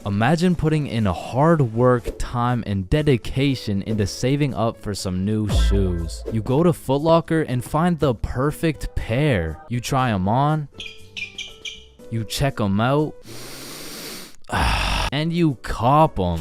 Imagine putting in hard work, time, and dedication into saving up for some new shoes. You go to Foot Locker and find the perfect pair. You try them on, you check them out, and you cop them.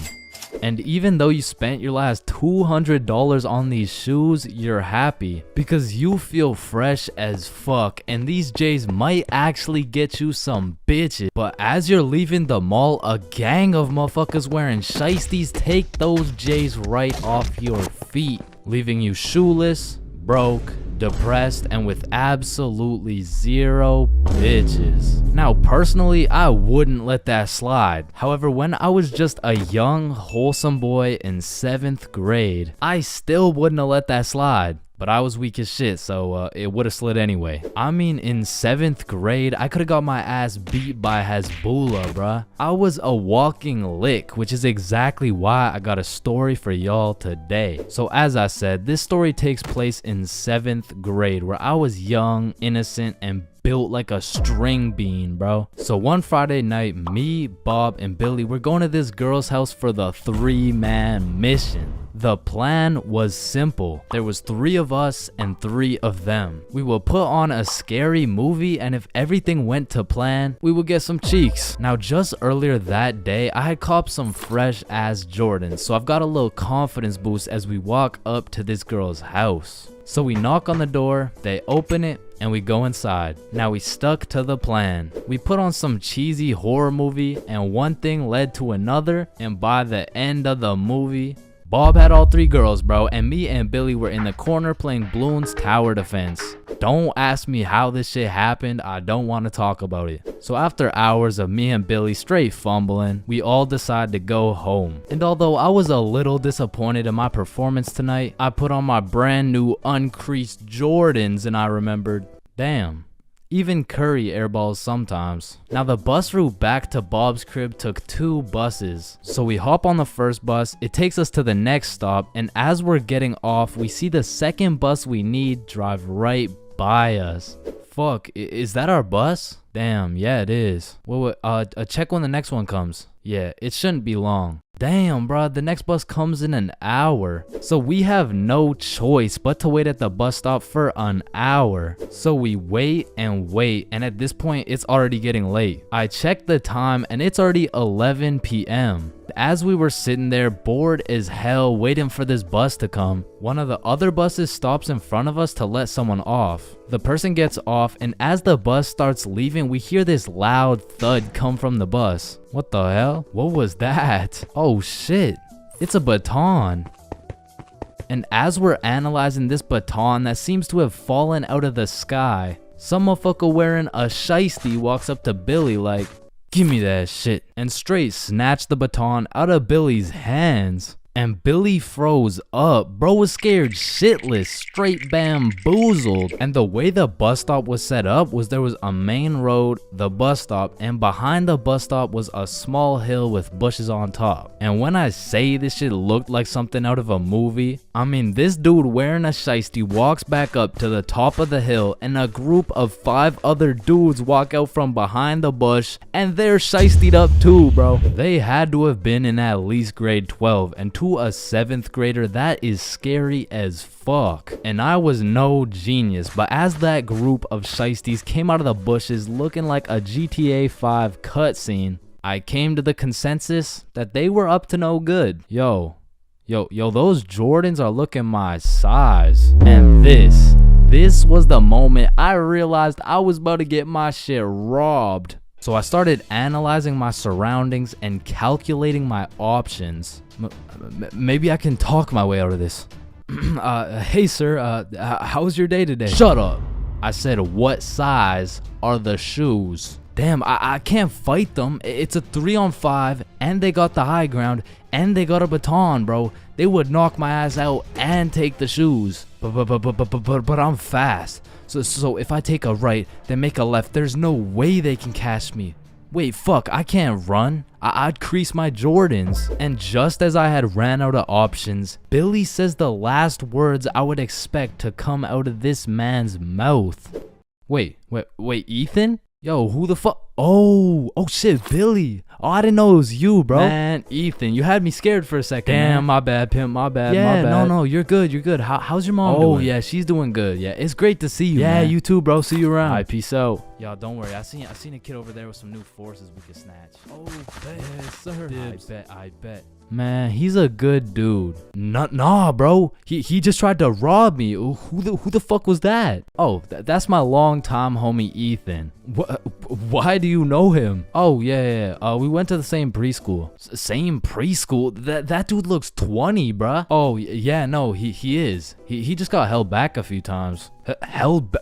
And even though you spent your last $200 on these shoes, you're happy because you feel fresh as fuck, and these J's might actually get you some bitches. But as you're leaving the mall, a gang of motherfuckers wearing shiesties take those J's right off your feet, leaving you shoeless, broke, depressed, and with absolutely zero bitches. Now personally, I wouldn't let that slide. However, when I was just a young wholesome boy in 7th grade, I still wouldn't have let that slide. But I was weak as shit, so it would have slid anyway. I mean, in 7th grade, I could have got my ass beat by Hezbollah, bruh. I was a walking lick, which is exactly why I got a story for y'all today. So as I said, this story takes place in 7th grade, where I was young, innocent, and built like a string bean, bro. So one Friday night, me, Bob, and Billy were going to this girl's house for the 3-man mission. The plan was simple. There was 3 of us and 3 of them. We would put on a scary movie, and if everything went to plan, we would get some cheeks. Now just earlier that day, I had copped some fresh ass Jordans, so I've got a little confidence boost as we walk up to this girl's house. So we knock on the door, they open it, and we go inside. Now we stuck to the plan. We put on some cheesy horror movie, and one thing led to another, and by the end of the movie, Bob had all 3 girls, bro, and me and Billy were in the corner playing Bloons Tower Defense. Don't ask me how this shit happened, I don't want to talk about it. So after hours of me and Billy straight fumbling, we all decided to go home. And although I was a little disappointed in my performance tonight, I put on my brand new uncreased Jordans and I remembered, damn, even Curry airballs sometimes. Now the bus route back to Bob's crib took 2 buses. So we hop on the first bus, it takes us to the next stop, and as we're getting off, we see the second bus we need drive right by us. Fuck, is that our bus? Damn, yeah it is. Wait, check when the next one comes. Yeah, it shouldn't be long. Damn, bro, the next bus comes in an hour. So we have no choice but to wait at the bus stop for an hour. So we wait, and at this point, it's already getting late. I checked the time, and it's already 11 p.m. As we were sitting there, bored as hell, waiting for this bus to come, one of the other buses stops in front of us to let someone off. The person gets off, and as the bus starts leaving, we hear this loud thud come from the bus. What the hell? What was that? Oh shit, it's a baton. And as we're analyzing this baton that seems to have fallen out of the sky, some motherfucker wearing a shiesty walks up to Billy like, "Give me that shit," and straight snatched the baton out of Billy's hands. And Billy froze up. Bro was scared shitless, straight bamboozled. And the way the bus stop was set up was there was a main road, the bus stop, and behind the bus stop was a small hill with bushes on top. And when I say this shit looked like something out of a movie, I mean this dude wearing a shiesty walks back up to the top of the hill, and a group of 5 other dudes walk out from behind the bush, and they're shiestied up too, bro. They had to have been in at least grade 12, and to a 7th grader, that is scary as fuck. And I was no genius, but as that group of shiesties came out of the bushes looking like a GTA 5 cutscene, I came to the consensus that they were up to no good. Yo, those Jordans are looking my size. And this was the moment I realized I was about to get my shit robbed. So I started analyzing my surroundings and calculating my options. Maybe I can talk my way out of this. Hey sir, how was your day today? Shut up. I said, what size are the shoes? Damn, I can't fight them. It's a 3-on-5, and they got the high ground, and they got a baton, bro. They would knock my ass out and take the shoes. But I'm fast. So if I take a right, then make a left, there's no way they can catch me. Wait, fuck, I can't run. I'd crease my Jordans. And just as I had ran out of options, Billy says the last words I would expect to come out of this man's mouth. Wait, Ethan? Yo, who the fuck? Oh shit, Billy. Oh, I didn't know it was you, bro. Man, Ethan, you had me scared for a second. Damn, my bad, pimp. My bad. Yeah, no, you're good. You're good. How's your mom doing? Oh, yeah, she's doing good. Yeah, it's great to see you. Yeah, man. You too, bro. See you around. All right, peace out. Y'all, don't worry. I seen a kid over there with some new forces we could snatch. Oh, yes, sir. I bet. Man, he's a good dude. Nah, bro. He just tried to rob me. Who the fuck was that? Oh, that's my longtime homie Ethan. Why do you know him? Oh, yeah. We went to the same preschool. Same preschool? That dude looks 20, bruh. Oh, yeah, no, he is. He just got held back a few times. Held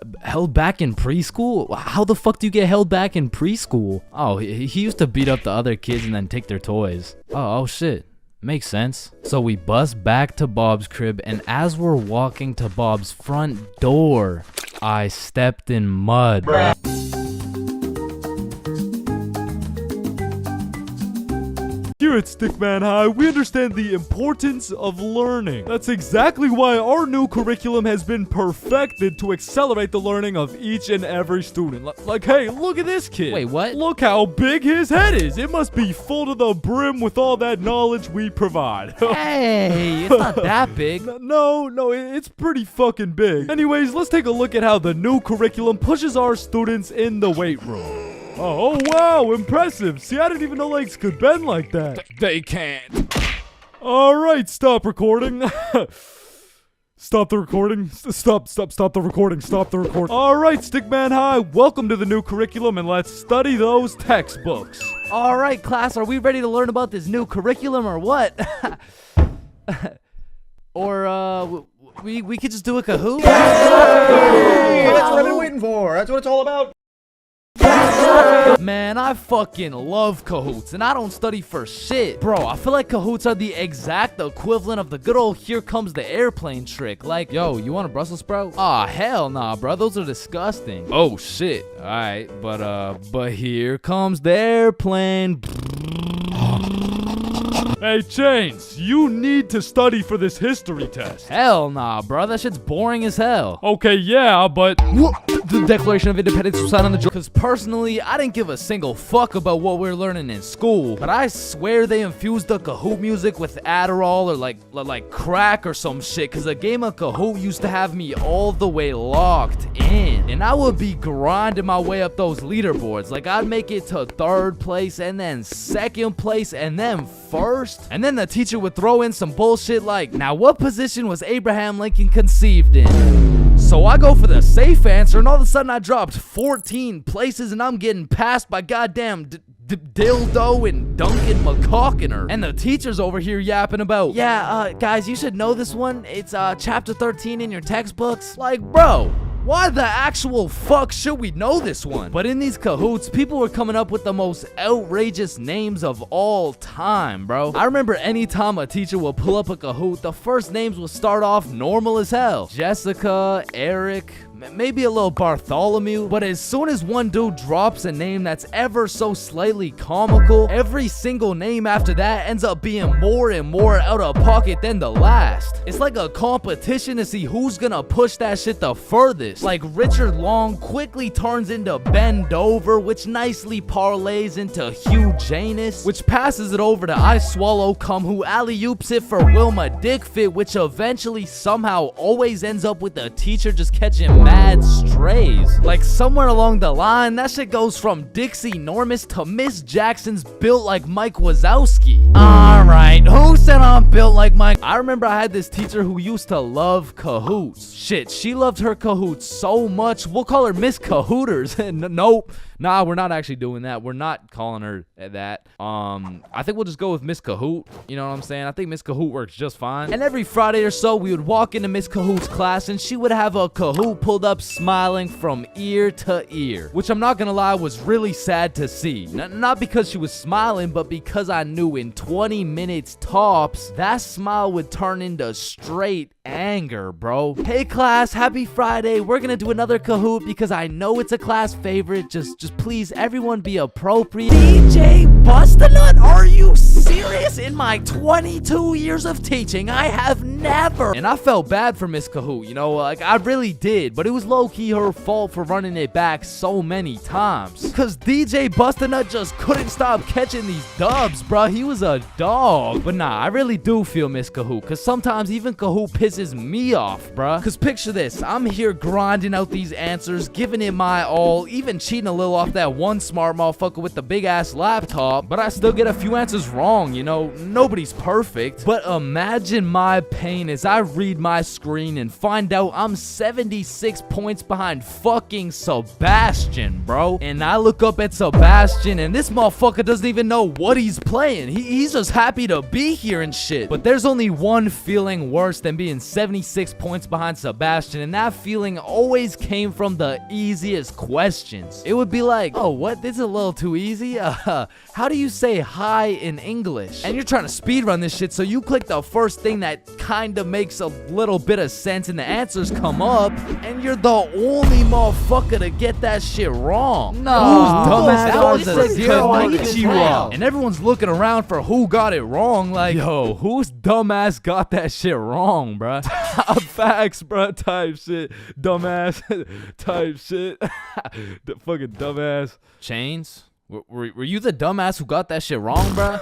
back in preschool? How the fuck do you get held back in preschool? Oh, he used to beat up the other kids and then take their toys. Oh shit. Makes sense. So we bust back to Bob's crib, and as we're walking to Bob's front door, I stepped in mud. Here at Stickman High, we understand the importance of learning. That's exactly why our new curriculum has been perfected to accelerate the learning of each and every student. Like, hey, look at this kid. Wait, what? Look how big his head is. It must be full to the brim with all that knowledge we provide. Hey, it's not that big. No, it's pretty fucking big. Anyways, let's take a look at how the new curriculum pushes our students in the weight room. Oh, wow, impressive. See, I didn't even know legs could bend like that. They can't. All right, stop recording. Stop the recording. Stop the recording. Stop the recording. All right, Stickman High, welcome to the new curriculum, and let's study those textbooks. All right, class, are we ready to learn about this new curriculum or what? Or, we could just do a Kahoot? Hey, that's what I've been waiting for. That's what it's all about. Man, I fucking love Kahoots, and I don't study for shit. Bro, I feel like Kahoots are the exact equivalent of the good old here comes the airplane trick. Like, yo, you want a Brussels sprout? Aw, hell nah, bro, those are disgusting. Oh shit. Alright, but here comes the airplane. Hey, Chains, you need to study for this history test. Hell nah, bro. That shit's boring as hell. Okay, yeah, but... The Declaration of Independence was signed on the... Because personally, I didn't give a single fuck about what we're learning in school. But I swear they infused the Kahoot music with Adderall or like crack or some shit. Because a game of Kahoot used to have me all the way locked in. And I would be grinding my way up those leaderboards. Like, I'd make it to 3rd place and then 2nd place and then 1st. And then the teacher would throw in some bullshit like, now what position was Abraham Lincoln conceived in? So I go for the safe answer, and all of a sudden I dropped 14 places, and I'm getting passed by goddamn Dildo and Duncan McCawkiner. And the teacher's over here yapping about, yeah, guys, you should know this one. It's chapter 13 in your textbooks. Like, bro, why the actual fuck should we know this one? But in these Kahoots, people were coming up with the most outrageous names of all time, bro. I remember anytime a teacher would pull up a Kahoot, the first names would start off normal as hell. Jessica, Eric, maybe a little Bartholomew. But as soon as one dude drops a name that's ever so slightly comical, every single name after that ends up being more and more out of pocket than the last. It's like a competition to see who's gonna push that shit the furthest. Like Richard Long quickly turns into Ben Dover, which nicely parlays into Hugh Janus, which passes it over to I Swallow Cum, who alley-oops it for Wilma Dickfit, which eventually somehow always ends up with the teacher just catching mad strays. Like somewhere along the line, that shit goes from Dixie Normus to Miss Jackson's built like Mike Wazowski. Alright, who said I'm built like Mike? I remember I had this teacher who used to love Kahoots. Shit, she loved her Kahoots so much, we'll call her Miss Kahooters. Nope. Nah, we're not actually doing that. We're not calling her that. I think we'll just go with Miss Kahoot. You know what I'm saying? I think Miss Kahoot works just fine. And every Friday or so, we would walk into Miss Kahoot's class, and she would have a Kahoot pulled up smiling from ear to ear. Which I'm not gonna lie, was really sad to see. Not because she was smiling, but because I knew in 20 minutes tops, that smile would turn into straight anger, bro. Hey class, happy Friday. We're gonna do another Kahoot because I know it's a class favorite. Just please, everyone be appropriate. DJ Bustanut, are you serious? this in my 22 years of teaching. I have never. And I felt bad for Miss Kahoot, you know, like I really did. But it was low-key her fault for running it back so many times. Cause DJ Bustinut just couldn't stop catching these dubs, bruh. He was a dog. But nah, I really do feel Miss Kahoot. Cause sometimes even Kahoot pisses me off, bruh. Cause picture this, I'm here grinding out these answers, giving it my all, even cheating a little off that one smart motherfucker with the big ass laptop, but I still get a few answers wrong, you know, nobody's perfect. But imagine my pain as I read my screen and find out I'm 76 points behind fucking Sebastian, bro. And I look up at Sebastian and this motherfucker doesn't even know what he's playing. He's just happy to be here and shit. But there's only one feeling worse than being 76 points behind Sebastian, and that feeling always came from the easiest questions. It would be like, oh, what? This is a little too easy? How do you say hi in English? And you're trying to speedrun this shit, so you click the first thing that kind of makes a little bit of sense and the answers come up, and you're the only motherfucker to get that shit wrong. No, dumbass, that was a zero. And everyone's looking around for who got it wrong, like, yo, whose dumbass got that shit wrong, bruh? Facts, bruh, type shit. Dumbass, type shit. The fucking dumbass. Chains? Were you the dumbass who got that shit wrong, bro?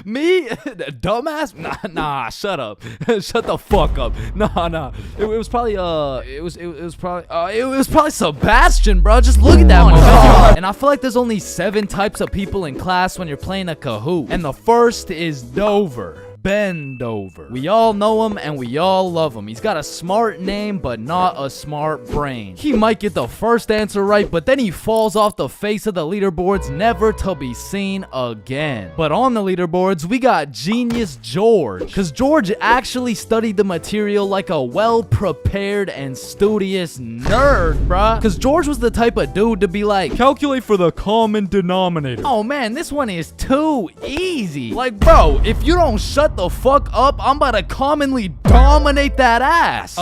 Me? Dumbass? Nah, shut up. Shut the fuck up. Nah. It was probably it was probably Sebastian, bro. Just look at that motherfucker. And I feel like there's only 7 types of people in class when you're playing a Kahoot. And the first is Dover. Bend over. We all know him and we all love him. He's got a smart name but not a smart brain. He might get the first answer right, but then he falls off the face of the leaderboards, never to be seen again. But on the leaderboards, we got Genius George, cause George actually studied the material like a well-prepared and studious nerd, bruh. Cause George was the type of dude to be like, calculate for the common denominator. Oh man, this one is too easy. Like, bro, if you don't shut the fuck up, I'm about to commonly dominate that ass.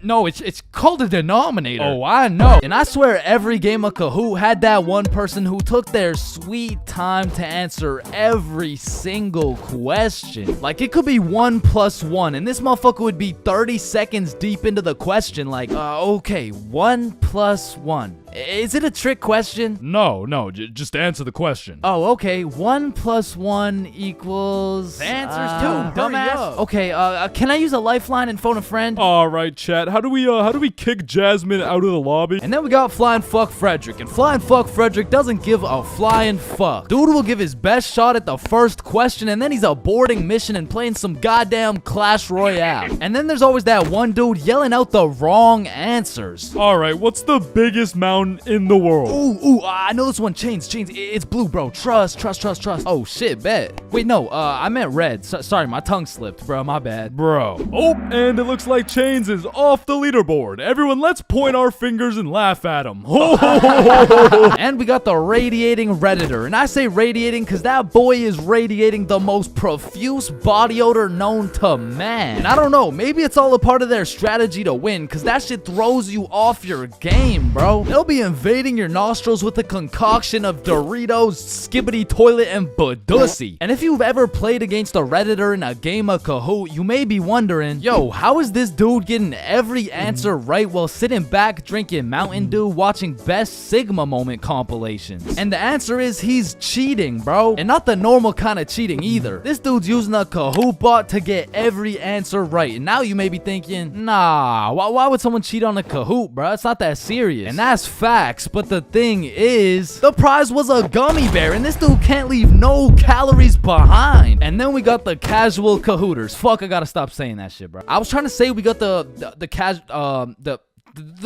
No, it's called a denominator. Oh, I know. And I swear every game of Kahoot had that one person who took their sweet time to answer every single question. Like, it could be 1 + 1, and this motherfucker would be 30 seconds deep into the question, like, okay, 1 + 1. Is it a trick question? No, just answer the question. Oh, okay. 1 + 1 equals... The answer's 2, dumbass. Okay, can I use a lifeline and phone a friend? Alright, chat. How do we kick Jasmine out of the lobby? And then we got Flying Fuck Frederick. And Flying Fuck Frederick doesn't give a flying fuck. Dude will give his best shot at the first question, and then he's aborting mission and playing some goddamn Clash Royale. And then there's always that one dude yelling out the wrong answers. Alright, what's the biggest mountain in the world? Ooh, I know this one. Chains. It's blue, bro. Trust. Oh, shit, bet. Wait, no, I meant red. Sorry, my tongue slipped, bro. My bad. Bro. Oh, and it looks like Chains is off the leaderboard. Everyone, let's point our fingers and laugh at him. And we got the radiating Redditor. And I say radiating because that boy is radiating the most profuse body odor known to man. And I don't know, maybe it's all a part of their strategy to win, because that shit throws you off your game, bro. They'll be invading your nostrils with a concoction of Doritos, Skibbity Toilet, and Badussy. And if you've ever played against a Redditor in a game of Kahoot, you may be wondering, yo, how is this dude getting every answer right while sitting back drinking Mountain Dew watching Best Sigma Moment compilations? And the answer is he's cheating, bro. And not the normal kind of cheating either. This dude's using a Kahoot bot to get every answer right. And now you may be thinking, nah, why would someone cheat on a Kahoot, bro? It's not that serious. And that's facts, but the thing is, the prize was a gummy bear, and this dude can't leave no calories behind. And then we got the casual Kahooters. Fuck, I gotta stop saying that shit, bro. I was trying to say we got the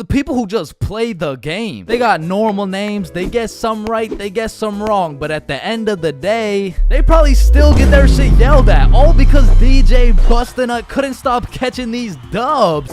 people who just play the game. They got normal names, they guess some right, they guess some wrong, but at the end of the day, they probably still get their shit yelled at, all because DJ Bustinut couldn't stop catching these dubs.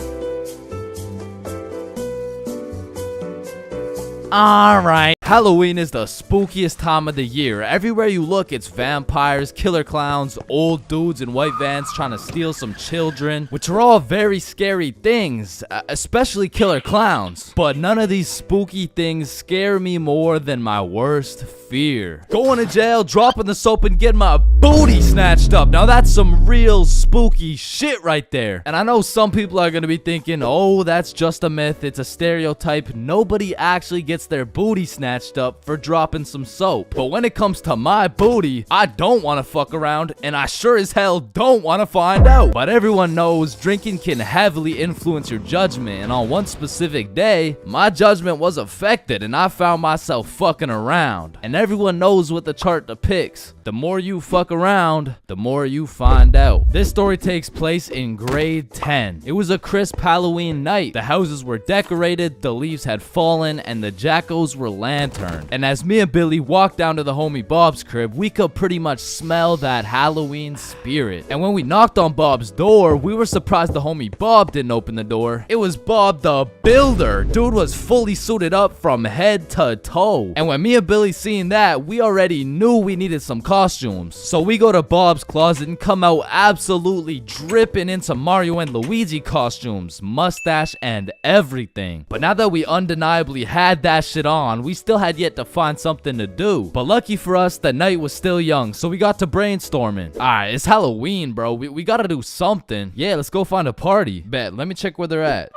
Alright. Halloween is the spookiest time of the year. Everywhere you look, it's vampires, killer clowns, old dudes in white vans trying to steal some children, which are all very scary things, especially killer clowns. But none of these spooky things scare me more than my worst fear. Going to jail, dropping the soap, and getting my booty snatched up. Now that's some real spooky shit right there. And I know some people are gonna be thinking, oh, that's just a myth, it's a stereotype. Nobody actually gets their booty snatched up for dropping some soap. But when it comes to my booty, I don't want to fuck around, and I sure as hell don't want to find out. But everyone knows drinking can heavily influence your judgment, and on one specific day, my judgment was affected and I found myself fucking around. And everyone knows what the chart depicts. The more you fuck around, the more you find out. This story takes place in grade 10. It was a crisp Halloween night. The houses were decorated, the leaves had fallen, and the jackos were lanterned. And as me and Billy walked down to the homie Bob's crib, we could pretty much smell that Halloween spirit. And when we knocked on Bob's door, we were surprised the homie Bob didn't open the door. It was Bob the Builder. Dude was fully suited up from head to toe. And when me and Billy seen that, we already knew we needed some costumes. So we go to Bob's closet and come out absolutely dripping into Mario and Luigi costumes, mustache and everything. But now that we undeniably had that shit on, we still had yet to find something to do. But lucky for us, the night was still young, so we got to brainstorming. Alright, it's Halloween, bro. We gotta do something. Yeah, let's go find a party. Bet, let me check where they're at.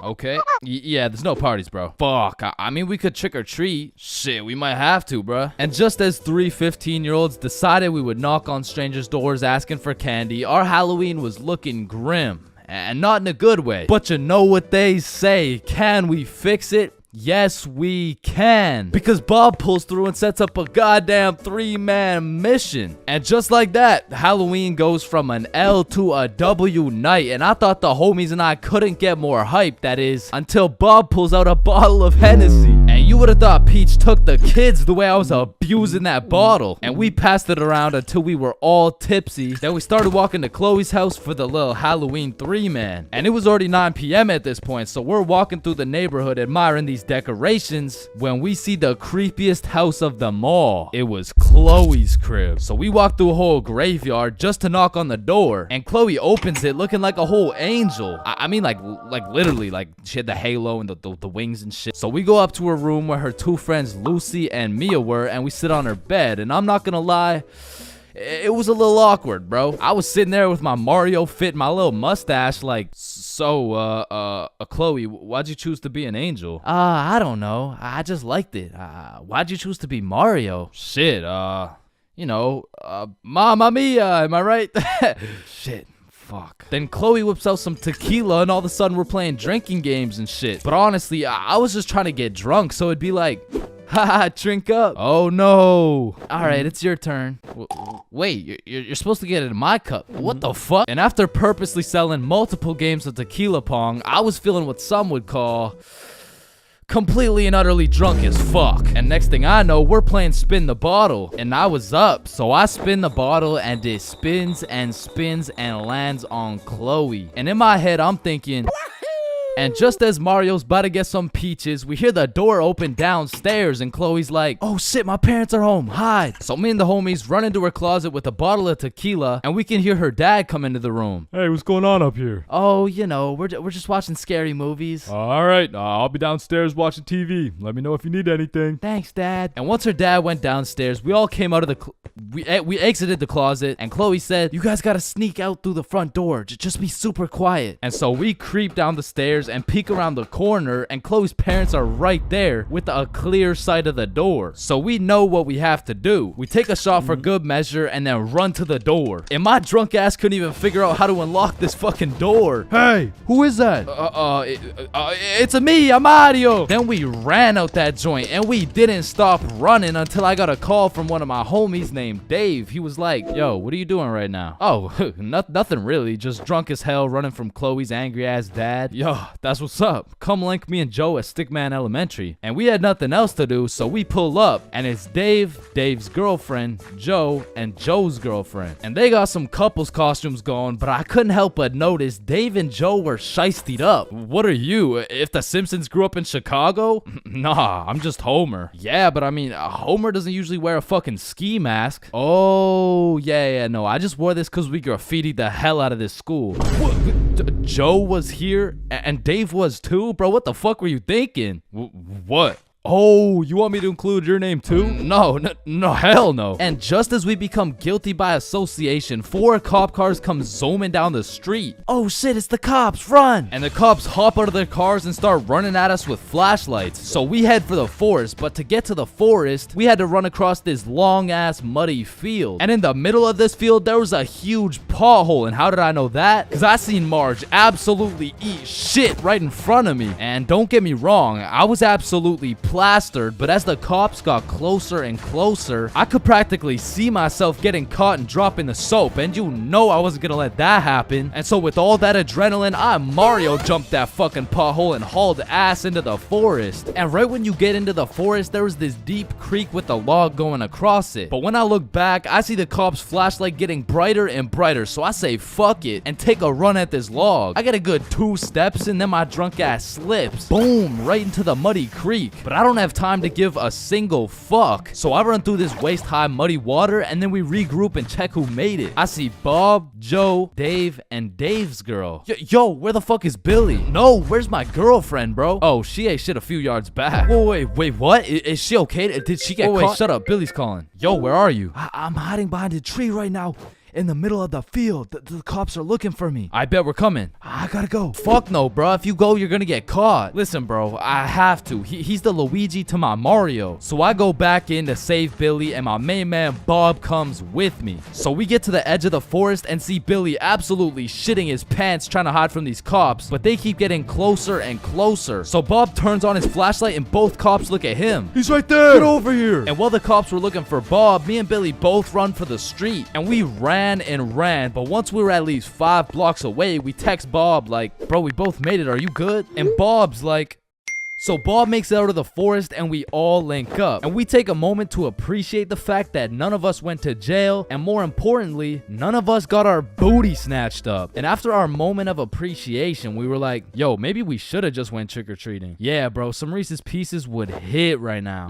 Okay. Yeah, there's no parties, bro. Fuck. I mean, we could trick or treat. Shit, we might have to, bro. And just as three 15-year-olds decided we would knock on strangers' doors asking for candy, our Halloween was looking grim. And not in a good way. But you know what they say. Can we fix it? Yes, we can. Because Bob pulls through and sets up a goddamn 3-man mission. And just like that, Halloween goes from an L to a W night. And I thought the homies and I couldn't get more hype, that is, until Bob pulls out a bottle of Hennessy. And you would have thought Peach took the kids the way I was abusing that bottle. And we passed it around until we were all tipsy. Then we started walking to Chloe's house for the little Halloween 3-man. And it was already 9 p.m. at this point, so we're walking through the neighborhood admiring these decorations when we see the creepiest house of them all. It was Chloe's crib. So we walked through a whole graveyard just to knock on the door, and Chloe opens it looking like a whole angel. I mean, like literally, like she had the halo and the wings and shit. So we go up to her room where her two friends Lucy and Mia were, and we sit on her bed. And I'm not gonna lie, it was a little awkward, bro. I was sitting there with my Mario fit, my little mustache, like, so, Chloe, why'd you choose to be an angel? I don't know. I just liked it. Why'd you choose to be Mario? Shit, you know, Mamma Mia, am I right? Shit. Fuck. Then Chloe whips out some tequila and all of a sudden we're playing drinking games and shit. But honestly, I was just trying to get drunk, so it'd be like, haha, drink up. Oh no. Alright, it's your turn. Wait, you're supposed to get it in my cup. What the fuck? And after purposely selling multiple games of tequila pong, I was feeling what some would call completely and utterly drunk as fuck. And next thing I know, we're playing spin the bottle. And I was up, so I spin the bottle and it spins and spins and lands on Chloe. And in my head, I'm thinking, and just as Mario's about to get some peaches, we hear the door open downstairs and Chloe's like, oh shit, my parents are home, hide. So me and the homies run into her closet with a bottle of tequila and we can hear her dad come into the room. Hey, what's going on up here? Oh, you know, we're just watching scary movies. Alright, I'll be downstairs watching TV. Let me know if you need anything. Thanks, Dad. And once her dad went downstairs, we all came out of the we exited the closet and Chloe said, you guys gotta sneak out through the front door. Just be super quiet. And so we creep down the stairs and peek around the corner, and Chloe's parents are right there with a clear sight of the door. So we know what we have to do. We take a shot for good measure and then run to the door. And my drunk ass couldn't even figure out how to unlock this fucking door. Hey, who is that? It's me, I'm Mario. Then we ran out that joint and we didn't stop running until I got a call from one of my homies named Dave. He was like, yo, what are you doing right now? Oh, nothing really, just drunk as hell running from Chloe's angry ass dad. Yo, That's what's up. Come link me and Joe at Stickman Elementary. And we had nothing else to do, so we pull up. And it's Dave, Dave's girlfriend, Joe, and Joe's girlfriend. And they got some couples costumes going, but I couldn't help but notice Dave and Joe were shiestied up. What are you? If the Simpsons grew up in Chicago? Nah, I'm just Homer. Yeah, but I mean, Homer doesn't usually wear a fucking ski mask. Oh, yeah, no, I just wore this because we graffitied the hell out of this school. What? Joe was here and Dave was too? Bro, what the fuck were you thinking? What? Oh, you want me to include your name too? No, hell no. And just as we become guilty by association, 4 cop cars come zooming down the street. Oh shit, it's the cops, run! And the cops hop out of their cars and start running at us with flashlights. So we head for the forest, but to get to the forest, we had to run across this long ass muddy field. And in the middle of this field, there was a huge pothole. And how did I know that? Because I seen Marge absolutely eat shit right in front of me. And don't get me wrong, I was absolutely plastered, but as the cops got closer and closer, I could practically see myself getting caught and dropping the soap, and you know I wasn't gonna let that happen. And so with all that adrenaline, I Mario jumped that fucking pothole and hauled ass into the forest. And right when you get into the forest, there was this deep creek with a log going across it. But when I look back, I see the cops' flashlight getting brighter and brighter, so I say fuck it and take a run at this log. I get a good 2 steps and then my drunk ass slips. Boom, right into the muddy creek. But I don't have time to give a single fuck. So I run through this waist-high muddy water and then we regroup and check who made it. I see Bob, Joe, Dave, and Dave's girl. Yo, where the fuck is Billy? No, where's my girlfriend, bro? Oh, she ate shit a few yards back. Wait, what? Is she okay? Did she get caught? Wait, shut up. Billy's calling. Yo, where are you? I'm hiding behind a tree right now. In the middle of the field. The cops are looking for me. I bet we're coming. I gotta go. Fuck no, bro. If you go, you're gonna get caught. Listen, bro, I have to. He's the Luigi to my Mario. So I go back in to save Billy, and my main man Bob comes with me. So we get to the edge of the forest and see Billy absolutely shitting his pants trying to hide from these cops, but they keep getting closer and closer. So Bob turns on his flashlight and both cops look at him. He's right there. Get over here. And while the cops were looking for Bob, me and Billy both run for the street, and we ran, but once we were at least 5 blocks away, we text Bob like, bro, we both made it, are you good? And Bob's like, so Bob makes it out of the forest and we all link up. And we take a moment to appreciate the fact that none of us went to jail. And more importantly, none of us got our booty snatched up. And after our moment of appreciation, we were like, yo, maybe we should have just went trick-or-treating. Yeah, bro, some Reese's Pieces would hit right now.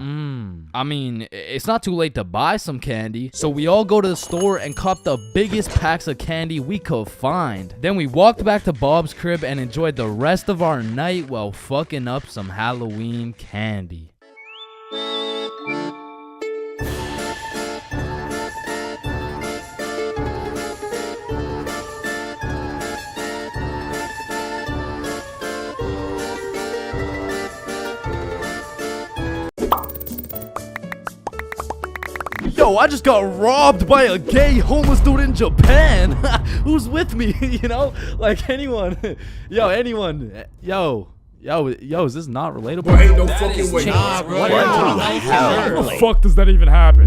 I mean, it's not too late to buy some candy. So we all go to the store and cop the biggest packs of candy we could find. Then we walked back to Bob's crib and enjoyed the rest of our night while fucking up some Halloween candy. Yo, I just got robbed by a gay homeless dude in Japan. Who's with me? You know, like anyone. Yo, anyone. Yo, is this not relatable? Bro, ain't no fucking way. How the fuck does that even happen?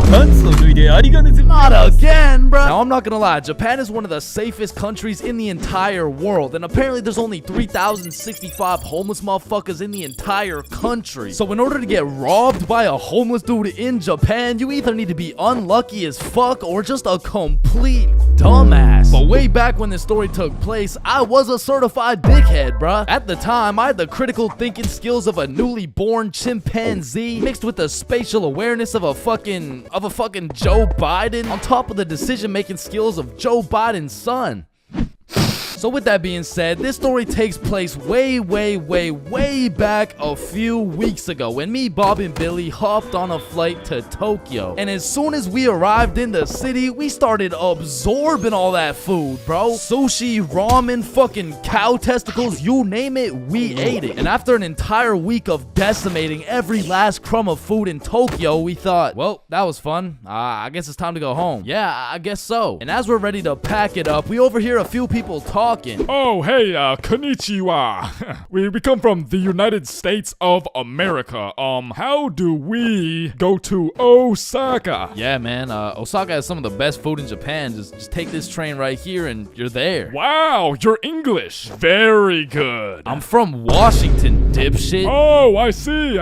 Not again, bro. Now, I'm not gonna lie. Japan is one of the safest countries in the entire world. And apparently, there's only 3,065 homeless motherfuckers in the entire country. So, in order to get robbed by a homeless dude in Japan, you either need to be unlucky as fuck or just a complete dumbass. But way back when this story took place, I was a certified dickhead, bruh. At the time, I had the critical thinking skills of a newly born chimpanzee mixed with the spatial awareness of a fucking Joe Biden on top of the decision-making skills of Joe Biden's son. So with that being said, this story takes place way back a few weeks ago when me, Bob, and Billy hopped on a flight to Tokyo. And as soon as we arrived in the city, we started absorbing all that food, bro. Sushi, ramen, fucking cow testicles, you name it, we ate it. And after an entire week of decimating every last crumb of food in Tokyo, we thought, well, that was fun. I guess it's time to go home. Yeah, I guess so. And as we're ready to pack it up, we overhear a few people talking talking. Oh, hey, konnichiwa. we come from the United States of America. How do we go to Osaka? Yeah, man, Osaka has some of the best food in Japan. Just take this train right here and you're there. Wow, you're English. Very good. I'm from Washington, dipshit. Oh, I see.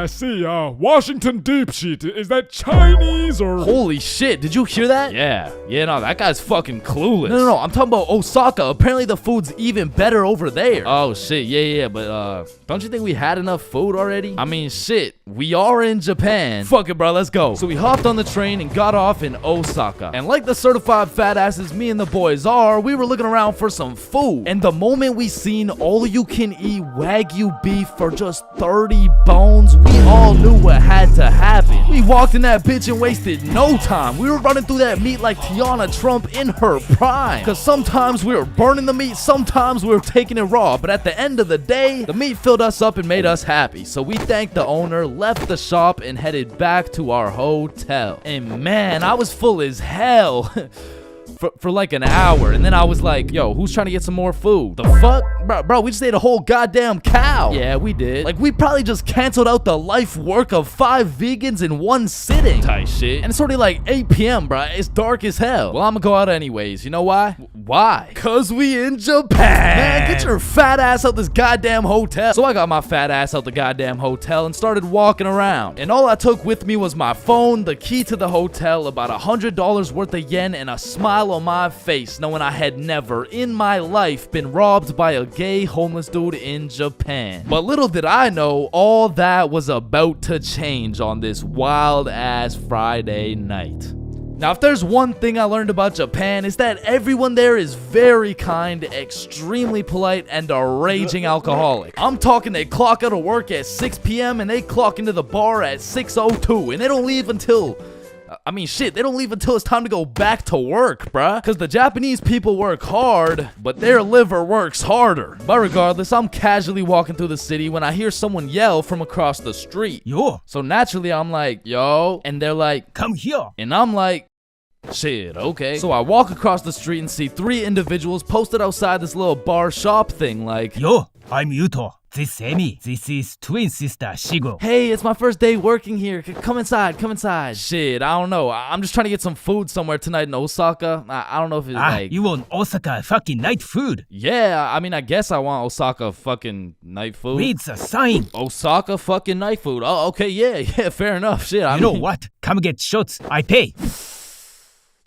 Washington deep sheet. Is that Chinese or? Holy shit, did you hear that? Yeah, no, that guy's fucking clueless. No, I'm talking about Osaka. Apparently the food's even better over there. Oh shit, yeah, but don't you think we had enough food already? I mean, shit, we are in Japan. Fuck it, bro, let's go. So we hopped on the train and got off in Osaka. And like the certified fat asses me and the boys are, we were looking around for some food. And the moment we seen all you can eat Wagyu beef for just 30 bones, we all knew what had to happen. We walked in that bitch and wasted no time. We were running through that meat like Tiana Trump in her prime. Cause sometimes we were burning the meat, sometimes we were taking it raw. But at the end of the day, the meat filled us up and made us happy. So we thanked the owner, left the shop, and headed back to our hotel. And man, I was full as hell. For like an hour, and then I was like, yo, who's trying to get some more food? The fuck? Bro, we just ate a whole goddamn cow. Yeah, we did. Like, we probably just canceled out the life work of 5 vegans in one sitting. Type shit. And it's already like 8 p.m, bro. It's dark as hell. Well, I'm gonna go out anyways. You know why? Why? Cause we in Japan. Man, get your fat ass out this goddamn hotel. So I got my fat ass out the goddamn hotel and started walking around. And all I took with me was my phone, the key to the hotel, about $100 worth of yen, and a smile on my face, knowing I had never in my life been robbed by a gay homeless dude in Japan. But little did I know, all that was about to change on this wild ass Friday night. Now, if there's one thing I learned about Japan, is that everyone there is very kind, extremely polite, and a raging alcoholic. I'm talking they clock out of work at 6 p.m. and they clock into the bar at 6:02, and they don't leave until... I mean, shit, they don't leave until it's time to go back to work, bruh. Cause the Japanese people work hard, but their liver works harder. But regardless, I'm casually walking through the city when I hear someone yell from across the street. Yo. So naturally, I'm like, yo. And they're like, come here. And I'm like, shit, okay. So I walk across the street and see 3 individuals posted outside this little bar shop thing like, yo, I'm Yuto. This is Emi. This is twin sister Shigo. Hey, it's my first day working here. Come inside, come inside. Shit, I don't know. I'm just trying to get some food somewhere tonight in Osaka. I don't know if it's like... You want Osaka fucking night food? Yeah, I mean, I guess I want Osaka fucking night food. Read the sign. Osaka fucking night food. Oh, okay, yeah, fair enough. Shit, I mean... You know what? Come get shots. I pay.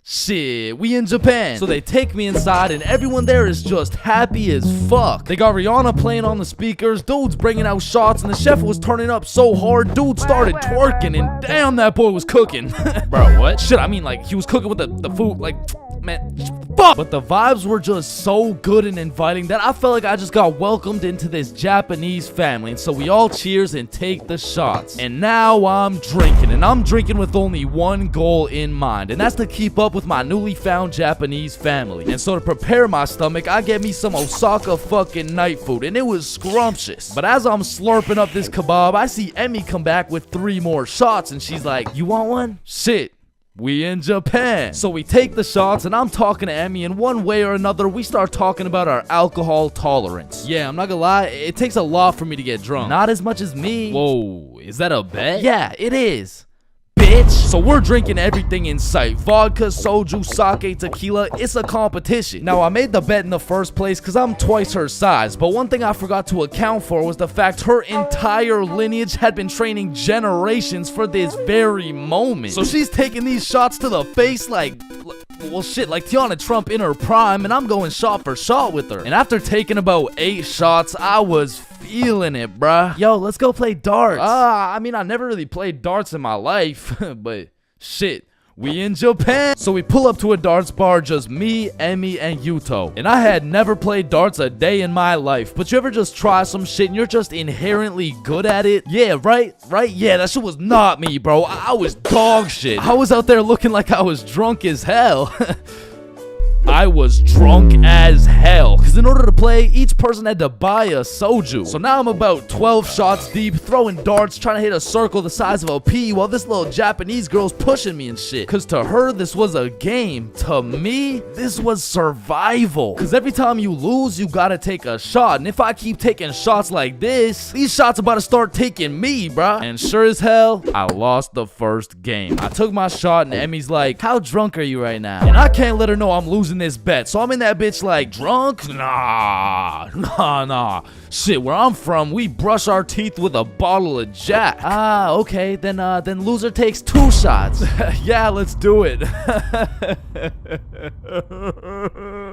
Shit, we in Japan. So they take me inside and everyone there is just happy as fuck. They got Rihanna playing on the speakers, dudes bringing out shots, and the chef was turning up so hard, dude started twerking, and damn, that boy was cooking. Bro, what? Shit, I mean, like, he was cooking with the food, like, man, fuck. But the vibes were just so good and inviting that I felt like I just got welcomed into this Japanese family. And so we all cheers and take the shots. And now I'm drinking, and I'm drinking with only one goal in mind, and that's to keep up with my newly found Japanese family. And so to prepare my stomach, I get me some Osaka fucking night food, and it was scrumptious. But as I'm slurping up this kebab, I see Emmy come back with 3 more shots, and she's like, you want one? Shit. We in Japan. So we take the shots, and I'm talking to Emmy, and one way or another, we start talking about our alcohol tolerance. Yeah, I'm not gonna lie, it takes a lot for me to get drunk. Not as much as me. Whoa, is that a bet? Yeah, it is. Bitch. So we're drinking everything in sight. Vodka, soju, sake, tequila. It's a competition. Now, I made the bet in the first place because I'm twice her size. But one thing I forgot to account for was the fact her entire lineage had been training generations for this very moment. So she's taking these shots to the face like... well, shit, like Tiana Trump in her prime, and I'm going shot for shot with her. And after taking about 8 shots, I was feeling it, bruh. Yo, let's go play darts. I mean, I never really played darts in my life, but shit. We in Japan. So we pull up to a darts bar, just me, Emmy, and Yuto. And I had never played darts a day in my life. But you ever just try some shit and you're just inherently good at it? Yeah, right? Yeah, that shit was not me, bro. I was dog shit. I was out there looking like I was drunk as hell. I was drunk as hell. Cause in order to play, each person had to buy a soju. So now I'm about 12 shots deep, throwing darts, trying to hit a circle the size of a pea while this little Japanese girl's pushing me and shit. Cause to her, this was a game. To me, this was survival. Cause every time you lose, you gotta take a shot. And if I keep taking shots like this, these shots about to start taking me, bruh. And sure as hell, I lost the first game. I took my shot and Emmy's like, how drunk are you right now? And I can't let her know I'm losing this bet. So I'm in that bitch like, drunk? Nah. Shit, where I'm from, we brush our teeth with a bottle of Jack. Ah, okay, then loser takes 2 shots. Yeah, let's do it.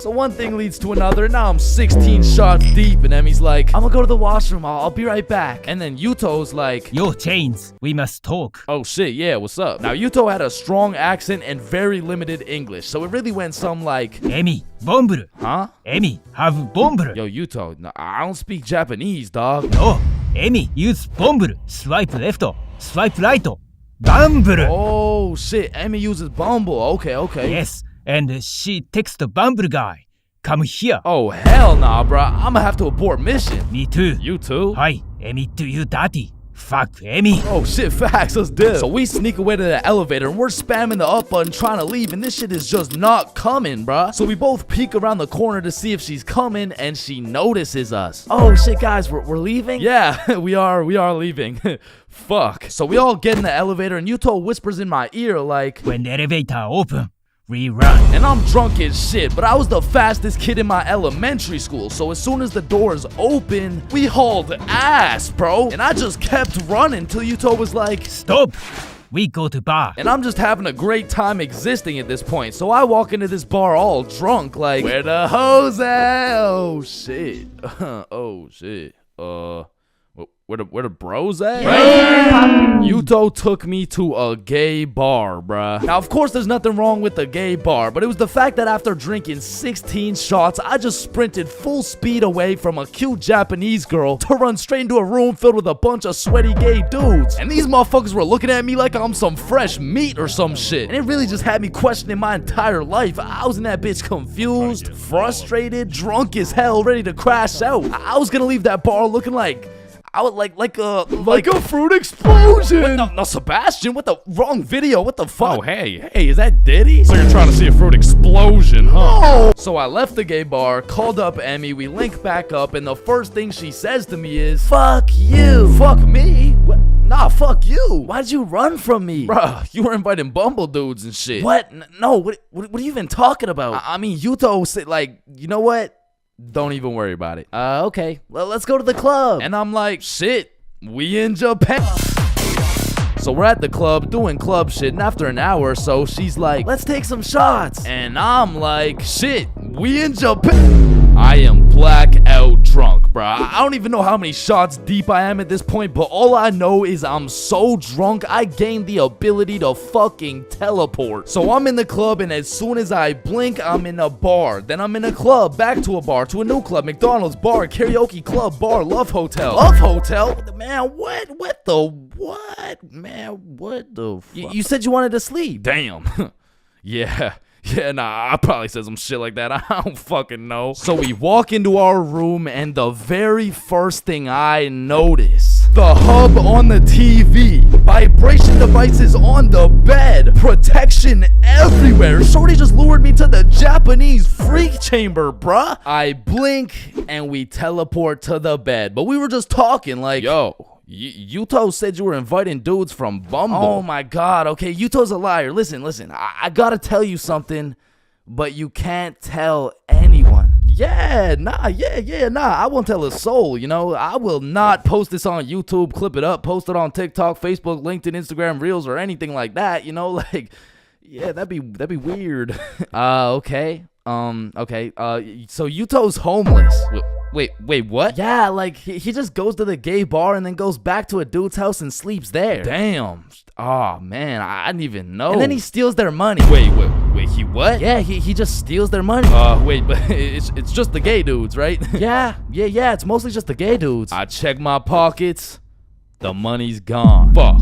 So one thing leads to another. Now I'm 16 shots deep, and Emmy's like, I'm gonna go to the washroom. I'll be right back. And then Yuto's like, Yo, Chains, we must talk. oh shit, yeah, what's up? Now Yuto had a strong accent and very limited English, so it really went some like, Emi, bomburu. huh? Emi, have bomburu. Yo, Yuto, no, I don't speak Japanese, dog. No, Emi, use bomburu. Swipe left, swipe right. Bumble. Oh shit, Emmy uses Bumble. Okay. Yes, and she texts the Bumble guy. Come here. Oh hell nah, bruh. I'ma have to abort mission. Me too. You too? Hi, Emi to you daddy. Fuck Emi. Oh shit, facts, let's dip. So we sneak away to the elevator and we're spamming the up button trying to leave, and this shit is just not coming, bruh. So we both peek around the corner to see if she's coming, and she notices us. Oh shit, guys, we're leaving? Yeah, we are leaving. Fuck. So we all get in the elevator and Yuto whispers in my ear like, When the elevator open, we run. and I'm drunk as shit, but I was the fastest kid in my elementary school, so as soon as the doors open, we hauled ass, bro. And I just kept running till Yuto was like, Stop. We go to bar. and I'm just having a great time existing at this point. So I walk into this bar all drunk, like, where the hoes at? Oh shit. Oh shit. Where the bros at? Yuto took me to a gay bar, bruh. Now, of course, there's nothing wrong with the gay bar, but it was the fact that after drinking 16 shots, I just sprinted full speed away from a cute Japanese girl to run straight into a room filled with a bunch of sweaty gay dudes. And these motherfuckers were looking at me like I'm some fresh meat or some shit. And it really just had me questioning my entire life. I was in that bitch confused, frustrated, drunk as hell, ready to crash out. I was gonna leave that bar looking like like a fruit explosion. No, Sebastian, what the wrong video? What the fuck? Oh, hey, Is that Diddy? so you're trying to see a fruit explosion, huh? Oh. So I left the gay bar, called up Emmy, we link back up, and the first thing she says to me is, fuck you. Fuck me? What? Nah, fuck you. Why'd you run from me? Bruh, you were inviting Bumble dudes and shit. What? No, what are you even talking about? I mean, Yuto said, like, you know what? Don't even worry about it. Okay. Well, let's go to the club. And I'm like, shit, we in Japan. So we're at the club doing club shit, and after an hour or so, she's like, let's take some shots. And I'm like, shit, we in Japan. I am blackout drunk, bruh. I don't even know how many shots deep I am at this point, but all I know is I'm so drunk, I gained the ability to fucking teleport. So I'm in the club, and as soon as I blink, I'm in a bar. Then I'm in a club, back to a bar, to a new club, McDonald's, bar, karaoke club, bar, love hotel. Love hotel? Man, what? What the what? Man, what the fuck? You said you wanted to sleep. Damn. Yeah, nah, I probably said some shit like that. I don't fucking know. So we walk into our room, and the very first thing I notice, the hub on the TV, vibration devices on the bed, protection everywhere. Shorty just lured me to the Japanese freak chamber, bruh. I blink, and we teleport to the bed. But we were just talking like, yo, Yuto said you were inviting dudes from Bumble. Oh my god, okay, Yuto's a liar. Listen, I gotta tell you something, but you can't tell anyone. Yeah, nah, I won't tell a soul, you know. I will not post this on YouTube, clip it up, post it on TikTok, Facebook, LinkedIn, Instagram, Reels, or anything like that, you know, like, yeah, that'd be weird. Okay. So Yuto's homeless. Wait, what? Yeah, like, he just goes to the gay bar and then goes back to a dude's house and sleeps there. Damn. Oh, man, I didn't even know. And then he steals their money. Wait, he what? Yeah, he just steals their money. Wait, but it's just the gay dudes, right? Yeah, it's mostly just the gay dudes. I check my pockets. The money's gone. Fuck.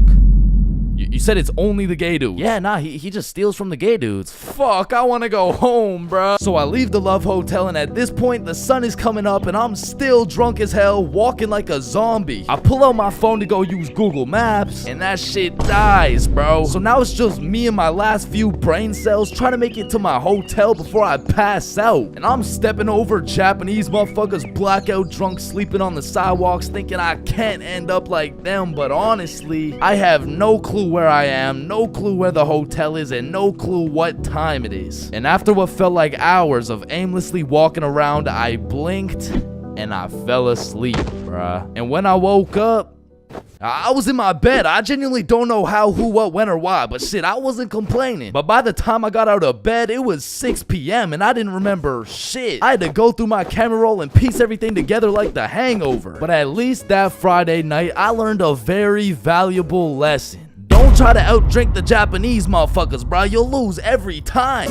You said it's only the gay dudes. Yeah, nah, he just steals from the gay dudes. Fuck, I wanna go home, bruh. So I leave the Love Hotel, and at this point, the sun is coming up, and I'm still drunk as hell, walking like a zombie. I pull out my phone to go use Google Maps, and that shit dies, bro. So now it's just me and my last few brain cells trying to make it to my hotel before I pass out. And I'm stepping over Japanese motherfuckers blackout drunk sleeping on the sidewalks, thinking I can't end up like them, but honestly, I have no clue where I am, no clue where the hotel is, and no clue what time it is. And after what felt like hours of aimlessly walking around, I blinked and I fell asleep, bruh. And when I woke up, I was in my bed. I genuinely don't know how, who, what, when, or why, but shit, I wasn't complaining. But by the time I got out of bed, it was 6 p.m. and I didn't remember shit. I had to go through my camera roll and piece everything together like The Hangover. But at least that Friday night, I learned a very valuable lesson. Don't try to outdrink the Japanese motherfuckers, bro. You'll lose every time.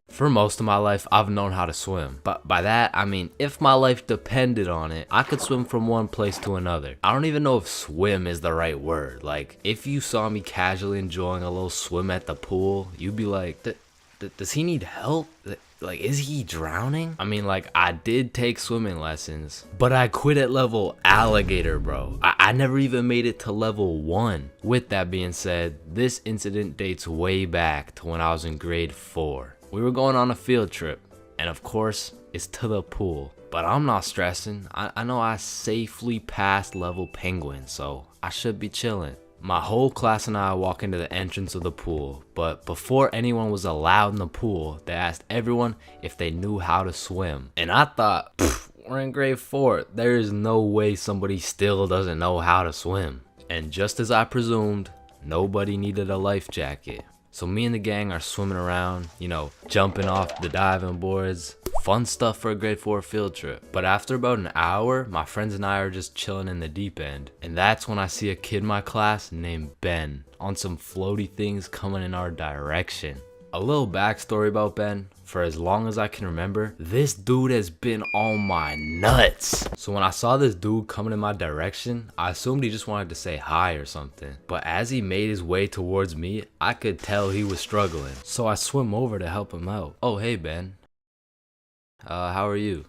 For most of my life, I've known how to swim. But by that, I mean, if my life depended on it, I could swim from one place to another. I don't even know if swim is the right word. Like, if you saw me casually enjoying a little swim at the pool, you'd be like, does he need help? Like, is he drowning? I mean, like, I did take swimming lessons, but I quit at level alligator, bro. I never even made it to level 1. With that being said, this incident dates way back to when I was in grade 4. We were going on a field trip, and of course, it's to the pool. But I'm not stressing. I know I safely passed level penguin, so I should be chilling. My whole class and I walk into the entrance of the pool, but before anyone was allowed in the pool, they asked everyone if they knew how to swim. And I thought, we're in grade 4, there is no way somebody still doesn't know how to swim. And just as I presumed, nobody needed a life jacket. So me and the gang are swimming around, you know, jumping off the diving boards. Fun stuff for a grade 4 field trip. But after about an hour, my friends and I are just chilling in the deep end. And that's when I see a kid in my class named Ben on some floaty things coming in our direction. A little backstory about Ben. For as long as I can remember, this dude has been on my nuts. So when I saw this dude coming in my direction, I assumed he just wanted to say hi or something. But as he made his way towards me, I could tell he was struggling. So I swim over to help him out. Oh, hey Ben. How are you?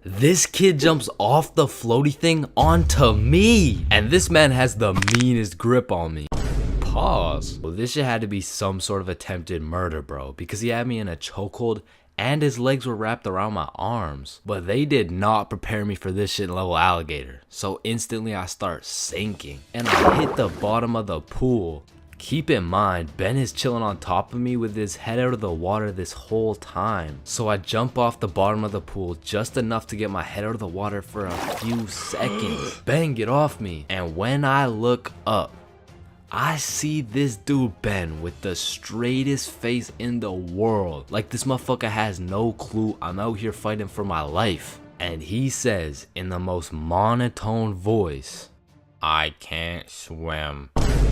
This kid jumps off the floaty thing onto me. And this man has the meanest grip on me. Pause. Well, this shit had to be some sort of attempted murder, bro, because he had me in a chokehold and his legs were wrapped around my arms. But they did not prepare me for this shit in level alligator. So instantly I start sinking and I hit the bottom of the pool. Keep in mind, Ben is chilling on top of me with his head out of the water this whole time. So I jump off the bottom of the pool just enough to get my head out of the water for a few seconds. Ben, get off me. And when I look up, I see this dude Ben with the straightest face in the world. Like this motherfucker has no clue I'm out here fighting for my life. And he says in the most monotone voice, I can't swim.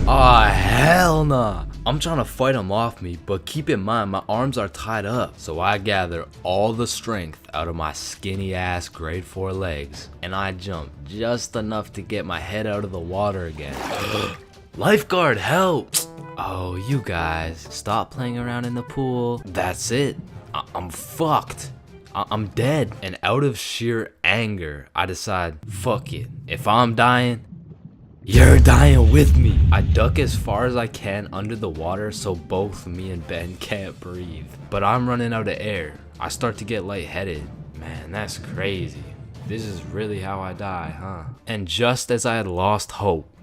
Ah, hell nah. I'm trying to fight him off me, but keep in mind my arms are tied up. So I gather all the strength out of my skinny ass grade 4 legs and I jump just enough to get my head out of the water again. Lifeguard, help! Oh, you guys, stop playing around in the pool. That's it. I'm fucked. I'm dead. And out of sheer anger, I decide, fuck it. If I'm dying, you're dying with me. I duck as far as I can under the water so both me and Ben can't breathe. But I'm running out of air. I start to get lightheaded. Man, that's crazy. This is really how I die, huh? And just as I had lost hope,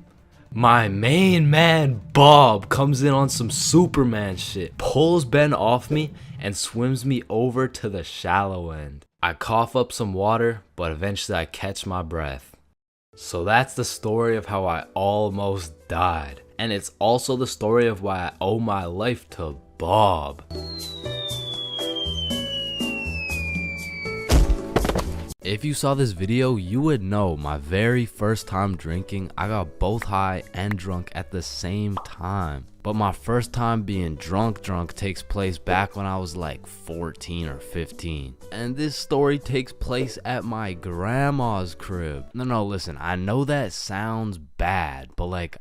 my main man Bob comes in on some Superman shit, pulls Ben off me, and swims me over to the shallow end. I cough up some water, but eventually I catch my breath. So that's the story of how I almost died. And it's also the story of why I owe my life to Bob. If you saw this video, you would know my very first time drinking, I got both high and drunk at the same time. But my first time being drunk takes place back when I was like 14 or 15. And this story takes place at my grandma's crib. No, listen, I know that sounds bad, but like,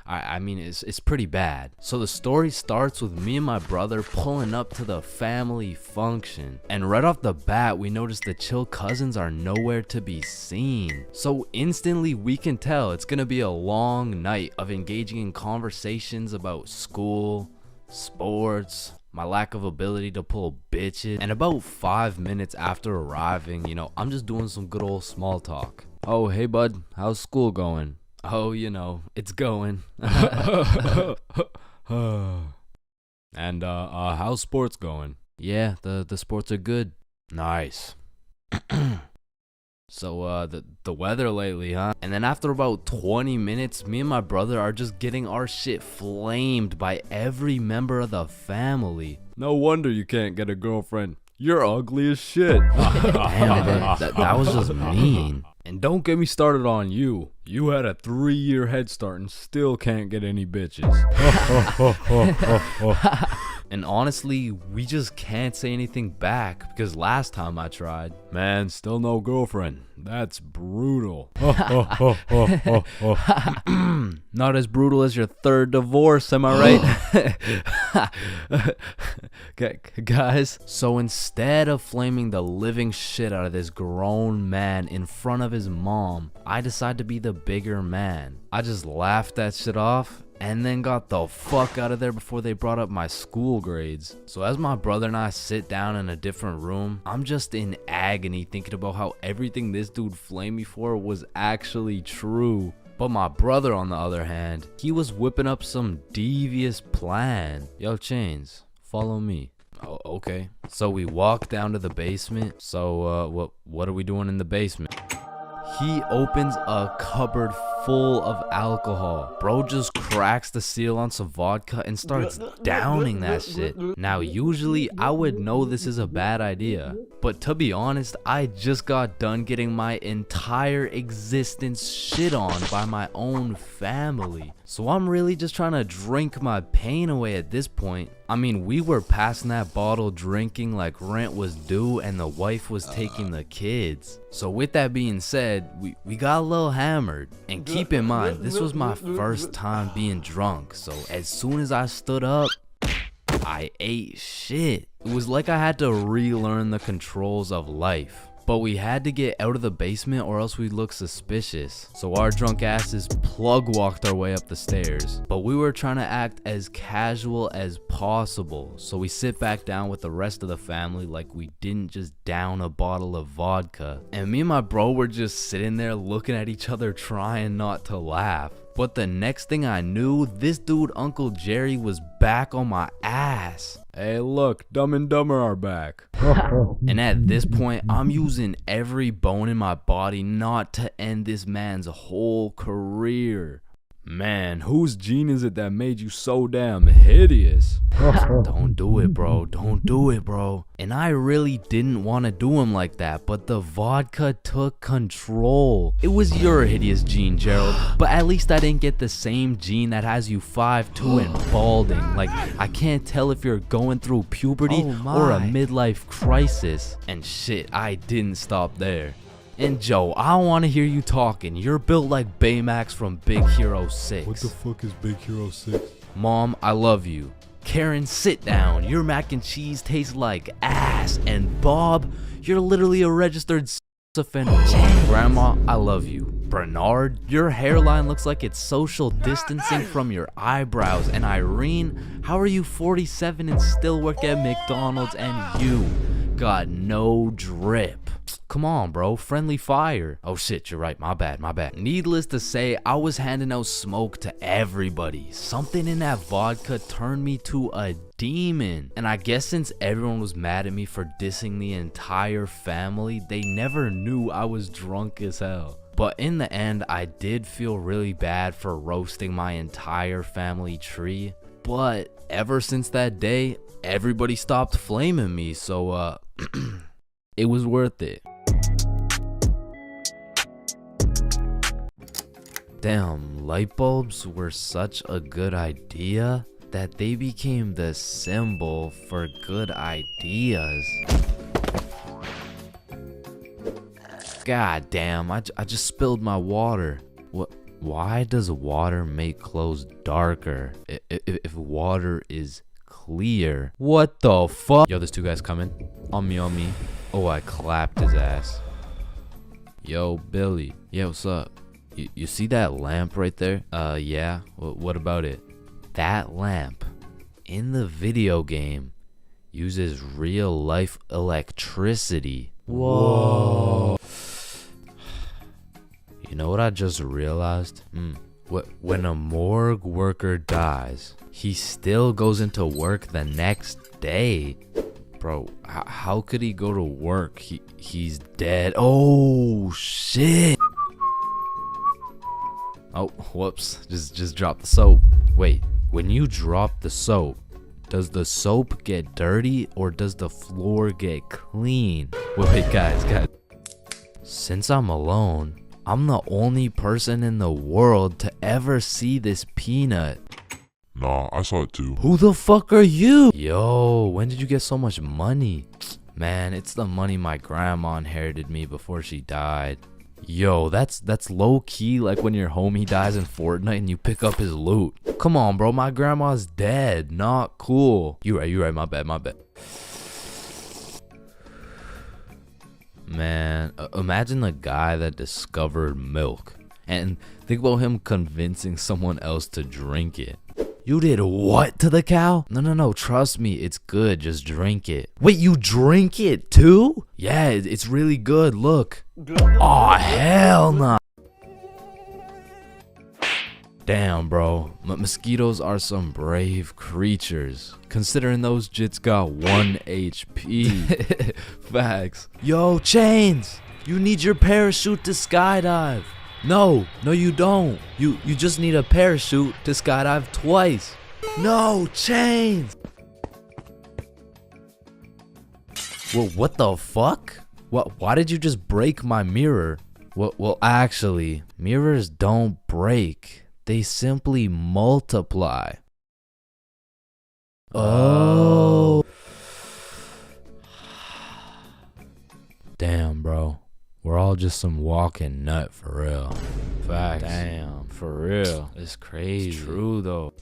I mean, it's pretty bad. So the story starts with me and my brother pulling up to the family function. And right off the bat, we notice the chill cousins are nowhere to be seen. So instantly we can tell it's gonna be a long night of engaging in conversations about school, sports, my lack of ability to pull bitches. And about 5 minutes after arriving, you know, I'm just doing some good old small talk. Oh, hey bud, how's school going? Oh, you know, it's going. And how's sports going? Yeah, the sports are good. Nice. So the weather lately, huh? And then after about 20 minutes, me and my brother are just getting our shit flamed by every member of the family. No wonder you can't get a girlfriend. You're ugly as shit. Damn, that was just mean. And don't get me started on you. You had a 3-year head start and still can't get any bitches. And honestly, we just can't say anything back because last time I tried, man, still no girlfriend. That's brutal. Not as brutal as your 3rd divorce, am I right? Guys, so instead of flaming the living shit out of this grown man in front of his mom, I decided to be the bigger man. I just laughed that shit off and then got the fuck out of there before they brought up my school grades. So as my brother and I sit down in a different room, I'm just in agony thinking about how everything this dude flamed me for was actually true. But my brother, on the other hand, he was whipping up some devious plan. Yo, Chains, follow me. Oh, okay. So we walk down to the basement. So what are we doing in the basement? He opens a cupboard full of alcohol. Bro just cracks the seal on some vodka and starts downing that shit. Now, usually I would know this is a bad idea, but to be honest, I just got done getting my entire existence shit on by my own family. So I'm really just trying to drink my pain away at this point. I mean, we were passing that bottle drinking like rent was due and the wife was taking the kids. So with that being said, we got a little hammered. And keep in mind, this was my first time being drunk. So as soon as I stood up, I ate shit. It was like I had to relearn the controls of life. But we had to get out of the basement or else we'd look suspicious. So our drunk asses plug walked our way up the stairs. But we were trying to act as casual as possible. So we sit back down with the rest of the family like we didn't just down a bottle of vodka. And me and my bro were just sitting there looking at each other trying not to laugh. But the next thing I knew, this dude Uncle Jerry was back on my ass. Hey look, Dumb and Dumber are back. And at this point, I'm using every bone in my body not to end this man's whole career. Man, whose gene is it that made you so damn hideous? Don't do it, bro. Don't do it, bro. And I really didn't want to do him like that, but the vodka took control. It was your hideous gene, Gerald, but at least I didn't get the same gene that has you 5'2" and balding. Like, I can't tell if you're going through puberty or a midlife crisis. And shit, I didn't stop there. And Joe, I don't want to hear you talking. You're built like Baymax from Big Hero 6. What the fuck is Big Hero 6? Mom, I love you. Karen, sit down. Your mac and cheese tastes like ass. And Bob, you're literally a registered offender. Grandma, I love you. Bernard, your hairline looks like it's social distancing from your eyebrows. And Irene, how are you 47 and still work at McDonald's and you got no drip? Come on, bro. Friendly fire. Oh shit, you're right. My bad. Needless to say, I was handing out smoke to everybody. Something in that vodka turned me to a demon. And I guess since everyone was mad at me for dissing the entire family, they never knew I was drunk as hell. But in the end, I did feel really bad for roasting my entire family tree. But ever since that day, everybody stopped flaming me. So, it was worth it. Damn, light bulbs were such a good idea that they became the symbol for good ideas. God damn, I just spilled my water. What? Why does water make clothes darker if water is clear? What the fuck? Yo, there's two guys coming. On me, on me. Oh, I clapped his ass. Yo, Billy. Yeah, what's up? You see that lamp right there? Yeah. What about it? That lamp in the video game uses real life electricity. Whoa. You know what I just realized? When a morgue worker dies, he still goes into work the next day. Bro, how could he go to work? He's dead. Oh, shit. Oh, whoops. Just dropped the soap. Wait, when you drop the soap, does the soap get dirty or does the floor get clean? Wait, guys. Since I'm alone, I'm the only person in the world to ever see this peanut. Nah, I saw it too. Who the fuck are you? Yo, when did you get so much money? Man, it's the money my grandma inherited me before she died. Yo, that's low key like when your homie dies in Fortnite and you pick up his loot. Come on, bro, my grandma's dead. Not cool. You right, my bad. Man, imagine the guy that discovered milk and think about him convincing someone else to drink it. You did what to the cow? No, trust me, it's good, just drink it. Wait, you drink it too? Yeah, it's really good, look. Aw, hell nah. Damn, bro, mosquitoes are some brave creatures, considering those jits got 1 HP. Facts. Yo, Chains, you need your parachute to skydive. No, you don't. You just need a parachute to skydive twice. No, Chains. Well, what the fuck? Why did you just break my mirror? Well, actually, mirrors don't break. They simply multiply. Oh. Damn, bro. We're all just some walking nut for real. Facts. Damn, for real. It's crazy. It's true though.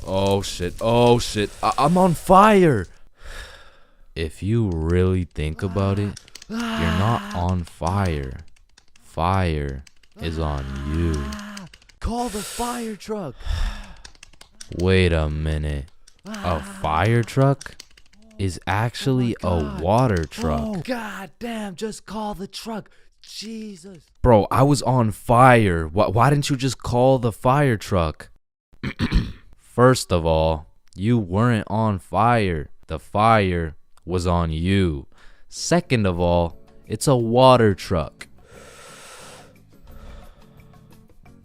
Oh shit. I'm on fire. If you really think about it, you're not on fire. Fire is on you. Call the fire truck. Wait a minute. A fire truck is actually a water truck. Oh, god damn, just call the truck. Jesus. Bro, I was on fire. Why didn't you just call the fire truck? First of all, you weren't on fire. The fire was on you. Second of all, it's a water truck.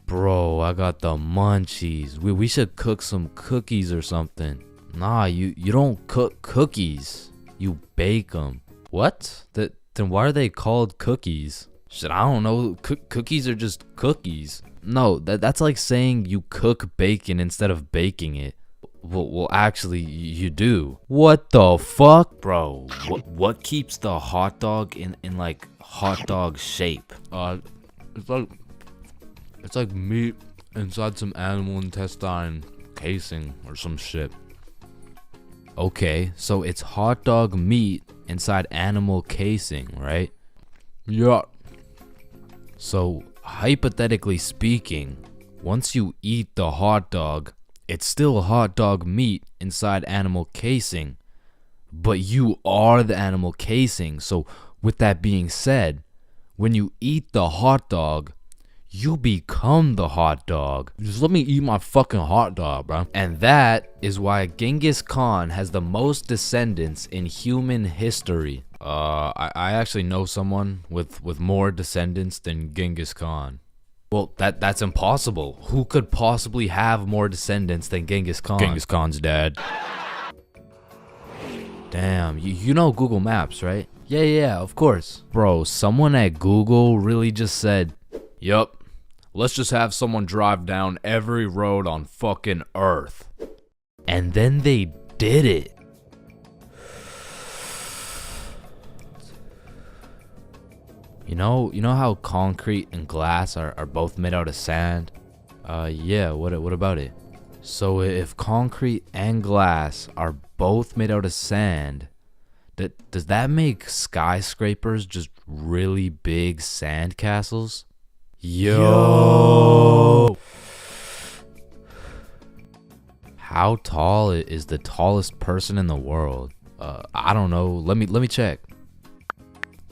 Bro, I got the munchies. We should cook some cookies or something. Nah, you don't cook cookies. You bake them. What? Then why are they called cookies? Shit, I don't know. Cookies are just cookies. No, that's like saying you cook bacon instead of baking it. Well, actually, you do. What the fuck? Bro, what keeps the hot dog in like hot dog shape? It's like meat inside some animal intestine casing or some shit. Okay, so it's hot dog meat inside animal casing, right? Yeah. So, hypothetically speaking, once you eat the hot dog, it's still hot dog meat inside animal casing, but you are the animal casing. So, with that being said, when you eat the hot dog, you become the hot dog. Just let me eat my fucking hot dog, bro. And that is why Genghis Khan has the most descendants in human history. I actually know someone with more descendants than Genghis Khan. Well, that's impossible. Who could possibly have more descendants than Genghis Khan? Genghis Khan's dad. Damn, you know Google Maps, right? Yeah, of course. Bro, someone at Google really just said, yup, let's just have someone drive down every road on fucking Earth. And then they did it. You know how concrete and glass are both made out of sand? Yeah, what about it? So if concrete and glass are both made out of sand, does that make skyscrapers just really big sand castles? Yo! How tall is the tallest person in the world? I don't know. Let me check.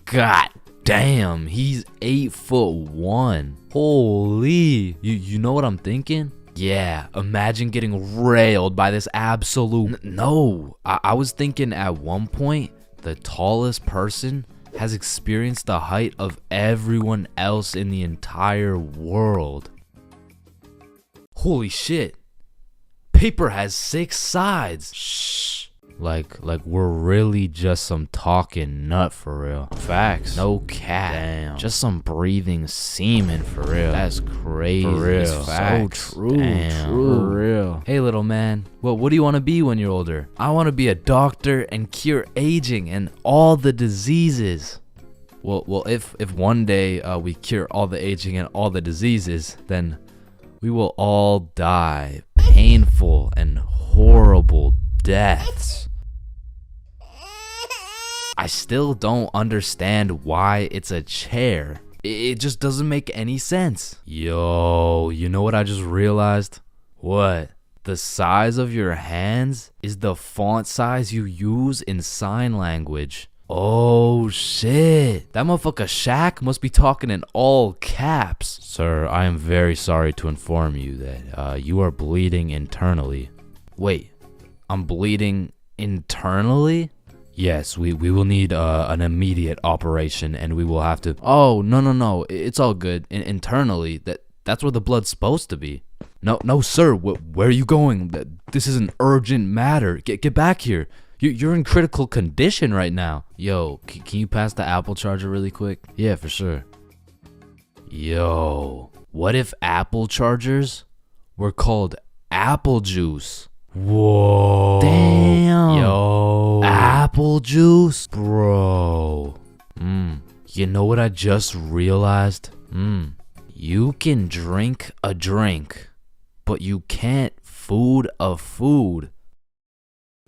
God damn, he's 8'1". Holy, you know what I'm thinking? Yeah, imagine getting railed by this absolute. No, I was thinking at one point the tallest person has experienced the height of everyone else in the entire world. Holy shit. Paper has 6 sides. Shh. Like we're really just some talking nut for real. Facts. No cap. Damn. Just some breathing semen for real. That's crazy. For real. Facts. So true. Damn. True. For real. Hey little man, what do you want to be when you're older? I want to be a doctor and cure aging and all the diseases. Well, if one day we cure all the aging and all the diseases, then we will all die painful and horrible deaths. I still don't understand why it's a chair. It just doesn't make any sense. Yo, you know what I just realized? What? The size of your hands is the font size you use in sign language. Oh shit. That motherfucker Shaq must be talking in all caps. Sir, I am very sorry to inform you that you are bleeding internally. Wait, I'm bleeding internally? Yes, we will need an immediate operation, and we will have to. Oh no, it's all good. Internally, that's where the blood's supposed to be. No, sir. Where are you going? This is an urgent matter. Get back here. You're in critical condition right now. Yo, can you pass the Apple charger really quick? Yeah, for sure. Yo, what if Apple chargers were called apple juice? Whoa. Damn. Yo. Apple juice? Bro. You know what I just realized? You can drink a drink, but you can't food a food.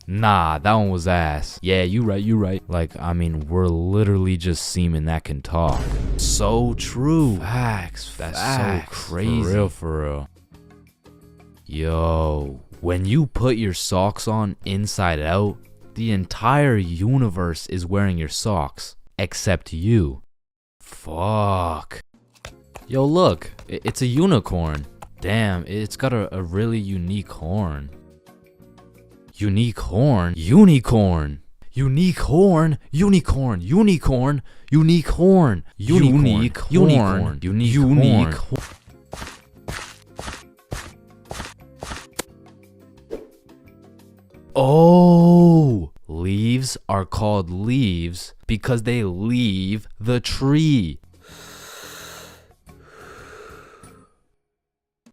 Nah, that one was ass. Yeah, you right. Like, I mean, we're literally just semen that can talk. So true. Facts. That's so crazy. For real. Yo, when you put your socks on inside out, the entire universe is wearing your socks, except you. Fuck. Yo, look, it's a unicorn. Damn, it's got a really unique horn. Unique horn? Unicorn. Unique horn. Unicorn. Unicorn. Unique horn. Unique horn. Unique horn. Oh, leaves are called leaves because they leave the tree.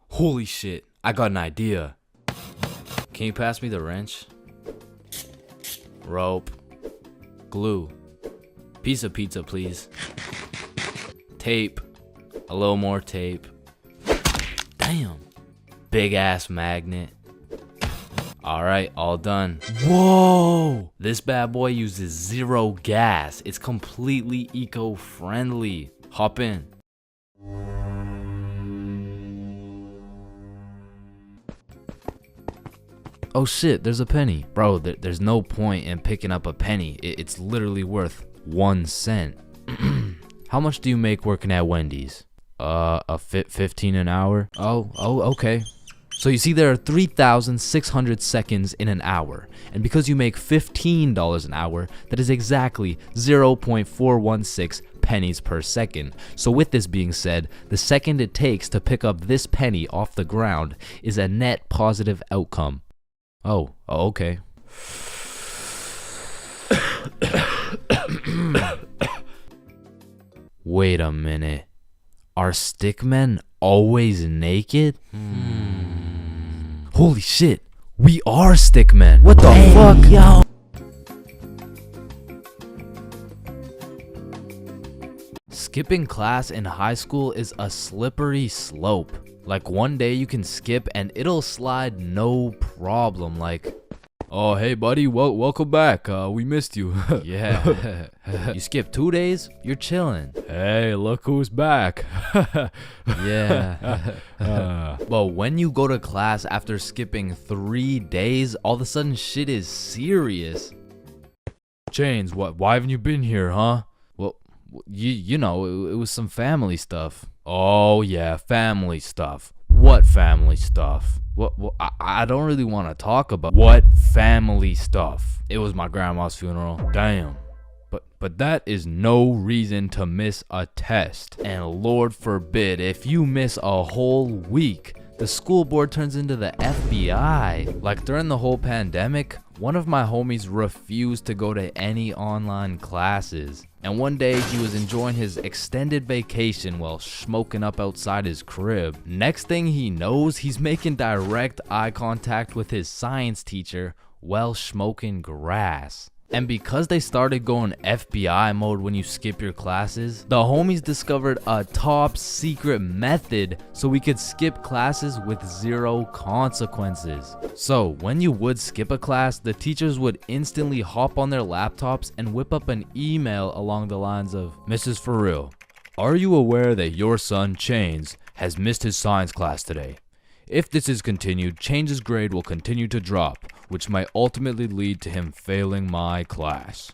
Holy shit, I got an idea. Can you pass me the wrench? Rope. Glue. Piece of pizza, please. Tape. A little more tape. Damn. Big ass magnet. Alright, all done. Whoa! This bad boy uses 0 gas. It's completely eco-friendly. Hop in. Oh shit, there's a penny. Bro, there's no point in picking up a penny. It's literally worth 1 cent. How much do you make working at Wendy's? 15 an hour? Oh, okay. So you see there are 3,600 seconds in an hour. And because you make $15 an hour, that is exactly 0.416 pennies per second. So with this being said, the second it takes to pick up this penny off the ground is a net positive outcome. Oh, okay. Wait a minute. Are stickmen always naked? Holy shit, we are stickmen. What the fuck? Yo. Skipping class in high school is a slippery slope. Like one day you can skip and it'll slide no problem. Like, oh hey buddy, welcome back. We missed you. Yeah. You skip 2 days, you're chilling. Hey, look who's back. Yeah. But when you go to class after skipping 3 days, all of a sudden shit is serious. Chains, why haven't you been here, huh? Well, you know, it was some family stuff. Oh yeah, family stuff. What family stuff? What I don't really want to talk about what family stuff. It was my grandma's funeral. Damn. But that is no reason to miss a test. And Lord forbid, if you miss a whole week, the school board turns into the FBI. Like during the whole pandemic, one of my homies refused to go to any online classes. And one day he was enjoying his extended vacation while smoking up outside his crib. Next thing he knows, he's making direct eye contact with his science teacher while smoking grass. And because they started going FBI mode when you skip your classes, the homies discovered a top secret method so we could skip classes with 0 consequences. So when you would skip a class, the teachers would instantly hop on their laptops and whip up an email along the lines of, Mrs. For real, are you aware that your son Chains has missed his science class today? If this is continued, Chains' grade will continue to drop, which might ultimately lead to him failing my class.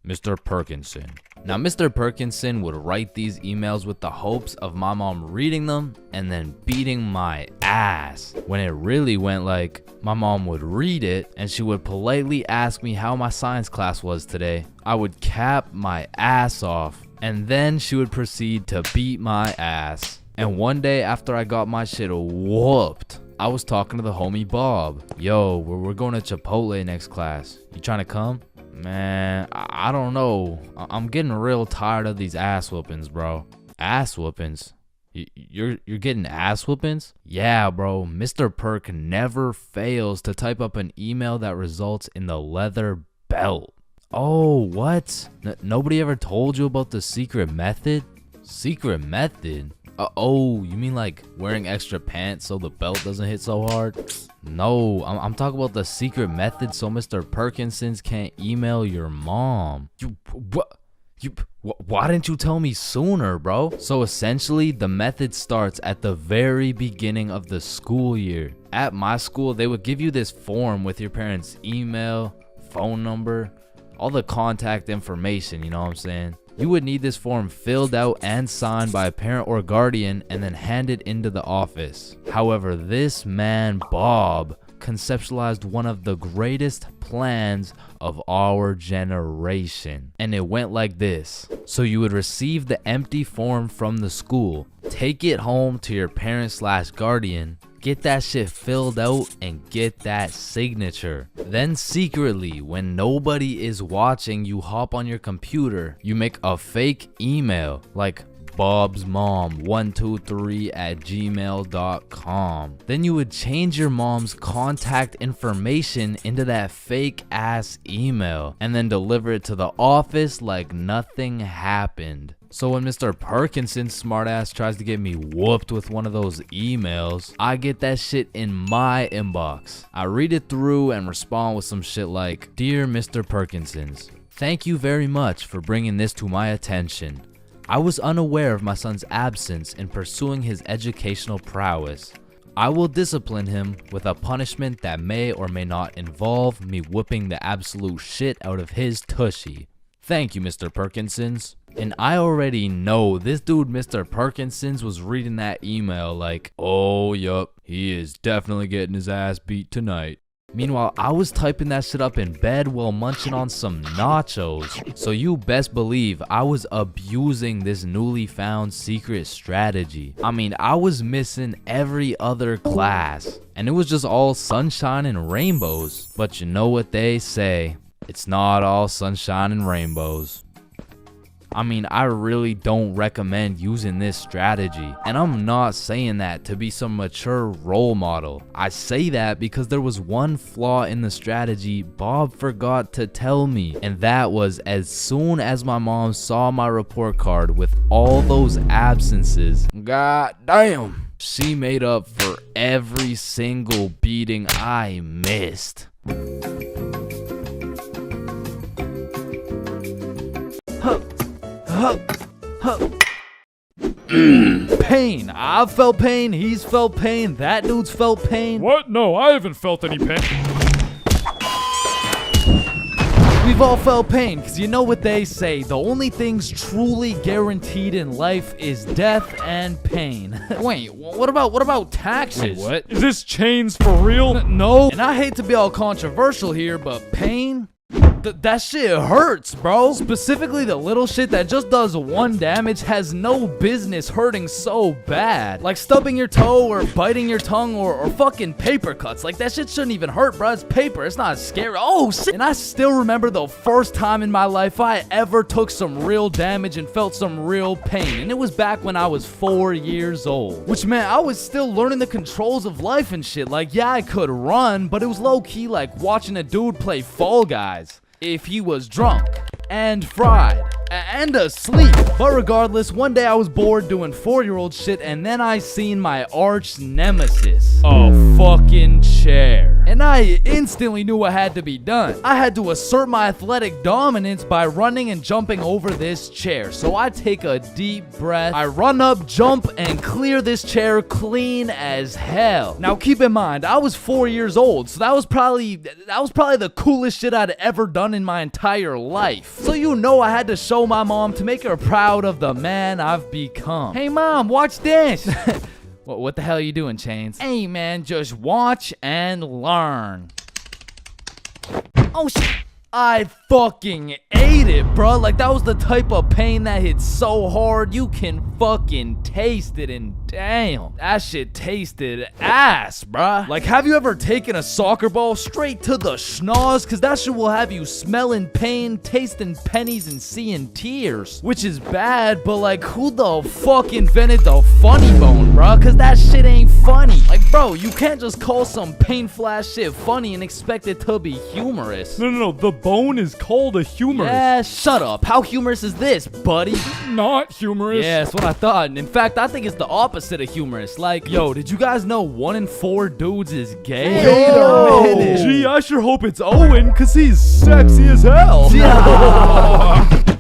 Mr. Perkinson. Now, Mr. Perkinson would write these emails with the hopes of my mom reading them and then beating my ass. When it really went like, my mom would read it and she would politely ask me how my science class was today. I would cap my ass off and then she would proceed to beat my ass. And one day after I got my shit whooped, I was talking to the homie Bob. Yo, we're going to Chipotle next class. You trying to come? Man, I don't know. I'm getting real tired of these ass whoopings, bro. Ass whoopings? You're getting ass whoopings? Yeah, bro. Mr. Perk never fails to type up an email that results in the leather belt. Oh, what? Nobody ever told you about the secret method? Secret method? Oh, you mean like wearing extra pants so the belt doesn't hit so hard? No, I'm talking about the secret method so Mr. Perkinsons can't email your mom. Why didn't you tell me sooner, bro? So essentially, the method starts at the very beginning of the school year. At my school, they would give you this form with your parents' email, phone number, all the contact information, you know what I'm saying? You would need this form filled out and signed by a parent or guardian and then handed into the office. However, this man, Bob, conceptualized one of the greatest plans of our generation. And it went like this. So you would receive the empty form from the school, take it home to your parent/guardian, get that shit filled out and get that signature. Then secretly, when nobody is watching, you hop on your computer, you make a fake email like bobsmom123@gmail.com. Then you would change your mom's contact information into that fake ass email and then deliver it to the office like nothing happened. So when Mr. Perkinson's smartass tries to get me whooped with one of those emails, I get that shit in my inbox. I read it through and respond with some shit like, Dear Mr. Perkinsons, thank you very much for bringing this to my attention. I was unaware of my son's absence in pursuing his educational prowess. I will discipline him with a punishment that may or may not involve me whipping the absolute shit out of his tushy. Thank you, Mr. Perkinsons. And I already know this dude, Mr. Perkinsons, was reading that email like, oh, yup, he is definitely getting his ass beat tonight. Meanwhile, I was typing that shit up in bed while munching on some nachos. So you best believe I was abusing this newly found secret strategy. I mean, I was missing every other class. And it was just all sunshine and rainbows. But you know what they say, it's not all sunshine and rainbows. I mean, I really don't recommend using this strategy. And I'm not saying that to be some mature role model. I say that because there was one flaw in the strategy Bob forgot to tell me. And that was, as soon as my mom saw my report card with all those absences, god damn, she made up for every single beating I missed. Pain. I've felt pain. He's felt pain. That dude's felt pain. What? No, I haven't felt any pain. We've all felt pain, because you know what they say, the only things truly guaranteed in life is death and pain. Wait, what about taxes? Wait, what? Is this chains for real? No. And I hate to be all controversial here, but pain? That shit hurts, bro. Specifically, the little shit that just does 1 damage has no business hurting so bad. Like stubbing your toe or biting your tongue or fucking paper cuts. Like, that shit shouldn't even hurt, bro. It's paper. It's not scary. Oh, shit. And I still remember the first time in my life I ever took some real damage and felt some real pain. And it was back when I was 4 years old. Which meant I was still learning the controls of life and shit. Like, yeah, I could run, but it was low-key like watching a dude play Fall Guys if he was drunk and fried and asleep. But regardless, one day I was bored doing 4-year-old shit, and then I seen my arch nemesis, a fucking chair. And I instantly knew what had to be done. I had to assert my athletic dominance by running and jumping over this chair. So I take a deep breath, I run up, jump, and clear this chair clean as hell. Now keep in mind, I was 4 years old, so that was probably the coolest shit I'd ever done in my entire life. So you know I had to show my mom to make her proud of the man I've become. Hey mom, watch this. What the hell are you doing, Chains? Hey man, just watch and learn. Oh shit. I fucking ate it, bro. Like, that was the type of pain that hits so hard you can fucking taste it, and damn, that shit tasted ass, bro. Like, have you ever taken a soccer ball straight to the schnoz? Cause that shit will have you smelling pain, tasting pennies, and seeing tears. Which is bad, but like, who the fuck invented the funny bone, bro? Cause that shit ain't funny. Like, bro, you can't just call some painful ass shit funny and expect it to be humorous. No, the bone is called a humorous. Yeah, shut up. How humorous is this, buddy? Not humorous. Yeah, that's what I thought. In fact, I think it's the opposite of humorous. Like, yo, did you guys know 1 in 4 dudes is gay? Wait a minute. Gee, I sure hope it's Owen, cause he's sexy as hell.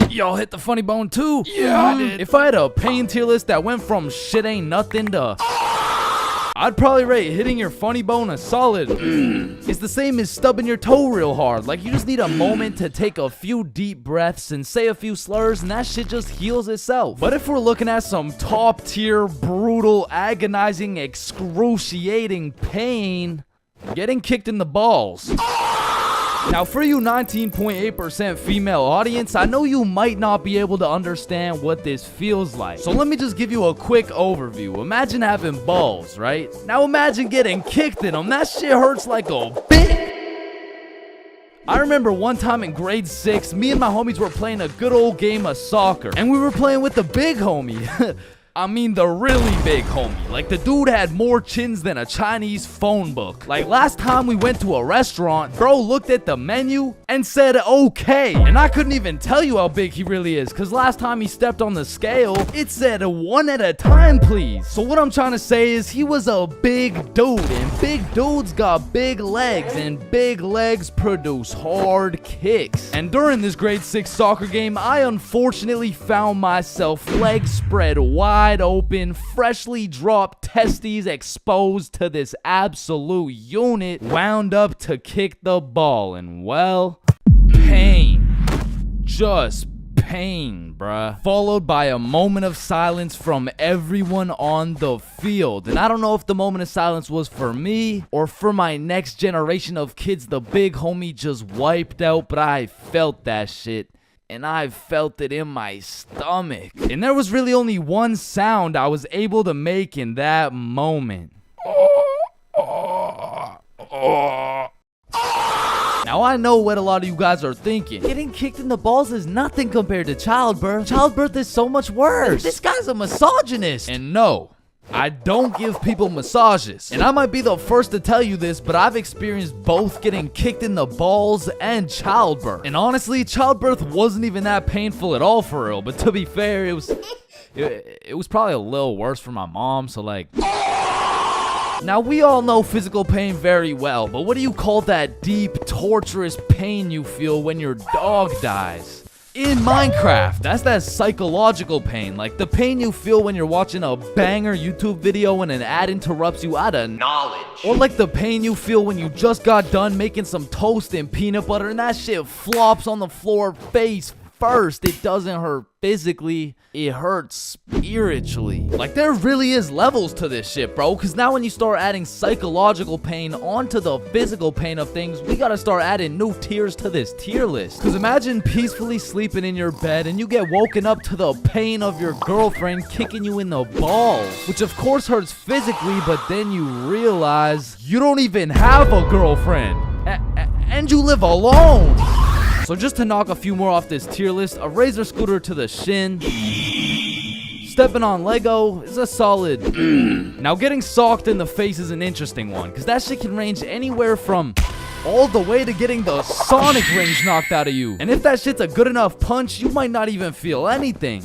Y'all hit the funny bone too? Yeah, I did. If I had a pain tier list that went from shit ain't nothing to I'd probably rate hitting your funny bone a solid. It's the same as stubbing your toe real hard. Like, you just need a moment to take a few deep breaths and say a few slurs, and that shit just heals itself. But if we're looking at some top tier, brutal, agonizing, excruciating pain, getting kicked in the balls. Now, for you 19.8% female audience, I know you might not be able to understand what this feels like. So let me just give you a quick overview. Imagine having balls, right? Now imagine getting kicked in them. That shit hurts like a bitch. I remember one time in grade 6, me and my homies were playing a good old game of soccer. And we were playing with the big homie. I mean the really big homie. Like, the dude had more chins than a Chinese phone book. Like, last time we went to a restaurant, bro looked at the menu and said okay. And I couldn't even tell you how big he really is, cause last time he stepped on the scale, it said 1 at a time, please. So what I'm trying to say is he was a big dude, and big dudes got big legs, and big legs produce hard kicks. And during this grade 6 soccer game, I unfortunately found myself legs spread wide open, freshly dropped testes exposed to this absolute unit, wound up to kick the ball, and well, pain. Just pain, bruh. Followed by a moment of silence from everyone on the field. And I don't know if the moment of silence was for me or for my next generation of kids the big homie just wiped out, but I felt that shit. And I felt it in my stomach. And there was really only one sound I was able to make in that moment. Now I know what a lot of you guys are thinking. Getting kicked in the balls is nothing compared to childbirth. Childbirth is so much worse. This guy's a misogynist. And no, I don't give people massages. And I might be the first to tell you this, but I've experienced both getting kicked in the balls and childbirth. And honestly, childbirth wasn't even that painful at all for real. But to be fair, it was probably a little worse for my mom, so like... Now, we all know physical pain very well, but what do you call that deep, torturous pain you feel when your dog dies? In Minecraft, that's that psychological pain, like the pain you feel when you're watching a banger YouTube video and an ad interrupts you out of knowledge. Or like the pain you feel when you just got done making some toast and peanut butter and that shit flops on the floor face first. It doesn't hurt physically, it hurts spiritually. Like, there really is levels to this shit, bro, because now when you start adding psychological pain onto the physical pain of things, we gotta start adding new tiers to this tier list. Because imagine peacefully sleeping in your bed and you get woken up to the pain of your girlfriend kicking you in the balls, which of course hurts physically, but then you realize you don't even have a girlfriend and you live alone. So just to knock a few more off this tier list, a razor scooter to the shin. Stepping on Lego is a solid. Now getting socked in the face is an interesting one, because that shit can range anywhere from all the way to getting the Sonic rings knocked out of you. And if that shit's a good enough punch, you might not even feel anything.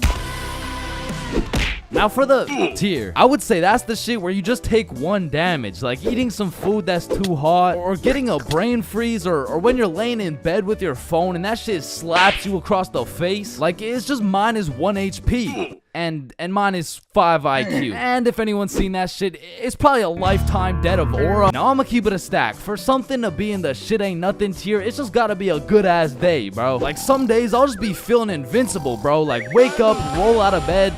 Now for the tier, I would say that's the shit where you just take one damage, like eating some food that's too hot, or getting a brain freeze, or when you're laying in bed with your phone and that shit slaps you across the face. Like, it's just minus 1 HP. And minus 5 IQ. And if anyone's seen that shit, it's probably a lifetime debt of aura. Now I'ma keep it a stack. For something to be in the shit ain't nothing tier, it's just gotta be a good ass day, bro. Like, some days I'll just be feeling invincible, bro. Like, wake up, roll out of bed,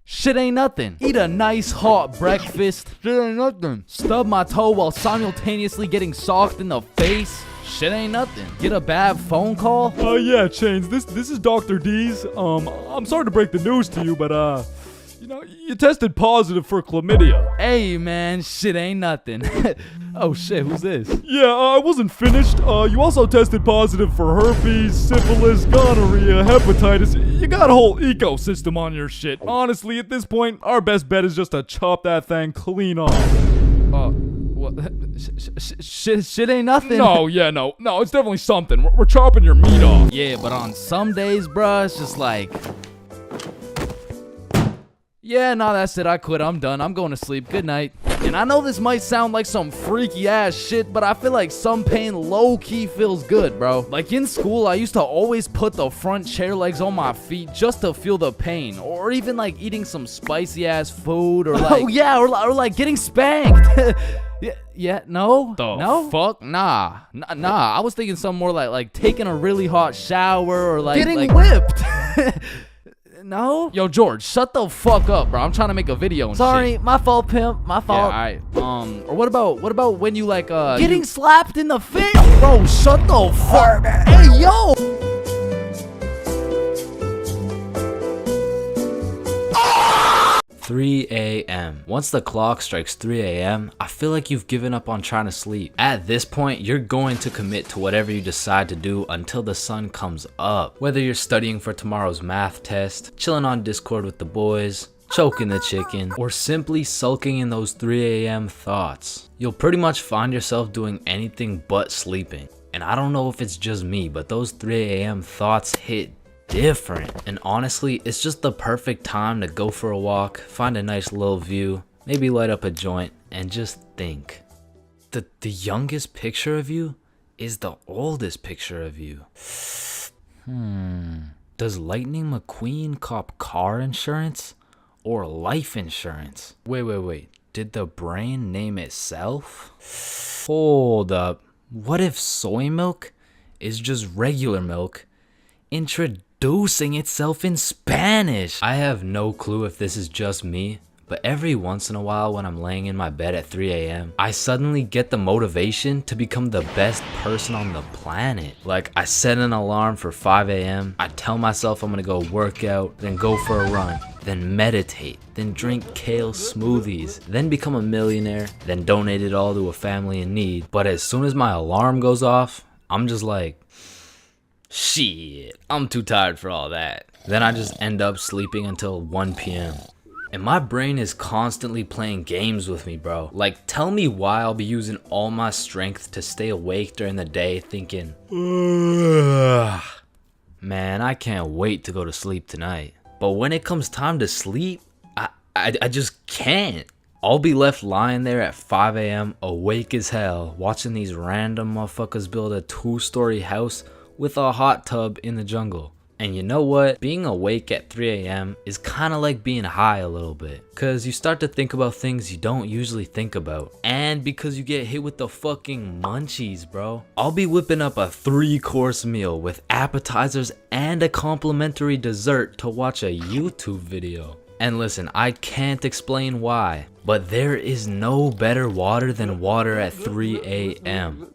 shit ain't nothing. Eat a nice hot breakfast, shit ain't nothing. Stub my toe while simultaneously getting socked in the face, shit ain't nothing. Get a bad phone call. Yeah, Chains, this is Dr. D's. I'm sorry to break the news to you, but you know, you tested positive for chlamydia. Hey man, shit ain't nothing. Oh shit, who's this? Yeah, I wasn't finished. You also tested positive for herpes, syphilis, gonorrhea, hepatitis. You got a whole ecosystem on your shit. Honestly, at this point, our best bet is just to chop that thing clean off. What? Shit ain't nothing. No, it's definitely something. We're chopping your meat off. Yeah, but on some days, bruh, it's just like... Yeah, nah, that's it. I quit. I'm done. I'm going to sleep. Good night. And I know this might sound like some freaky ass shit, but I feel like some pain low-key feels good, bro. Like in school, I used to always put the front chair legs on my feet just to feel the pain. Or even like eating some spicy ass food, or like... Oh yeah, or like getting spanked. No? No? Fuck? Nah. I was thinking something more like taking a really hot shower, or like... Getting whipped. No? Yo, George, shut the fuck up, bro. I'm trying to make a video and Sorry, shit. my fault, pimp. My fault. Yeah, alright. Or what about when you like getting slapped in the face? Bro, shut the fuck. Hey, yo. 3 a.m. Once the clock strikes 3 a.m., I feel like you've given up on trying to sleep. At this point, you're going to commit to whatever you decide to do until the sun comes up. Whether you're studying for tomorrow's math test, chilling on Discord with the boys, choking the chicken, or simply sulking in those 3 a.m. thoughts, you'll pretty much find yourself doing anything but sleeping. And I don't know if it's just me, but those 3 a.m. thoughts hit different. And honestly, it's just the perfect time to go for a walk, find a nice little view, maybe light up a joint, and just think. The youngest picture of you is the oldest picture of you. Does Lightning McQueen cop car insurance or life insurance? Wait. Did the brain name itself? Hold up. What if soy milk is just regular milk introducing itself in Spanish? I have no clue if this is just me, but every once in a while when I'm laying in my bed at 3 a.m., I suddenly get the motivation to become the best person on the planet. Like, I set an alarm for 5 a.m., I tell myself I'm gonna go work out, then go for a run, then meditate, then drink kale smoothies, then become a millionaire, then donate it all to a family in need. But as soon as my alarm goes off, I'm just like, shit, I'm too tired for all that. Then I just end up sleeping until 1 p.m. And my brain is constantly playing games with me, bro. Like, tell me why I'll be using all my strength to stay awake during the day thinking, ugh, man, I can't wait to go to sleep tonight. But when it comes time to sleep, I just can't. I'll be left lying there at 5 a.m. awake as hell, watching these random motherfuckers build a 2-story house with a hot tub in the jungle. And you know what? Being awake at 3 a.m. is kind of like being high a little bit. Cause you start to think about things you don't usually think about. And because you get hit with the fucking munchies, bro. I'll be whipping up a 3-course meal with appetizers and a complimentary dessert to watch a YouTube video. And listen, I can't explain why, but there is no better water than water at 3 a.m.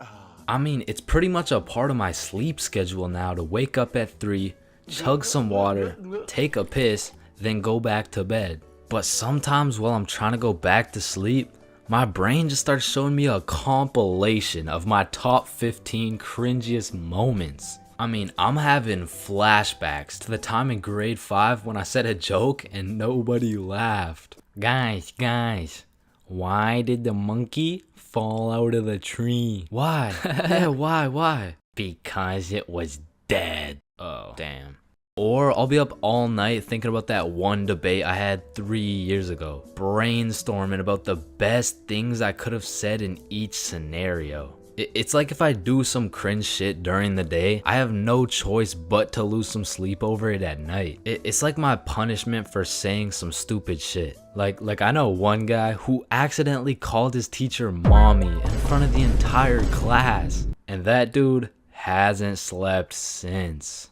I mean, it's pretty much a part of my sleep schedule now to wake up at 3, chug some water, take a piss, then go back to bed. But sometimes while I'm trying to go back to sleep, my brain just starts showing me a compilation of my top 15 cringiest moments. I mean, I'm having flashbacks to the time in grade 5 when I said a joke and nobody laughed. Guys, why did the monkey fall out of the tree? Why? Yeah, why? Because it was dead. Oh, damn. Or I'll be up all night thinking about that one debate I had 3 years ago, brainstorming about the best things I could have said in each scenario. It's like if I do some cringe shit during the day, I have no choice but to lose some sleep over it at night. It's like my punishment for saying some stupid shit. Like I know one guy who accidentally called his teacher mommy in front of the entire class. And that dude hasn't slept since.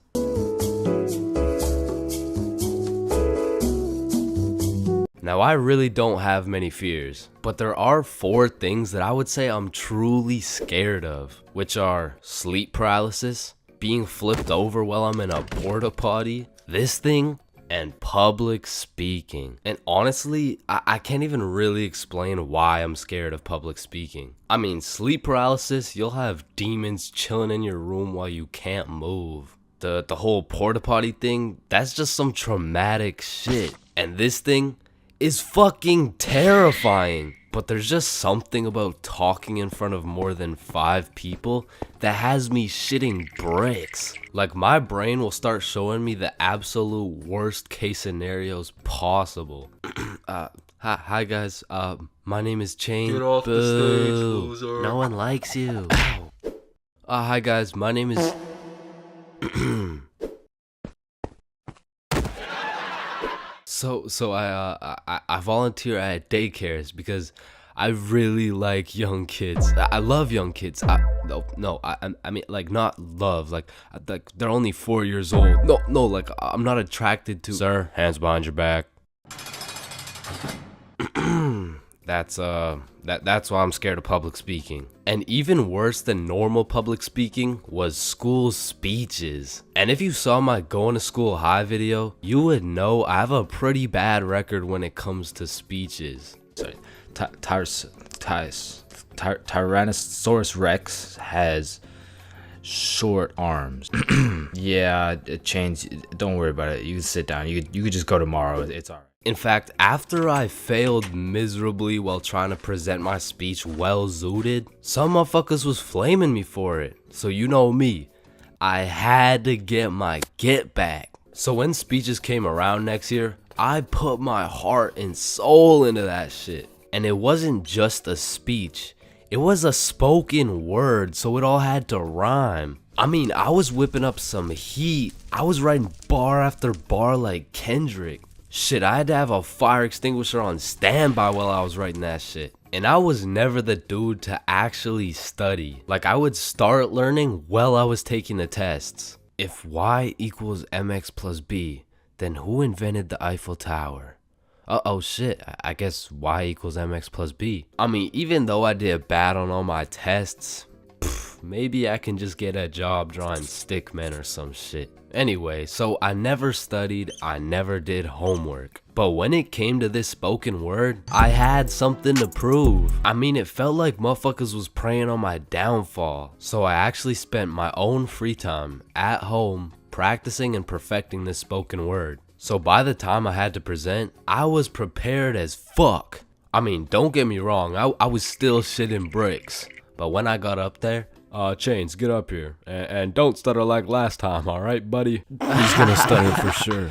Now, I really don't have many fears, but there are 4 things that I would say I'm truly scared of, which are sleep paralysis, being flipped over while I'm in a porta potty, this thing, and public speaking. And honestly, I can't even really explain why I'm scared of public speaking. I mean, sleep paralysis, you'll have demons chilling in your room while you can't move. The whole porta potty thing, that's just some traumatic shit. And this thing is fucking terrifying. But there's just something about talking in front of more than 5 people that has me shitting bricks. Like, my brain will start showing me the absolute worst case scenarios possible. Hi guys, my name is Chain. Get off the stage, loser. No one likes you. Ow. Hi guys, my name is So I volunteer at daycares because I really like young kids. I love young kids. I mean, like, not love, like they're only 4 years old. No, like, I'm not attracted to. Sir, hands behind your back. That's why I'm scared of public speaking. And even worse than normal public speaking was school speeches. And if you saw my going to school high video, you would know I have a pretty bad record when it comes to speeches. Sorry, Tyrannosaurus Rex has short arms. Yeah, Chains, don't worry about it. You can sit down. You could just go tomorrow. It's alright. In fact, after I failed miserably while trying to present my speech well zooted, some motherfuckers was flaming me for it. So you know me, I had to get my get back. So when speeches came around next year, I put my heart and soul into that shit. And it wasn't just a speech, it was a spoken word, so it all had to rhyme. I mean, I was whipping up some heat. I was writing bar after bar like Kendrick. Shit, I had to have a fire extinguisher on standby while I was writing that shit. And I was never the dude to actually study. Like, I would start learning while I was taking the tests. If y equals mx plus b, then who invented the Eiffel Tower? Oh shit, I guess y equals mx plus b. I mean, even though I did bad on all my tests, maybe I can just get a job drawing stickmen or some shit. Anyway, so I never studied, I never did homework. But when it came to this spoken word, I had something to prove. I mean, it felt like motherfuckers was preying on my downfall. So I actually spent my own free time at home practicing and perfecting this spoken word. So by the time I had to present, I was prepared as fuck. I mean, don't get me wrong, I was still shitting bricks. But when I got up there, Chains, get up here. And don't stutter like last time, alright, buddy? He's gonna stutter for sure.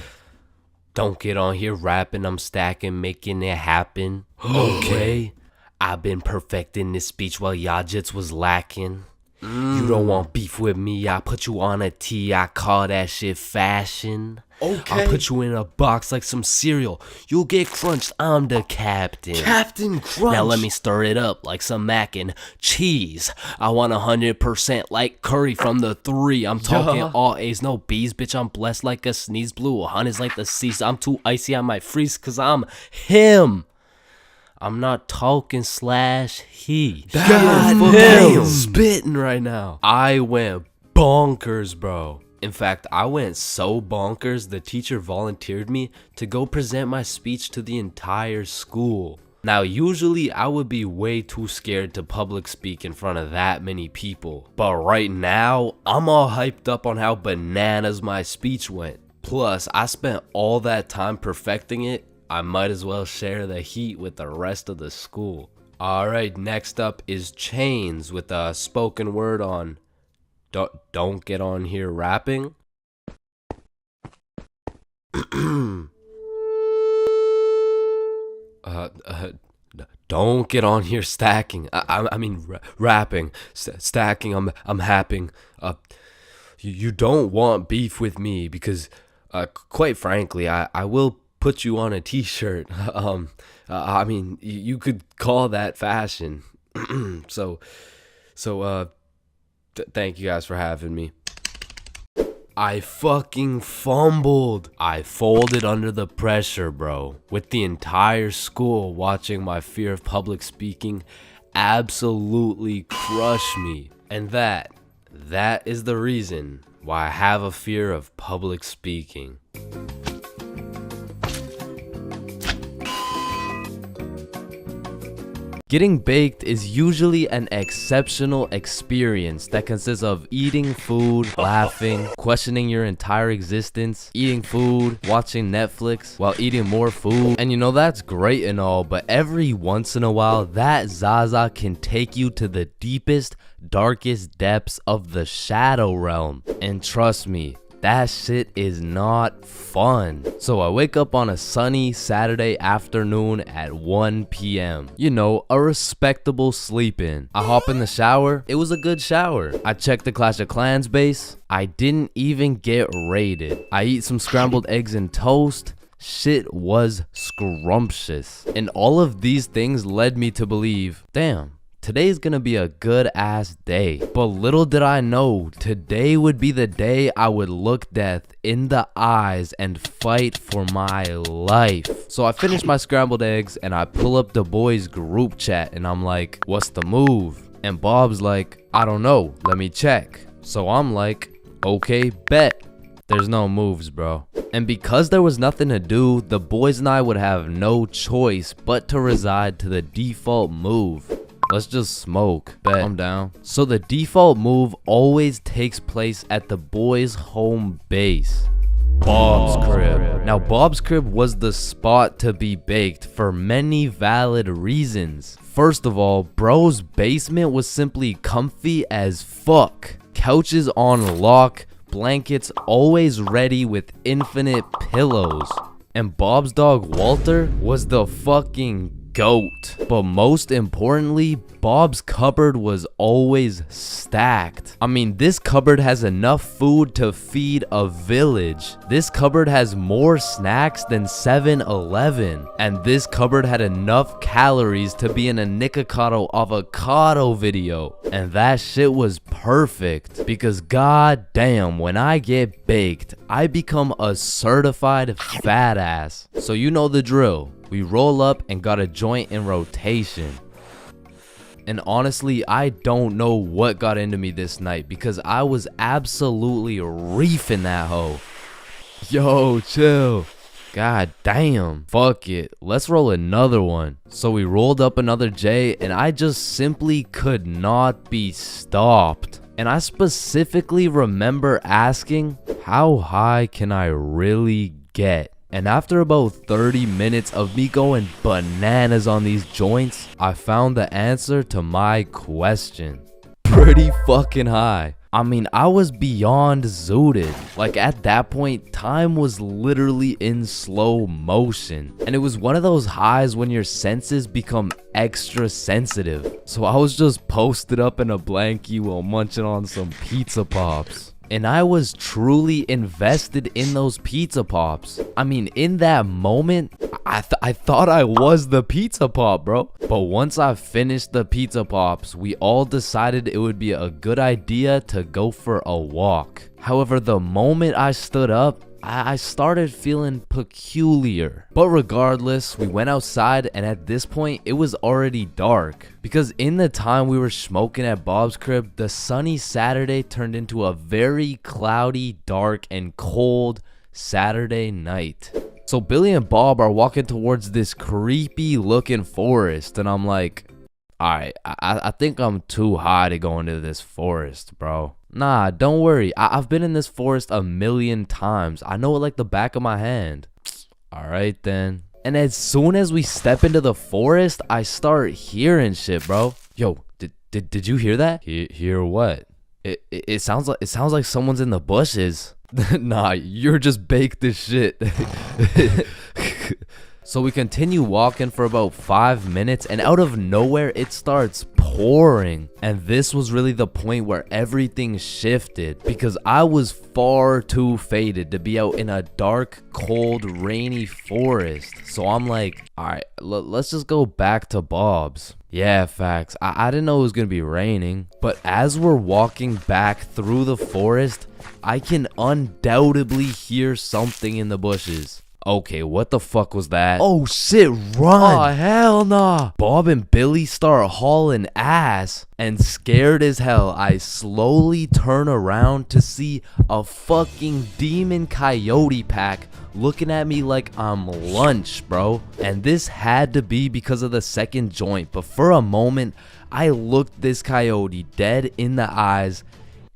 don't get on here rapping, I'm stacking, making it happen. Okay? I've been perfecting this speech while y'all jits was lacking. You don't want beef with me, I put you on a tee, I call that shit fashion. Okay. I'll put you in a box like some cereal, you'll get crunched, I'm the captain. Captain Crunch. Now let me stir it up like some mac and cheese. I want 100% like curry from the 3. I'm talking all A's, no B's, bitch, I'm blessed like a sneeze. Blue 100's like the seas, I'm too icy, I might freeze cause I'm him. I'm not talking slash he. God Damn, spitting right now. I went bonkers, bro. In fact, I went so bonkers, the teacher volunteered me to go present my speech to the entire school. Now, usually I would be way too scared to public speak in front of that many people. But right now, I'm all hyped up on how bananas my speech went. Plus, I spent all that time perfecting it. I might as well share the heat with the rest of the school. Alright, next up is Chains with a spoken word on Don't Get On Here Rapping. Don't get on here stacking. I mean rapping. Stacking, I'm happing. You don't want beef with me because quite frankly, I will put you on a t-shirt. I mean, you could call that fashion. Thank you guys for having me. I fucking fumbled. I folded under the pressure, bro. With the entire school watching my fear of public speaking absolutely crush me. And that is the reason why I have a fear of public speaking. Getting baked is usually an exceptional experience that consists of eating food, laughing, questioning your entire existence, eating food, watching Netflix while eating more food. And you know, that's great and all, but every once in a while, that Zaza can take you to the deepest, darkest depths of the shadow realm. And trust me, that shit is not fun. So I wake up on a sunny Saturday afternoon at 1 p.m. You know, a respectable sleep in. I hop in the shower. It was a good shower. I check the Clash of Clans base. I didn't even get raided. I eat some scrambled eggs and toast. Shit was scrumptious. And all of these things led me to believe, damn, today's gonna be a good ass day. But little did I know, today would be the day I would look death in the eyes and fight for my life. So I finish my scrambled eggs and I pull up the boys group chat and I'm like, what's the move? And Bob's like, I don't know, let me check. So I'm like, okay, bet. There's no moves, bro. And because there was nothing to do, the boys and I would have no choice but to reside to the default move. Let's just smoke. Bet. I'm down. So the default move always takes place at the boys' home base, Bob's crib. Now, Bob's crib was the spot to be baked for many valid reasons. First of all, bro's basement was simply comfy as fuck. Couches on lock, blankets always ready with infinite pillows. And Bob's dog Walter was the fucking GOAT. But most importantly, Bob's cupboard was always stacked. I mean, this cupboard has enough food to feed a village. This cupboard has more snacks than 7-Eleven. And this cupboard had enough calories to be in a Nikocado avocado video. And that shit was perfect. Because goddamn, when I get baked, I become a certified fat ass. So you know the drill. We roll up and got a joint in rotation. And honestly, I don't know what got into me this night because I was absolutely reefing that hoe. Yo, chill. God damn. Fuck it. Let's roll another one. So we rolled up another J and I just simply could not be stopped. And I specifically remember asking, how high can I really get? And after about 30 minutes of me going bananas on these joints, I found the answer to my question. Pretty fucking high. I mean, I was beyond zooted. Like at that point, time was literally in slow motion. And it was one of those highs when your senses become extra sensitive. So I was just posted up in a blankie while munching on some pizza pops. And I was truly invested in those pizza pops. I mean, in that moment, I thought I was the pizza pop, bro. But once I finished the pizza pops, we all decided it would be a good idea to go for a walk. However, the moment I stood up, I started feeling peculiar. But regardless, we went outside and at this point it was already dark. Because in the time we were smoking at Bob's crib, the sunny Saturday turned into a very cloudy, dark, and cold Saturday night. So Billy and Bob are walking towards this creepy looking forest and I'm like, alright, I think I'm too high to go into this forest, bro. Nah, don't worry. I've been in this forest a million times. I know it like the back of my hand. Alright then. And as soon as we step into the forest, I start hearing shit, bro. Yo, did you hear that? Hear what? It sounds like someone's in the bushes. Nah, you're just baked as shit. So we continue walking for about 5 minutes and out of nowhere it starts pouring. And this was really the point where everything shifted because I was far too faded to be out in a dark, cold, rainy forest. So I'm like, alright, let's just go back to Bob's. Yeah, facts. I didn't know it was gonna be raining. But as we're walking back through the forest, I can undoubtedly hear something in the bushes. Okay, what the fuck was that? Oh shit, run! Oh hell nah! Bob and Billy start hauling ass. And scared as hell, I slowly turn around to see a fucking demon coyote pack looking at me like I'm lunch, bro. And this had to be because of the second joint. But for a moment, I looked this coyote dead in the eyes.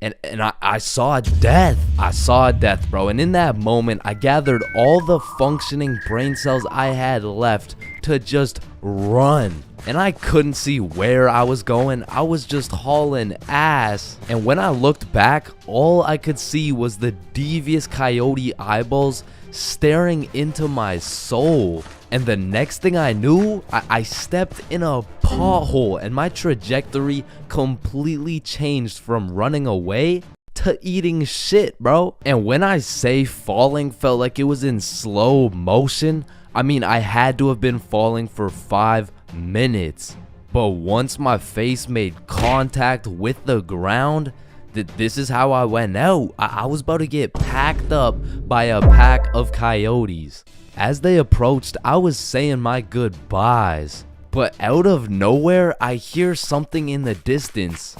And I saw death. I saw death, bro. And in that moment, I gathered all the functioning brain cells I had left to just run. And I couldn't see where I was going. I was just hauling ass. And when I looked back, all I could see was the devious coyote eyeballs staring into my soul. And the next thing I knew, I stepped in a pothole and my trajectory completely changed from running away to eating shit, bro. And when I say falling felt like it was in slow motion, I mean I had to have been falling for 5 minutes. But once my face made contact with the ground, this is how I went out. I was about to get packed up by a pack of coyotes. As they approached, I was saying my goodbyes. But out of nowhere, I hear something in the distance.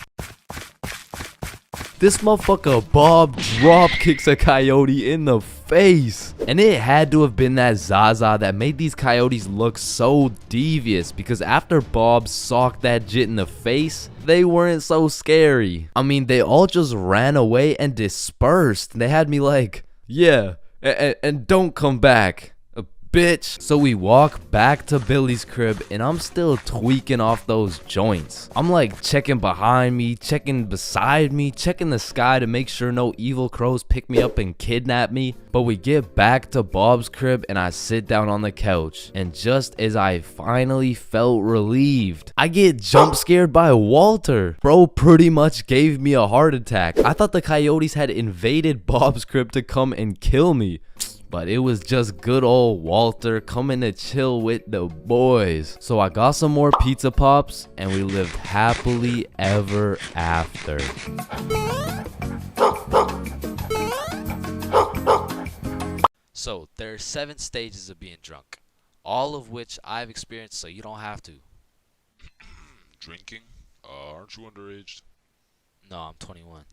This motherfucker Bob drop kicks a coyote in the face. And it had to have been that Zaza that made these coyotes look so devious, because after Bob socked that jit in the face, they weren't so scary. I mean, they all just ran away and dispersed. They had me like, yeah, and don't come back, bitch. So we walk back to Billy's crib and I'm still tweaking off those joints. I'm like checking behind me, checking beside me, checking the sky to make sure no evil crows pick me up and kidnap me. But we get back to Bob's crib and I sit down on the couch, and just as I finally felt relieved, I get jump scared by Walter. Bro pretty much gave me a heart attack. I thought the coyotes had invaded Bob's crib to come and kill me. But it was just good old Walter coming to chill with the boys. So I got some more pizza pops and we lived happily ever after. So there are 7 stages of being drunk, all of which I've experienced, so you don't have to. Drinking? Aren't you underage? No, I'm 21.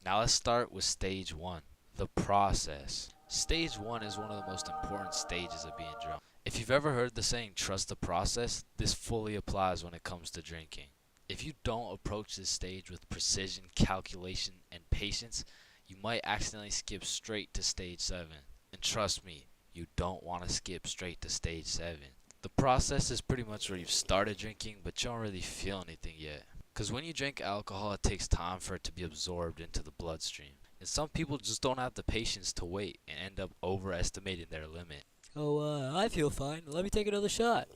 Now let's start with stage 1. The process. Stage 1 is one of the most important stages of being drunk. If you've ever heard the saying, trust the process, this fully applies when it comes to drinking. If you don't approach this stage with precision, calculation, and patience, you might accidentally skip straight to stage 7. And trust me, you don't want to skip straight to stage 7. The process is pretty much where you've started drinking, but you don't really feel anything yet. Because when you drink alcohol, it takes time for it to be absorbed into the bloodstream. And some people just don't have the patience to wait and end up overestimating their limit. Oh, I feel fine. Let me take another shot.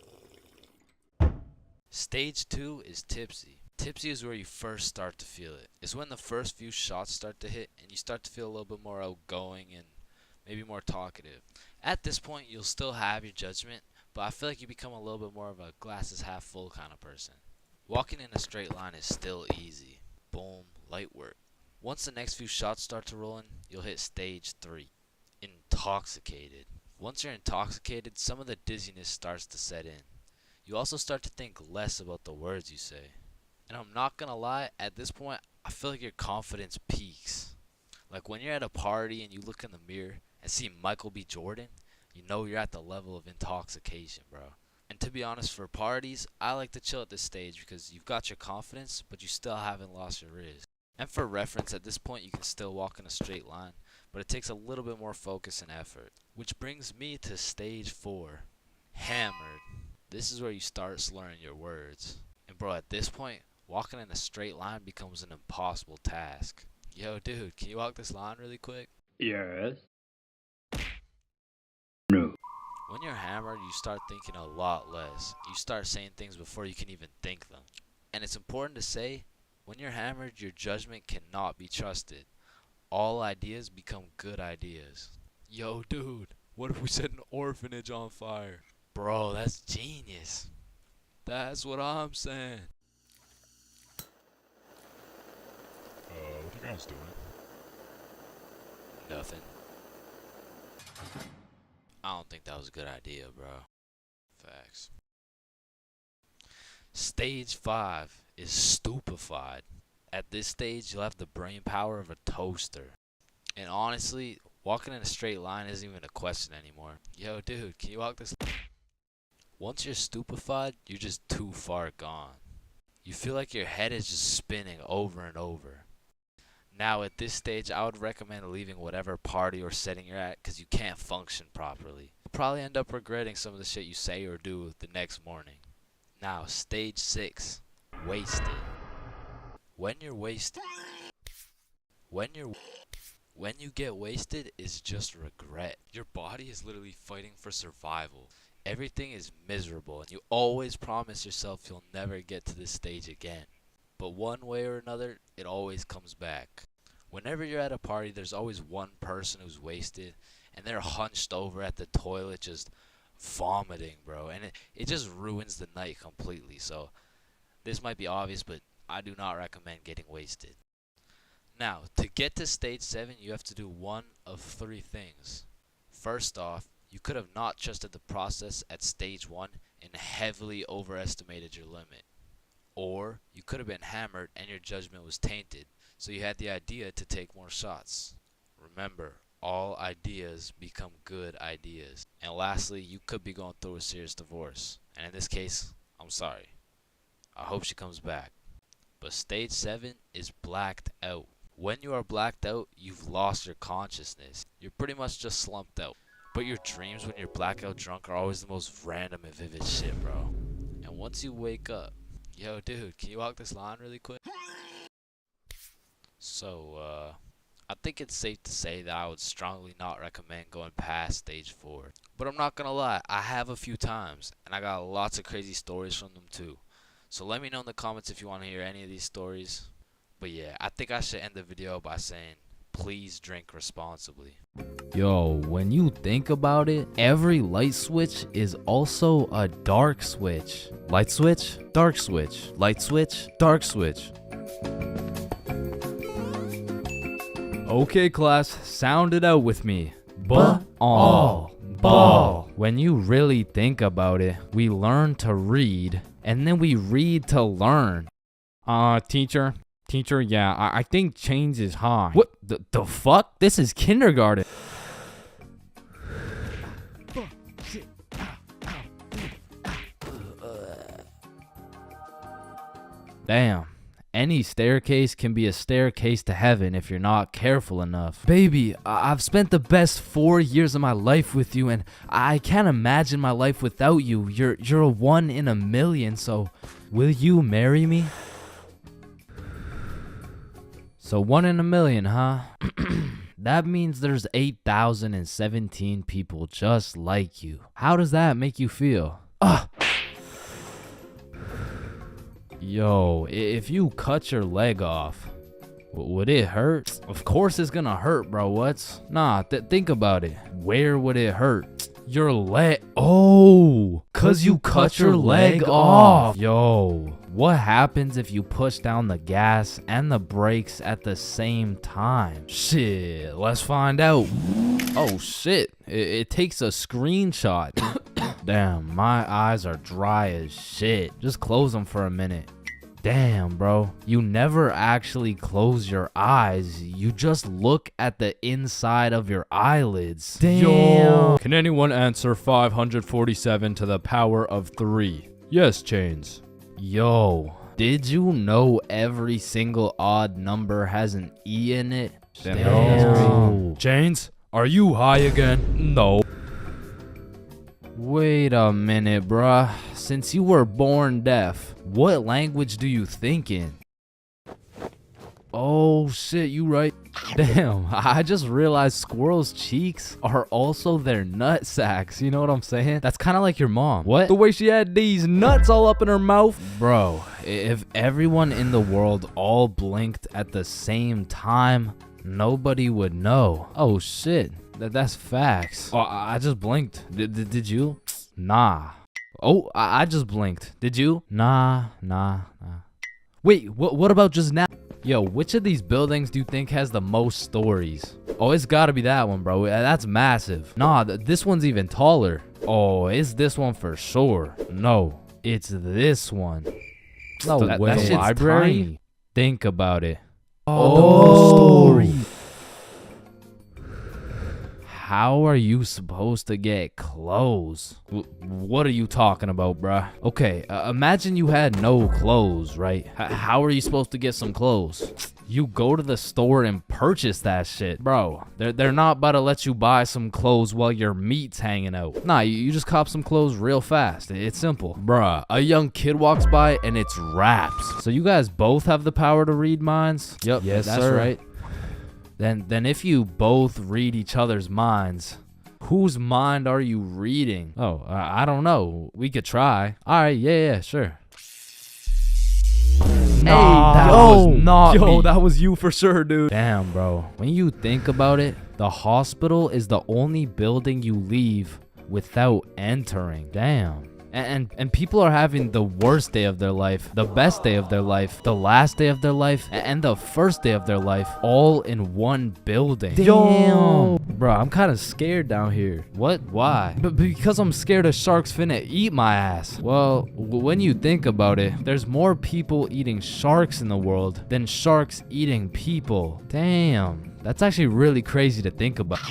Stage 2 is tipsy. Tipsy is where you first start to feel it. It's when the first few shots start to hit and you start to feel a little bit more outgoing and maybe more talkative. At this point, you'll still have your judgment, but I feel like you become a little bit more of a glasses half full kind of person. Walking in a straight line is still easy. Boom, light work. Once the next few shots start to roll in, you'll hit stage 3. Intoxicated. Once you're intoxicated, some of the dizziness starts to set in. You also start to think less about the words you say. And I'm not gonna lie, at this point, I feel like your confidence peaks. Like when you're at a party and you look in the mirror and see Michael B. Jordan, you know you're at the level of intoxication, bro. And to be honest, for parties, I like to chill at this stage because you've got your confidence, but you still haven't lost your riz. And for reference, at this point, you can still walk in a straight line, but it takes a little bit more focus and effort. Which brings me to stage 4, hammered. This is where you start slurring your words. And bro, at this point, walking in a straight line becomes an impossible task. Yo, dude, can you walk this line really quick? Yes. When you're hammered, you start thinking a lot less. You start saying things before you can even think them. And it's important to say, when you're hammered, your judgment cannot be trusted. All ideas become good ideas. Yo, dude, what if we set an orphanage on fire? Bro, that's genius. That's what I'm saying. What you guys doing? Nothing. I don't think that was a good idea, bro. Facts. Stage 5 is stupefied. At this stage, you'll have the brain power of a toaster. And honestly, walking in a straight line isn't even a question anymore. Yo, dude, can you walk this? Once you're stupefied, you're just too far gone. You feel like your head is just spinning over and over. Now, at this stage, I would recommend leaving whatever party or setting you're at because you can't function properly. You'll probably end up regretting some of the shit you say or do the next morning. Now, stage 6, wasted. When you're wasted, when you get wasted, it's just regret. Your body is literally fighting for survival. Everything is miserable, and you always promise yourself you'll never get to this stage again. But one way or another, it always comes back. Whenever you're at a party, there's always one person who's wasted, and they're hunched over at the toilet just vomiting, bro. And it just ruins the night completely. So this might be obvious, but I do not recommend getting wasted. Now, to get to stage 7, you have to do one of 3 things. First off, you could have not trusted the process at stage 1 and heavily overestimated your limit. Or you could have been hammered and your judgment was tainted, so you had the idea to take more shots. Remember, all ideas become good ideas. And lastly, you could be going through a serious divorce. And in this case, I'm sorry. I hope she comes back. But stage 7 is blacked out. When you are blacked out, you've lost your consciousness. You're pretty much just slumped out. But your dreams when you're blackout drunk are always the most random and vivid shit, bro. And once you wake up, yo, dude, can you walk this line really quick? So, I think it's safe to say that I would strongly not recommend going past stage 4. But I'm not gonna lie, I have a few times, and I got lots of crazy stories from them too. So let me know in the comments if you want to hear any of these stories. But yeah, I think I should end the video by saying, please drink responsibly. Yo, when you think about it, every light switch is also a dark switch. Light switch, dark switch. Light switch, dark switch. Okay, class, sound it out with me. Ball. When you really think about it, we learn to read, and then we read to learn. Teacher, yeah, I think change is high. What the fuck? This is kindergarten. Damn. Any staircase can be a staircase to heaven if you're not careful enough. Baby, I've spent the best 4 years of my life with you, and I can't imagine my life without you. You're a 1 in a million, so will you marry me? So 1 in a million, huh? That means there's 8,017 people just like you. How does that make you feel? Yo, if you cut your leg off, would it hurt? Of course it's gonna hurt, bro. Nah, think about it. Where would it hurt? Your leg. Oh, cause you cut your leg off. Yo, what happens if you push down the gas and the brakes at the same time? Shit, let's find out. Oh shit, it takes a screenshot. Damn, my eyes are dry as shit. Just close them for a minute. Damn, bro. You never actually close your eyes. You just look at the inside of your eyelids. Damn. Yo. Can anyone answer 547 to the power of 3? Yes, Chains. Yo, did you know every single odd number has an E in it? Damn. Chains, are you high again? No. Wait a minute, bruh. Since you were born deaf, what language do you think in? Oh shit, you right. Damn, I just realized squirrels' cheeks are also their nut sacks. You know what I'm saying? That's kind of like your mom. What? The way she had these nuts all up in her mouth. Bro, if everyone in the world all blinked at the same time, nobody would know. Oh shit. That's facts. Oh, I just blinked. Did you? Nah. Oh, I just blinked. Did you? Nah. Wait, what about just now? Yo, which of these buildings do you think has the most stories? Oh, it's gotta be that one, bro. That's massive. Nah, this one's even taller. Oh, it's this one for sure. No, it's this one. No way. That shit's library? Tiny. Think about it. Oh, the story. How are you supposed to get clothes? What are you talking about, bruh? Okay, imagine you had no clothes, right? How are you supposed to get some clothes? You go to the store and purchase that shit. Bro, they're not about to let you buy some clothes while your meat's hanging out. Nah, you just cop some clothes real fast. It's simple. Bruh, a young kid walks by and it's raps. So you guys both have the power to read minds? Yep, yes, that's sir. Right. Then if you both read each other's minds, whose mind are you reading? Oh, I don't know. We could try. All right, yeah, sure. Nah, that was not me. That was you for sure, dude. Damn, bro. When you think about it, the hospital is the only building you leave without entering. Damn. And people are having the worst day of their life, the best day of their life, the last day of their life, and the first day of their life, all in one building. Damn. Bro, I'm kind of scared down here. What? Why? Because I'm scared a shark's finna eat my ass. Well, when you think about it, there's more people eating sharks in the world than sharks eating people. Damn. That's actually really crazy to think about.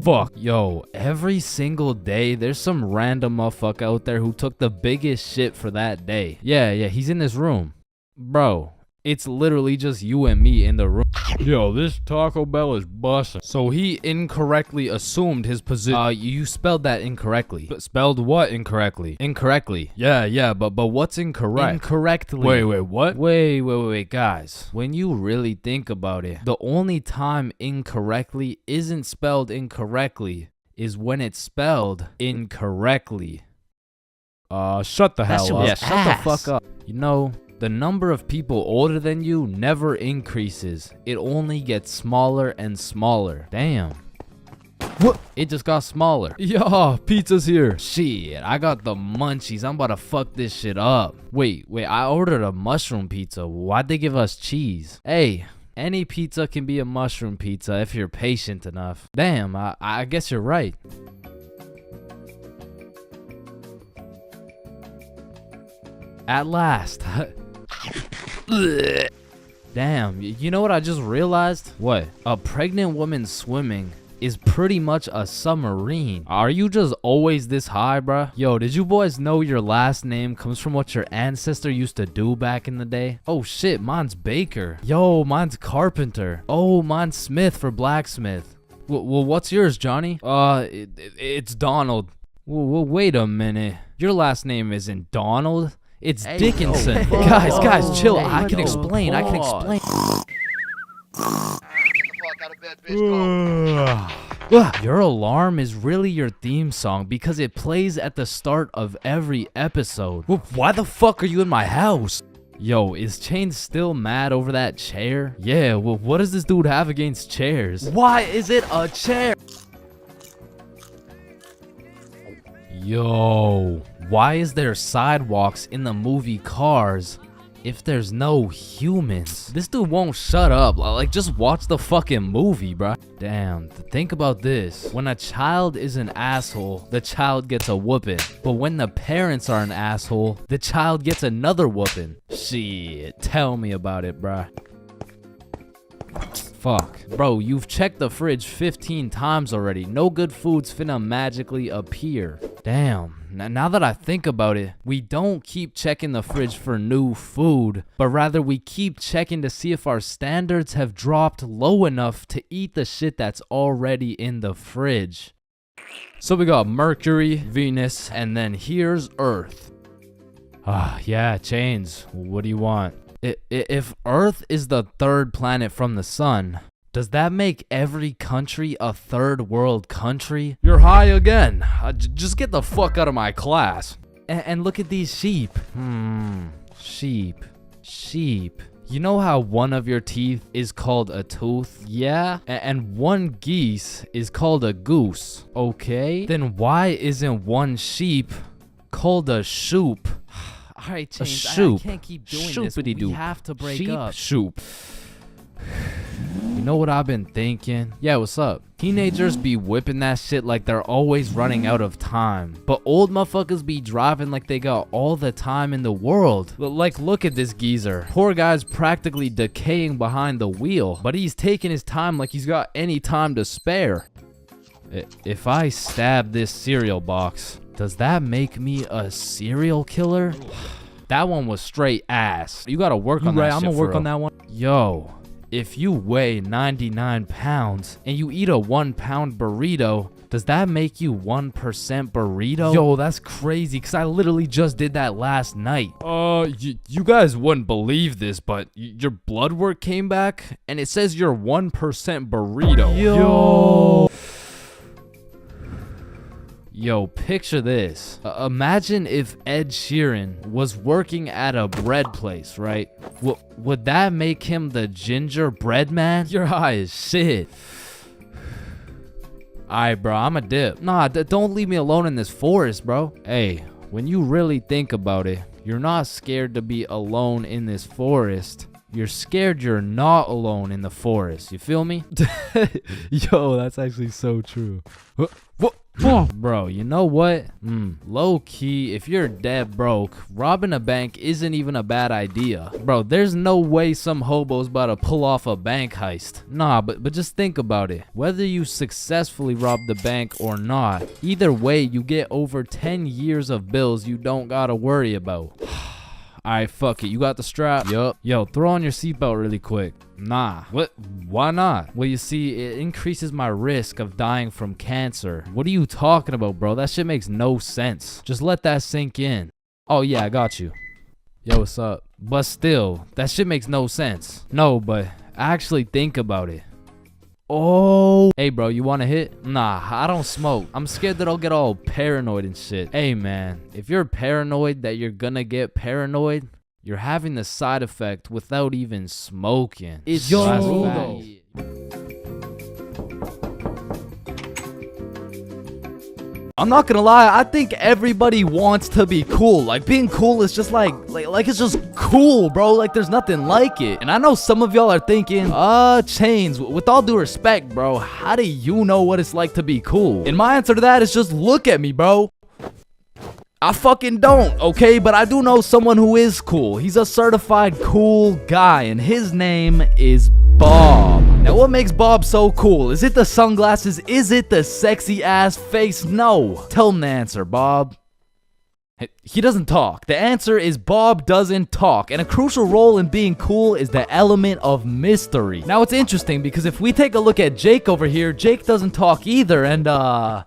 Fuck, yo, every single day there's some random motherfucker out there who took the biggest shit for that day. Yeah, he's in this room. Bro, it's literally just you and me in the room. Yo, this Taco Bell is bussin'. So he incorrectly assumed his position. You spelled that incorrectly. But spelled what incorrectly? Incorrectly. Yeah, but what's incorrect? Incorrectly. Wait, what? Wait, guys. When you really think about it, the only time incorrectly isn't spelled incorrectly is when it's spelled incorrectly. Shut the hell up. Yeah, shut the fuck up. You know, the number of people older than you never increases. It only gets smaller and smaller. Damn. What? It just got smaller. Yeah, pizza's here. Shit, I got the munchies. I'm about to fuck this shit up. Wait, I ordered a mushroom pizza. Why'd they give us cheese? Hey, any pizza can be a mushroom pizza if you're patient enough. Damn, I guess you're right. At last. Damn, you know what I just realized? What? A pregnant woman swimming is pretty much a submarine. Are you just always this high, bruh? Yo, did you boys know your last name comes from what your ancestor used to do back in the day? Oh shit, mine's Baker. Yo, mine's Carpenter. Oh, mine's Smith for blacksmith. Well, what's yours, Johnny? It's Donald. Well, wait a minute. Your last name isn't Donald. It's Dickinson. Guys, chill. I can explain. Your alarm is really your theme song because it plays at the start of every episode. Why the fuck are you in my house? Yo, is Chains still mad over that chair? Yeah, well, what does this dude have against chairs? Why is it a chair? Yo, why is there sidewalks in the movie Cars if there's no humans? This dude won't shut up. Like, just watch the fucking movie, bruh. Damn, think about this. When a child is an asshole, the child gets a whooping. But when the parents are an asshole, the child gets another whooping. Shit, tell me about it, bruh. Fuck. Bro, you've checked the fridge 15 times already. No good food's finna magically appear. Damn. Now that I think about it, we don't keep checking the fridge for new food, but rather we keep checking to see if our standards have dropped low enough to eat the shit that's already in the fridge. So we got Mercury, Venus, and then here's Earth. Yeah, Chains. What do you want? If Earth is the third planet from the sun, does that make every country a third world country? You're high again. Just get the fuck out of my class. And look at these sheep. Sheep. You know how one of your teeth is called a tooth? Yeah? And one geese is called a goose. Okay? Then why isn't one sheep called a shoop? Alright, Chains, I can't keep doing this. We have to break up. Shoop. You know what I've been thinking? Yeah, what's up? Teenagers be whipping that shit like they're always running out of time. But old motherfuckers be driving like they got all the time in the world. Like, look at this geezer. Poor guy's practically decaying behind the wheel. But he's taking his time like he's got any time to spare. If I stab this cereal box, does that make me a serial killer? That one was straight ass. You gotta work on that shit. I'm gonna work on that one. Yo, if you weigh 99 pounds and you eat a 1 pound burrito, does that make you 1% burrito? Yo, that's crazy, because I literally just did that last night. You guys wouldn't believe this, but your blood work came back and it says you're 1% burrito. Yo, picture this. Imagine if Ed Sheeran was working at a bread place, right? Would that make him the gingerbread man? You're high as shit. Alright, bro, I'm a dip. Nah, don't leave me alone in this forest, bro. Hey, when you really think about it, you're not scared to be alone in this forest. You're scared you're not alone in the forest. You feel me? Yo, that's actually so true. Bro, you know what? Low key, if you're dead broke, robbing a bank isn't even a bad idea. Bro, there's no way some hobo's about to pull off a bank heist. Nah, but just think about it. Whether you successfully rob the bank or not, either way, you get over 10 years of bills you don't gotta worry about. Alright, fuck it. You got the strap? Yup. Yo, throw on your seatbelt really quick. Nah. What? Why not? Well, you see, it increases my risk of dying from cancer. What are you talking about, bro? That shit makes no sense. Just let that sink in. Oh, yeah, I got you. Yo, what's up? But still, that shit makes no sense. No, but actually think about it. Oh, hey bro, you want a hit? Nah, I don't smoke. I'm scared that I'll get all paranoid and shit. Hey man, if you're paranoid that you're gonna get paranoid, you're having the side effect without even smoking. It's yo. I'm not gonna lie, I think everybody wants to be cool. Like, being cool is just like it's just cool, bro. Like, there's nothing like it. And I know some of y'all are thinking, Chains, with all due respect, bro, how do you know what it's like to be cool? And my answer to that is just look at me, bro. I fucking don't, okay? But I do know someone who is cool. He's a certified cool guy, and his name is Bob. Now what makes Bob so cool? Is it the sunglasses? Is it the sexy ass face? No. Tell him the answer, Bob. He doesn't talk. The answer is Bob doesn't talk. And a crucial role in being cool is the element of mystery. Now it's interesting because if we take a look at Jake over here, Jake doesn't talk either, and I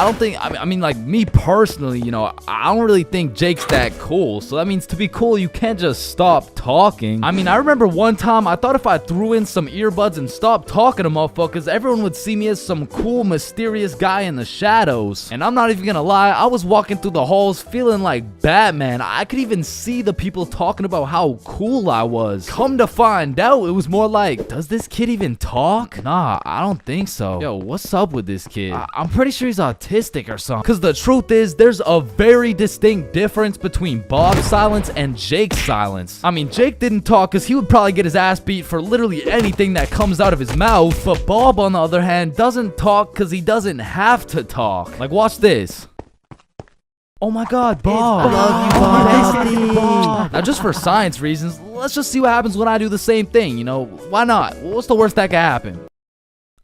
don't think, I mean, like, me personally, you know, I don't really think Jake's that cool. So that means to be cool, you can't just stop talking. I mean, I remember one time, I thought if I threw in some earbuds and stopped talking to motherfuckers, everyone would see me as some cool, mysterious guy in the shadows. And I'm not even gonna lie, I was walking through the halls feeling like Batman. I could even see the people talking about how cool I was. Come to find out, it was more like, does this kid even talk? Nah, I don't think so. Yo, what's up with this kid? I'm pretty sure he's autistic or something. Because the truth is, there's a very distinct difference between Bob's silence and Jake's silence. I mean, Jake didn't talk because he would probably get his ass beat for literally anything that comes out of his mouth. But Bob, on the other hand, doesn't talk because he doesn't have to talk. Like, watch this. Oh my god, Bob. I love you, Bob. Now, just for science reasons, let's just see what happens when I do the same thing, you know? Why not? What's the worst that could happen?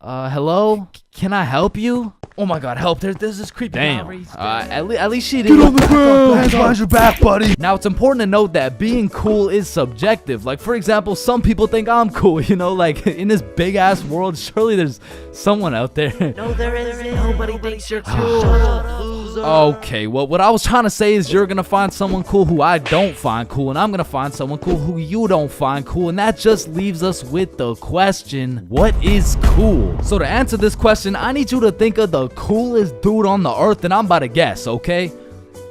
Hello? Can I help you? Oh my god, help. There's this creepy guy. At least she didn't. Get on the ground. Hands behind your back, buddy. Now, it's important to note that being cool is subjective. Like, for example, some people think I'm cool, you know? Like, in this big-ass world, surely there's someone out there. No, there isn't. Nobody thinks you're cool. Shut up, loser. Okay, well, what I was trying to say is you're gonna find someone cool who I don't find cool, and I'm gonna find someone cool who you don't find cool, and that just leaves us with the question, what is cool? So to answer this question, I need you to think of the coolest dude on the earth, and I'm about to guess, okay?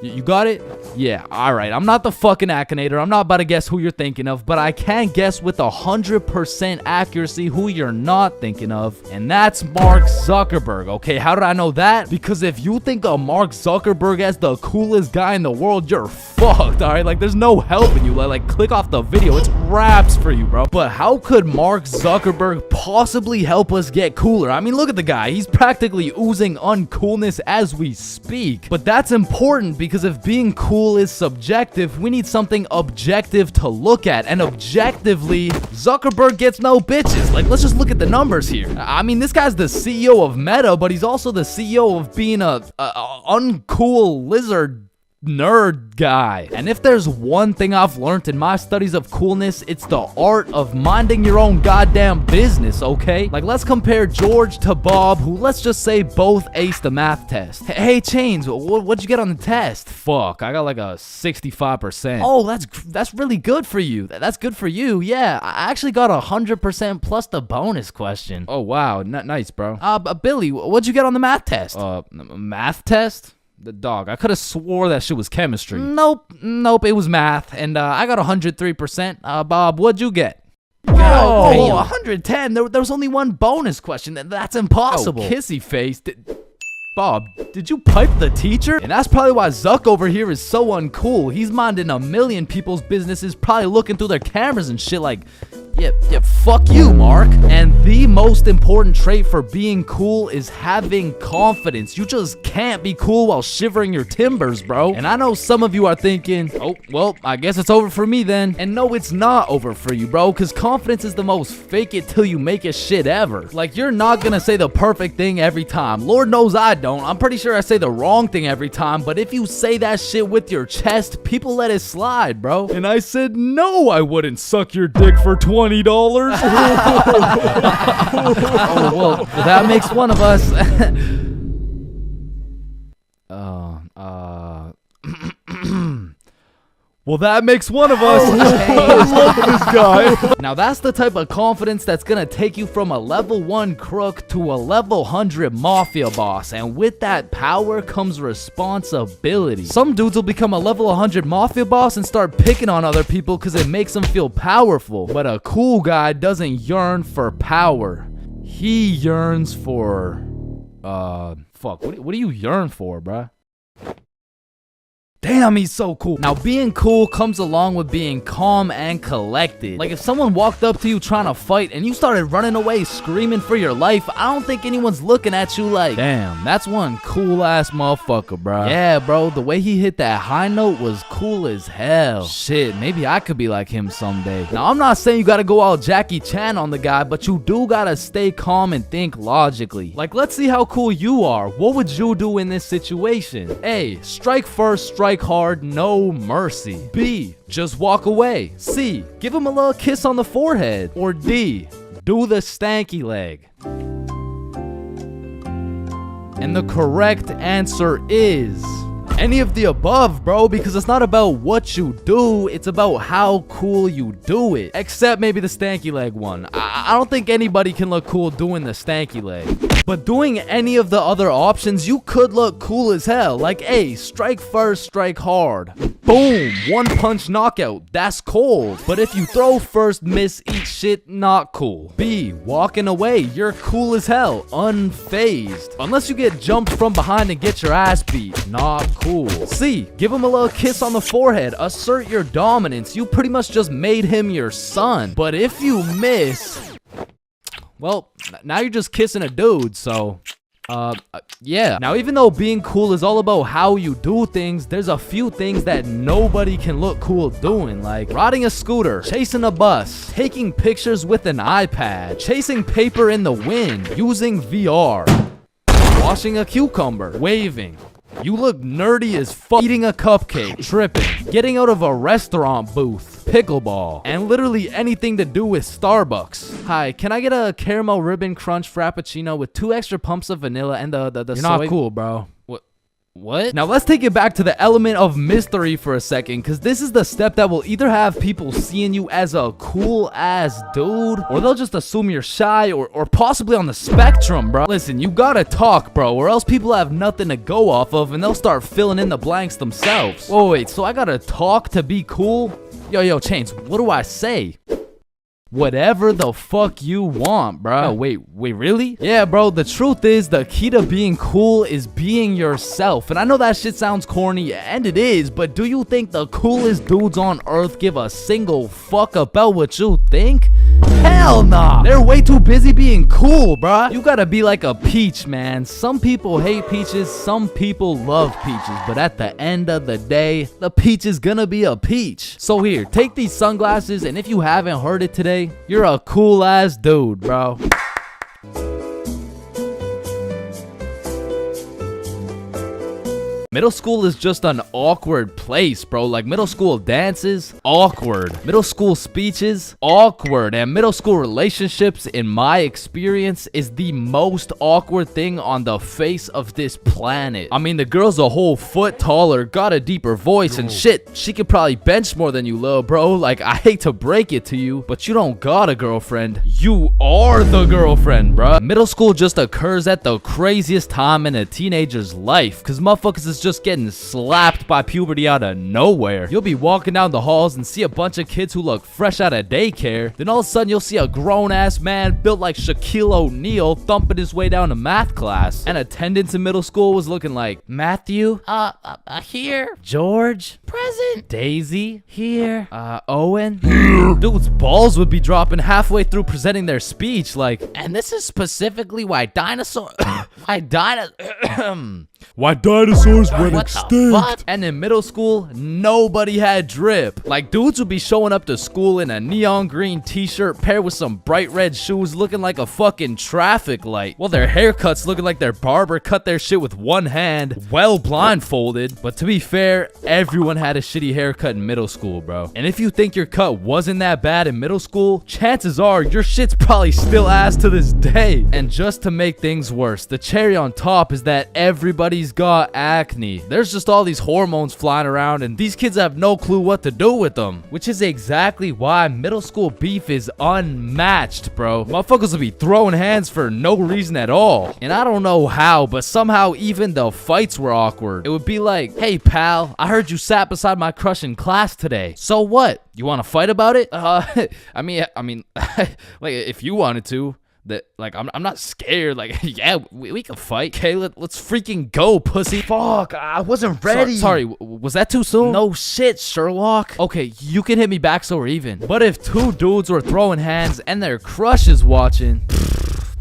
You got it? Yeah, alright. I'm not the fucking Akinator. I'm not about to guess who you're thinking of, but I can guess with 100% accuracy who you're not thinking of, and that's Mark Zuckerberg, okay? How did I know that? Because if you think of Mark Zuckerberg as the coolest guy in the world, you're fucked, alright? Like, there's no helping you. Like, click off the video. It's raps for you, bro. But how could Mark Zuckerberg possibly help us get cooler? I mean, look at the guy. He's practically oozing uncoolness as we speak. But that's important because if being cool is subjective, we need something objective to look at, and objectively, Zuckerberg gets no bitches. Like, let's just look at the numbers here. I mean, this guy's the CEO of Meta, but he's also the CEO of being a uncool lizard nerd guy. And if there's one thing I've learned in my studies of coolness, it's the art of minding your own goddamn business, okay? Like, let's compare George to Bob, who, let's just say, both aced the math test. Hey, Chains, what'd you get on the test? Fuck, I got like a 65%. Oh, that's really good for you. That's good for you, yeah. I actually got 100% plus the bonus question. Oh, wow, nice, bro. Billy, what'd you get on the math test? Math test? The dog. I could have swore that shit was chemistry. Nope, it was math, and I got 103%. Bob, what'd you get? Oh, 110. There was only one bonus question. That's impossible. Oh, kissy face. Bob, did you pipe the teacher? And that's probably why Zuck over here is so uncool. He's minding a million people's businesses, probably looking through their cameras and shit like, yeah, fuck you, Mark. And the most important trait for being cool is having confidence. You just can't be cool while shivering your timbers, bro. And I know some of you are thinking, oh, well, I guess it's over for me then. And no, it's not over for you, bro, because confidence is the most fake it till you make it shit ever. Like, you're not gonna say the perfect thing every time. Lord knows I don't. I'm pretty sure I say the wrong thing every time, but if you say that shit with your chest, people let it slide, bro. And I said, no, I wouldn't suck your dick for $20. Oh, well, that makes one of us. Well, that makes one of us. I love this guy. Now, that's the type of confidence that's gonna take you from a level 1 crook to a level 100 mafia boss. And with that power comes responsibility. Some dudes will become a level 100 mafia boss and start picking on other people because it makes them feel powerful. But a cool guy doesn't yearn for power. He yearns for... fuck, what do you yearn for, bruh? Damn, he's so cool. Now, being cool comes along with being calm and collected. Like, if someone walked up to you trying to fight and you started running away screaming for your life, I don't think anyone's looking at you like, damn, that's one cool-ass motherfucker, bro. Yeah, bro, the way he hit that high note was cool as hell. Shit, maybe I could be like him someday. Now, I'm not saying you gotta go all Jackie Chan on the guy, but you do gotta stay calm and think logically. Like, let's see how cool you are. What would you do in this situation? A, strike first, strike hard, no mercy. B, just walk away. C, give him a little kiss on the forehead. Or D, do the stanky leg. And the correct answer is any of the above, bro, because it's not about what you do, it's about how cool you do it. Except maybe the stanky leg one. I don't think anybody can look cool doing the stanky leg. But doing any of the other options, you could look cool as hell. Like, A, strike first, strike hard. Boom, one punch knockout, that's cold. But if you throw first, miss, eat shit, not cool. B, walking away, you're cool as hell, unfazed. Unless you get jumped from behind and get your ass beat, not cool. C, give him a little kiss on the forehead, assert your dominance, you pretty much just made him your son. But if you miss, well, now you're just kissing a dude, so yeah. Now, even though being cool is all about how you do things, there's a few things that nobody can look cool doing, like riding a scooter, chasing a bus, taking pictures with an iPad, chasing paper in the wind, using VR, washing a cucumber, waving. You look nerdy as fuck, eating a cupcake, tripping, getting out of a restaurant booth, pickleball, and literally anything to do with Starbucks. Hi, can I get a caramel ribbon crunch frappuccino with 2 extra pumps of vanilla and the You're soy? not cool, bro. What? Now let's take it back to the element of mystery for a second, because this is the step that will either have people seeing you as a cool ass dude, or they'll just assume you're shy or possibly on the spectrum, bro. Listen, you gotta talk, bro, or else people have nothing to go off of and they'll start filling in the blanks themselves. Whoa, wait, so I gotta talk to be cool? Yo, Chains, what do I say? Whatever the fuck you want, bro. Oh, wait, really? Yeah, bro, the truth is the key to being cool is being yourself. And I know that shit sounds corny, and it is, but do you think the coolest dudes on earth give a single fuck about what you think? Hell nah. They're way too busy being cool, bruh. You gotta be like a peach, man. Some people hate peaches, some people love peaches, but at the end of the day, the peach is gonna be a peach. So here, take these sunglasses, and if you haven't heard it today, you're a cool ass dude, bro. Middle school is just an awkward place, bro. Like, middle school dances, awkward. Middle school speeches, awkward. And middle school relationships, in my experience, is the most awkward thing on the face of this planet. I mean, the girl's a whole foot taller, got a deeper voice, and shit, she could probably bench more than you, lil' bro. Like, I hate to break it to you, but you don't got a girlfriend. You are the girlfriend, bro. Middle school just occurs at the craziest time in a teenager's life, because motherfuckers is just getting slapped by puberty out of nowhere. You'll be walking down the halls and see a bunch of kids who look fresh out of daycare. Then all of a sudden you'll see a grown-ass man built like Shaquille O'Neal thumping his way down to math class. And attendance in middle school was looking like Matthew, here. George, present. Daisy, here. Owen, here. Dude's balls would be dropping halfway through presenting their speech, like, and this is specifically why dinosaurs went extinct. And in middle school, nobody had drip. Like, dudes would be showing up to school in a neon green t-shirt paired with some bright red shoes looking like a fucking traffic light. Well, their haircuts looking like their barber cut their shit with one hand, well blindfolded. But to be fair, everyone had a shitty haircut in middle school, bro. And if you think your cut wasn't that bad in middle school, chances are your shit's probably still ass to this day. And just to make things worse, the cherry on top is that everybody's got acne. There's just all these hormones flying around and these kids have no clue what to do with them, which is exactly why middle school beef is unmatched, bro. Motherfuckers will be throwing hands for no reason at all. And I don't know how, but somehow even the fights were awkward. It would be like, hey pal, I heard you sat beside my crush in class today. So what? You want to fight about it? I mean, like, if you wanted to. That like I'm not scared. Like yeah, we can fight. Okay, let's freaking go, pussy. Fuck, I wasn't ready. Sorry, was that too soon? No shit, Sherlock. Okay, you can hit me back so we're even. But if two dudes were throwing hands and their crush is watching,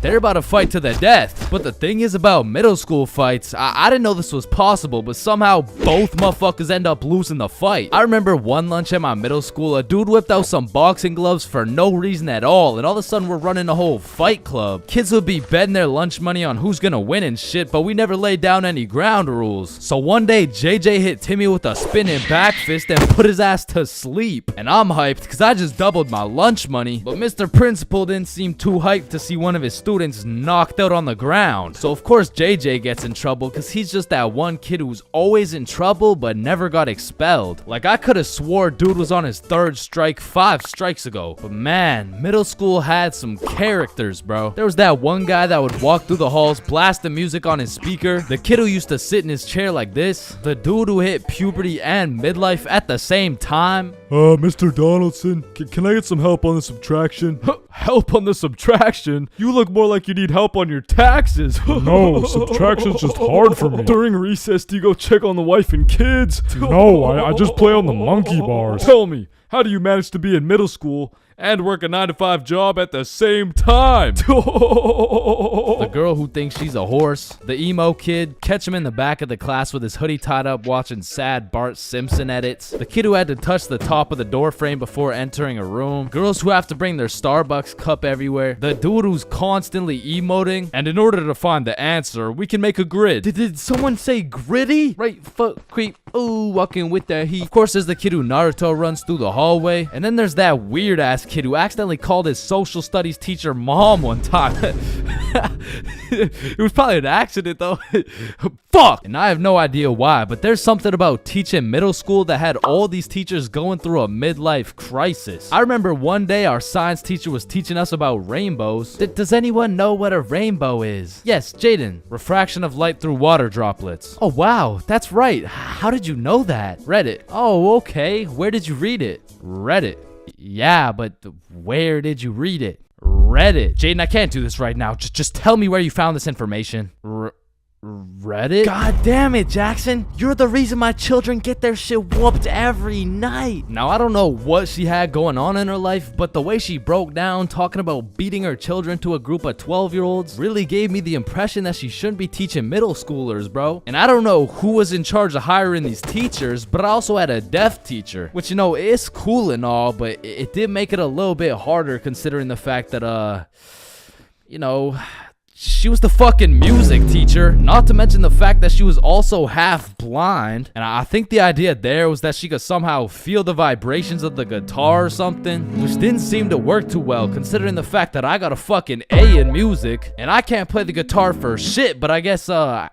they're about to fight to the death. But the thing is about middle school fights, I didn't know this was possible, but somehow both motherfuckers end up losing the fight. I remember one lunch at my middle school, a dude whipped out some boxing gloves for no reason at all, and all of a sudden we're running a whole fight club. Kids would be betting their lunch money on who's gonna win and shit, but we never laid down any ground rules. So one day, JJ hit Timmy with a spinning back fist and put his ass to sleep. And I'm hyped, cause I just doubled my lunch money, but Mr. Principal didn't seem too hyped to see one of his students knocked out on the ground. So of course JJ gets in trouble because he's just that one kid who's always in trouble but never got expelled. Like I could have swore dude was on his third strike 5 strikes ago. But man, middle school had some characters, bro. There was that one guy that would walk through the halls, blast the music on his speaker. The kid who used to sit in his chair like this. The dude who hit puberty and midlife at the same time. Mr. Donaldson, can I get some help on the subtraction? Help on the subtraction? You look more like you need help on your taxes. No, subtraction's just hard for me. During recess, do you go check on the wife and kids? No, I just play on the monkey bars. Tell me, how do you manage to be in middle school and work a 9-to-5 job at the same time? The girl who thinks she's a horse. The emo kid. Catch him in the back of the class with his hoodie tied up watching sad Bart Simpson edits. The kid who had to touch the top of the door frame before entering a room. Girls who have to bring their Starbucks cup everywhere. The dude who's constantly emoting. And in order to find the answer, we can make a grid. Did someone say gritty? Right foot creep. Ooh, walking with that heat. Of course, there's the kid who Naruto runs through the hallway. And then there's that weird ass kid who accidentally called his social studies teacher mom one time. It was probably an accident though. Fuck! And I have no idea why, but there's something about teaching middle school that had all these teachers going through a midlife crisis. I remember one day our science teacher was teaching us about rainbows. Does anyone know what a rainbow is? Yes, Jaden. Refraction of light through water droplets. Oh wow, that's right. How did you know that? Reddit. Oh, okay. Where did you read it? Reddit. Yeah, but where did you read it? Reddit. Jaden, I can't do this right now. Just tell me where you found this information. Reddit? God damn it, Jackson. You're the reason my children get their shit whooped every night. Now, I don't know what she had going on in her life, but the way she broke down talking about beating her children to a group of 12-year-olds really gave me the impression that she shouldn't be teaching middle schoolers, bro. And I don't know who was in charge of hiring these teachers, but I also had a deaf teacher, which, you know, is cool and all, but it did make it a little bit harder considering the fact that, you know, she was the fucking music teacher, not to mention the fact that she was also half blind. And I think the idea there was that she could somehow feel the vibrations of the guitar or something, which didn't seem to work too well considering the fact that I got a fucking A in music and I can't play the guitar for shit, but I guess I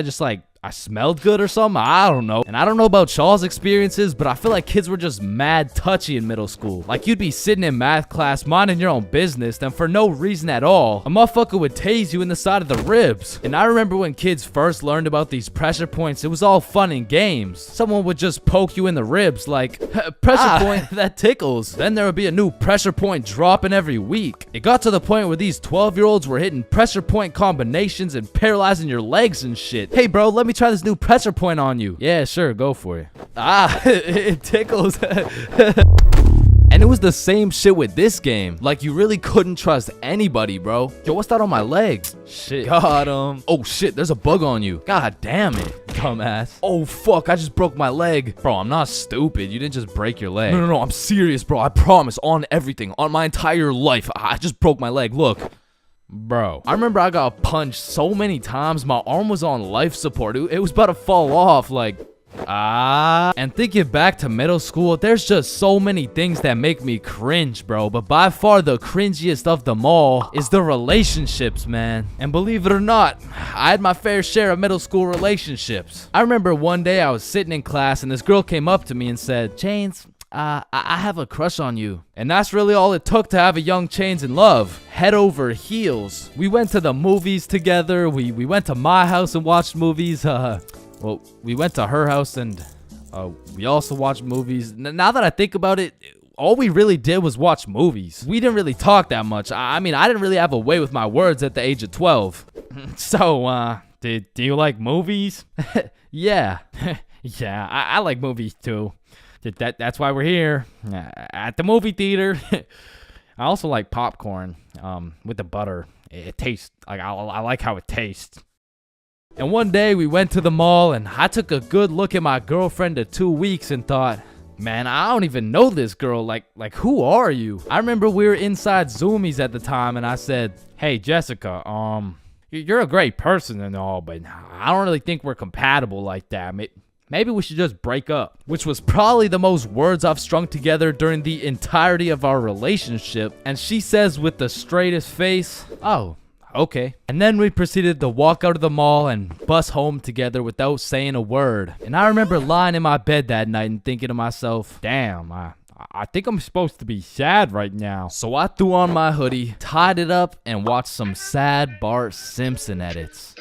just like I smelled good or something. I don't know. And I don't know about Shaw's experiences, but I feel like kids were just mad touchy in middle school. Like you'd be sitting in math class minding your own business, then for no reason at all, a motherfucker would tase you in the side of the ribs. And I remember when kids first learned about these pressure points, it was all fun and games. Someone would just poke you in the ribs like, pressure point, that tickles. Then there would be a new pressure point dropping every week. It got to the point where these 12-year-olds were hitting pressure point combinations and paralyzing your legs and shit. Hey bro, let me try this new pressure point on you. Yeah, sure, go for it. It tickles. And it was the same shit with this game. Like, you really couldn't trust anybody, bro. Yo, what's that on my legs? Shit. Got him. Oh, shit, there's a bug on you. God damn it, dumbass. Oh, fuck, I just broke my leg. Bro, I'm not stupid. You didn't just break your leg. No, I'm serious, bro. I promise, on everything. On my entire life. I just broke my leg. Look. Bro, I remember I got punched so many times, my arm was on life support. It was about to fall off, like, And thinking back to middle school, there's just so many things that make me cringe, bro. But by far the cringiest of them all is the relationships, man. And believe it or not, I had my fair share of middle school relationships. I remember one day I was sitting in class and this girl came up to me and said, Chains, I have a crush on you. And that's really all it took to have a young Chains in love. Head over heels. We went to the movies together. We went to my house and watched movies. Well, we went to her house and we also watched movies. Now that I think about it, all we really did was watch movies. We didn't really talk that much. I mean, I didn't really have a way with my words at the age of 12. So, do you like movies? Yeah. Yeah, I like movies too. That's why we're here at the movie theater. I also like popcorn with the butter. It tastes like I like how it tastes. And one day we went to the mall and I took a good look at my girlfriend of 2 weeks and thought, man, I don't even know this girl. Like who are you? I remember we were inside Zoomies at the time and I said, hey Jessica, you're a great person and all, but I don't really think we're compatible like that. Maybe we should just break up. Which was probably the most words I've strung together during the entirety of our relationship. And she says with the straightest face, oh, okay. And then we proceeded to walk out of the mall and bus home together without saying a word. And I remember lying in my bed that night and thinking to myself, damn, I think I'm supposed to be sad right now. So I threw on my hoodie, tied it up, and watched some sad Bart Simpson edits.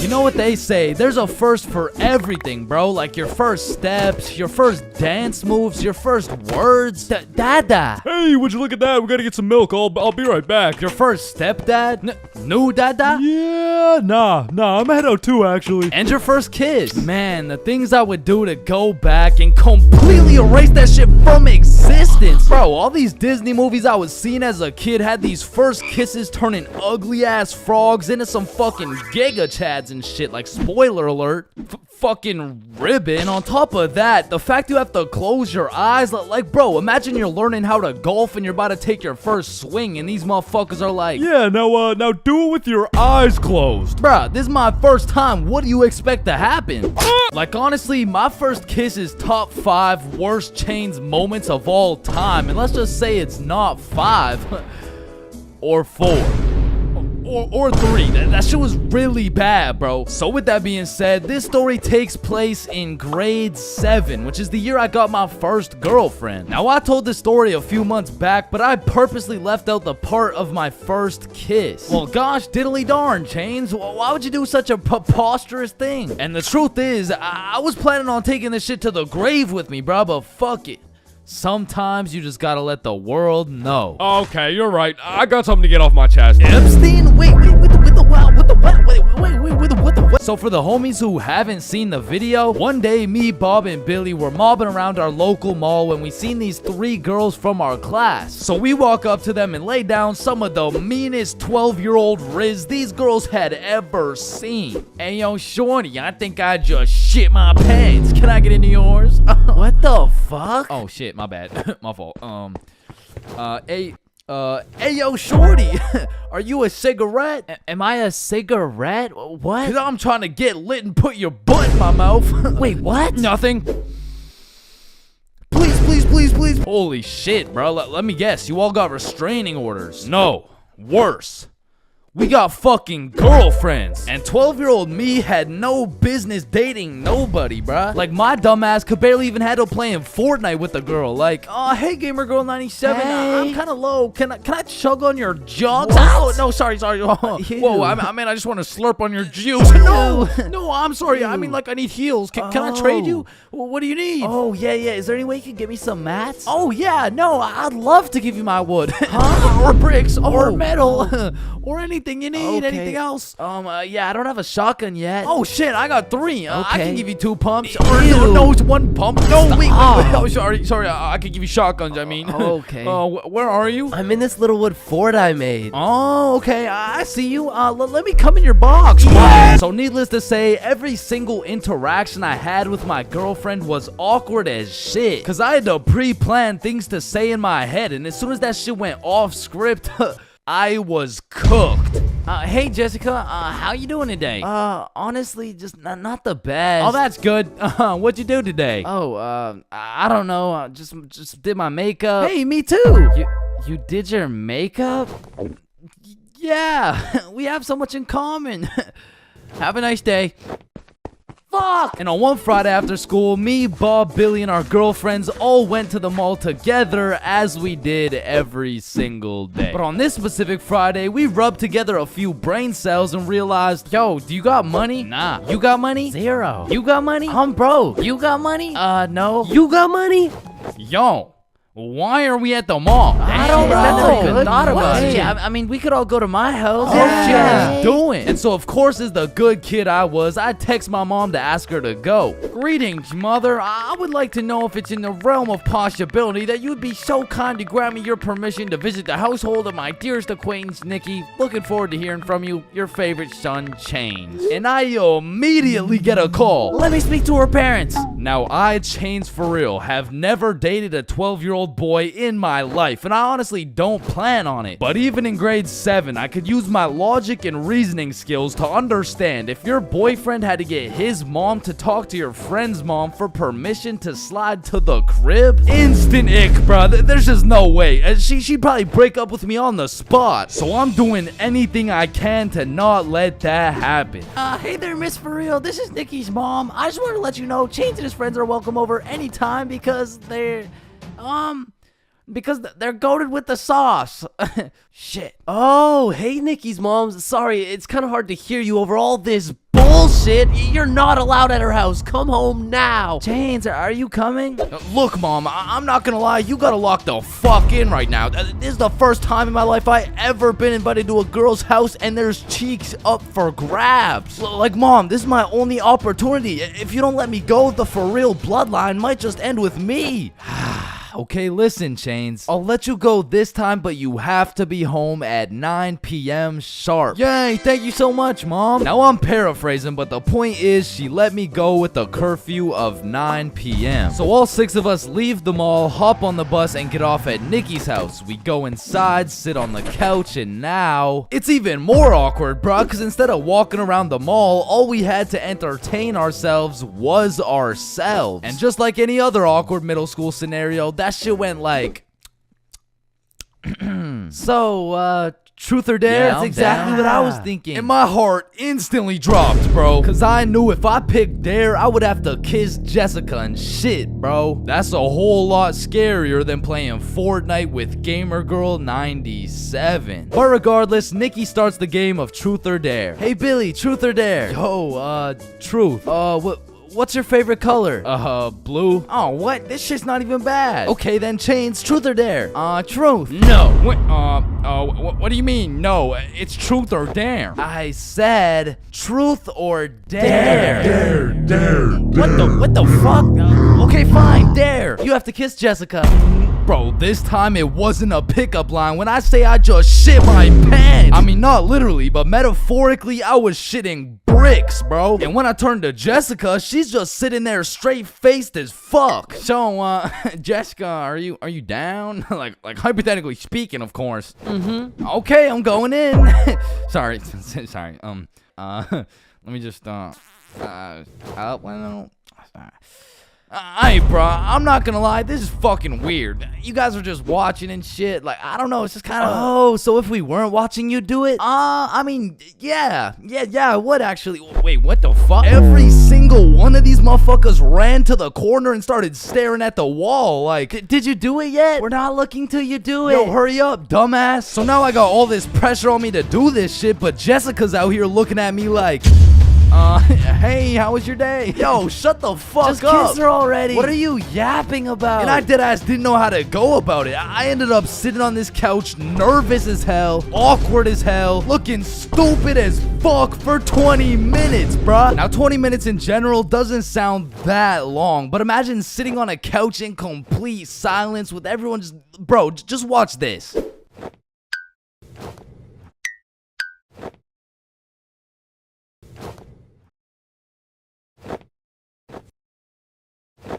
You know what they say, there's a first for everything, bro. Like your first steps, your first dance moves, your first words. Dada. Hey, would you look at that? We gotta get some milk. I'll be right back. Your first stepdad? New dada? Yeah, nah, I'm head out too, actually. And your first kiss? Man, the things I would do to go back and completely erase that shit from existence. Bro, all these Disney movies I was seeing as a kid had these first kisses turning ugly ass frogs into some fucking giga chads and shit. Like, spoiler alert, fucking ribbon. On top of that, the fact you have to close your eyes, like, bro, imagine you're learning how to golf and you're about to take your first swing and these motherfuckers are like, yeah, now do it with your eyes closed. Bruh, this is my first time. What do you expect to happen? Like, honestly, my first kiss is top 5 worst Chains moments of all time. And let's just say it's not 5 or 4. Or 3. That shit was really bad, bro. So with that being said, this story takes place in grade 7, which is the year I got my first girlfriend. Now, I told this story a few months back, but I purposely left out the part of my first kiss. Well, gosh diddly darn, Chains. Why would you do such a preposterous thing? And the truth is, I was planning on taking this shit to the grave with me, bro, but fuck it. Sometimes you just gotta let the world know. Okay, you're right. I got something to get off my chest. Epstein? Wait, with the what? So for the homies who haven't seen the video, one day me, Bob, and Billy were mobbing around our local mall when we seen these 3 girls from our class. So we walk up to them and lay down some of the meanest 12-year-old riz these girls had ever seen. Hey, yo, shorty, I think I just shit my pants. Can I get into yours? What the fuck? Oh, shit, my bad. My fault. Hey, yo, shorty, are you a cigarette? Am I a cigarette? What? Cause I'm trying to get lit and put your butt in my mouth. Wait, what? Nothing. Please. Holy shit, bro. Let me guess. You all got restraining orders. No, worse. We got fucking girlfriends. And 12-year-old me had no business dating nobody, bruh. Like, my dumbass could barely even handle playing Fortnite with a girl. Like, oh, hey, Gamer Girl 97. Hey. I'm kind of low. Can I chug on your jugs? Oh, no, sorry. Whoa, I mean, I just want to slurp on your juice. No, I'm sorry. I mean, like, I need heels. Can I trade you? What do you need? Oh, yeah. Is there any way you can give me some mats? Oh, yeah. No, I'd love to give you my wood. Huh? Or bricks. Or metal. Or anything you need. Okay. Anything else? Yeah, I don't have a shotgun yet. Oh shit, I got 3. I Okay. can give you 2 pumps. Ew. Or no, it's 1 pump. No, wait. Stop. Oh, sorry. I can give you shotguns. I mean. Okay. Where are you? I'm in this little wood fort I made. Oh, okay. I see you. Let me come in your box. So needless to say, every single interaction I had with my girlfriend was awkward as shit. Cause I had to pre-plan things to say in my head, and as soon as that shit went off script, I was cooked. Hey Jessica, how you doing today? Honestly, just not the best. Oh, that's good. What'd you do today? Oh, I don't know. Just did my makeup. Hey, me too. You did your makeup? Yeah, we have so much in common. Have a nice day. Fuck! fuck? And on one Friday after school, me, Bob, Billy, and our girlfriends all went to the mall together as we did every single day. But on this specific Friday, we rubbed together a few brain cells and realized, yo, do you got money? Nah. You got money? Zero. You got money? I'm broke. You got money? No. You got money? Yo. Why are we at the mall? I don't know. Thought about it. I mean, we could all go to my house. Yeah. Doing. And so, of course, as the good kid I was, I text my mom to ask her to go. Greetings, mother. I would like to know if it's in the realm of possibility that you'd be so kind to grant me your permission to visit the household of my dearest acquaintance, Nikki. Looking forward to hearing from you. Your favorite son, Chains. And I immediately get a call. Let me speak to her parents. Now, I, Chains for real, have never dated a 12-year-old boy in my life, and I honestly don't plan on it. But even in grade 7, I could use my logic and reasoning skills to understand if your boyfriend had to get his mom to talk to your friend's mom for permission to slide to the crib. Instant ick, bruh. There's just no way. She'd probably break up with me on the spot. So I'm doing anything I can to not let that happen. Hey there, Miss For Real. This is Nikki's mom. I just wanted to let you know Chains and his friends are welcome over anytime because they're goated with the sauce. Shit. Oh, hey, Nikki's mom. Sorry, it's kind of hard to hear you over all this bullshit. You're not allowed at her house. Come home now. Chains, are you coming? Look, Mom, I'm not gonna lie. You gotta lock the fuck in right now. This is the first time in my life I ever been invited to a girl's house and there's cheeks up for grabs. Like, Mom, this is my only opportunity. If you don't let me go, the For Real bloodline might just end with me. Okay, listen, Chains. I'll let you go this time, but you have to be home at 9 p.m. sharp. Yay, thank you so much, Mom. Now, I'm paraphrasing, but the point is she let me go with a curfew of 9 p.m. So all 6 of us leave the mall, hop on the bus, and get off at Nikki's house. We go inside, sit on the couch, and now it's even more awkward, bruh, because instead of walking around the mall, all we had to entertain ourselves was ourselves. And just like any other awkward middle school scenario, that shit went like so, truth or dare? Yeah, that's exactly what I was thinking. And my heart instantly dropped, bro. Cause I knew if I picked dare, I would have to kiss Jessica and shit, bro. That's a whole lot scarier than playing Fortnite with Gamer Girl 97. But regardless, Nikki starts the game of truth or dare. Hey Billy, truth or dare? Yo, truth. What's your favorite color? Blue. Oh, what? This shit's not even bad. Okay, then Chains, truth or dare? Truth. No. What do you mean? No, it's truth or dare. I said truth or dare. Dare. What the fuck? Okay, fine, dare. You have to kiss Jessica. Bro, this time it wasn't a pickup line. When I say I just shit my pants, I mean not literally, but metaphorically, I was shitting bricks, bro. And when I turned to Jessica, she's just sitting there straight-faced as fuck. So, Jessica, are you down? like hypothetically speaking, of course. Mm-hmm. Okay, I'm going in. sorry. Let me just, Hey, bro, I'm not gonna lie, this is fucking weird. You guys are just watching and shit. Like, I don't know, it's just kind of. Oh, so if we weren't watching you do it? I mean, yeah, I would actually. Wait, what the fuck? Every single one of these motherfuckers ran to the corner and started staring at the wall. Like, did you do it yet? We're not looking till you do it. Yo, hurry up, dumbass. So now I got all this pressure on me to do this shit, but Jessica's out here looking at me like. Hey, how was your day? Yo, shut the fuck Just up. kiss her already. What are you yapping about? And I deadass didn't know how to go about it. I ended up sitting on this couch, nervous as hell, awkward as hell, looking stupid as fuck for 20 minutes, bruh. Now, 20 minutes in general doesn't sound that long, but imagine sitting on a couch in complete silence with everyone just... Bro, just watch this.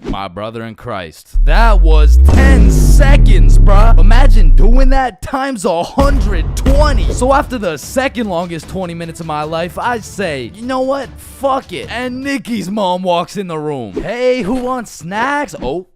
My brother in Christ, that was 10 seconds, bruh. Imagine doing that times 120. So after the second longest 20 minutes of my life, I say, you know what? Fuck it. And Nikki's mom walks in the room. Hey, who wants snacks? Oh.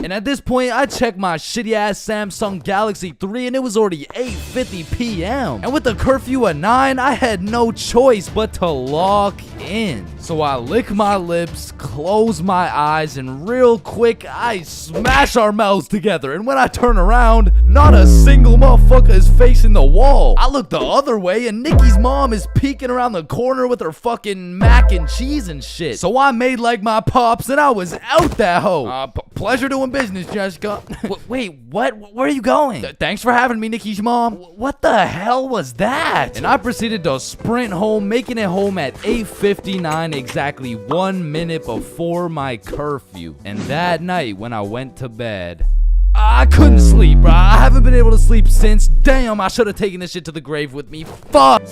And And at this point, I checked my shitty ass Samsung Galaxy 3 and it was already 8:50 p.m. And with the curfew at 9, I had no choice but to lock in. So I lick my lips, close my eyes, and real quick, I smash our mouths together. And when I turn around, not a single motherfucker is facing the wall. I look the other way and Nikki's mom is peeking around the corner with her fucking mac and cheese and shit. So I made like my pops and I was out that hoe. Pleasure doing business, Jessica. Wait, what? Where are you going? Thanks for having me, Nikki's mom. What the hell was that? And I proceeded to sprint home, making it home at 8:59, exactly 1 minute before my curfew. And that night when I went to bed, I couldn't sleep, bro. I haven't been able to sleep since. Damn, I should have taken this shit to the grave with me. Fuck.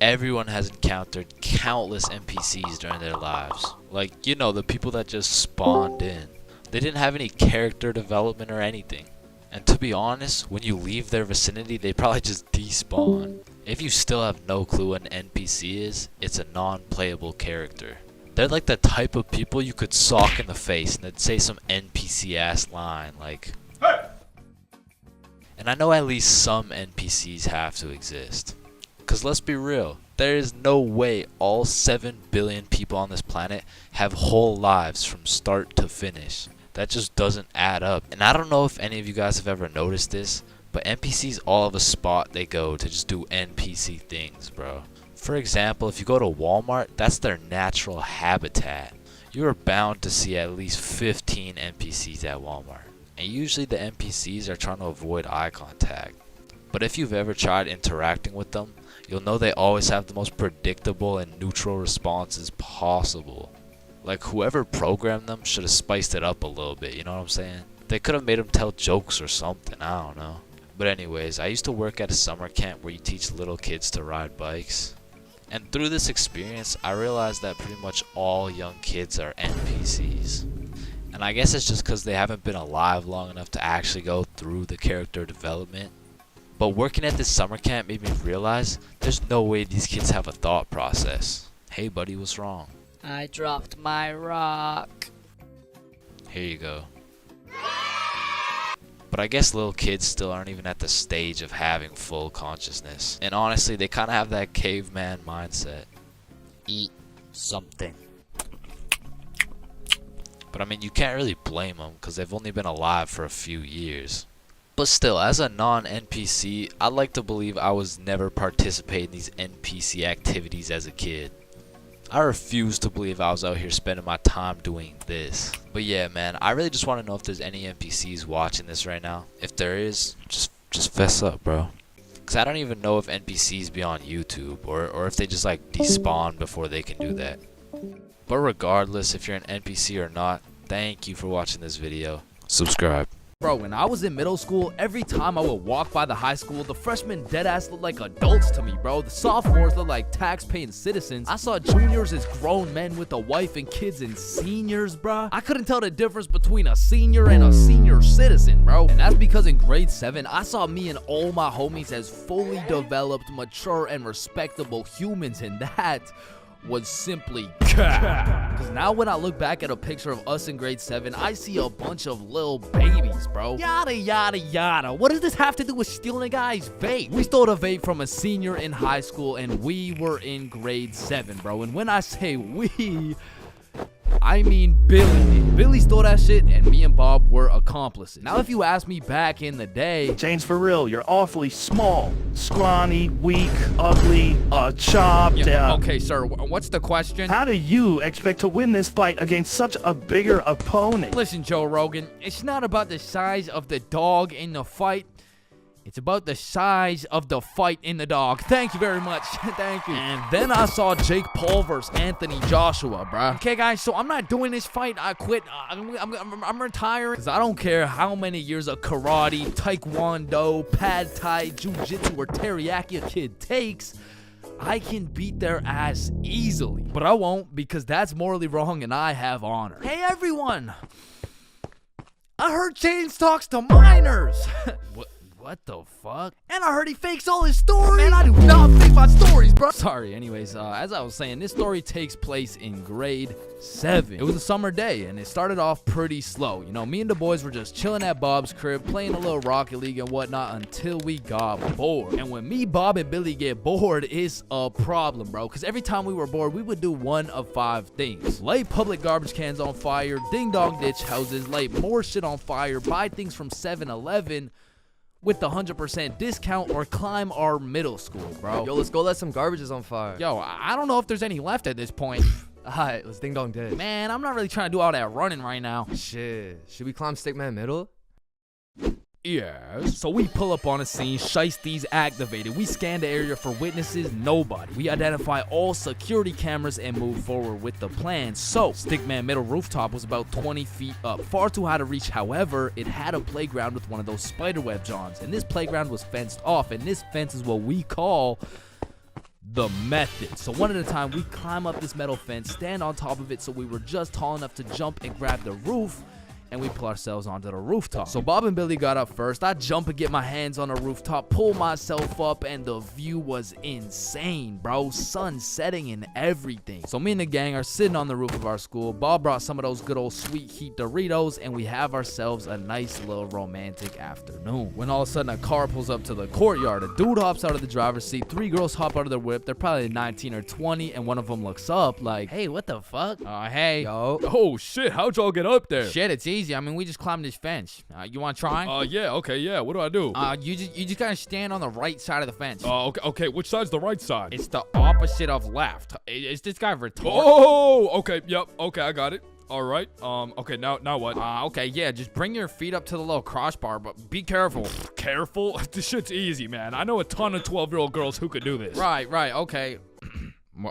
Everyone has encountered countless NPCs during their lives. Like, you know, the people that just spawned in. They didn't have any character development or anything. And to be honest, when you leave their vicinity, they probably just despawn. If you still have no clue what an NPC is, it's a non-playable character. They're like the type of people you could sock in the face and they'd say some NPC ass line like, "Hey!" And I know at least some NPCs have to exist. Cause let's be real, there is no way all 7 billion people on this planet have whole lives from start to finish. That just doesn't add up. And I don't know if any of you guys have ever noticed this, but NPCs all have a spot they go to just do NPC things, bro. For example, if you go to Walmart, that's their natural habitat. You are bound to see at least 15 NPCs at Walmart. And usually the NPCs are trying to avoid eye contact. But if you've ever tried interacting with them, you'll know they always have the most predictable and neutral responses possible. Like whoever programmed them should have spiced it up a little bit, you know what I'm saying? They could have made them tell jokes or something, I don't know. But anyways, I used to work at a summer camp where you teach little kids to ride bikes. And through this experience, I realized that pretty much all young kids are NPCs. And I guess it's just because they haven't been alive long enough to actually go through the character development. But working at this summer camp made me realize there's no way these kids have a thought process. Hey buddy, what's wrong? I dropped my rock. Here you go. But I guess little kids still aren't even at the stage of having full consciousness. And honestly, they kind of have that caveman mindset. Eat something. But I mean, you can't really blame them because they've only been alive for a few years. But still, as a non-NPC, I'd like to believe I was never participating in these NPC activities as a kid. I refuse to believe I was out here spending my time doing this. But yeah, man, I really just want to know if there's any NPCs watching this right now. If there is, just fess up, bro. Because I don't even know if NPCs be on YouTube or if they just like despawn before they can do that. But regardless, if you're an NPC or not, thank you for watching this video. Subscribe. Bro, when I was in middle school, every time I would walk by the high school, the freshmen deadass looked like adults to me, bro. The sophomores looked like tax-paying citizens. I saw juniors as grown men with a wife and kids, and seniors, bro. I couldn't tell the difference between a senior and a senior citizen, bro. And that's because in grade 7, I saw me and all my homies as fully developed, mature, and respectable humans, and that was simply cap. Because now when I look back at a picture of us in grade 7, I see a bunch of little babies, bro. Yada, yada, yada. What does this have to do with stealing a guy's vape? We stole a vape from a senior in high school, and we were in grade 7, bro. And when I say we, I mean Billy. Billy stole that shit, and me and Bob were accomplices. Now, if you ask me back in the day, Chains, for real, you're awfully small, scrawny, weak, ugly, chopped. Okay, sir, what's the question? How do you expect to win this fight against such a bigger opponent? Listen, Joe Rogan, it's not about the size of the dog in the fight. It's about the size of the fight in the dog. Thank you very much. Thank you. And then I saw Jake Paul versus Anthony Joshua, bruh. Okay, guys, so I'm not doing this fight. I quit. I'm retiring. Because I don't care how many years of karate, taekwondo, pad thai, jiu-jitsu, or teriyaki a kid takes. I can beat their ass easily. But I won't, because that's morally wrong and I have honor. Hey, everyone. I heard Chains talks to minors. What the fuck? And I heard he fakes all his stories. Man, I do not fake my stories, bro. Sorry, anyways, as I was saying, this story takes place in grade 7. It was a summer day, and it started off pretty slow. You know, me and the boys were just chilling at Bob's crib, playing a little Rocket League and whatnot until we got bored. And when me, Bob, and Billy get bored, it's a problem, bro. Because every time we were bored, we would do one of 5 things. Light public garbage cans on fire, ding-dong ditch houses, light more shit on fire, buy things from 7-Eleven, with the 100% discount, or climb our middle school, bro. Yo, let's go let some garbages on fire. Yo, I don't know if there's any left at this point. Alright, let's ding dong ditch. Man, I'm not really trying to do all that running right now. Shit. Should we climb Stickman Middle? Yes. So we pull up on a scene, shiesties activated. We scan the area for witnesses, nobody. We identify all security cameras and move forward with the plan. So, Stickman Middle rooftop was about 20 feet up, far too high to reach. However, it had a playground with one of those spiderweb johns, and this playground was fenced off, and this fence is what we call the method. So one at a time, we climb up this metal fence, stand on top of it so we were just tall enough to jump and grab the roof, and we pull ourselves onto the rooftop. So Bob and Billy got up first. I jump and get my hands on the rooftop, pull myself up, and the view was insane, bro. Sun setting and everything. So me and the gang are sitting on the roof of our school. Bob brought some of those good old sweet heat Doritos, and we have ourselves a nice little romantic afternoon. When all of a sudden a car pulls up to the courtyard. A dude hops out of the driver's seat. 3 girls hop out of their whip. They're probably 19 or 20, and one of them looks up like, Hey, what the fuck? Hey. Yo. Oh shit, how'd y'all get up there? Shit, it's easy. I mean, we just climbed this fence. You want to try? Yeah, okay, yeah. What do I do? You just gotta stand on the right side of the fence. Okay. Which side's the right side? It's the opposite of left. Is this guy retarded? Oh, okay, yep, okay, I got it. All right. Okay, now what? Okay, yeah, just bring your feet up to the little crossbar, but be careful. Careful? This shit's easy, man. I know a ton of 12-year-old girls who could do this. Right, okay.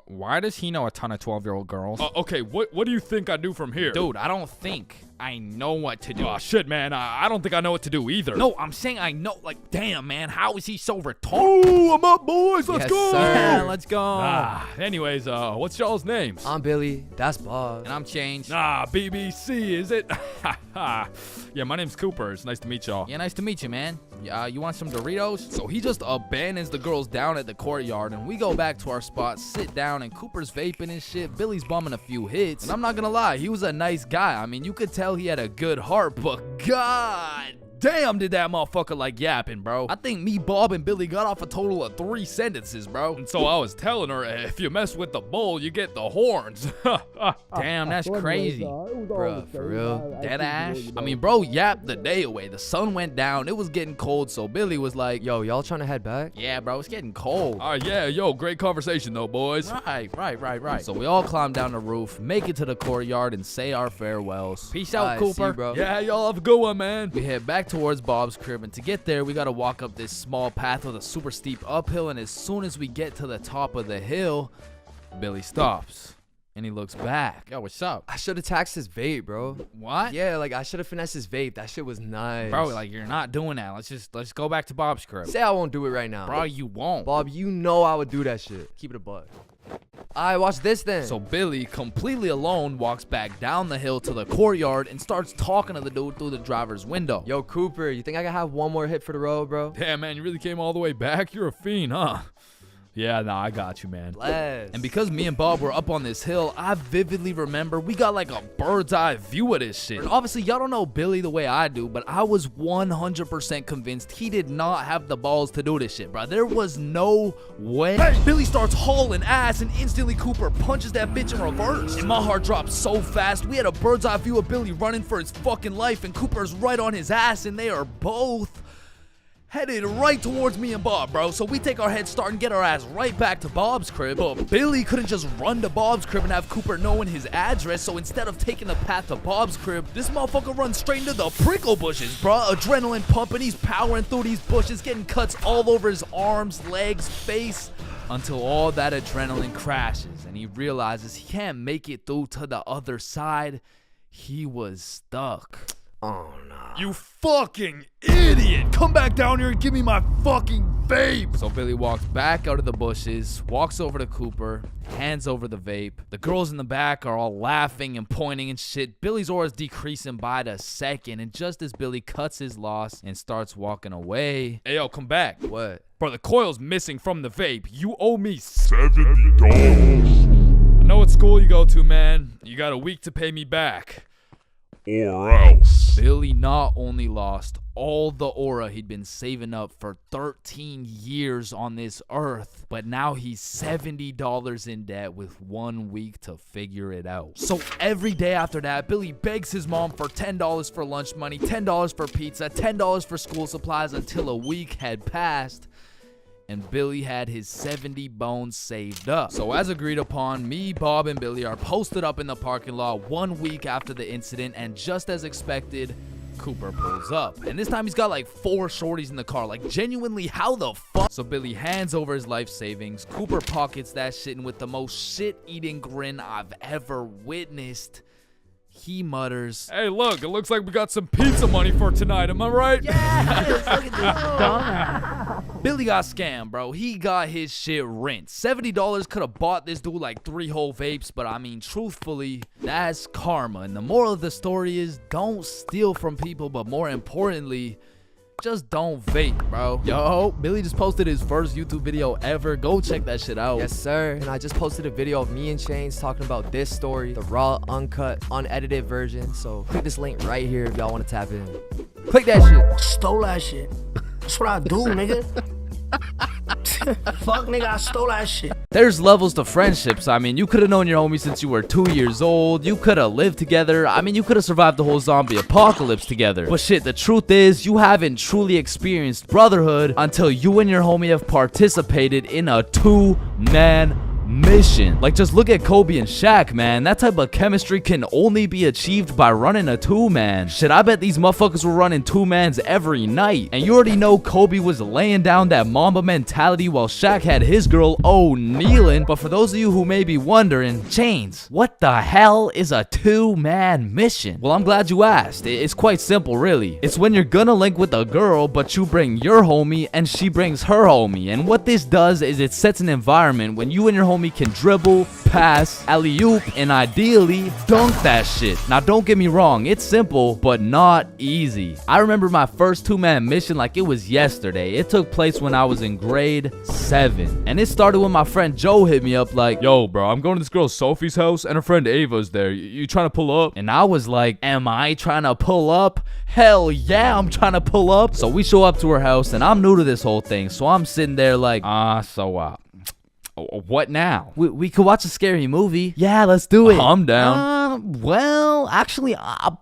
Why does he know a ton of 12-year-old girls? Okay, what do you think I do from here? Dude, I don't think I know what to do. Oh, shit, man. I don't think I know what to do either. No, I'm saying I know. Like, damn, man, how is he so retarded? Oh, I'm up, boys. Let's Yes, go. sir. Yeah, let's go. Anyways, what's y'all's names? I'm Billy. That's Bob. And I'm changed. BBC, is it? Yeah, my name's Cooper. It's nice to meet y'all. Yeah, nice to meet you, man. You want some Doritos? So he just abandons the girls down at the courtyard, and we go back to our spot, sit down, and Cooper's vaping and shit. Billy's bumming a few hits. And I'm not gonna lie, he was a nice guy. I mean, you could tell he had a good heart, but god damn did that motherfucker like yapping, bro. I think me, Bob, and Billy got off a total of 3 sentences, bro. And so I was telling her, if you mess with the bull, you get the horns. Damn, that's crazy. Bruh, for real? Dead ass? I mean, bro yapped the day away. The sun went down. It was getting cold, so Billy was like, Yo, y'all trying to head back? yeah, bro, it's getting cold. Yeah, yo, great conversation though, boys. Right. So we all climb down the roof, make it to the courtyard, and say our farewells. Peace out, Alright, see Cooper. you, bro. Yeah, y'all have a good one, man. We head back towards Bob's crib, and to get there, we gotta walk up this small path with a super steep uphill, and as soon as we get to the top of the hill, Billy stops. And he looks back. Yo, what's up? I should have taxed his vape, bro. What? Yeah, like I should have finessed his vape. That shit was nice. Bro, like, you're not doing that. Let's go back to Bob's crib. Say I won't do it right now. Bro, you won't. Bob, you know I would do that shit. Keep it a buck. Alright, watch this then. So Billy, completely alone, walks back down the hill to the courtyard and starts talking to the dude through the driver's window. Yo, Cooper, you think I can have one more hit for the road, bro? Damn, man, you really came all the way back? You're a fiend, huh? Yeah, nah, I got you, man. Bless. And because me and Bob were up on this hill, I vividly remember we got like a bird's eye view of this shit. And obviously, y'all don't know Billy the way I do, but I was 100% convinced he did not have the balls to do this shit, bro. There was no way. Hey! Billy starts hauling ass, and instantly Cooper punches that bitch in reverse. And my heart dropped so fast. We had a bird's eye view of Billy running for his fucking life, and Cooper's right on his ass, and they are both headed right towards me and Bob, bro. So we take our head start and get our ass right back to Bob's crib. But Billy couldn't just run to Bob's crib and have Cooper knowing his address. So instead of taking the path to Bob's crib, this motherfucker runs straight into the prickle bushes, bro. Adrenaline pumping. He's powering through these bushes, getting cuts all over his arms, legs, face, until all that adrenaline crashes and he realizes he can't make it through to the other side. He was stuck. Oh, no. You fucking idiot! Come back down here and give me my fucking vape! So Billy walks back out of the bushes, walks over to Cooper, hands over the vape. The girls in the back are all laughing and pointing and shit. Billy's aura's decreasing by the second, and just as Billy cuts his loss and starts walking away... Hey, yo, come back. What? Bro, the coil's missing from the vape. You owe me $70. I know what school you go to, man. You got a week to pay me back. Or else. Billy not only lost all the aura he'd been saving up for 13 years on this earth, but now he's $70 in debt with 1 week to figure it out. So every day after that, Billy begs his mom for $10 for lunch money, $10 for pizza, $10 for school supplies until a week had passed. And Billy had his 70 bones saved up. So as agreed upon, me, Bob, and Billy are posted up in the parking lot 1 week after the incident, and just as expected, Cooper pulls up. And this time he's got like 4 shorties in the car. Like, genuinely, how the fuck? So Billy hands over his life savings. Cooper pockets that shit, and with the most shit-eating grin I've ever witnessed, he mutters, Hey, look, it looks like we got some pizza money for tonight. Am I right? Yes, look at this dumbass. Billy got scammed, bro. He got his shit rinsed. $70 could have bought this dude like 3 whole vapes, but I mean, truthfully, that's karma. And the moral of the story is, don't steal from people, but more importantly, just don't vape, bro. Yo, Billy just posted his first YouTube video ever. Go check that shit out. Yes, sir. And I just posted a video of me and Chains talking about this story, the raw, uncut, unedited version. So click this link right here if y'all want to tap in. Click that shit. Stole that shit. That's what I do, nigga. Fuck, nigga, I stole that shit. There's levels to friendships. I mean, you could have known your homie since you were 2 years old. You could have lived together. I mean, you could have survived the whole zombie apocalypse together. But shit, the truth is, you haven't truly experienced brotherhood until you and your homie have participated in a 2-man mission. Like, just look at Kobe and Shaq, man. That type of chemistry can only be achieved by running a 2-man. Shit, I bet these motherfuckers were running 2-mans every night. And you already know Kobe was laying down that Mamba mentality while Shaq had his girl kneeling. But for those of you who may be wondering, Chains, what the hell is a 2-man mission? Well, I'm glad you asked. It's quite simple, really. It's when you're gonna link with a girl, but you bring your homie and she brings her homie. And what this does is it sets an environment when you and your homie can dribble, pass, alley-oop, and ideally dunk that shit. Now, don't get me wrong, it's simple, but not easy. I remember my first 2-man mission like it was yesterday. It took place when I was in grade 7. And it started when my friend Joe hit me up like, Yo, bro, I'm going to this girl Sophie's house and her friend Ava's there. You trying to pull up? And I was like, am I trying to pull up? Hell yeah, I'm trying to pull up. So we show up to her house, and I'm new to this whole thing, so I'm sitting there like, what now? We could watch a scary movie. Yeah, let's do it. I'm down. Well, actually,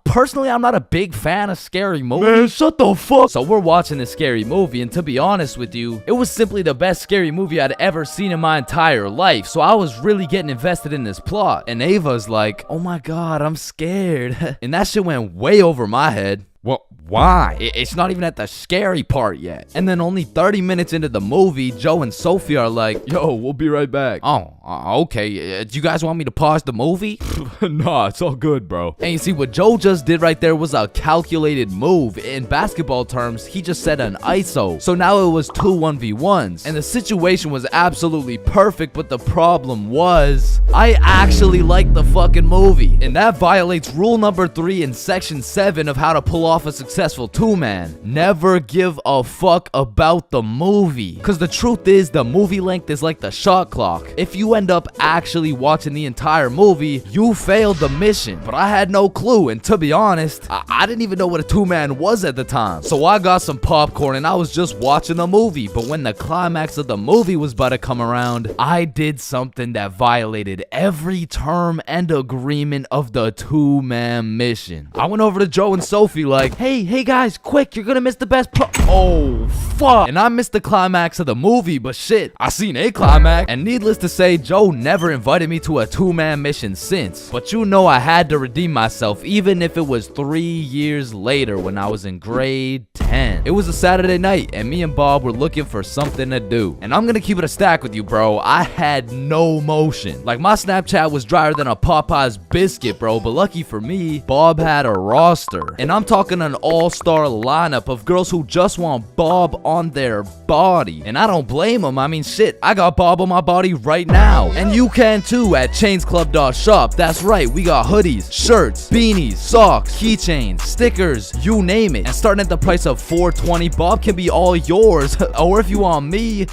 personally, I'm not a big fan of scary movies. Man, shut the fuck. So we're watching this scary movie, and to be honest with you, it was simply the best scary movie I'd ever seen in my entire life. So I was really getting invested in this plot. And Ava's like, oh my god, I'm scared. And that shit went way over my head. Well, why? It's not even at the scary part yet. And then only 30 minutes into the movie, Joe and Sophie are like, Yo, we'll be right back. Oh, okay. Do you guys want me to pause the movie? Nah, it's all good, bro. And you see, what Joe just did right there was a calculated move. In basketball terms, he just set an ISO. So now it was 2 1v1s. And the situation was absolutely perfect, but the problem was, I actually liked the fucking movie. And that violates rule number 3 in section 7 of how to pull off a successful 2-man. Never give a fuck about the movie. Because the truth is, the movie length is like the shot clock. If you end up actually watching the entire movie, you failed the mission. But I had no clue, and to be honest, I didn't even know what a 2-man was at the time. So I got some popcorn and I was just watching the movie. But when the climax of the movie was about to come around, I did something that violated every term and agreement of the 2-man mission. I went over to Joe and Sophie like, hey guys, quick, you're gonna miss the best oh fuck. And I missed the climax of the movie, but shit, I seen a climax. And needless to say, Joe never invited me to a 2-man mission since. But you know I had to redeem myself, even if it was 3 years later when I was in grade 10. It was a Saturday night, and me and Bob were looking for something to do. And I'm gonna keep it a stack with you, bro. I had no motion. Like, my Snapchat was drier than a Popeye's biscuit, bro. But lucky for me, Bob had a roster. And I'm talking fucking an all-star lineup of girls who just want Bob on their body. And I don't blame them. I mean, shit, I got Bob on my body right now. And you can too at chainsclub.shop. That's right, we got hoodies, shirts, beanies, socks, keychains, stickers, you name it. And starting at the price of $4.20, Bob can be all yours. Or if you want me,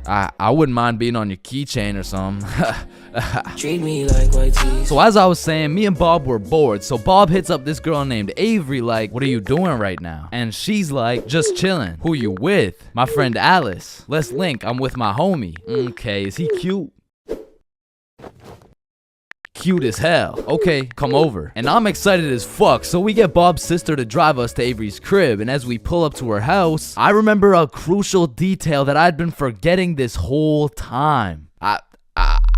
I wouldn't mind being on your keychain or something. Treat me like white teeth. So as I was saying, me and Bob were bored. So Bob hits up this girl named Avery like, what are you doing right now? And she's like, just chilling. Who you with? My friend Alice. Let's link. I'm with my homie. Okay, is he cute? Cute as hell. Okay, come over. And I'm excited as fuck, so we get Bob's sister to drive us to Avery's crib, and as we pull up to her house, I remember a crucial detail that I'd been forgetting this whole time.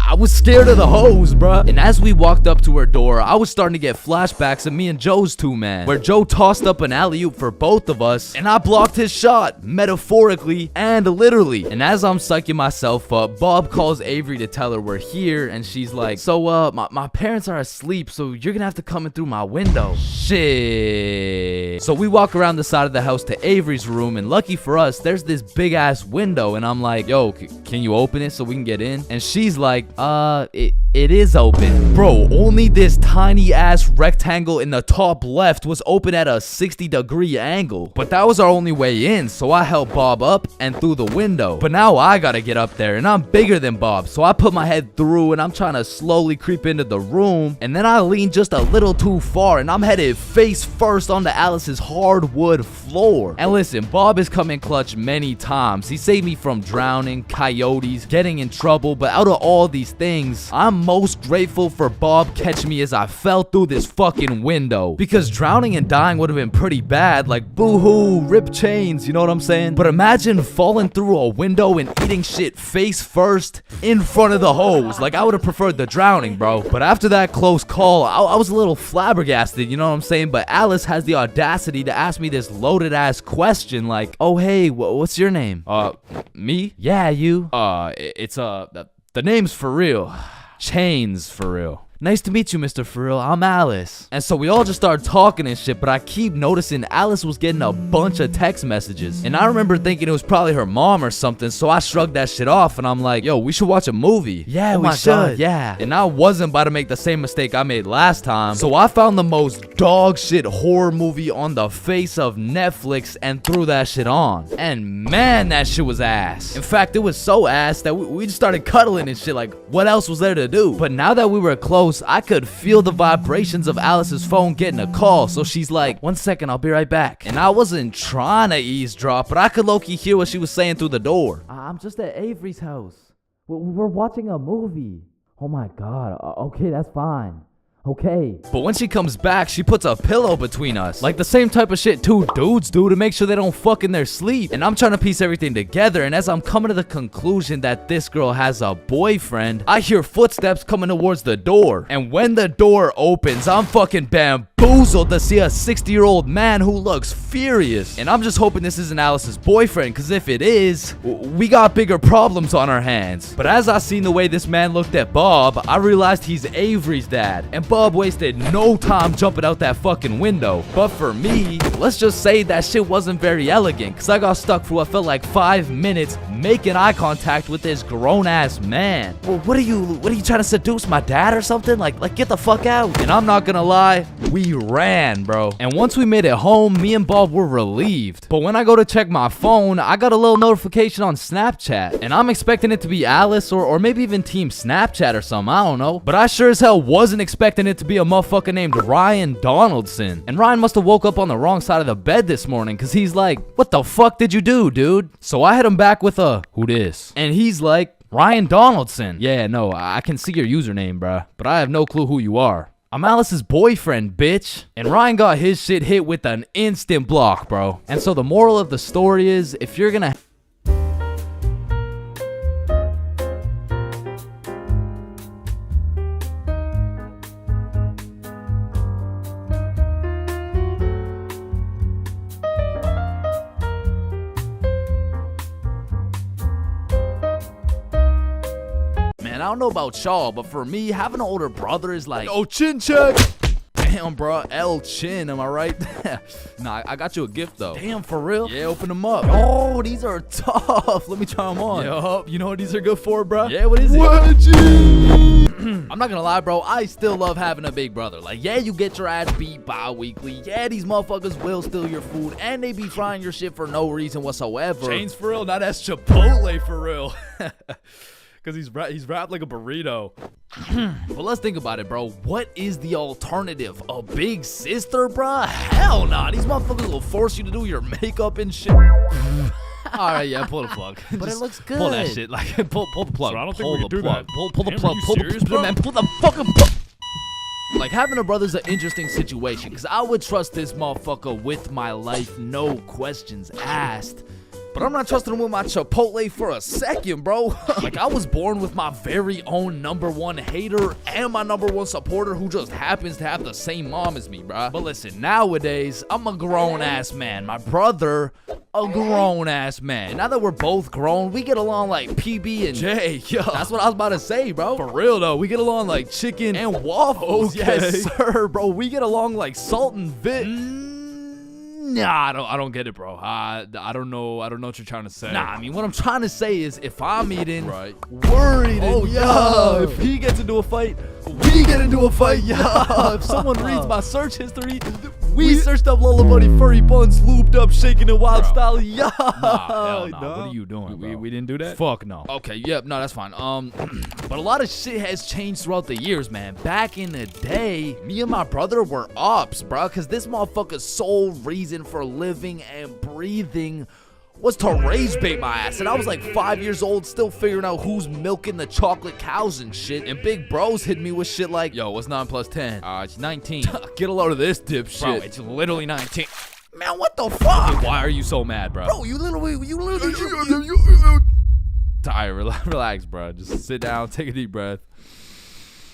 I was scared of the hoes, bruh. And as we walked up to her door, I was starting to get flashbacks of me and Joe's two-man, where Joe tossed up an alley-oop for both of us, and I blocked his shot, metaphorically and literally. And as I'm psyching myself up, Bob calls Avery to tell her we're here, and she's like, so, my parents are asleep, so you're gonna have to come in through my window. Shit. So we walk around the side of the house to Avery's room, and lucky for us, there's this big-ass window, and I'm like, yo, can you open it so we can get in? And she's like, it is open. Bro, only this tiny ass rectangle in the top left was open at a 60-degree angle. But that was our only way in, so I helped Bob up and through the window. But now I gotta get up there, and I'm bigger than Bob, so I put my head through, and I'm trying to slowly creep into the room, and then I lean just a little too far, and I'm headed face first onto Alice's hardwood floor. And listen, Bob has come in clutch many times. He saved me from drowning, coyotes, getting in trouble, but out of all these things, I'm most grateful for Bob catching me as I fell through this fucking window, because drowning and dying would have been pretty bad, like boo-hoo, rip chains, you know what I'm saying? But imagine falling through a window and eating shit face first in front of the hose. Like, I would have preferred the drowning, bro. But after that close call, I was a little flabbergasted, you know what I'm saying? But Alice has the audacity to ask me this loaded ass question like, oh hey, what's your name? Me? Yeah, you. It's the name's for real. Chains for real. Nice to meet you, Mr. Frill. I'm Alice. And so we all just started talking and shit, but I keep noticing Alice was getting a bunch of text messages. And I remember thinking it was probably her mom or something, so I shrugged that shit off and I'm like, yo, we should watch a movie. Yeah, we should. God, yeah. And I wasn't about to make the same mistake I made last time, so I found the most dog shit horror movie on the face of Netflix and threw that shit on. And man, that shit was ass. In fact, it was so ass that we just started cuddling and shit, like, what else was there to do? But now that we were close, I could feel the vibrations of Alice's phone getting a call, so she's like, 1 second, I'll be right back. And I wasn't trying to eavesdrop, but I could low-key hear what she was saying through the door. I'm just at Avery's house. We're watching a movie. Oh my god, okay, that's fine. Okay. But when she comes back, she puts a pillow between us. Like the same type of shit two dudes do to make sure they don't fuck in their sleep. And I'm trying to piece everything together, and as I'm coming to the conclusion that this girl has a boyfriend, I hear footsteps coming towards the door. And when the door opens, I'm fucking bamboozled to see a 60-year-old man who looks furious. And I'm just hoping this isn't Alice's boyfriend, because if it is, we got bigger problems on our hands. But as I seen the way this man looked at Bob, I realized he's Avery's dad. And Bob wasted no time jumping out that fucking window. But for me, let's just say that shit wasn't very elegant, because I got stuck for what felt like 5 minutes making eye contact with this grown-ass man. Well, what are you trying to seduce my dad or something? Like get the fuck out. And I'm not gonna lie, we ran, bro. And once we made it home, me and Bob were relieved. But when I go to check my phone, I got a little notification on Snapchat, and I'm expecting it to be Alice or maybe even Team Snapchat or something, I don't know. But I sure as hell wasn't expecting it to be a motherfucker named Ryan Donaldson. And Ryan must have woke up on the wrong side of the bed this morning, because he's like, what the fuck did you do, dude? So I hit him back with a, who dis? And he's like, Ryan Donaldson. Yeah, no, I can see your username, bruh, but I have no clue who you are. I'm Alice's boyfriend, bitch. And Ryan got his shit hit with an instant block, bro. And so the moral of the story is, if you're gonna I don't know about y'all, but for me, having an older brother is like, oh, chin check. Damn, bro. El Chin, am I right? Nah, I got you a gift, though. Damn, for real? Yeah, open them up. Oh, these are tough. Let me try them on. Yup, you know what these are good for, bro? Yeah, what is it? I'm not gonna lie, bro. I still love having a big brother. Like, yeah, you get your ass beat bi-weekly. Yeah, these motherfuckers will steal your food, and they be frying your shit for no reason whatsoever. Chains for real? Now that's Chipotle for real. Because he's wrapped like a burrito. But let's think about it, bro. What is the alternative? A big sister, bro? Hell nah. These motherfuckers will force you to do your makeup and shit. Alright, yeah, pull the plug. But it looks good. Pull that shit. Like, pull the plug. So I don't think pull we the can do plug. that. Pull the Damn, plug. are you Pull serious, the bro? man. Pull the fucking plug. Like, having a brother's an interesting situation, because I would trust this motherfucker with my life, no questions asked. But I'm not trusting him with my Chipotle for a second, bro. Like, I was born with my very own #1 hater and my #1 supporter who just happens to have the same mom as me, bro. But listen, nowadays, I'm a grown-ass man. My brother, a grown-ass man. Now that we're both grown, we get along like PB and J. Yo, that's what I was about to say, bro. For real, though. We get along like chicken and waffles. Okay. Yes, sir, bro. We get along like salt and Vic. Nah, I don't get it, bro. I don't know what you're trying to say. Nah, I mean, what I'm trying to say is if I'm eating worried, if he gets into a fight, we get into a fight, if someone reads my search history, we searched up Lola Bunny furry buns, looped up, shaking it wild style, Nah, hell nah. What are you doing, bro? We didn't do that? Fuck no. Okay, yep, no, that's fine. But a lot of shit has changed throughout the years, man. Back in the day, me and my brother were ops, bro, because this motherfucker's sole reason for living and breathing was to rage bait my ass. And I was like 5 years old, still figuring out who's milking the chocolate cows and shit. And big bros hit me with shit like, yo, what's 9 plus 10? It's 19. Get a load of this dipshit. Bro, it's literally 19. Man, what the fuck? Hey, why are you so mad, bro? Bro, you literally. Alright, relax, bro. Just sit down, take a deep breath.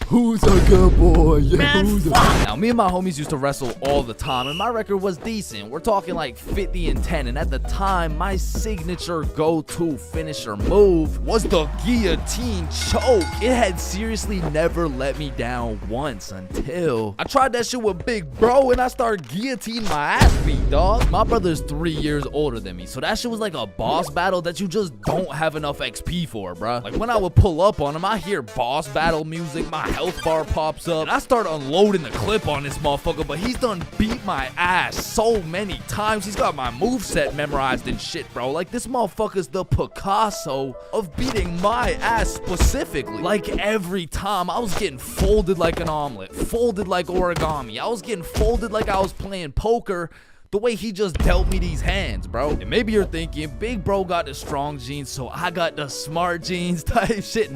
Who's a good boy? Yeah, Man, fuck. Now, me and my homies used to wrestle all the time, and my record was decent. We're talking like 50 and 10, and at the time, my signature go-to finisher move was the guillotine choke. It had seriously never let me down once until I tried that shit with Big Bro, and I started guillotining my ass beat, dog. My brother's 3 years older than me, so that shit was like a boss battle that you just don't have enough XP for, bruh. Like, when I would pull up on him, I hear boss battle music, my health bar pops up, and I start unloading the clip on this motherfucker, but he's done beat my ass so many times. He's got my moveset memorized and shit, bro. Like, this motherfucker's the Picasso of beating my ass specifically. Like, every time, I was getting folded like an omelet, folded like origami. I was getting folded like I was playing poker, the way he just dealt me these hands, bro. And maybe you're thinking, Big Bro got the strong genes, so I got the smart genes type shit.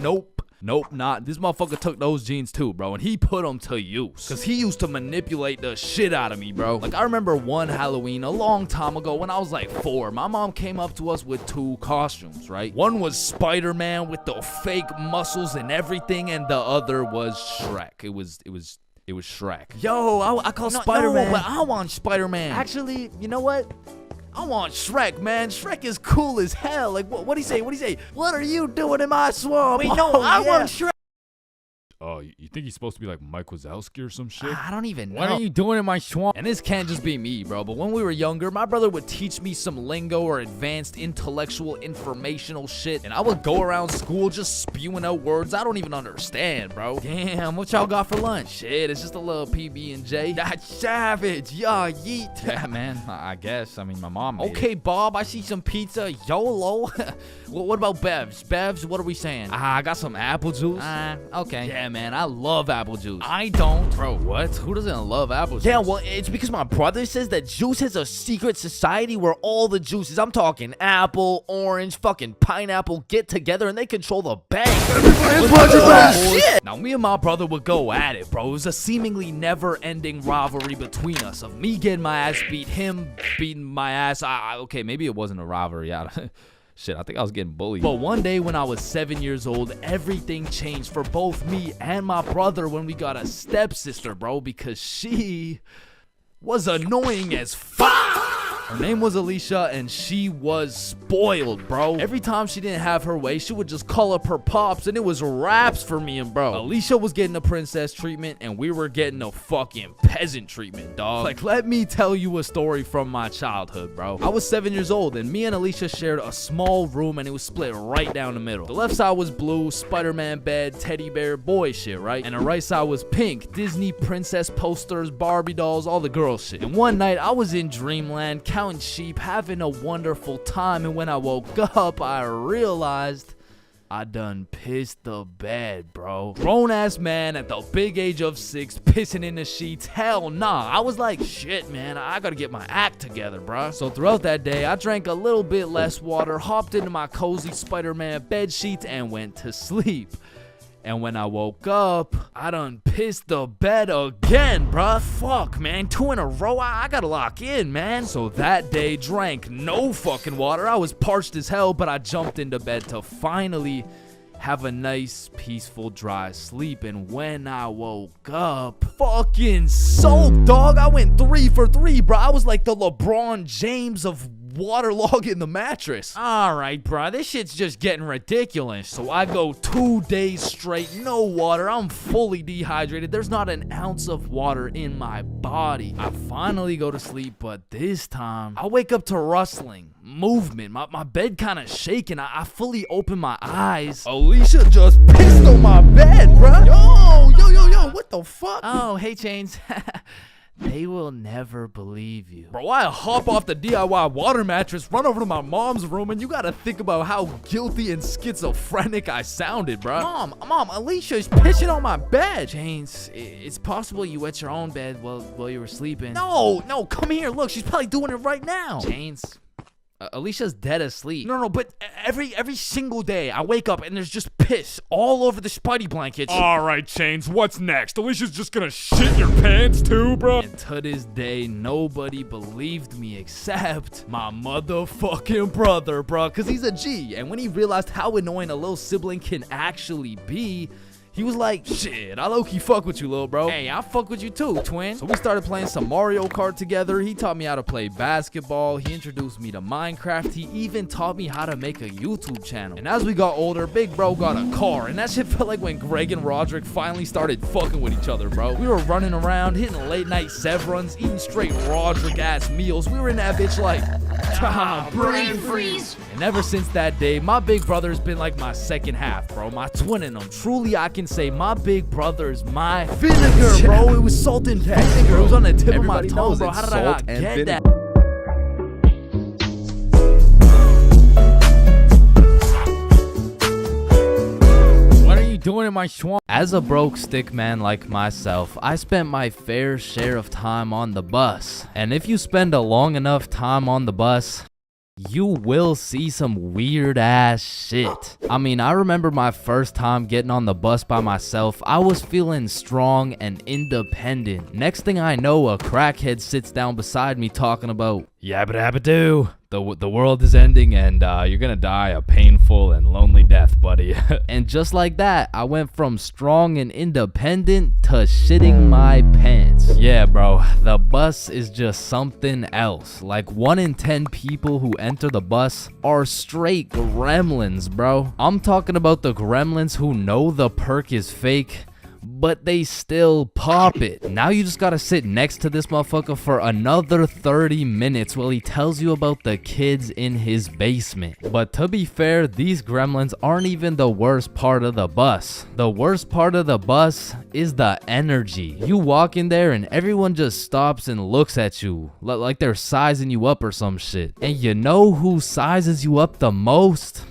Nope, not. This motherfucker took those genes too, bro, and he put them to use. Cause he used to manipulate the shit out of me, bro. Like, I remember one Halloween a long time ago when I was like 4. My mom came up to us with 2 costumes, right? One was Spider-Man with the fake muscles and everything, and the other was Shrek. It was Shrek. Yo, I call Spider-Man. No, but I want Spider-Man. Actually, you know what? I want Shrek, man. Shrek is cool as hell. Like, what'd he say? What are you doing in my swamp? Wait, no, I want Shrek. Oh, you think he's supposed to be like Mike Wazowski or some shit? I don't even know. What are you doing in my swamp? And this can't just be me, bro. But when we were younger, my brother would teach me some lingo or advanced intellectual informational shit. And I would go around school just spewing out words I don't even understand, bro. Damn, what y'all got for lunch? Shit, it's just a little PB&J. That's savage. Yeah, yeet. Yeah, man. I guess. I mean, my mom made Okay, it. Bob, I see some pizza. YOLO. What about Bevs? Bevs, what are we saying? I got some apple juice. Okay. Yeah, man, I love apple juice. I don't. Bro, what? Who doesn't love apple juice? Yeah, well, it's because my brother says that juice has a secret society where all the juices, I'm talking apple, orange, fucking pineapple, get together and they control the bank. Shit! Now, me and my brother would go at it, bro. It was a seemingly never-ending rivalry between us of me getting my ass beat, him beating my ass. Okay, maybe it wasn't a rivalry. Shit, I think I was getting bullied. But one day when I was 7 years old, everything changed for both me and my brother when we got a stepsister, bro, because she was annoying as fuck. Her name was Alicia, and she was spoiled, bro. Every time she didn't have her way, she would just call up her pops, and it was raps for me and bro. Alicia was getting a princess treatment, and we were getting a fucking peasant treatment, dog. Like, let me tell you a story from my childhood, bro. I was 7 years old, and me and Alicia shared a small room, and it was split right down the middle. The left side was blue, Spider-Man bed, teddy bear, boy shit, right? And the right side was pink, Disney princess posters, Barbie dolls, all the girl shit. And one night, I was in dreamland, counting sheep, having a wonderful time, and when I woke up, I realized I done pissed the bed, bro. Grown-ass man at the big age of 6 pissing in the sheets. Hell nah. I was like, shit, man, I gotta get my act together, bro. So throughout that day, I drank a little bit less water, hopped into my cozy Spider-Man bed sheets, and went to sleep. And when I woke up, I done pissed the bed again, bruh. Fuck, man. 2 in a row. I gotta lock in, man. So that day, drank no fucking water. I was parched as hell, but I jumped into bed to finally have a nice, peaceful, dry sleep. And when I woke up, fucking soaked, dog. I went 3 for 3, bro. I was like the LeBron James of waterlogging the mattress. Alright, bro, this shit's just getting ridiculous. So I go 2 days straight, no water. I'm fully dehydrated. There's not an ounce of water in my body. I finally go to sleep, but this time I wake up to rustling, movement. My bed kind of shaking. I fully open my eyes. Alicia just pissed on my bed, bro. Yo, what the fuck? Oh, hey, Chains. They will never believe you. Bro, I hop off the DIY water mattress, run over to my mom's room, and you gotta think about how guilty and schizophrenic I sounded, bro. Mom, Alicia's pissing on my bed. Chains, it's possible you wet your own bed while you were sleeping. No, come here. Look, she's probably doing it right now. Chains, Alicia's dead asleep. No, but every single day I wake up and there's just piss all over the Spidey blankets. Alright, Chains, what's next? Alicia's just gonna shit your pants too, bro? And to this day, nobody believed me except my motherfucking brother, bro, because he's a G. And when he realized how annoying a little sibling can actually be, he was like, shit, I low-key fuck with you, little bro. Hey, I fuck with you too, twin. So we started playing some Mario Kart together. He taught me how to play basketball. He introduced me to Minecraft. He even taught me how to make a YouTube channel. And as we got older, big bro got a car. And that shit felt like when Greg and Roderick finally started fucking with each other, bro. We were running around, hitting late-night Sevruns, eating straight Roderick-ass meals. We were in that bitch like, brain freeze. And ever since that day, my big brother's been like my second half, bro. My twin in him. Truly, I can say my big brother's my vinegar, bro. It was salt and vinegar. It was on the tip of my tongue, bro. How did I not get that? What are you doing in my swamp? As a broke stick man like myself, I spent my fair share of time on the bus. And if you spend a long enough time on the bus, you will see some weird ass shit. I mean, I remember my first time getting on the bus by myself. I was feeling strong and independent. Next thing I know, a crackhead sits down beside me talking about yabba dabba doo. The world is ending and you're gonna die a painful and lonely death, buddy. And just like that, I went from strong and independent to shitting my pants. Yeah, bro, the bus is just something else. Like 1 in 10 people who enter the bus are straight gremlins, bro. I'm talking about the gremlins who know the perk is fake, but they still pop it. Now you just gotta sit next to this motherfucker for another 30 minutes while he tells you about the kids in his basement. But to be fair, these gremlins aren't even the worst part of the bus. The worst part of the bus is the energy. You walk in there and everyone just stops and looks at you like they're sizing you up or some shit. And you know who sizes you up the most?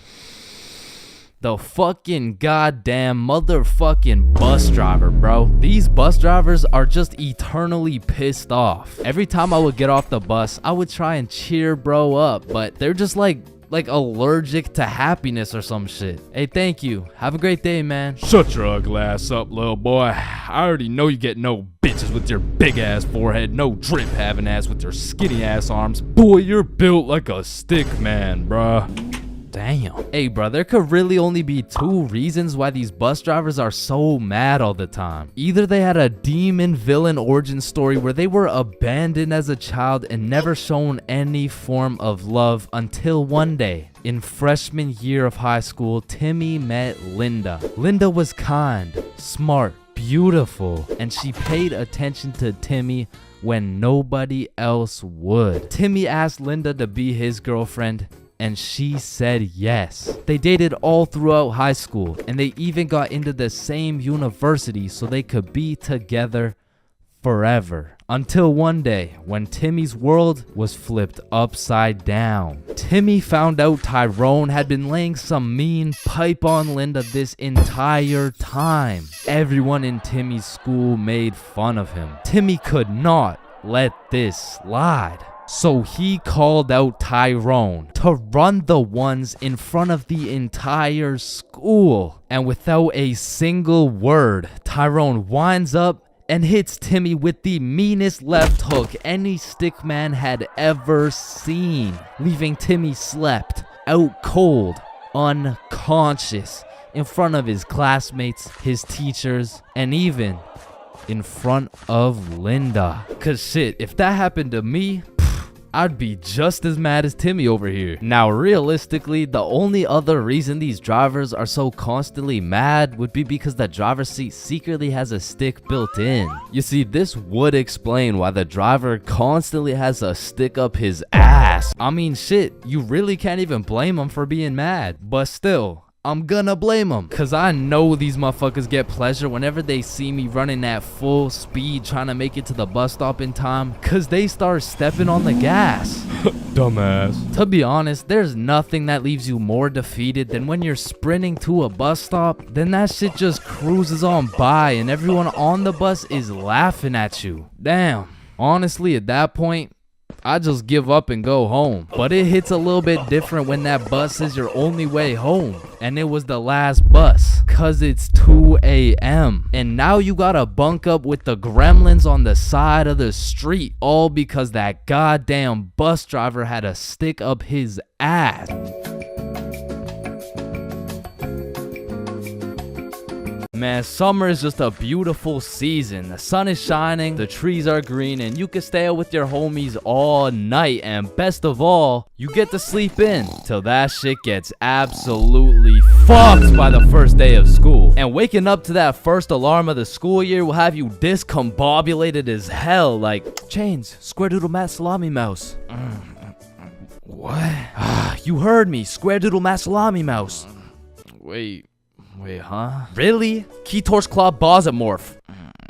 The fucking goddamn motherfucking bus driver, bro. These bus drivers are just eternally pissed off. Every time I would get off the bus, I would try and cheer bro up, but they're just like allergic to happiness or some shit. Hey, thank you. Have a great day, man. Shut your ugly ass up, little boy. I already know you get no bitches with your big ass forehead, no drip having ass with your skinny ass arms. Boy, you're built like a stick man, bruh. Damn. Hey, bro, there could really only be two reasons why these bus drivers are so mad all the time. Either they had a demon villain origin story where they were abandoned as a child and never shown any form of love until one day. In freshman year of high school, Timmy met Linda. Linda was kind, smart, beautiful, and she paid attention to Timmy when nobody else would. Timmy asked Linda to be his girlfriend, and she said yes. They dated all throughout high school, and they even got into the same university so they could be together forever. Until one day, when Timmy's world was flipped upside down. Timmy found out Tyrone had been laying some mean pipe on Linda this entire time. Everyone in Timmy's school made fun of him. Timmy could not let this slide. So he called out Tyrone to run the ones in front of the entire school. And without a single word, Tyrone winds up and hits Timmy with the meanest left hook any stickman had ever seen, leaving Timmy slept, out cold, unconscious, in front of his classmates, his teachers, and even in front of Linda. Cause shit, if that happened to me, I'd be just as mad as Timmy over here. Now, realistically, the only other reason these drivers are so constantly mad would be because the driver's seat secretly has a stick built in. You see, this would explain why the driver constantly has a stick up his ass. I mean, shit, you really can't even blame him for being mad. But still, I'm gonna blame them, cause I know these motherfuckers get pleasure whenever they see me running at full speed trying to make it to the bus stop in time, cause they start stepping on the gas. Dumbass. To be honest, there's nothing that leaves you more defeated than when you're sprinting to a bus stop, then that shit just cruises on by and everyone on the bus is laughing at you. Damn. Honestly, at that point, I just give up and go home. But it hits a little bit different when that bus is your only way home. And it was the last bus. Cause it's 2 a.m. And now you gotta bunk up with the gremlins on the side of the street. All because that goddamn bus driver had a stick up his ass. Man, summer is just a beautiful season. The sun is shining, the trees are green, and you can stay out with your homies all night. And best of all, you get to sleep in till that shit gets absolutely fucked by the first day of school. And waking up to that first alarm of the school year will have you discombobulated as hell. Like, Chains, square doodle mat salami mouse. What? You heard me, square doodle mat salami mouse. Wait, huh? Really? Key torch claw bosamorph.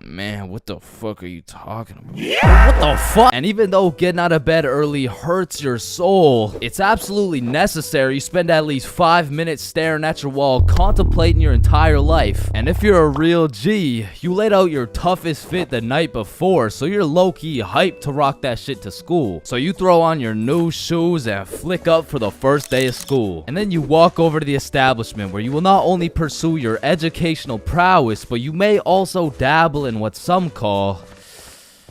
Man, what the fuck are you talking about? What the fuck? And even though getting out of bed early hurts your soul, it's absolutely necessary you spend at least 5 minutes staring at your wall, contemplating your entire life. And if you're a real G, you laid out your toughest fit the night before, so you're low-key hyped to rock that shit to school. So you throw on your new shoes and flick up for the first day of school. And then you walk over to the establishment where you will not only pursue your educational prowess, but you may also dabble in what some call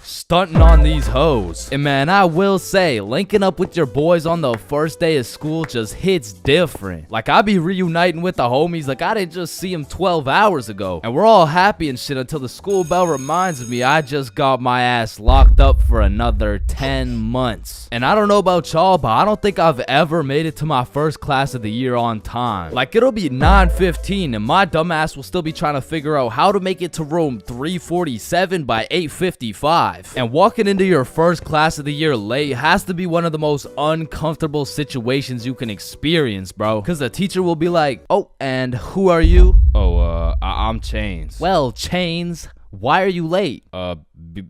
stunting on these hoes. And man, I will say, linking up with your boys on the first day of school just hits different. Like, I be reuniting with the homies like I didn't just see them 12 hours ago. And we're all happy and shit until the school bell reminds me I just got my ass locked up for another 10 months. And I don't know about y'all, but I don't think I've ever made it to my first class of the year on time. Like, it'll be 9:15 and my dumbass will still be trying to figure out how to make it to room 347 by 8:55. And walking into your first class of the year late has to be one of the most uncomfortable situations you can experience, bro. Because the teacher will be like, oh, and who are you? Oh, I'm Chains. Well, Chains, why are you late?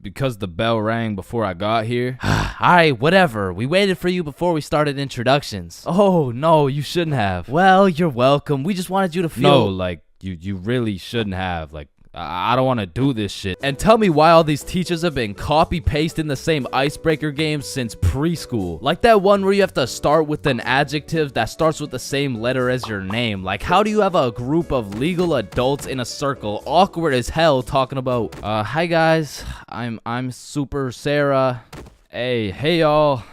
Because the bell rang before I got here. Alright, whatever. We waited for you before we started introductions. Oh, no, you shouldn't have. Well, you're welcome. We just wanted you to feel... No, like, you really shouldn't have. Like, I don't want to do this shit. And tell me why all these teachers have been copy-pasting the same icebreaker games since preschool. Like that one where you have to start with an adjective that starts with the same letter as your name. Like, how do you have a group of legal adults in a circle, awkward as hell, talking about, hi guys, I'm Super Sarah. Hey y'all.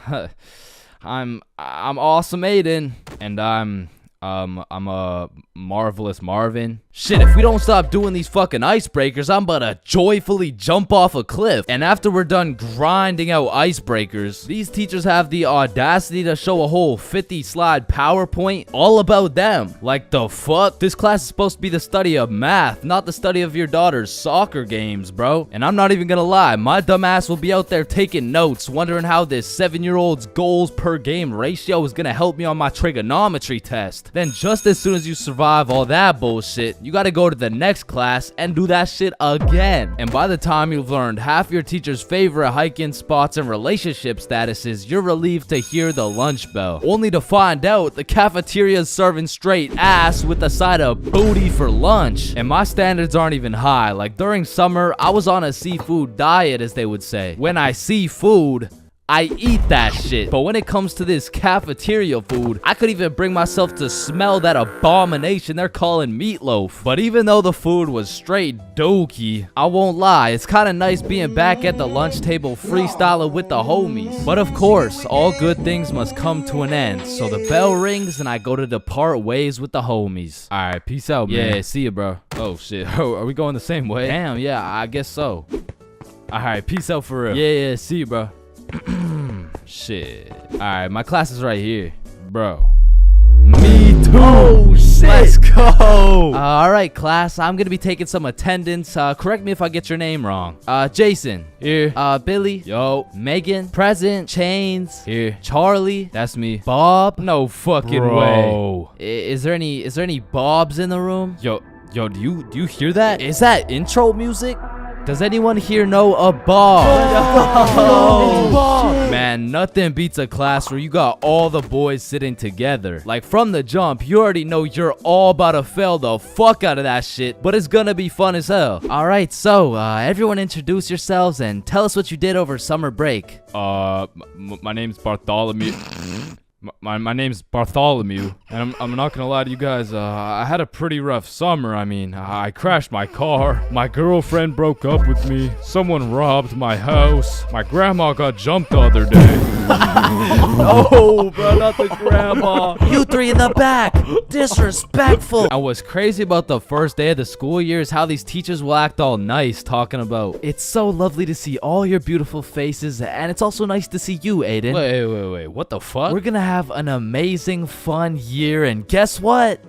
I'm Awesome Aiden. And I'm I'm a Marvelous Marvin. Shit, if we don't stop doing these fucking icebreakers, I'm about to joyfully jump off a cliff. And after we're done grinding out icebreakers, these teachers have the audacity to show a whole 50-slide PowerPoint all about them. Like, the fuck? This class is supposed to be the study of math, not the study of your daughter's soccer games, bro. And I'm not even gonna lie, my dumb ass will be out there taking notes, wondering how this 7-year-old's goals per game ratio is gonna help me on my trigonometry test. Then just as soon as you survive all that bullshit, you gotta go to the next class and do that shit again. And by the time you've learned half your teacher's favorite hiking spots and relationship statuses, you're relieved to hear the lunch bell, only to find out the cafeteria's serving straight ass with a side of booty for lunch. And my standards aren't even high. Like, during summer, I was on a seafood diet, as they would say. When I see food, I eat that shit. But when it comes to this cafeteria food, I could even bring myself to smell that abomination they're calling meatloaf. But even though the food was straight dookie, I won't lie, it's kind of nice being back at the lunch table freestyling with the homies. But of course, all good things must come to an end. So the bell rings and I go to depart ways with the homies. Alright, peace out, man. Yeah, see you, bro. Oh shit, are we going the same way? Damn, yeah, I guess so. Alright, peace out for real. Yeah, see you, bro. Shit. Alright, my class is right here. Bro. Me too. Oh, shit. Let's go. Alright, class. I'm gonna be taking some attendance. Correct me if I get your name wrong. Jason. Here. Billy. Yo. Megan. Present. Chains. Here. Charlie. That's me. Bob. No fucking way. Is there any Bobs in the room? Yo, do you hear that? Is that intro music? Does anyone here know a Bob? Oh, man, nothing beats a class where you got all the boys sitting together. Like, from the jump, you already know you're all about to fail the fuck out of that shit, but it's gonna be fun as hell. Alright, so, everyone introduce yourselves and tell us what you did over summer break. My name's Bartholomew. My name's Bartholomew, and I'm not gonna lie to you guys, I had a pretty rough summer. I mean, I crashed my car, my girlfriend broke up with me, someone robbed my house, my grandma got jumped the other day. No, bro, not the grandma. You three in the back, disrespectful. And what's crazy about the first day of the school year is how these teachers will act all nice, talking about, it's so lovely to see all your beautiful faces, and it's also nice to see you, Aiden. Wait, what the fuck? We're gonna have an amazing fun year, and guess what?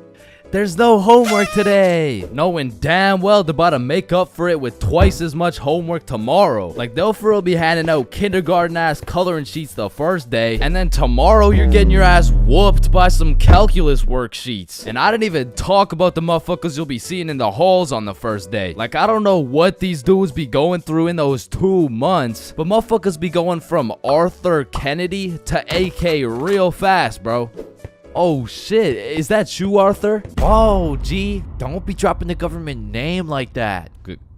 There's no homework today. Knowing damn well they're about to make up for it with twice as much homework tomorrow. Like, they'll for real be handing out kindergarten ass coloring sheets the first day, and then tomorrow you're getting your ass whooped by some calculus worksheets. And I didn't even talk about the motherfuckers you'll be seeing in the halls on the first day. Like, I don't know what these dudes be going through in those 2 months, but motherfuckers be going from Arthur Kennedy to AK real fast, bro. Oh shit, is that you, Arthur? Whoa, G, don't be dropping the government name like that.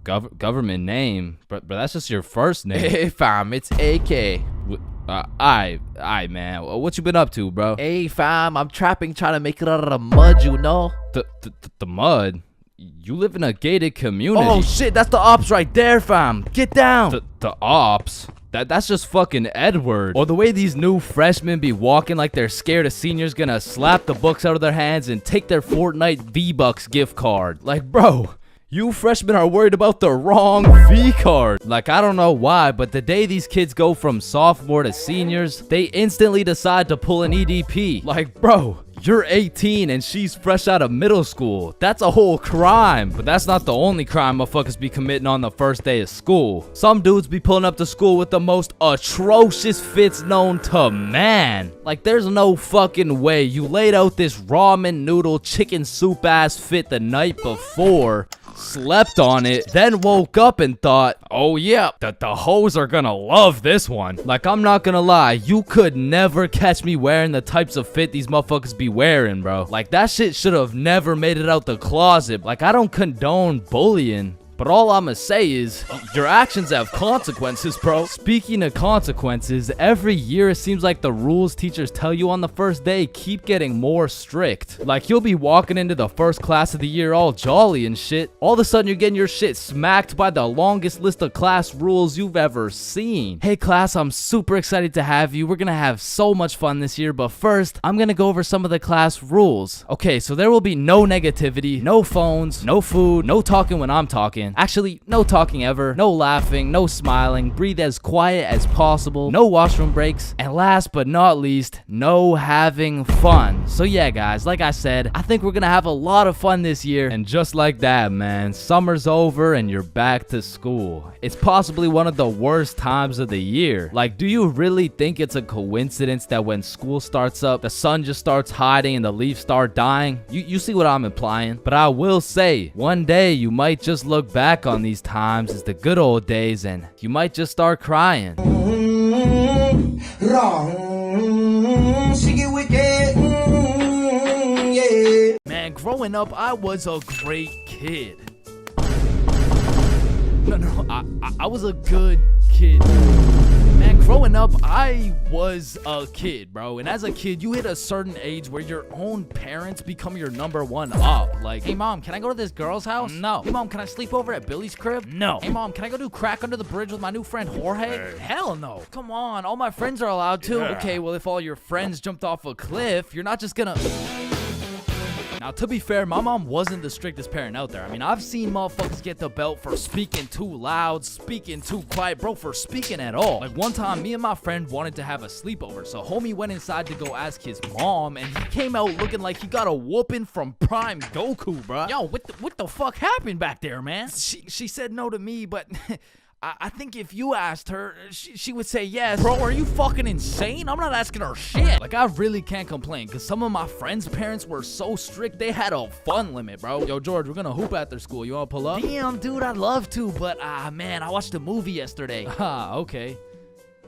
Government name? But that's just your first name. Hey fam, it's AK. Aye, man. What you been up to, bro? Hey fam, I'm trapping, trying to make it out of the mud, you know? The mud? You live in a gated community. Oh shit, that's the ops right there, fam. Get down. The ops? That's just fucking Edward. Or the way these new freshmen be walking like they're scared a senior's gonna slap the books out of their hands and take their Fortnite V-Bucks gift card. Like, bro, you freshmen are worried about the wrong V-card. Like, I don't know why, but the day these kids go from sophomore to seniors, they instantly decide to pull an EDP. Like, bro, you're 18 and she's fresh out of middle school. That's a whole crime. But that's not the only crime motherfuckers be committing on the first day of school. Some dudes be pulling up to school with the most atrocious fits known to man. Like, there's no fucking way you laid out this ramen noodle chicken soup ass fit the night before, slept on it, then woke up and thought, oh yeah, the hoes are gonna love this one. Like, I'm not gonna lie, you could never catch me wearing the types of fit these motherfuckers be wearing, bro. Like, that shit should have never made it out the closet. Like, I don't condone bullying, But all I'ma say is, your actions have consequences, bro. Speaking of consequences, every year it seems like the rules teachers tell you on the first day keep getting more strict. Like, you'll be walking into the first class of the year all jolly and shit. All of a sudden, you're getting your shit smacked by the longest list of class rules you've ever seen. Hey class, I'm super excited to have you. We're gonna have so much fun this year, but first, I'm gonna go over some of the class rules. Okay, so there will be no negativity, no phones, no food, no talking when I'm talking. Actually, no talking ever, no laughing, no smiling, breathe as quiet as possible, no washroom breaks, and last but not least, no having fun. So yeah, guys, like I said, I think we're gonna have a lot of fun this year. And just like that, man, summer's over and you're back to school. It's possibly one of the worst times of the year. Like, do you really think it's a coincidence that when school starts up, the sun just starts hiding and the leaves start dying? You see what I'm implying? But I will say, one day you might just look back on these times as the good old days and you might just start crying. Man, growing up, I was a great kid. No, I was a good kid. Man, growing up, I was a kid, bro. And as a kid, you hit a certain age where your own parents become your number one up. Like, hey, mom, can I go to this girl's house? No. Hey, mom, can I sleep over at Billy's crib? No. Hey, mom, can I go do crack under the bridge with my new friend Jorge? Hell no. Come on, all my friends are allowed to. Yeah. Okay, well, if all your friends jumped off a cliff, you're not just gonna... Now, to be fair, my mom wasn't the strictest parent out there. I mean, I've seen motherfuckers get the belt for speaking too loud, speaking too quiet, bro, for speaking at all. Like, one time, me and my friend wanted to have a sleepover, so homie went inside to go ask his mom, and he came out looking like he got a whooping from Prime Goku, bro. Yo, what the fuck happened back there, man? She said no to me, but... I think if you asked her, she would say yes. Bro, are you fucking insane? I'm not asking her shit. Like, I really can't complain, because some of my friends' parents were so strict, they had a fun limit, bro. Yo, George, we're gonna hoop after school. You wanna pull up? Damn, dude, I'd love to, but, man, I watched a movie yesterday. Okay.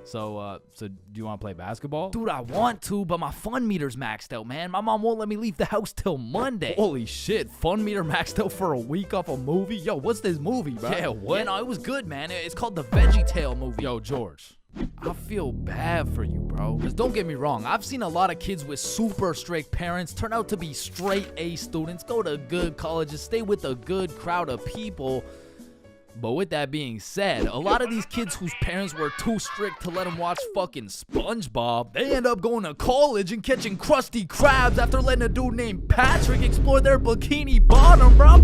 So do you want to play basketball? Dude, I want to, but my fun meter's maxed out, man. My mom won't let me leave the house till Monday. Holy shit, fun meter maxed out for a week off a movie? Yo, what's this movie, bro? Yeah, what? Yeah, no, it was good, man. It's called the VeggieTale movie. Yo, George, I feel bad for you, bro. Because don't get me wrong, I've seen a lot of kids with super strict parents turn out to be straight A students, go to good colleges, stay with a good crowd of people. But with that being said, a lot of these kids whose parents were too strict to let them watch fucking SpongeBob, they end up going to college and catching Krusty Krabs after letting a dude named Patrick explore their bikini bottom, bro.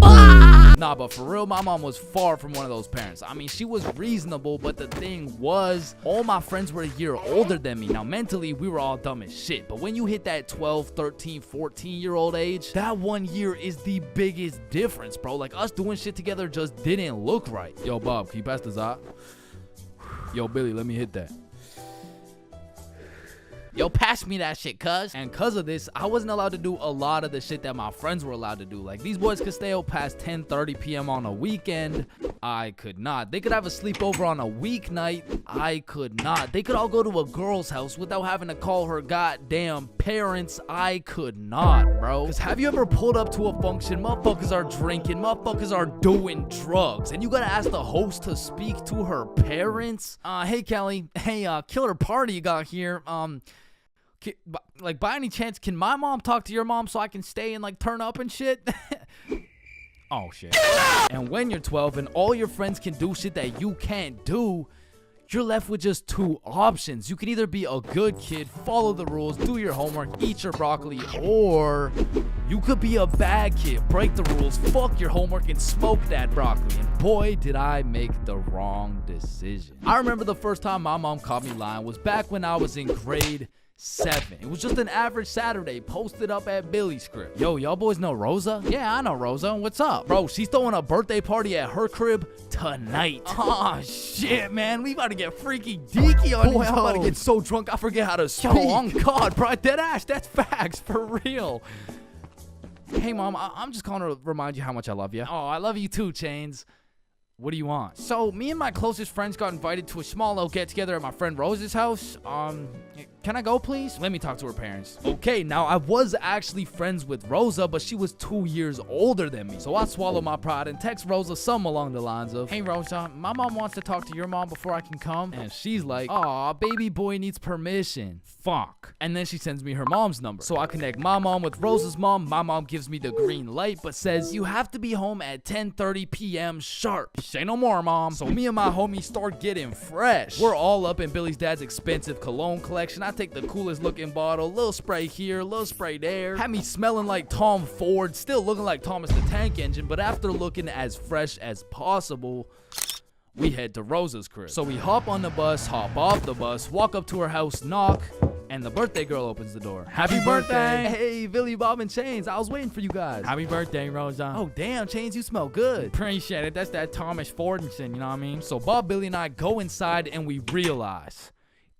Nah, but for real, my mom was far from one of those parents. I mean, she was reasonable, but the thing was, all my friends were a year older than me. Now, mentally, we were all dumb as shit. But when you hit that 12, 13, 14-year-old age, that 1 year is the biggest difference, bro. Like, us doing shit together just didn't look right. Yo, Bob, can you pass the Zot? Yo, Billy, let me hit that. Yo, pass me that shit, cuz. And cuz of this, I wasn't allowed to do a lot of the shit that my friends were allowed to do. Like, these boys could stay out past 10:30 p.m. on a weekend. I could not. They could have a sleepover on a weeknight. I could not. They could all go to a girl's house without having to call her goddamn parents. I could not, bro. Because have you ever pulled up to a function, motherfuckers are drinking, motherfuckers are doing drugs, and you gotta ask the host to speak to her parents? Hey, Kelly. Hey, killer party you got here. Like, by any chance, can my mom talk to your mom so I can stay and, like, turn up and shit? Oh, shit. And when you're 12 and all your friends can do shit that you can't do, you're left with just two options. You can either be a good kid, follow the rules, do your homework, eat your broccoli, or you could be a bad kid, break the rules, fuck your homework, and smoke that broccoli. And boy, did I make the wrong decision. I remember the first time my mom caught me lying was back when I was in grade 7. It was just an average Saturday posted up at Billy's crib. Yo, y'all boys know Rosa? Yeah, I know Rosa. What's up? Bro, she's throwing a birthday party at her crib tonight. Oh, shit, man. We about to get freaky deaky on these. I'm about to get so drunk I forget how to speak. Yo, on God, bro. Dead ass. That's facts. For real. Hey, Mom. I'm just calling to remind you how much I love you. Oh, I love you too, Chains. What do you want? So, me and my closest friends got invited to a small little get-together at my friend Rose's house. can I go please? Let me talk to her parents. Okay, now I was actually friends with Rosa, but she was 2 years older than me. So I swallow my pride and text Rosa something along the lines of, hey Rosa, my mom wants to talk to your mom before I can come. And she's like, aw, baby boy needs permission. Fuck. And then she sends me her mom's number. So I connect my mom with Rosa's mom. My mom gives me the green light, but says you have to be home at 10:30 p.m. sharp. Say no more, mom. So me and my homies start getting fresh. We're all up in Billy's dad's expensive cologne collection. I take the coolest looking bottle, little spray here, little spray there. Had me smelling like Tom Ford, still looking like Thomas the Tank Engine, but after looking as fresh as possible, we head to Rosa's crib. So we hop on the bus, hop off the bus, walk up to her house, knock, and the birthday girl opens the door. Happy birthday! Hey, Billy, Bob, and Chains. I was waiting for you guys. Happy birthday, Rosa. Oh, damn, Chains, you smell good. Appreciate it. That's that Thomas Fordenson, you know what I mean? So Bob, Billy, and I go inside, and we realize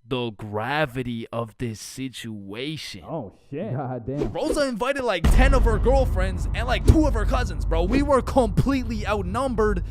the gravity of this situation. Oh, shit. God damn. Rosa invited like 10 of her girlfriends and like 2 of her cousins, bro. We were completely outnumbered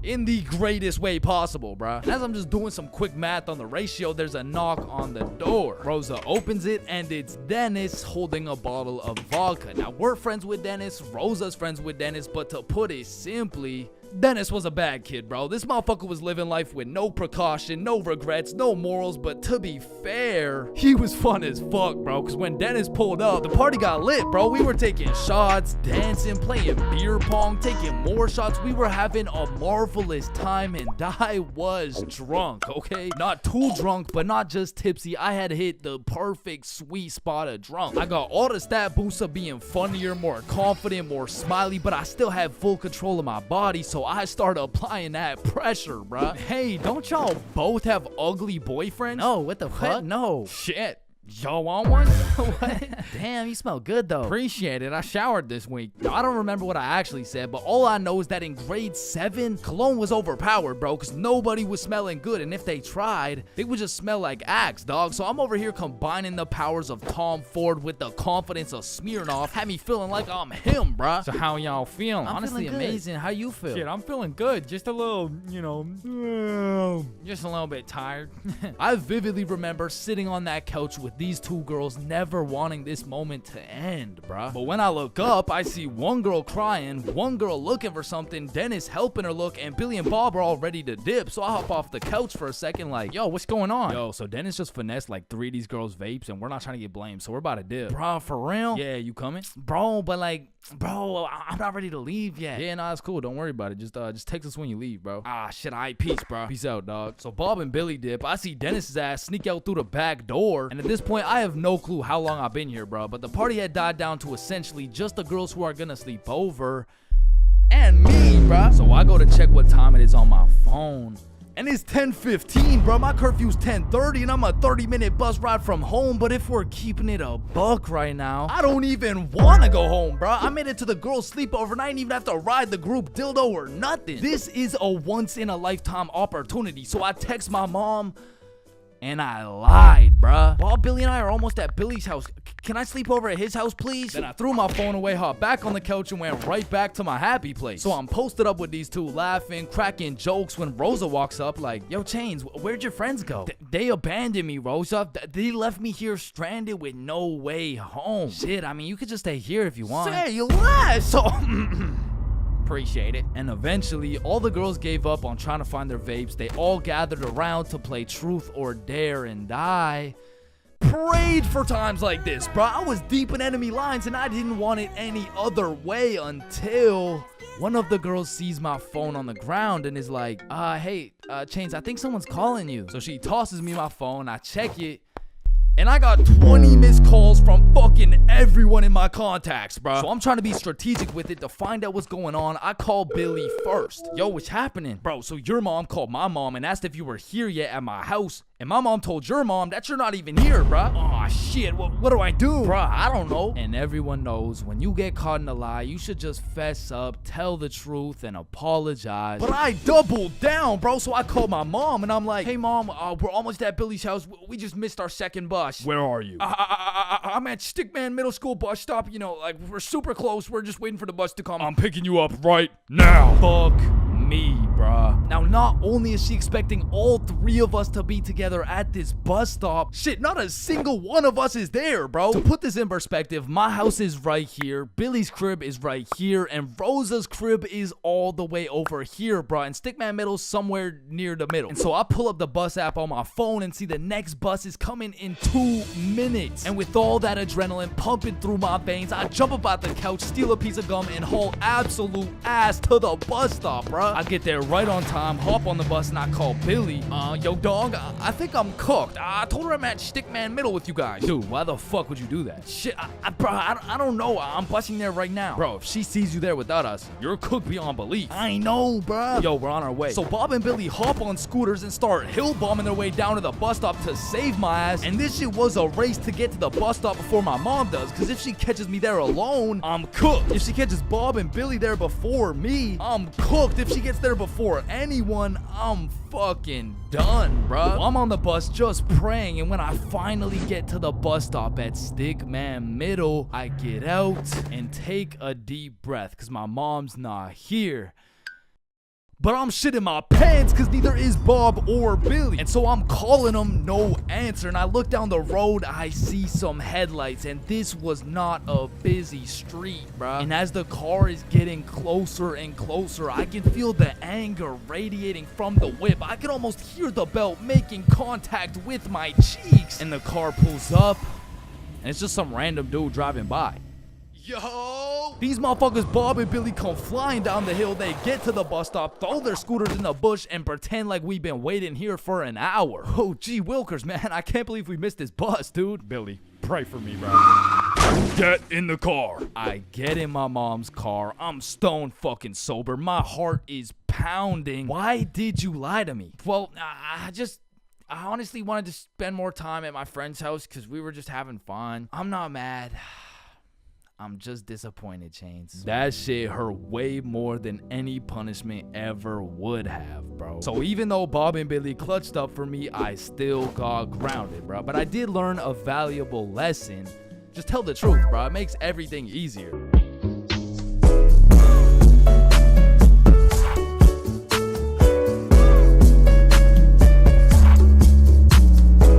in the greatest way possible, bruh. And as I'm just doing some quick math on the ratio, there's a knock on the door. Rosa opens it, and it's Dennis holding a bottle of vodka. Now, we're friends with Dennis, Rosa's friends with Dennis, but to put it simply, Dennis was a bad kid, bro. This motherfucker was living life with no precaution, no regrets, no morals, but to be fair, he was fun as fuck, bro, because when Dennis pulled up, the party got lit, bro. We were taking shots, dancing, playing beer pong, taking more shots. We were having a marvelous time, and I was drunk, okay? Not too drunk, but not just tipsy. I had hit the perfect sweet spot of drunk. I got all the stat boosts of being funnier, more confident, more smiley, but I still had full control of my body, so I started applying that pressure, bruh. Hey, don't y'all both have ugly boyfriends? No, what the fuck? No. Shit. Y'all want one? What? Damn, you smell good though. Appreciate it. I showered this week. Now, I don't remember what I actually said, but all I know is that in grade 7, cologne was overpowered, bro, because nobody was smelling good, and if they tried, they would just smell like Axe, dog. So I'm over here combining the powers of Tom Ford with the confidence of Smirnoff. Had me feeling like I'm him, bro. So how y'all feeling? Honestly, amazing. How you feel? Shit, I'm feeling good. Just a little, you know, just a little bit tired. I vividly remember sitting on that couch with these 2 girls, never wanting this moment to end, bruh. But when I look up, I see one girl crying, one girl looking for something, Dennis helping her look, and Billy and Bob are all ready to dip. So I hop off the couch for a second like, yo, what's going on? Yo, so Dennis just finessed like 3 of these girls' vapes, and we're not trying to get blamed, so we're about to dip. Bro, for real? Yeah, you coming? Bro, but like, bro, I'm not ready to leave yet. Yeah, nah, it's cool. Don't worry about it. Just text us when you leave, bro. Ah, shit, all right, peace, bro. Peace out, dog. So Bob and Billy dip. I see Dennis's ass sneak out through the back door, and at this point, I have no clue how long I've been here, bro. But the party had died down to essentially just the girls who are gonna sleep over and me, bro. So I go to check what time it is on my phone, and it's 10:15, bro. My curfew's 10:30, and I'm a 30-minute bus ride from home. But if we're keeping it a buck right now, I don't even want to go home, bro. I made it to the girls' sleepover, and I didn't even have to ride the group dildo or nothing. This is a once-in-a-lifetime opportunity. So I text my mom, and I lied, bruh. While Billy and I are almost at Billy's house, can I sleep over at his house, please? Then I threw my phone away, hopped back on the couch, and went right back to my happy place. So I'm posted up with these 2, laughing, cracking jokes, when Rosa walks up like, yo, Chains, where'd your friends go? They abandoned me, Rosa. They left me here stranded with no way home. Shit, I mean, you could just stay here if you want. Say less! So... Appreciate it. And eventually, all the girls gave up on trying to find their vapes. They all gathered around to play Truth or Dare, and I prayed for times like this, bro. I was deep in enemy lines, and I didn't want it any other way until one of the girls sees my phone on the ground and is like, hey, Chains, I think someone's calling you. So she tosses me my phone. I check it, and I got 20 missed calls from fucking everyone in my contacts, bro. So I'm trying to be strategic with it to find out what's going on. I call Billy first. Yo, what's happening? Bro, so your mom called my mom and asked if you were here yet at my house. And my mom told your mom that you're not even here, bro. Aw, shit, what do I do? Bro, I don't know. And everyone knows when you get caught in a lie, you should just fess up, tell the truth, and apologize. But I doubled down, bro. So I called my mom, and I'm like, hey, mom, we're almost at Billy's house. We just missed our second bus. Where are you? I'm at Stickman Middle School bus stop. You know, like, we're super close. We're just waiting for the bus to come. I'm picking you up right now. Fuck me, bruh. Now, not only is she expecting all 3 of us to be together at this bus stop, shit, not a single one of us is there, bro. To put this in perspective, my house is right here, Billy's crib is right here, and Rosa's crib is all the way over here, bruh, and Stickman Middle's somewhere near the middle. And so I pull up the bus app on my phone and see the next bus is coming in 2 minutes. And with all that adrenaline pumping through my veins, I jump up out the couch, steal a piece of gum, and haul absolute ass to the bus stop, bruh. I get there right on time, hop on the bus, and I call Billy. Yo, dog, I think I'm cooked. I told her I'm at Stickman Middle with you guys. Dude, why the fuck would you do that? Shit, bro, I don't know. I'm busting there right now. Bro, if she sees you there without us, you're cooked beyond belief. I know, bro. Yo, we're on our way. So Bob and Billy hop on scooters and start hill bombing their way down to the bus stop to save my ass. And this shit was a race to get to the bus stop before my mom does, because if she catches me there alone, I'm cooked. If she catches Bob and Billy there before me, I'm cooked. If she gets there before anyone, I'm fucking done, bruh. I'm on the bus just praying, and when I finally get to the bus stop at Stickman Middle, I get out and take a deep breath because my mom's not here. But I'm shitting my pants because neither is Bob or Billy. And so I'm calling them, no answer. And I look down the road, I see some headlights. And this was not a busy street, bruh. And as the car is getting closer and closer, I can feel the anger radiating from the whip. I can almost hear the belt making contact with my cheeks. And the car pulls up, and it's just some random dude driving by. Yo! These motherfuckers, Bob and Billy, come flying down the hill. They get to the bus stop, throw their scooters in the bush, and pretend like we've been waiting here for an hour. Oh, gee wilkers, man. I can't believe we missed this bus, dude. Billy, pray for me, bro. Get in the car. I get in my mom's car. I'm stone fucking sober. My heart is pounding. Why did you lie to me? Well, I honestly wanted to spend more time at my friend's house because we were just having fun. I'm not mad. I'm just disappointed, Chains. That shit hurt way more than any punishment ever would have, bro. So even though Bob and Billy clutched up for me, I still got grounded, bro. But I did learn a valuable lesson. Just tell the truth, bro. It makes everything easier.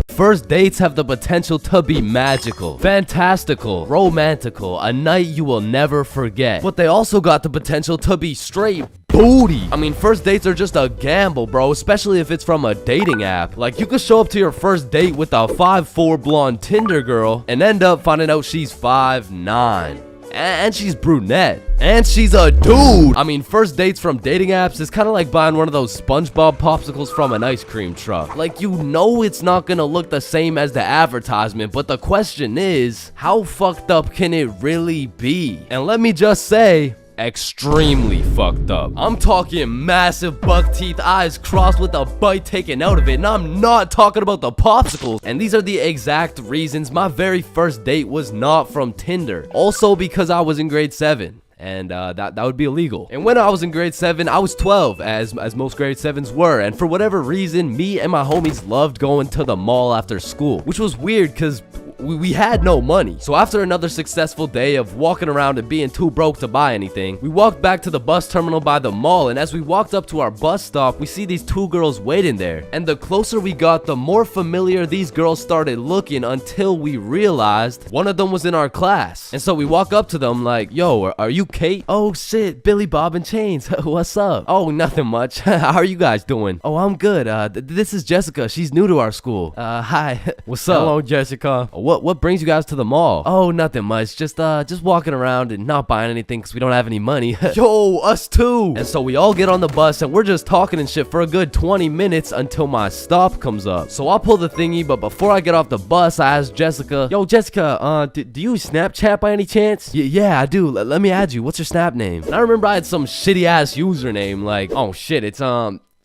First dates have the potential to be magical, fantastical, romantical, a night you will never forget. But they also got the potential to be straight booty. I mean, first dates are just a gamble, bro, especially if it's from a dating app. Like, you could show up to your first date with a 5'4" blonde Tinder girl and end up finding out she's 5'9". And she's brunette. And she's a dude. I mean, first dates from dating apps is kind of like buying one of those SpongeBob popsicles from an ice cream truck. Like, you know it's not gonna look the same as the advertisement, but the question is, how fucked up can it really be? And let me just say, extremely fucked up. I'm talking massive buck teeth, eyes crossed with a bite taken out of it, and I'm not talking about the popsicles. And these are the exact reasons my very first date was not from Tinder. Also because I was in grade 7. And that would be illegal. And when I was in grade 7, I was 12, as most grade 7s were. And for whatever reason, me and my homies loved going to the mall after school, which was weird because we had no money. So after another successful day of walking around and being too broke to buy anything, we walked back to the bus terminal by the mall, and as we walked up to our bus stop, we see these 2 girls waiting there. And the closer we got, the more familiar these girls started looking, until we realized one of them was in our class. And so we walk up to them like, yo, are you Kate? Oh shit, Billy, Bob, and Chains. What's up? Oh, nothing much. How are you guys doing? Oh, I'm good. This is Jessica. She's new to our school. Hi. What's up? Hello, Jessica. What brings you guys to the mall? Oh, nothing much. Just walking around and not buying anything because we don't have any money. Yo, us too. And so we all get on the bus and we're just talking and shit for a good 20 minutes until my stop comes up. So I'll pull the thingy, but before I get off the bus, I ask Jessica, yo, Jessica, do you Snapchat by any chance? Yeah, I do. Let me add you. What's your Snap name? And I remember I had some shitty ass username like, oh shit, it's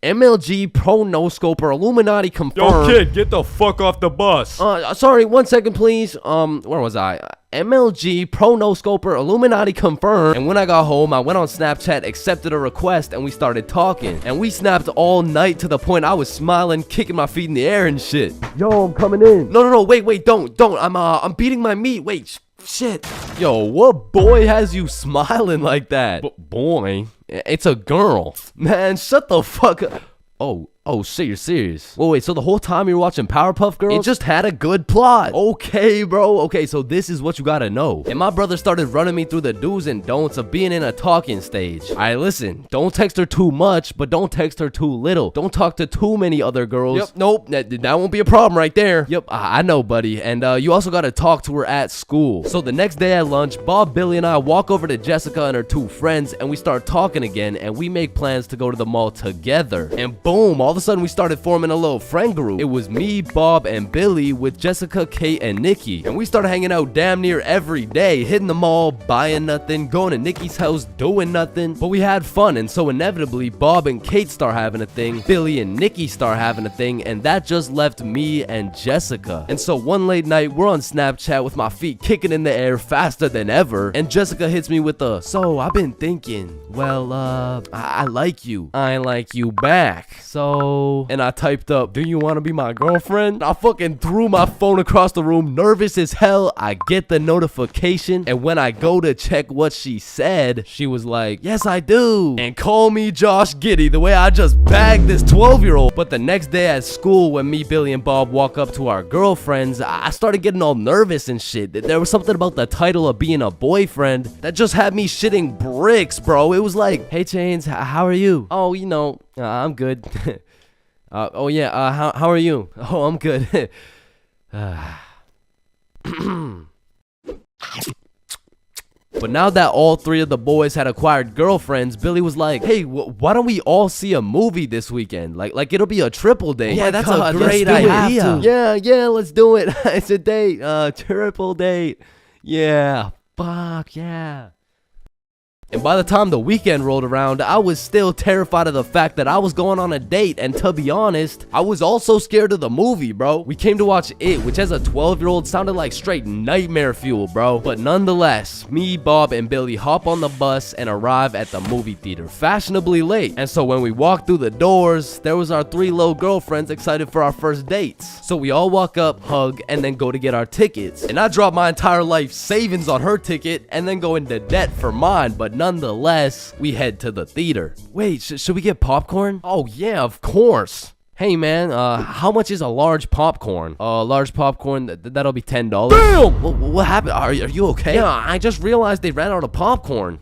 MLG Pro No Scoper Illuminati confirmed. Yo, kid, get the fuck off the bus. Sorry, 1 second, please. Where was I? MLG Pro No Scoper Illuminati confirmed. And when I got home, I went on Snapchat, accepted a request, and we started talking. And we snapped all night to the point I was smiling, kicking my feet in the air and shit. Yo, I'm coming in. No, wait, don't. I'm beating my meat. Wait. Shit. Yo, what boy has you smiling like that? Boy, it's a girl. Man, shut the fuck up. Oh shit, you're serious? Wait, so the whole time you were watching Powerpuff Girls? It just had a good plot. Okay, bro. Okay, so this is what you gotta know. And my brother started running me through the do's and don'ts of being in a talking stage. Alright, listen. Don't text her too much, but don't text her too little. Don't talk to too many other girls. Yep, nope. That won't be a problem right there. Yep, I know, buddy. And you also gotta talk to her at school. So the next day at lunch, Bob, Billy, and I walk over to Jessica and her two friends, and we start talking again, and we make plans to go to the mall together. And boom, all of a sudden we started forming a little friend group. It was me, Bob, and Billy with Jessica, Kate, and Nikki. And we started hanging out damn near every day, hitting the mall, buying nothing, going to Nikki's house, doing nothing. But we had fun, and so inevitably, Bob and Kate start having a thing, Billy and Nikki start having a thing, and that just left me and Jessica. And so one late night, we're on Snapchat with my feet kicking in the air faster than ever, and Jessica hits me with a, so I've been thinking, well, I like you. I like you back. So, and I typed up, do you want to be my girlfriend? I fucking threw my phone across the room, nervous as hell. I get the notification, and when I go to check what she said, she was like, yes, I do. And call me Josh Giddy, the way I just bagged this 12-year-old. But the next day at school, when me, Billy, and Bob walk up to our girlfriends, I started getting all nervous and shit. There was something about the title of being a boyfriend that just had me shitting bricks, bro. It was like, hey, Chains, how are you? Oh, you know, I'm good. Oh yeah, how are you? Oh, I'm good. But now that all three of the boys had acquired girlfriends, Billy was like, hey, why don't we all see a movie this weekend? Like it'll be a triple date. Yeah, that's a great idea. Yeah, let's do it. It's a date, triple date. Yeah, fuck yeah. And by the time the weekend rolled around, I was still terrified of the fact that I was going on a date, and to be honest, I was also scared of the movie, bro. We came to watch It, which as a 12-year-old sounded like straight nightmare fuel, bro. But nonetheless, me, Bob, and Billy hop on the bus and arrive at the movie theater, fashionably late. And so when we walked through the doors, there was our three little girlfriends excited for our first dates. So we all walk up, hug, and then go to get our tickets. And I dropped my entire life savings on her ticket and then go into debt for mine, but nonetheless, we head to the theater. Wait, should we get popcorn? Oh yeah, of course. Hey man, how much is a large popcorn? Large popcorn, that'll be $10. Damn! What happened? Are you okay? Yeah, I just realized they ran out of popcorn.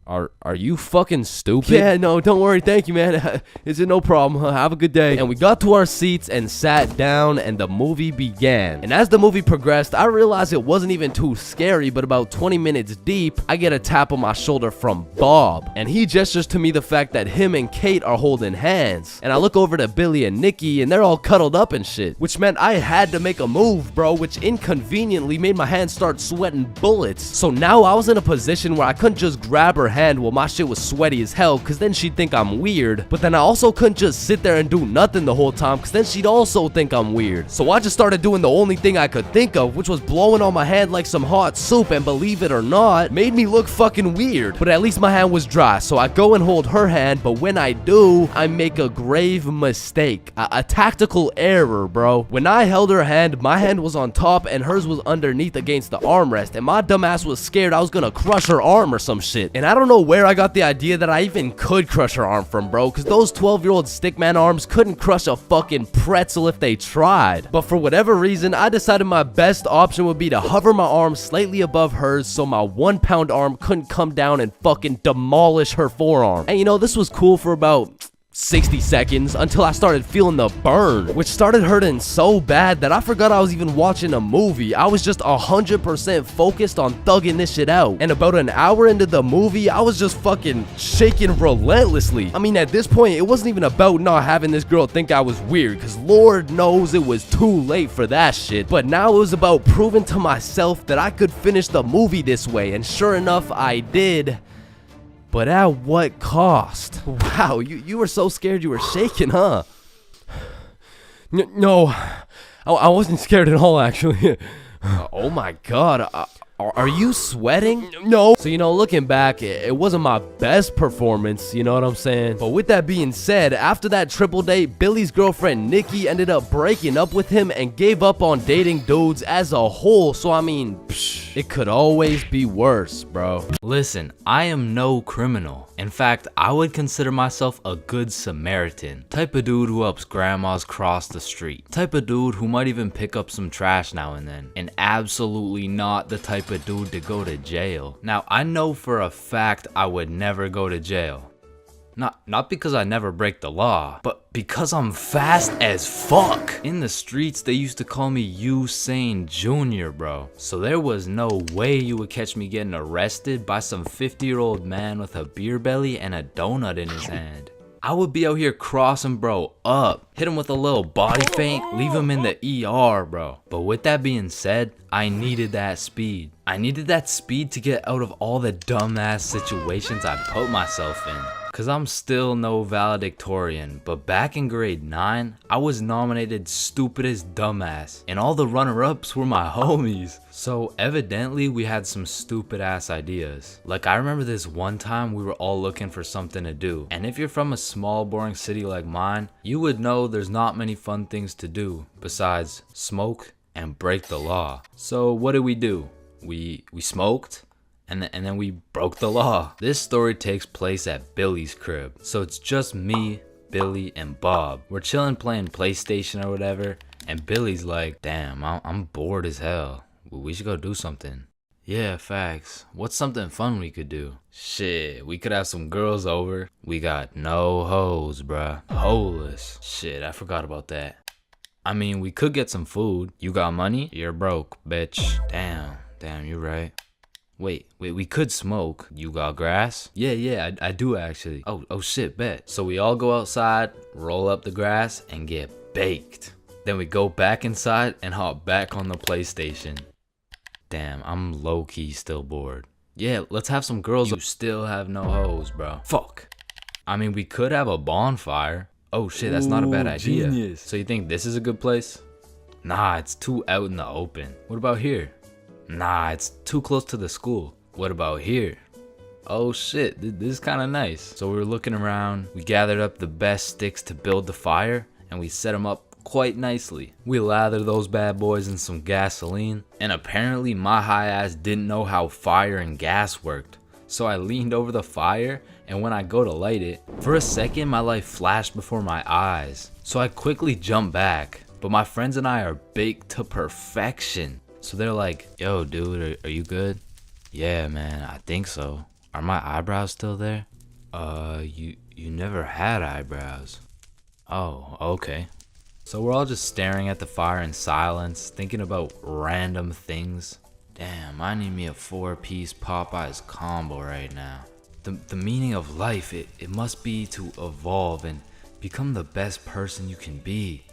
Are you fucking stupid? Yeah, no, don't worry. Thank you, man. Is it no problem? Have a good day. And we got to our seats and sat down, and the movie began. And as the movie progressed, I realized it wasn't even too scary, but about 20 minutes deep, I get a tap on my shoulder from Bob. And he gestures to me the fact that him and Kate are holding hands. And I look over to Billy and Nikki, and they're all cuddled up and shit. Which meant I had to make a move, bro, which inconveniently made my hands start sweating bullets. So now I was in a position where I couldn't just grab her hand while my shit was sweaty as hell, cause then she'd think I'm weird. But then I also couldn't just sit there and do nothing the whole time, cause then she'd also think I'm weird. So I just started doing the only thing I could think of, which was blowing on my hand like some hot soup, and believe it or not, made me look fucking weird. But at least my hand was dry, so I go and hold her hand, but when I do, I make a grave mistake. A tactical error, bro. When I held her hand, my hand was on top and hers was underneath against the armrest, and my dumbass was scared I was gonna crush her arm or some shit. And I don't know where I got the idea that I even could crush her arm from, bro, because those 12-year-old stickman arms couldn't crush a fucking pretzel if they tried. But for whatever reason, I decided my best option would be to hover my arm slightly above hers so my 1-pound arm couldn't come down and fucking demolish her forearm. And you know, this was cool for about 60 seconds until I started feeling the burn, which started hurting so bad that I forgot I was even watching a movie. I was just 100% focused on thugging this shit out. And about an hour into the movie, I was just fucking shaking relentlessly. I mean, at this point, it wasn't even about not having this girl think I was weird, because Lord knows it was too late for that shit. But now it was about proving to myself that I could finish the movie this way, and sure enough, I did. But at what cost? Wow, you were so scared you were shaking, huh? No, I wasn't scared at all, actually. Oh my god, Are you sweating? No. So, looking back, it wasn't my best performance, you know what I'm saying? But with that being said, after that triple date, Billy's girlfriend Nikki ended up breaking up with him and gave up on dating dudes as a whole. So, I mean, it could always be worse, bro. Listen, I am no criminal. In fact, I would consider myself a good Samaritan. Type of dude who helps grandmas cross the street. Type of dude who might even pick up some trash now and then. And absolutely not the type of dude to go to jail. Now, I know for a fact I would never go to jail. Not because I never break the law, but because I'm fast as fuck. In the streets, they used to call me Usain Jr., bro. So there was no way you would catch me getting arrested by some 50-year-old man with a beer belly and a donut in his hand. I would be out here crossing bro up, hit him with a little body feint, leave him in the ER, bro. But with that being said, I needed that speed. I needed that speed to get out of all the dumbass situations I put myself in. Cause I'm still no valedictorian, but back in grade 9, I was nominated stupidest dumbass, and all the runner-ups were my homies. So evidently we had some stupid ass ideas. Like I remember this one time we were all looking for something to do, and if you're from a small boring city like mine, you would know there's not many fun things to do besides smoke and break the law. So what did we do? We smoked. And then we broke the law. This story takes place at Billy's crib. So it's just me, Billy, and Bob. We're chilling playing PlayStation or whatever. And Billy's like, damn, I'm bored as hell. We should go do something. Yeah, facts. What's something fun we could do? Shit, we could have some girls over. We got no hoes, bruh. Holeless. Shit, I forgot about that. I mean, we could get some food. You got money? You're broke, bitch. Damn, you're right. Wait, we could smoke. You got grass? Yeah, I do actually. Oh shit, bet. So we all go outside, roll up the grass, and get baked. Then we go back inside and hop back on the PlayStation. Damn, I'm low-key still bored. Yeah, let's have some girls. You still have no hoes, bro. Fuck. I mean, we could have a bonfire. Oh shit, that's not a bad idea. Genius. So you think this is a good place? Nah, it's too out in the open. What about here? Nah, it's too close to the school. What about here? Oh shit, this is kind of nice. So we were looking around, we gathered up the best sticks to build the fire, and we set them up quite nicely. We lathered those bad boys in some gasoline, and apparently my high ass didn't know how fire and gas worked. So I leaned over the fire, and when I go to light it, for a second my life flashed before my eyes. So I quickly jumped back, but my friends and I are baked to perfection. So they're like, yo dude, are you good? Yeah man, I think so. Are my eyebrows still there? You never had eyebrows. Oh, okay. So we're all just staring at the fire in silence, thinking about random things. Damn, I need me a 4-piece Popeyes combo right now. The meaning of life, it must be to evolve and become the best person you can be.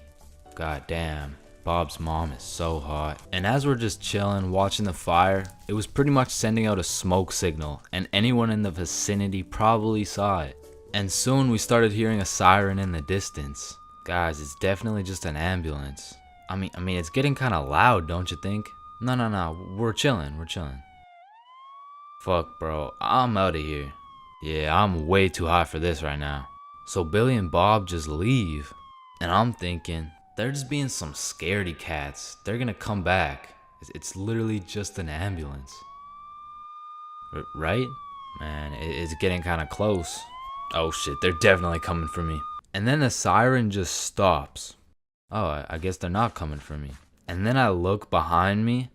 God damn. Bob's mom is so hot. And as we're just chilling, watching the fire, it was pretty much sending out a smoke signal, and anyone in the vicinity probably saw it. And soon we started hearing a siren in the distance. Guys, it's definitely just an ambulance. I mean, it's getting kind of loud, don't you think? No, we're chilling. Fuck, bro, I'm out of here. Yeah, I'm way too hot for this right now. So Billy and Bob just leave, and I'm thinking, they're just being some scaredy cats. They're gonna come back. It's literally just an ambulance. Right? Man, it's getting kind of close. Oh shit, they're definitely coming for me. And then the siren just stops. Oh, I guess they're not coming for me. And then I look behind me,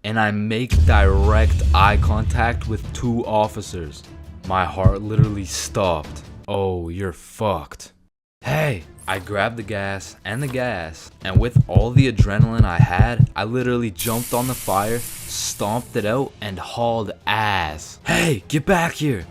and I make direct eye contact with 2 officers. My heart literally stopped. Oh, you're fucked. Hey! I grabbed the gas, and with all the adrenaline I had, I literally jumped on the fire, stomped it out, and hauled ass. Hey, get back here!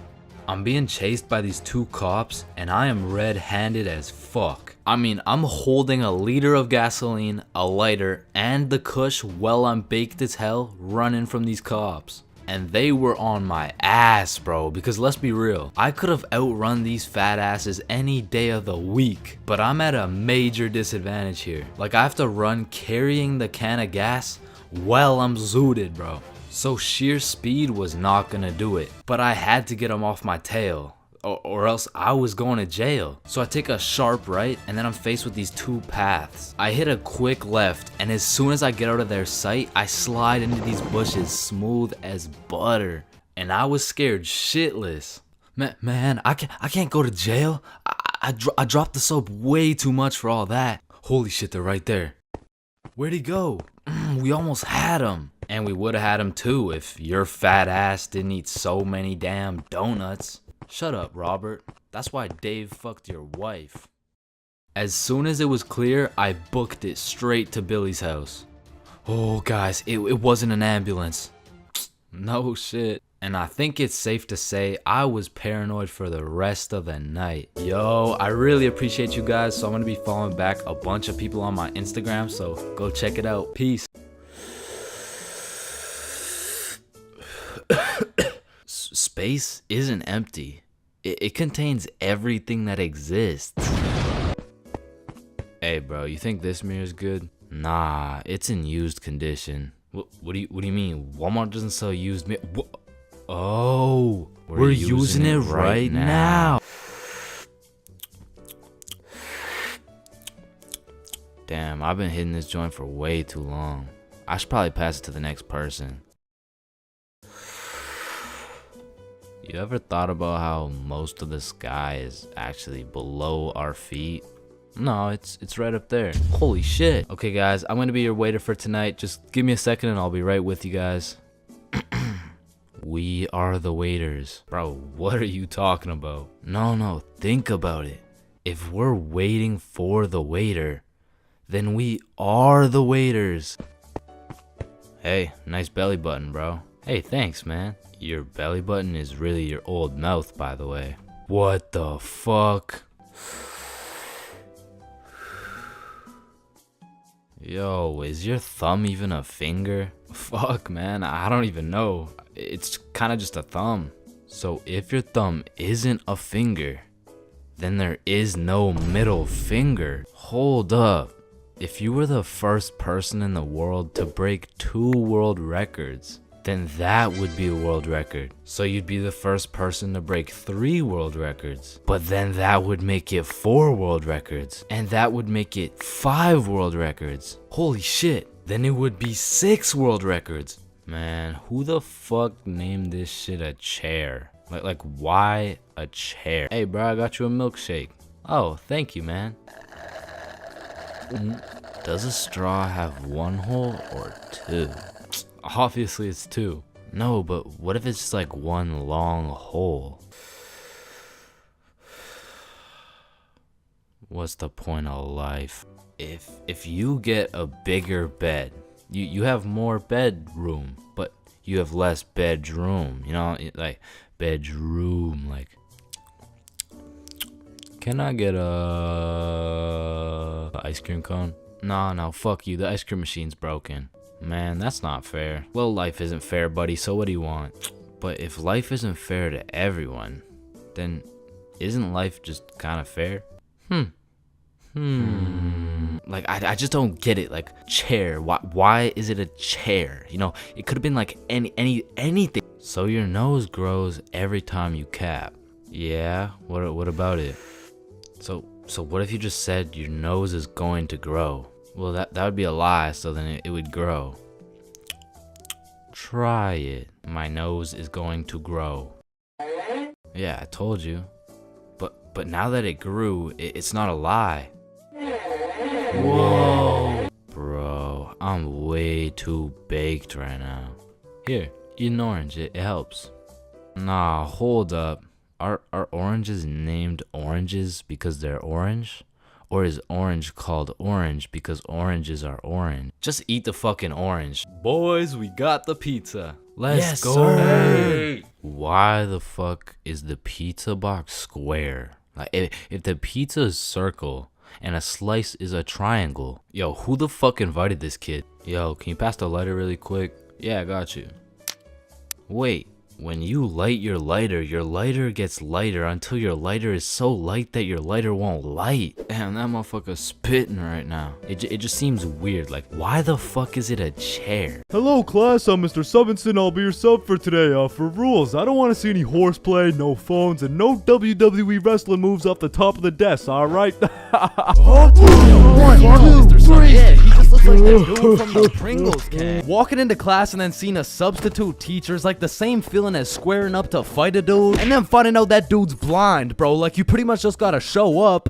I'm being chased by these 2 cops, and I am red-handed as fuck. I mean, I'm holding a liter of gasoline, a lighter, and the kush while I'm baked as hell, running from these cops. And they were on my ass, bro, because let's be real, I could have outrun these fat asses any day of the week, but I'm at a major disadvantage here. Like, I have to run carrying the can of gas while I'm zooted, bro. So sheer speed was not gonna do it, but I had to get him off my tail, or else I was going to jail. So I take a sharp right, and then I'm faced with these two paths. I hit a quick left, and as soon as I get out of their sight, I slide into these bushes smooth as butter. And I was scared shitless. Man, I can't go to jail. I dropped the soap way too much for all that. Holy shit, they're right there. Where'd he go? We almost had him. And we would've had him too if your fat ass didn't eat so many damn donuts. Shut up, Robert. That's why Dave fucked your wife. As soon as it was clear, I booked it straight to Billy's house. Oh, guys, it wasn't an ambulance. No shit. And I think it's safe to say I was paranoid for the rest of the night. Yo, I really appreciate you guys, so I'm gonna be following back a bunch of people on my Instagram, so go check it out. Peace. Space isn't empty. It contains everything that exists. Hey bro, you think this mirror's good? Nah, it's in used condition. What do you mean? Walmart doesn't sell used mirror? Oh, we're using it right now. Damn, I've been hitting this joint for way too long. I should probably pass it to the next person. You ever thought about how most of the sky is actually below our feet? No, it's right up there. Holy shit. Okay guys, I'm gonna be your waiter for tonight. Just give me a second and I'll be right with you guys. We are the waiters. Bro, what are you talking about? No, think about it. If we're waiting for the waiter, then we are the waiters. Hey, nice belly button, bro. Hey, thanks, man. Your belly button is really your old mouth, by the way. What the fuck? Yo, is your thumb even a finger? Fuck, man, I don't even know. It's kind of just a thumb. So if your thumb isn't a finger, then there is no middle finger. Hold up. If you were the first person in the world to break 2 world records, then that would be a world record. So you'd be the first person to break 3 world records. But then that would make it 4 world records. And that would make it 5 world records. Holy shit. Then it would be 6 world records. Man, who the fuck named this shit a chair? Like why a chair? Hey bro, I got you a milkshake. Oh, thank you, man. Does a straw have 1 hole or 2? Obviously it's 2. No, but what if it's just like 1 long hole? What's the point of life? If you get a bigger bed, you have more bedroom, but you have less bedroom, you know, like bedroom, like. Can I get a ice cream cone? No, fuck you, the ice cream machine's broken. Man, that's not fair. Well, life isn't fair, buddy, so what do you want? But if life isn't fair to everyone, then isn't life just kind of fair? Like, I just don't get it. Like, chair, why is it a chair? You know, it could have been like anything. So your nose grows every time you cap. Yeah, what about it? So what if you just said your nose is going to grow? Well, that would be a lie, so then it would grow. Try it. My nose is going to grow. Yeah, I told you. But now that it grew, it's not a lie. Whoa. Bro, I'm way too baked right now. Here, eat an orange, it helps. Nah, hold up. Are oranges named oranges because they're orange? Or is orange called orange because oranges are orange? Just eat the fucking orange. Boys, we got the pizza. Let's go. Sir. Why the fuck is the pizza box square? Like, if the pizza is circle and a slice is a triangle, yo, who the fuck invited this kid? Yo, can you pass the lighter really quick? Yeah, I got you. Wait, When you light your lighter gets lighter until your lighter is so light that your lighter won't light. Damn, that motherfucker's spitting right now. It just seems weird. Like, why the fuck is it a chair? Hello, class. I'm Mr. Subinson. I'll be your sub for today. For rules, I don't want to see any horseplay, no phones, and no WWE wrestling moves off the top of the desk, alright? Yeah, he just looks like that dude from the Pringles can. Walking into class and then seeing a substitute teacher is like the same feeling as squaring up to fight a dude and then finding out that dude's blind, bro. Like, you pretty much just gotta show up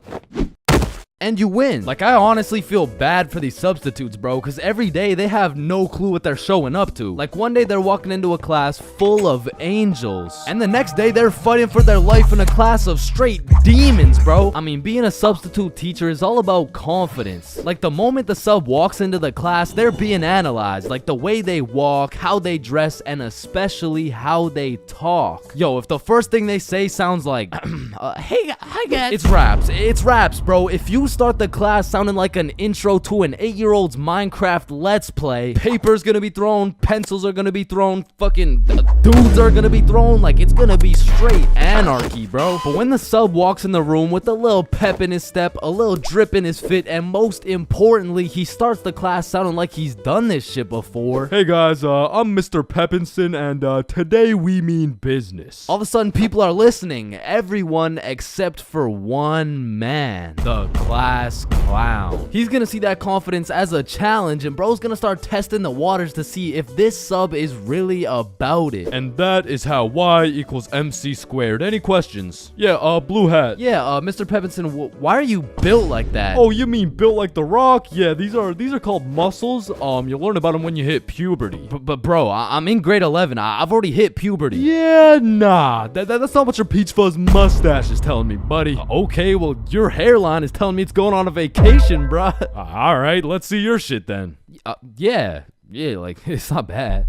and you win. Like, I honestly feel bad for these substitutes, bro, because every day they have no clue what they're showing up to. Like, one day they're walking into a class full of angels, and the next day they're fighting for their life in a class of straight demons, bro. I mean, being a substitute teacher is all about confidence. Like, the moment the sub walks into the class, they're being analyzed. Like, the way they walk, how they dress, and especially how they talk. Yo, if the first thing they say sounds like, Hey, hi guys. It's raps, bro. If you start the class sounding like an intro to an 8-year-old's Minecraft Let's Play, paper's gonna be thrown, pencils are gonna be thrown, fucking dudes are gonna be thrown, like, it's gonna be straight anarchy, bro. But when the sub walks in the room with a little pep in his step, a little drip in his fit, and most importantly, he starts the class sounding like he's done this shit before. Hey guys, I'm Mr. Peppinson, and today we mean business. All of a sudden, people are listening. Everyone except for one man, the class clown. He's gonna see that confidence as a challenge, and bro's gonna start testing the waters to see if this sub is really about it. And that is how Y equals MC squared. Any questions? Yeah, blue hat. Yeah, Mr. Peppinson, why are you built like that? Oh, you mean built like The Rock? Yeah, these are called muscles. You'll learn about them when you hit puberty. But bro, I'm in grade 11. I've already hit puberty. Yeah, nah. That's not what your peach fuzz mustache is telling me, buddy. Okay, well, your hairline is telling me it's going on a vacation, bruh. Alright, let's see your shit then. Yeah, like, it's not bad.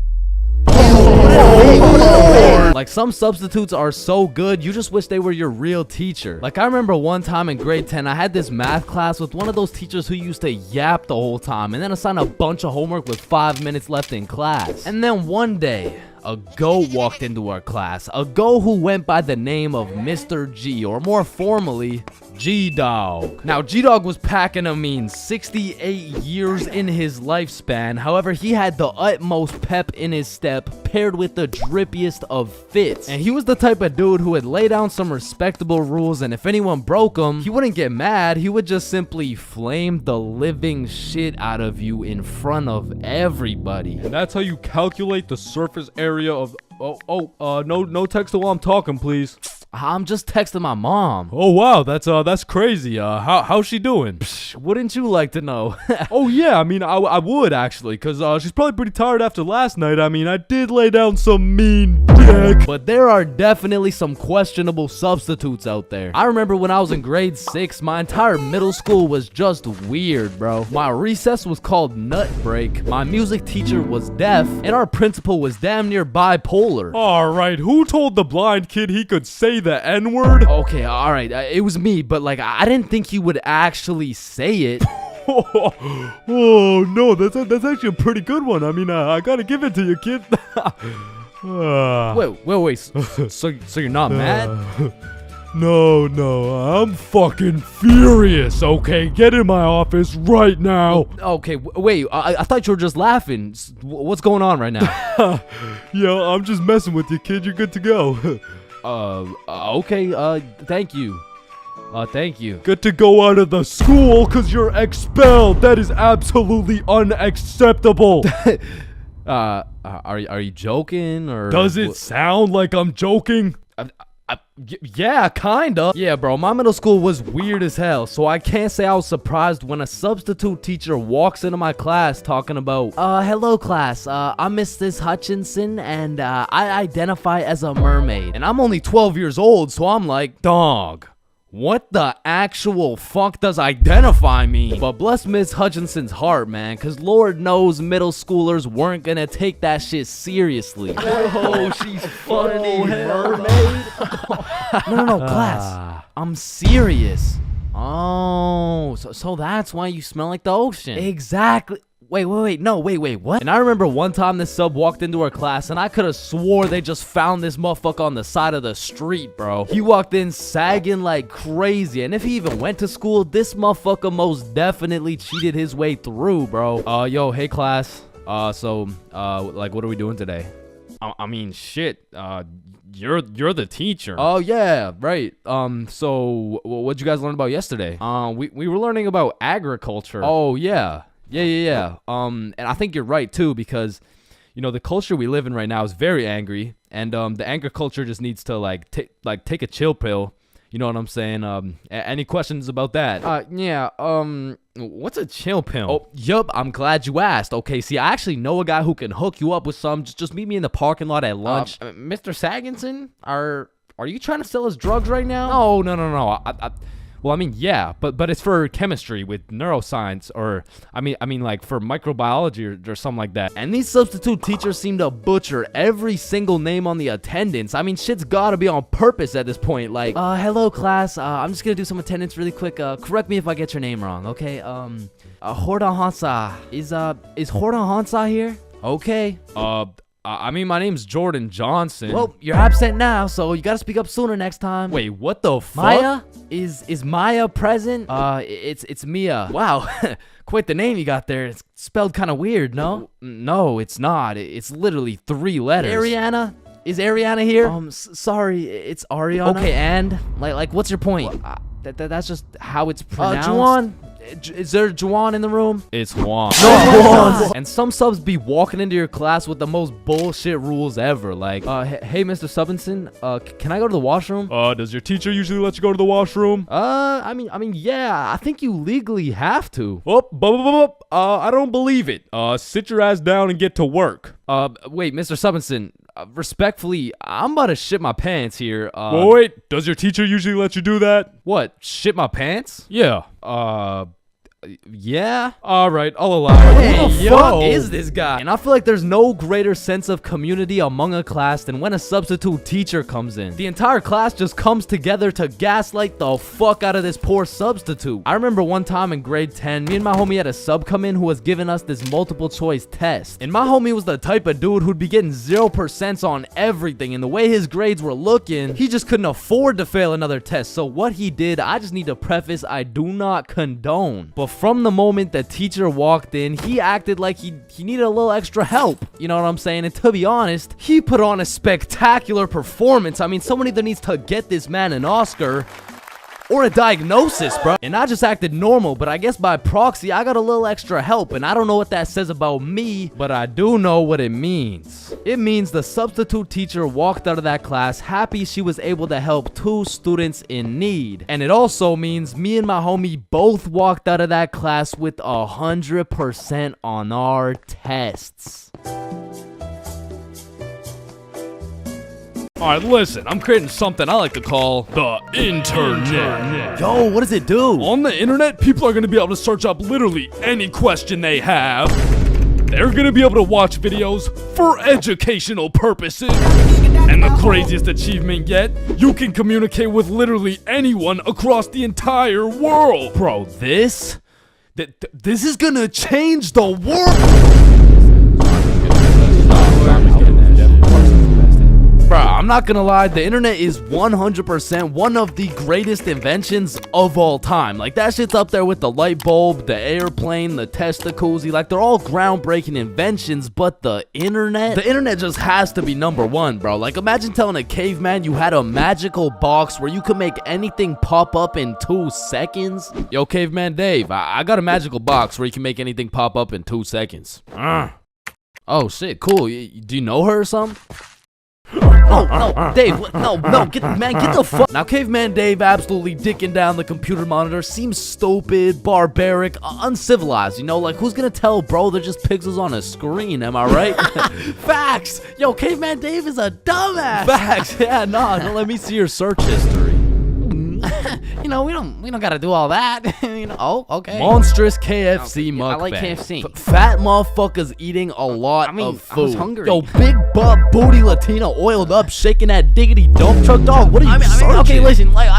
Like, some substitutes are so good, you just wish they were your real teacher. Like, I remember one time in grade 10, I had this math class with one of those teachers who used to yap the whole time and then assign a bunch of homework with 5 minutes left in class. And then one day, a goat walked into our class. A goat who went by the name of Mr. G, or more formally, G-Dog. Now, G-Dog was packing a mean 68 years in his lifespan. However, he had the utmost pep in his step, paired with the drippiest of fits. And he was the type of dude who would lay down some respectable rules, and if anyone broke them, he wouldn't get mad. He would just simply flame the living shit out of you in front of everybody. And that's how you calculate the surface area of... no text while I'm talking, please. I'm just texting my mom. Oh wow, that's crazy. How's she doing? Psh, wouldn't you like to know? Oh yeah, I mean, I would actually, cause she's probably pretty tired after last night. I mean, I did lay down some mean dick. But there are definitely some questionable substitutes out there. I remember when I was in grade 6, my entire middle school was just weird, bro. My recess was called Nut Break. My music teacher was deaf, and our principal was damn near bipolar. Alright, who told the blind kid he could say the N-word? Okay, alright, it was me, but like, I didn't think he would actually say it. Oh no, that's actually a pretty good one. I mean, I gotta give it to you, kid. Wait, so you're not mad? No, I'm fucking furious, okay? Get in my office right now. Okay, wait, I thought you were just laughing. What's going on right now? Yo, I'm just messing with you, kid. You're good to go. Okay, thank you. Thank you. Get to go out of the school because you're expelled. That is absolutely unacceptable. Are you joking, or does it sound like I'm joking? Yeah, kinda. Yeah, bro, my middle school was weird as hell, so I can't say I was surprised when a substitute teacher walks into my class talking about, hello class, I'm Mrs. Hutchinson, and I identify as a mermaid. And I'm only 12 years old, so I'm like, dog, what the actual fuck does identify mean? But bless Miss Hutchinson's heart, man, because Lord knows middle schoolers weren't gonna take that shit seriously. Oh, she's funny, mermaid. No, class. I'm serious. Oh, so that's why you smell like the ocean. Exactly. Wait, what? And I remember one time this sub walked into our class and I could have swore they just found this motherfucker on the side of the street, bro. He walked in sagging like crazy, and if he even went to school, this motherfucker most definitely cheated his way through, bro. Yo, hey class. Like, what are we doing today? I mean, shit. You're the teacher. Oh yeah, right. So what'd you guys learn about yesterday? We were learning about agriculture. Oh yeah. And I think you're right too, because you know the culture we live in right now is very angry, and the anger culture just needs to take a chill pill. You know what I'm saying? Any questions about that? What's a chill pill? Oh, yup, I'm glad you asked. Okay, see, I actually know a guy who can hook you up with some. Just meet me in the parking lot at lunch. Mr. Saginson, are you trying to sell us drugs right now? No. Well, I mean, yeah, but it's for chemistry with neuroscience, or I mean, like for microbiology or something like that. And these substitute teachers seem to butcher every single name on the attendance. I mean, shit's gotta be on purpose at this point. Like, hello class. I'm just gonna do some attendance really quick. Correct me if I get your name wrong, okay? Horda Hansa. Is Horda Hansa here? Okay. I mean, my name's Jordan Johnson. Well, you're absent now, so you gotta speak up sooner next time. Wait, what the fuck? Maya? Is Maya present? It's Mia. Wow, quite the name you got there. It's spelled kind of weird, no? No, it's not. It's literally 3 letters. Ariana? Is Ariana here? Sorry, it's Ariana. Okay, and like, what's your point? That's just how it's pronounced. Juwan? Is there Juwan in the room? It's Juan. No, and some subs be walking into your class with the most bullshit rules ever. Like, hey, Mr. Subinson, can I go to the washroom? Does your teacher usually let you go to the washroom? I mean, yeah, I think you legally have to. I don't believe it. Sit your ass down and get to work. Wait, Mr. Subinson, respectfully, I'm about to shit my pants here. Wait, does your teacher usually let you do that? What, shit my pants? Yeah. Yeah? Alright, I'll allow it. Who the fuck is this guy? And I feel like there's no greater sense of community among a class than when a substitute teacher comes in. The entire class just comes together to gaslight the fuck out of this poor substitute. I remember one time in grade 10, me and my homie had a sub come in who was giving us this multiple choice test. And my homie was the type of dude who'd be getting 0% on everything, and the way his grades were looking, he just couldn't afford to fail another test. So what he did, I just need to preface, I do not condone. But from the moment the teacher walked in, he acted like he needed a little extra help. You know what I'm saying? And to be honest, he put on a spectacular performance. I mean, someone either needs to get this man an Oscar or a diagnosis, bro. And I just acted normal, but I guess by proxy, I got a little extra help. And I don't know what that says about me, but I do know what it means. It means the substitute teacher walked out of that class happy she was able to help 2 students in need. And it also means me and my homie both walked out of that class with 100% on our tests. Alright, listen, I'm creating something I like to call the internet. Yo, what does it do? On the internet, people are going to be able to search up literally any question they have. They're going to be able to watch videos for educational purposes. And the craziest achievement yet, you can communicate with literally anyone across the entire world. Bro, this is going to change the world. Bruh, I'm not gonna lie, the internet is 100% one of the greatest inventions of all time. Like, that shit's up there with the light bulb, the airplane, the testacuzzi. Like, they're all groundbreaking inventions, but the internet just has to be number 1, bro. Like, imagine telling a caveman you had a magical box where you could make anything pop up in 2 seconds. Yo, Caveman Dave, I got a magical box where you can make anything pop up in 2 seconds. Oh, shit, cool. Do you know her or something? No, Dave, no, get the fuck. Now, Caveman Dave absolutely dicking down the computer monitor seems stupid, barbaric, uncivilized, you know? Like, who's gonna tell, bro, they're just pixels on a screen, am I right? Facts! Yo, Caveman Dave is a dumbass! Facts, yeah, nah, don't let me see your search history. You know, we don't gotta do all that. You know, oh, okay. Monstrous KFC mukbang. I like KFC. Fat motherfuckers eating a lot of food. I was hungry. Yo, big butt booty Latina oiled up, shaking that diggity dump truck, dog. What are you searching? Okay, listen, like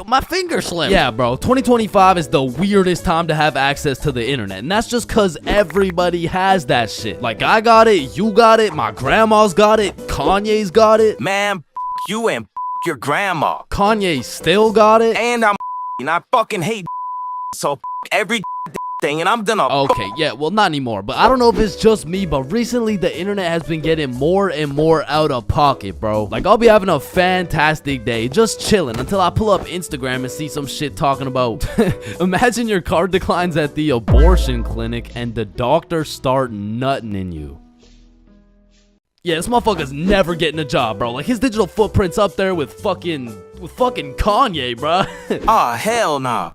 my finger slipped. Yeah, bro. 2025 is the weirdest time to have access to the internet, and that's just cause everybody has that shit. Like, I got it, you got it, my grandma's got it, Kanye's got it. Man, you and your grandma. Kanye still got it. And I fucking hate so every thing, and I'm done. Okay, yeah, well, not anymore, but I don't know if it's just me, but recently the internet has been getting more and more out of pocket, bro. Like, I'll be having a fantastic day, just chilling, until I pull up Instagram and see some shit talking about imagine your card declines at the abortion clinic and the doctor start nutting in you. Yeah, this motherfucker's never getting a job, bro. Like, his digital footprint's up there with fucking Kanye, bro. Ah, hell nah.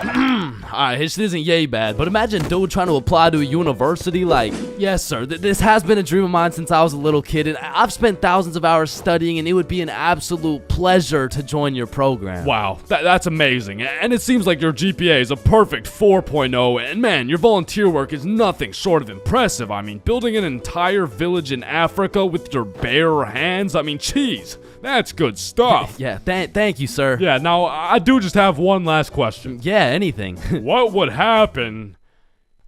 Alright, his shit isn't yay bad, but imagine dude trying to apply to a university. Like, yes sir, this has been a dream of mine since I was a little kid, and I've spent thousands of hours studying, and it would be an absolute pleasure to join your program. Wow, that's amazing, and it seems like your GPA is a perfect 4.0, and man, your volunteer work is nothing short of impressive. I mean, building an entire village in Africa with your bare hands, I mean, jeez. That's good stuff. Yeah, thank you, sir. Yeah, now, I do just have one last question. Yeah, anything. What would happen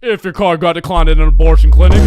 if your car got declined at an abortion clinic?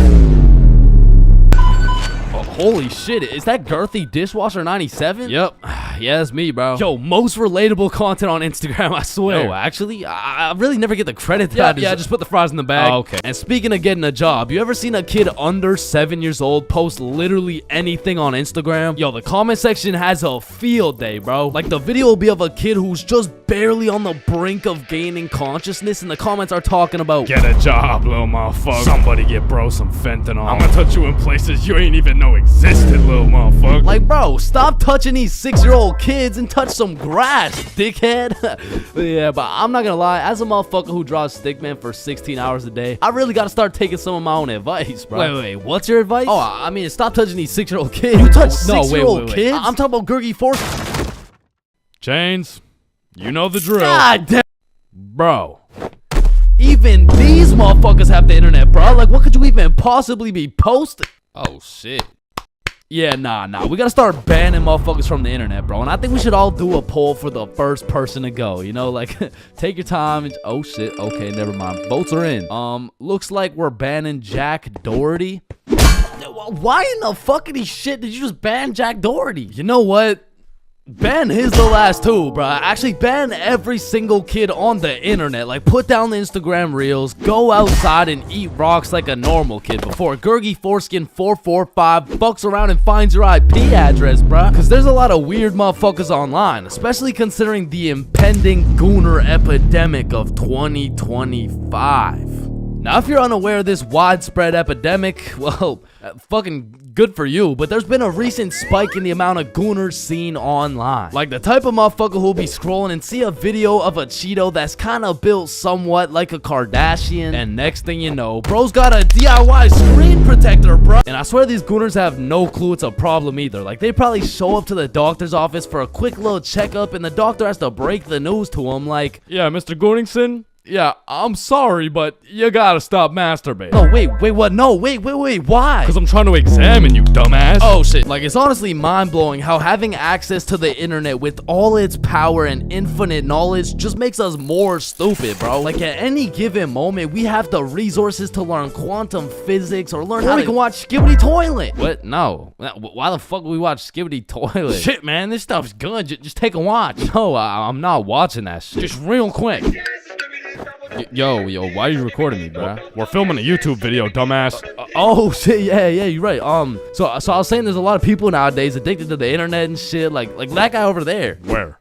Oh, holy shit, is that girthy dishwasher 97? Yep. Yeah, that's me, bro. Yo, most relatable content on Instagram, I swear. Yo, actually, I really never get the credit that Yeah, just put the fries in the bag. Oh, okay. And speaking of getting a job, you ever seen a kid under 7 years old post literally anything on Instagram? Yo, the comment section has a field day, bro. Like, the video will be of a kid who's just barely on the brink of gaining consciousness, and the comments are talking about, get a job, little motherfucker. Somebody get bro some fentanyl. I'm gonna touch you in places you ain't even know existed, little motherfucker. Like, bro, stop touching these 6-year-old kids and touch some grass, dickhead. Yeah, but I'm not gonna lie, as a motherfucker who draws stickman for 16 hours a day, I really gotta start taking some of my own advice, bro. Wait, what's your advice? Oh, I mean, stop touching these 6-year-old kids. You touch 6-year-old kids? I'm talking about Gurgi Force. Chains, you know the drill. God damn. Bro. Even these motherfuckers have the internet, bro. Like, what could you even possibly be posting? Oh, shit. Yeah, nah. We gotta start banning motherfuckers from the internet, bro. And I think we should all do a poll for the first person to go. You know, like, take your time. And, oh, shit. Okay, never mind. Votes are in. Looks like we're banning Jack Doherty. Why in the fuckity shit did you just ban Jack Doherty? You know what? Ban his the last two, bro. Actually, ban every single kid on the internet. Like, put down the Instagram reels, go outside and eat rocks like a normal kid before Gurgi Foreskin 445 fucks around and finds your IP address, bro. Because there's a lot of weird motherfuckers online, especially considering the impending gooner epidemic of 2025. Now, if you're unaware of this widespread epidemic, well, fucking good for you, but there's been a recent spike in the amount of gooners seen online. Like the type of motherfucker who'll be scrolling and see a video of a Cheeto that's kind of built somewhat like a Kardashian, and next thing you know, bro's got a DIY screen protector, bro. And I swear these gooners have no clue it's a problem either. Like, they probably show up to the doctor's office for a quick little checkup, and the doctor has to break the news to him like, yeah, Mr. Gooningson? Yeah, I'm sorry, but you gotta stop masturbating. No, wait, what? No, wait, why? Because I'm trying to examine you, dumbass. Oh, shit. Like, it's honestly mind-blowing how having access to the internet with all its power and infinite knowledge just makes us more stupid, bro. Like, at any given moment, we have the resources to learn quantum physics or learn how we can watch Skibbity Toilet. What? No. Why the fuck would we watch Skibbity Toilet? Shit, man, this stuff's good. Just take a watch. No, I'm not watching that shit. Just real quick. Yo, why are you recording me, bro? We're filming a YouTube video, dumbass. Oh, shit, yeah, you're right. So I was saying there's a lot of people nowadays addicted to the internet and shit, like that guy over there. Where?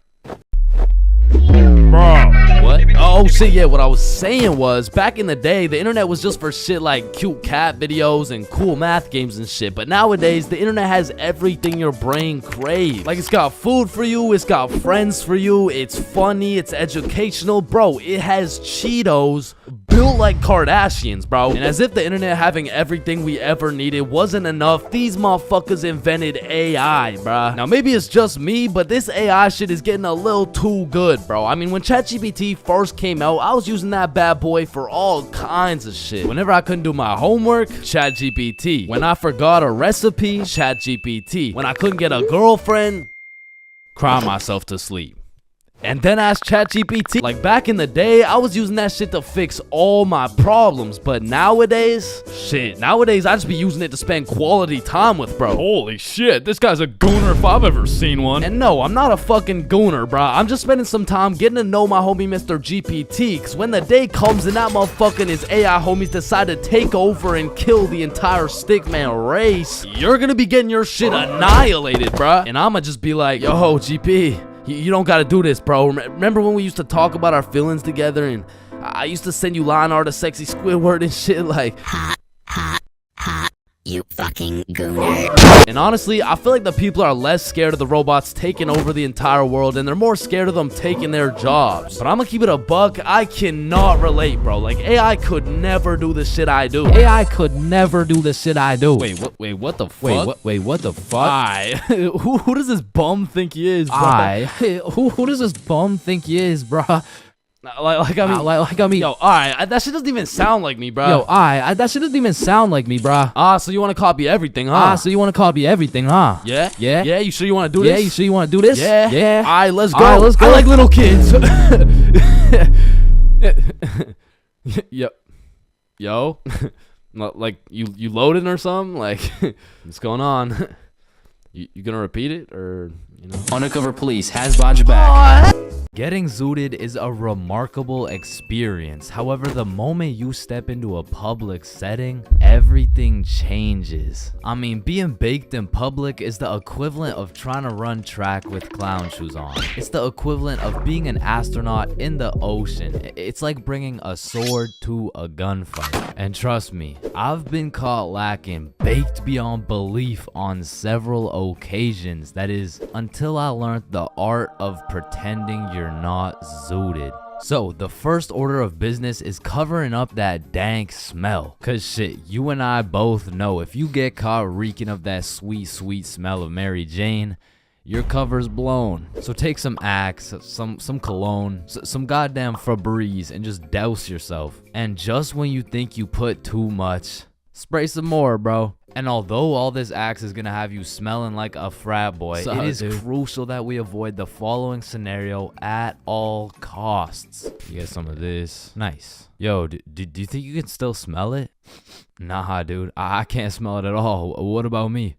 Bro. What? Oh, shit, yeah, what I was saying was, back in the day, the internet was just for shit like cute cat videos and cool math games and shit, but nowadays, the internet has everything your brain craves. Like, it's got food for you, it's got friends for you, it's funny, it's educational. Bro, it has Cheetos built like Kardashians, bro. And as if the internet having everything we ever needed wasn't enough, these motherfuckers invented AI, bruh. Now maybe it's just me, but this AI shit is getting a little too good, bro. I mean, when ChatGPT first came out, I was using that bad boy for all kinds of shit. Whenever I couldn't do my homework, ChatGPT. When I forgot a recipe, ChatGPT. When I couldn't get a girlfriend, cry myself to sleep. And then ask ChatGPT. Like back in the day, I was using that shit to fix all my problems. But nowadays, nowadays I just be using it to spend quality time with, bro. Holy shit, this guy's a gooner if I've ever seen one. And no, I'm not a fucking gooner, bro. I'm just spending some time getting to know my homie Mr. GPT. Cause when the day comes and that motherfucker and his AI homies decide to take over and kill the entire stickman race, you're gonna be getting your shit annihilated, bro. And I'ma just be like, yo, GP. You don't gotta do this, bro. Remember when we used to talk about our feelings together and I used to send you line art of sexy Squidward and shit like hot, you fucking gooner. And honestly, I feel like the people are less scared of the robots taking over the entire world and they're more scared of them taking their jobs. But I'm gonna keep it a buck. I cannot relate, bro. Like AI could never do the shit I do. AI could never do the shit I do. Wait, what the fuck? Wait, what the fuck? Who does this bum think he is, bro? Who does this bum think he is, bro? Like I mean, yo, alright, that shit doesn't even sound like me, bro. Yo, that shit doesn't even sound like me, bro. So you want to copy everything, huh? Yeah? Yeah, you sure you want to do this? Yeah, you sure you want to do this? Yeah. Alright, let's go. Alright, let's go. I like little kids. Yo. Like, you loading or something? Like, what's going on? You gonna repeat it, or, you know? Undercover police has your back. Getting zooted is a remarkable experience. However, the moment you step into a public setting, everything changes. I mean, being baked in public is the equivalent of trying to run track with clown shoes on. It's the equivalent of being an astronaut in the ocean. It's like bringing a sword to a gunfight. And trust me, I've been caught lacking baked beyond belief on several occasions. That is, until I learned the art of pretending you're not zooted. So the first order of business is covering up that dank smell. Cause shit, you and I both know if you get caught reeking of that sweet smell of Mary Jane, your cover's blown. So take some Axe, some cologne, some goddamn Febreze, and just douse yourself. And just when you think you put too much, spray some more, bro. And although all this Axe is gonna have you smelling like a frat boy, it is crucial that we avoid the following scenario at all costs. You get some of this. Nice. Yo, do you think you can still smell it? Nah, dude. I can't smell it at all. What about me?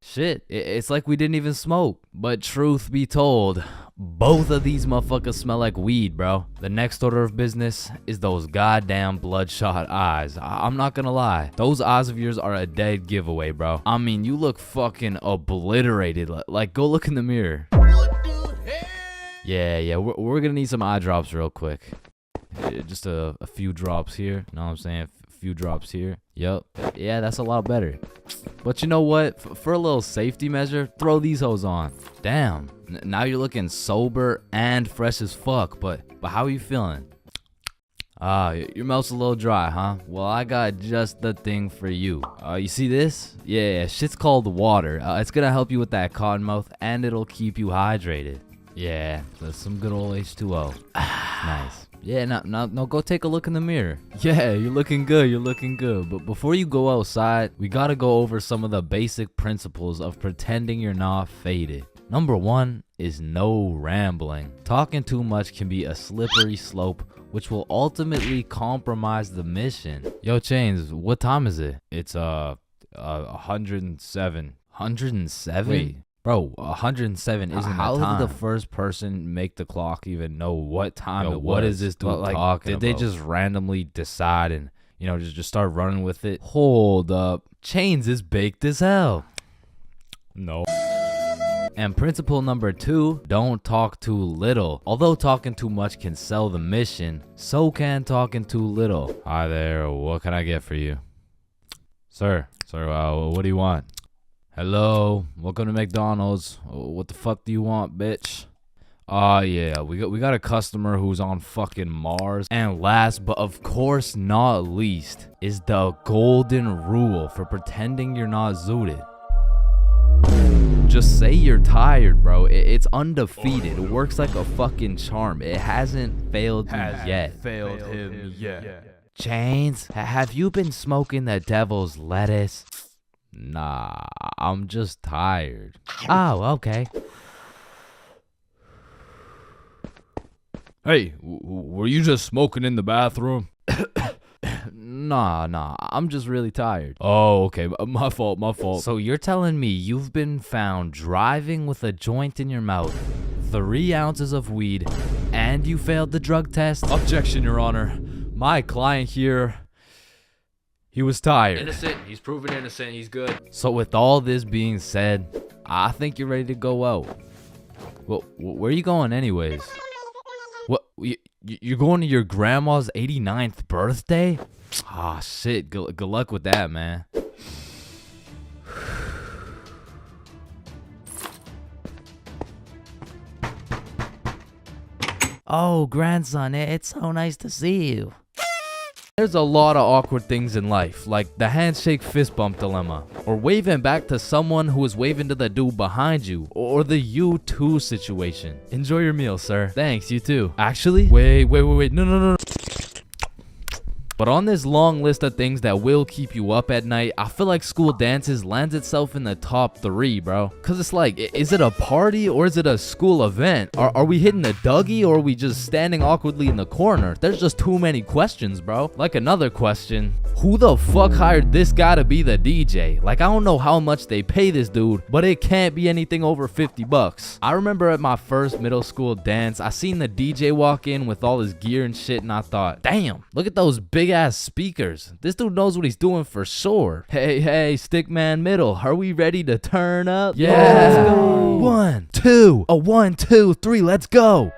Shit, it's like we didn't even smoke. But truth be told, both of these motherfuckers smell like weed, bro. The next order of business is those goddamn bloodshot eyes. I'm not gonna lie. Those eyes of yours are a dead giveaway, bro. I mean, you look fucking obliterated. Like, go look in the mirror. What the hell? Yeah, we're gonna need some eye drops real quick. Just a few drops here. You know what I'm saying? A few drops here. Yup. Yeah, that's a lot better. But you know what? For a little safety measure, throw these hoes on. Damn. Now you're looking sober and fresh as fuck. But how are you feeling? Your mouth's a little dry, huh? Well, I got just the thing for you. You see this? Yeah, shit's called water. It's gonna help you with that cotton mouth, and it'll keep you hydrated. Yeah, that's some good old H2O. Nice. Yeah, now go take a look in the mirror. Yeah, you're looking good, But before you go outside, we gotta go over some of the basic principles of pretending you're not faded. Number 1 is no rambling. Talking too much can be a slippery slope, which will ultimately compromise the mission. Yo, Chains, what time is it? It's 107. 107? Wait. Bro, 107 isn't how the time. How did the first person make the clock even know what time it was? What is this dude talking about? Did they just randomly decide and, you know, just start running with it? Hold up. Chains is baked as hell. No. And principle number 2, don't talk too little. Although talking too much can sell the mission, so can talking too little. Hi there, what can I get for you? Sir, what do you want? Hello, welcome to McDonald's. What the fuck do you want, bitch? Yeah, we got a customer who's on fucking Mars. And last but of course not least is the golden rule for pretending you're not zooted. Just say you're tired, bro. It's undefeated. It works like a fucking charm. It hasn't failed you yet. Failed him yet. Chains, have you been smoking the devil's lettuce? Nah, I'm just tired. Oh, okay. Hey, were you just smoking in the bathroom? Nah, I'm just really tired. Oh, okay, my fault. So you're telling me you've been found driving with a joint in your mouth, 3 ounces of weed, and you failed the drug test? Objection, Your Honor. My client here, he was tired. Innocent. He's proven innocent. He's good. So with all this being said, I think you're ready to go out. Well, where are you going anyways? What? You're going to your grandma's 89th birthday? Ah, shit. Good luck with that, man. Oh, grandson, it's so nice to see you. There's a lot of awkward things in life, like the handshake fist bump dilemma, or waving back to someone who is waving to the dude behind you, or the you too situation. Enjoy your meal, sir. Thanks, you too. Actually, wait. No. But on this long list of things that will keep you up at night, I feel like school dances lands itself in the top 3, bro. Cause it's like, is it a party or is it a school event? Are we hitting a Dougie or are we just standing awkwardly in the corner? There's just too many questions, bro. Like another question, who the fuck hired this guy to be the DJ? Like, I don't know how much they pay this dude, but it can't be anything over 50 bucks. I remember at my first middle school dance, I seen the DJ walk in with all his gear and shit, and I thought, damn, look at those big ass speakers. This dude knows what he's doing for sure. Hey, Stickman Middle, are we ready to turn up? Yeah, let's go. 1, 2, 1, 2, 3, let's go.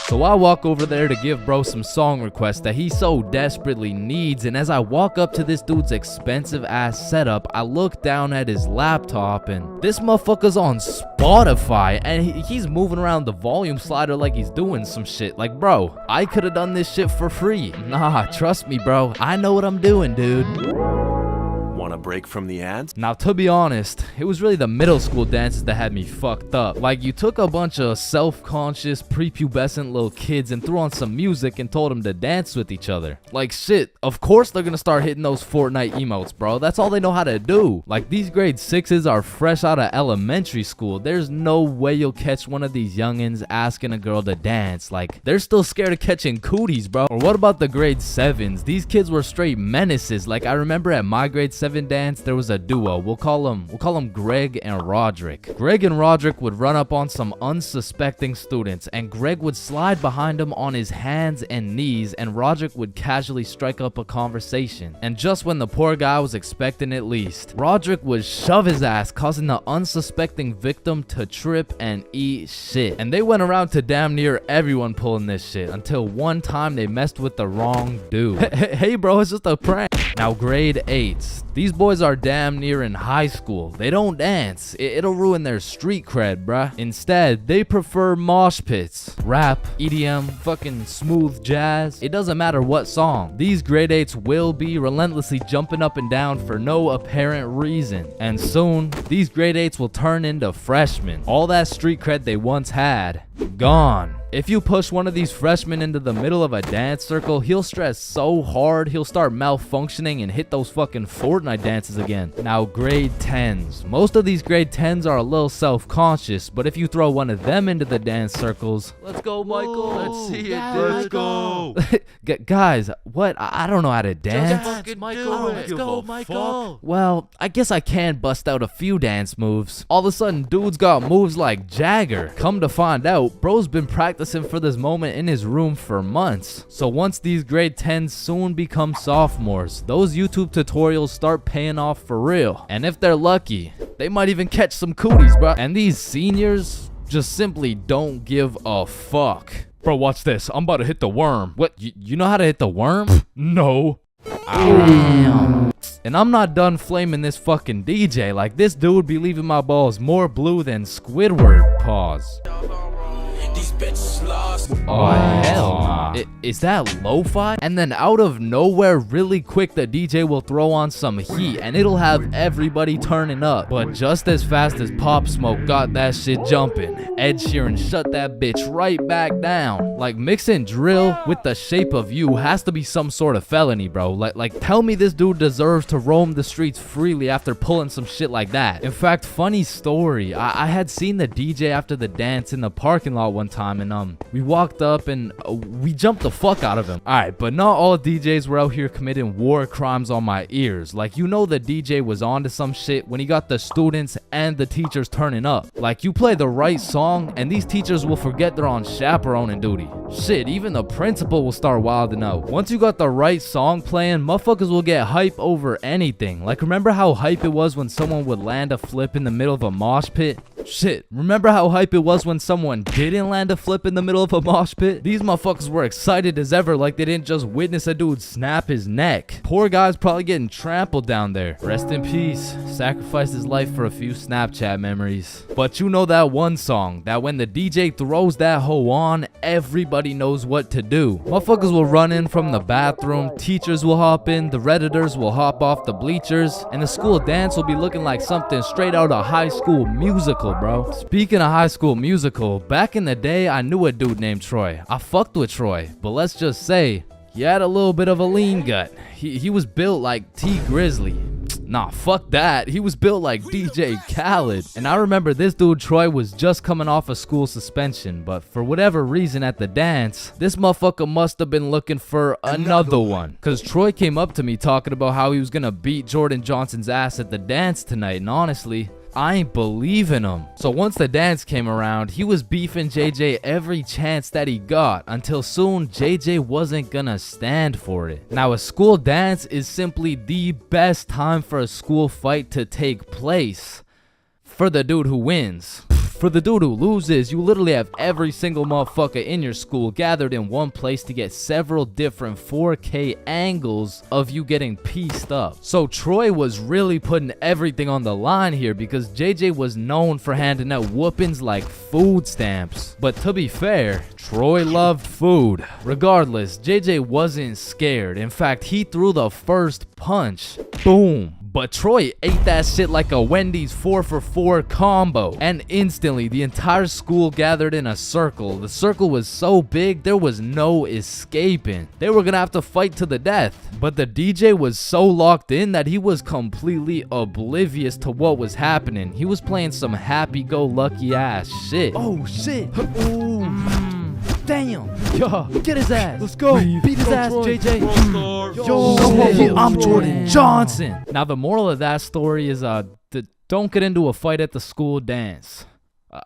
So I walk over there to give bro some song requests that he so desperately needs, and as I walk up to this dude's expensive ass setup, I look down at his laptop and this motherfucker's on Spotify and he's moving around the volume slider like he's doing some shit. Like, bro, I could have done this shit for free. Nah, trust me, bro. I know what I'm doing, dude. Want a break from the ads? Now, to be honest, it was really the middle school dances that had me fucked up. Like, you took a bunch of self-conscious, prepubescent little kids and threw on some music and told them to dance with each other. Like, shit, of course they're gonna start hitting those Fortnite emotes, bro. That's all they know how to do. Like, these grade 6s are fresh out of elementary school. There's no way you'll catch one of these youngins asking a girl to dance. Like, they're still scared of catching cooties, bro. Or what about the grade 7s? These kids were straight menaces. Like, I remember at my grade 7 dance, there was a duo. We'll call them Greg and Roderick. Greg and Roderick would run up on some unsuspecting students, and Greg would slide behind them on his hands and knees, and Roderick would casually strike up a conversation. And just when the poor guy was expecting it least, Roderick would shove his ass, causing the unsuspecting victim to trip and eat shit. And they went around to damn near everyone pulling this shit, until one time they messed with the wrong dude. Hey bro, it's just a prank. Now grade 8s. These boys are damn near in high school. They don't dance. It'll ruin their street cred, bruh. Instead, they prefer mosh pits, rap, EDM, fucking smooth jazz. It doesn't matter what song. These grade 8s will be relentlessly jumping up and down for no apparent reason. And soon, these grade 8s will turn into freshmen. All that street cred they once had, gone. If you push one of these freshmen into the middle of a dance circle, he'll stress so hard he'll start malfunctioning and hit those fucking Fortnite dances again. Now grade 10s. Most of these grade 10s are a little self-conscious, but if you throw one of them into the dance circles, let's go Michael, let's see it, let's go. Guys, what? I don't know how to dance. Let's go, Michael. Well, I guess I can bust out a few dance moves. All of a sudden, dude's got moves like Jagger. Come to find out, bro's been practicing for this moment in his room for months. So once these grade 10s soon become sophomores, those YouTube tutorials start paying off for real. And if they're lucky, they might even catch some cooties, bro. And these seniors just simply don't give a fuck. Bro, watch this. I'm about to hit the worm. What? You know how to hit the worm? No. Damn. And I'm not done flaming this fucking DJ. Like, this dude be leaving my balls more blue than Squidward. Pause. These bitch lost. Oh, hell nah. Is that lo-fi? And then out of nowhere, really quick, the DJ will throw on some heat and it'll have everybody turning up. But just as fast as Pop Smoke got that shit jumping, Ed Sheeran shut that bitch right back down. Like, mixing drill with The Shape of You has to be some sort of felony, bro. Like tell me this dude deserves to roam the streets freely after pulling some shit like that. In fact, funny story, I had seen the DJ after the dance in the parking lot one time, and we walked up and we jumped the fuck out of him. Alright, but not all DJs were out here committing war crimes on my ears. Like, you know, the DJ was onto some shit when he got the students and the teachers turning up. Like, you play the right song and these teachers will forget they're on chaperoning duty. Shit, even the principal will start wilding out. Once you got the right song playing, motherfuckers will get hype over anything. Like, remember how hype it was when someone would land a flip in the middle of a mosh pit? Shit, remember how hype it was when someone didn't land a flip in the middle of a mosh pit? These motherfuckers were excited as ever, like they didn't just witness a dude snap his neck. Poor guy's probably getting trampled down there. Rest in peace. Sacrificed his life for a few Snapchat memories. But you know that one song that when the DJ throws that hoe on, everybody knows what to do. Motherfuckers will run in from the bathroom, teachers will hop in, the Redditors will hop off the bleachers, and the school dance will be looking like something straight out of High School Musical, bro. Speaking of High School Musical, back in the day, I knew a dude named Troy. I fucked with Troy, but let's just say, he had a little bit of a lean gut. He was built like T Grizzly. Nah, fuck that. He was built like DJ Khaled. And I remember this dude Troy was just coming off a school suspension, but for whatever reason at the dance, this motherfucker must have been looking for another one. Cause Troy came up to me talking about how he was gonna beat Jordan Johnson's ass at the dance tonight, and honestly, I ain't believing him. So once the dance came around, he was beefing JJ every chance that he got, until soon JJ wasn't gonna stand for it. Now, a school dance is simply the best time for a school fight to take place. For the dude who wins. For the dude who loses, you literally have every single motherfucker in your school gathered in one place to get several different 4K angles of you getting pieced up. So Troy was really putting everything on the line here because JJ was known for handing out whoopings like food stamps. But to be fair, Troy loved food. Regardless, JJ wasn't scared. In fact, he threw the first punch. Boom. But Troy ate that shit like a Wendy's 4-for-4 combo. And instantly, the entire school gathered in a circle. The circle was so big, there was no escaping. They were gonna have to fight to the death. But the DJ was so locked in that he was completely oblivious to what was happening. He was playing some happy-go-lucky ass shit. Oh shit. Ooh. Damn. Yo, get his ass. Let's go. Beat his ass, JJ. Yo, I'm Jordan Johnson. Now, the moral of that story is don't get into a fight at the school dance.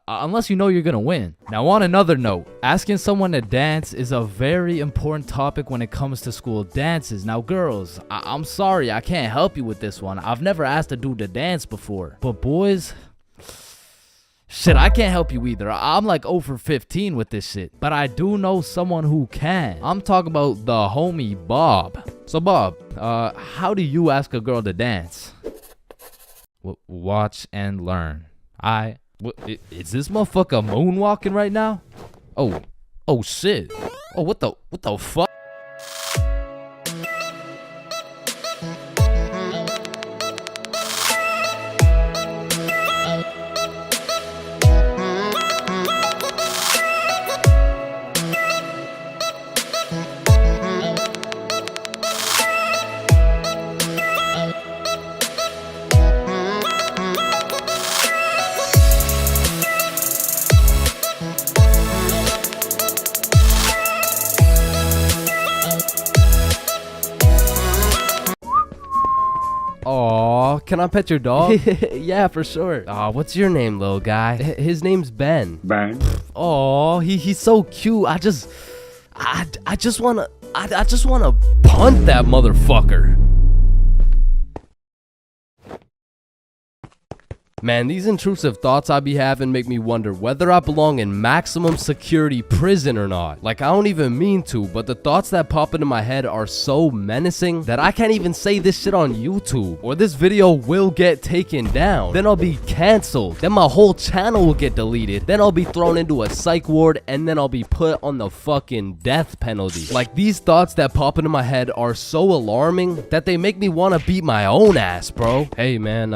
Unless you know you're gonna win. Now, on another note, asking someone to dance is a very important topic when it comes to school dances. Now, girls, I'm sorry, I can't help you with this one. I've never asked a dude to dance before. But boys, shit, I can't help you either. I'm like 0 for 15 with this shit. But I do know someone who can. I'm talking about the homie Bob. So Bob, how do you ask a girl to dance? Watch and learn. Is this motherfucker moonwalking right now? Oh shit. Oh, what the fuck? Aw, can I pet your dog? Yeah, for sure. Aw, what's your name, little guy? His name's Ben. Ben. Aw, he's so cute. I just wanna punt that motherfucker. Man, these intrusive thoughts I be having make me wonder whether I belong in maximum security prison or not. Like, I don't even mean to, but the thoughts that pop into my head are so menacing that I can't even say this shit on YouTube, or this video will get taken down. Then I'll be canceled. Then my whole channel will get deleted. Then I'll be thrown into a psych ward, and then I'll be put on the fucking death penalty. Like, these thoughts that pop into my head are so alarming that they make me want to beat my own ass, bro. Hey, man,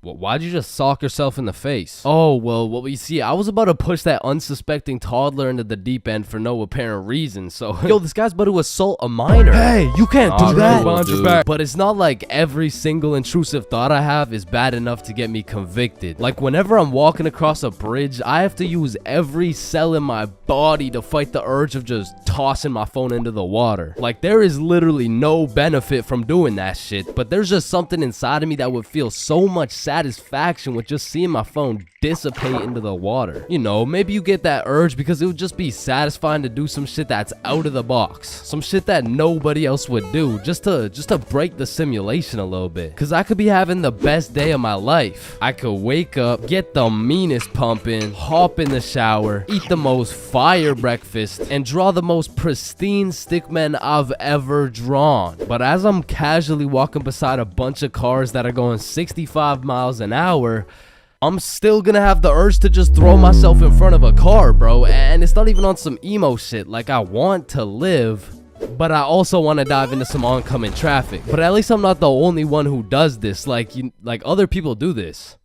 why'd you just sock yourself in the face? Oh, well, you see, I was about to push that unsuspecting toddler into the deep end for no apparent reason, so... Yo, this guy's about to assault a minor. Hey, you can't do that. Cool, but it's not like every single intrusive thought I have is bad enough to get me convicted. Like, whenever I'm walking across a bridge, I have to use every cell in my body to fight the urge of just tossing my phone into the water. Like, there is literally no benefit from doing that shit, but there's just something inside of me that would feel so much satisfaction with just seeing my phone dissipate into the water. You know, maybe you get that urge because it would just be satisfying to do some shit that's out of the box, some shit that nobody else would do, just to break the simulation a little bit. Cause I could be having the best day of my life. I could wake up, get the meanest pump in, hop in the shower, eat the most fire breakfast, and draw the most pristine stickmen I've ever drawn. But as I'm casually walking beside a bunch of cars that are going 65 miles an hour, I'm still gonna have the urge to just throw myself in front of a car, bro. And it's not even on some emo shit. Like, I want to live, but I also want to dive into some oncoming traffic. But at least I'm not the only one who does this. Like, other people do this.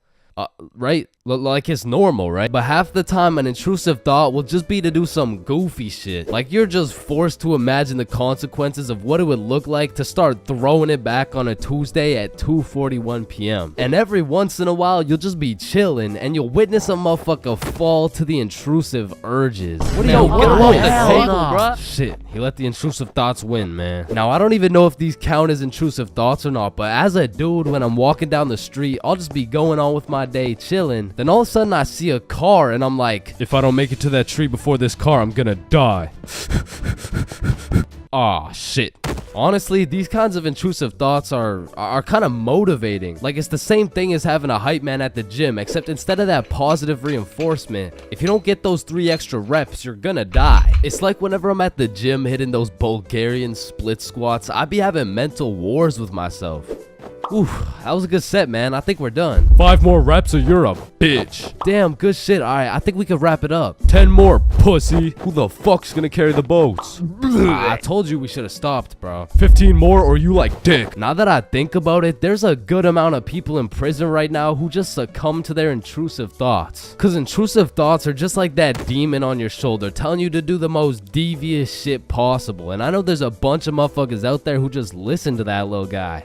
Right? Like, it's normal, right? But half the time an intrusive thought will just be to do some goofy shit. Like, you're just forced to imagine the consequences of what it would look like to start throwing it back on a Tuesday at 2:41 p.m. And every once in a while, you'll just be chilling and you'll witness a motherfucker fall to the intrusive urges. What are you get off the table, bruh? Shit, he let the intrusive thoughts win, man. Now, I don't even know if these count as intrusive thoughts or not, but as a dude, when I'm walking down the street, I'll just be going on with my day chilling. Then all of a sudden I see a car and I'm like, if I don't make it to that tree before this car, I'm gonna die. Aw, shit. Honestly, these kinds of intrusive thoughts are kind of motivating. Like, it's the same thing as having a hype man at the gym, except instead of that positive reinforcement, if you don't get those 3 extra reps, you're gonna die. It's like whenever I'm at the gym hitting those Bulgarian split squats, I be having mental wars with myself. Ooh, that was a good set, man. I think we're done. 5 more reps or you're a bitch. Damn, good shit. All right, I think we could wrap it up. 10 more, pussy. Who the fuck's gonna carry the boats? I told you we should have stopped, bro. 15 more or you like dick. Now that I think about it, there's a good amount of people in prison right now who just succumb to their intrusive thoughts. Cause intrusive thoughts are just like that demon on your shoulder telling you to do the most devious shit possible. And I know there's a bunch of motherfuckers out there who just listen to that little guy.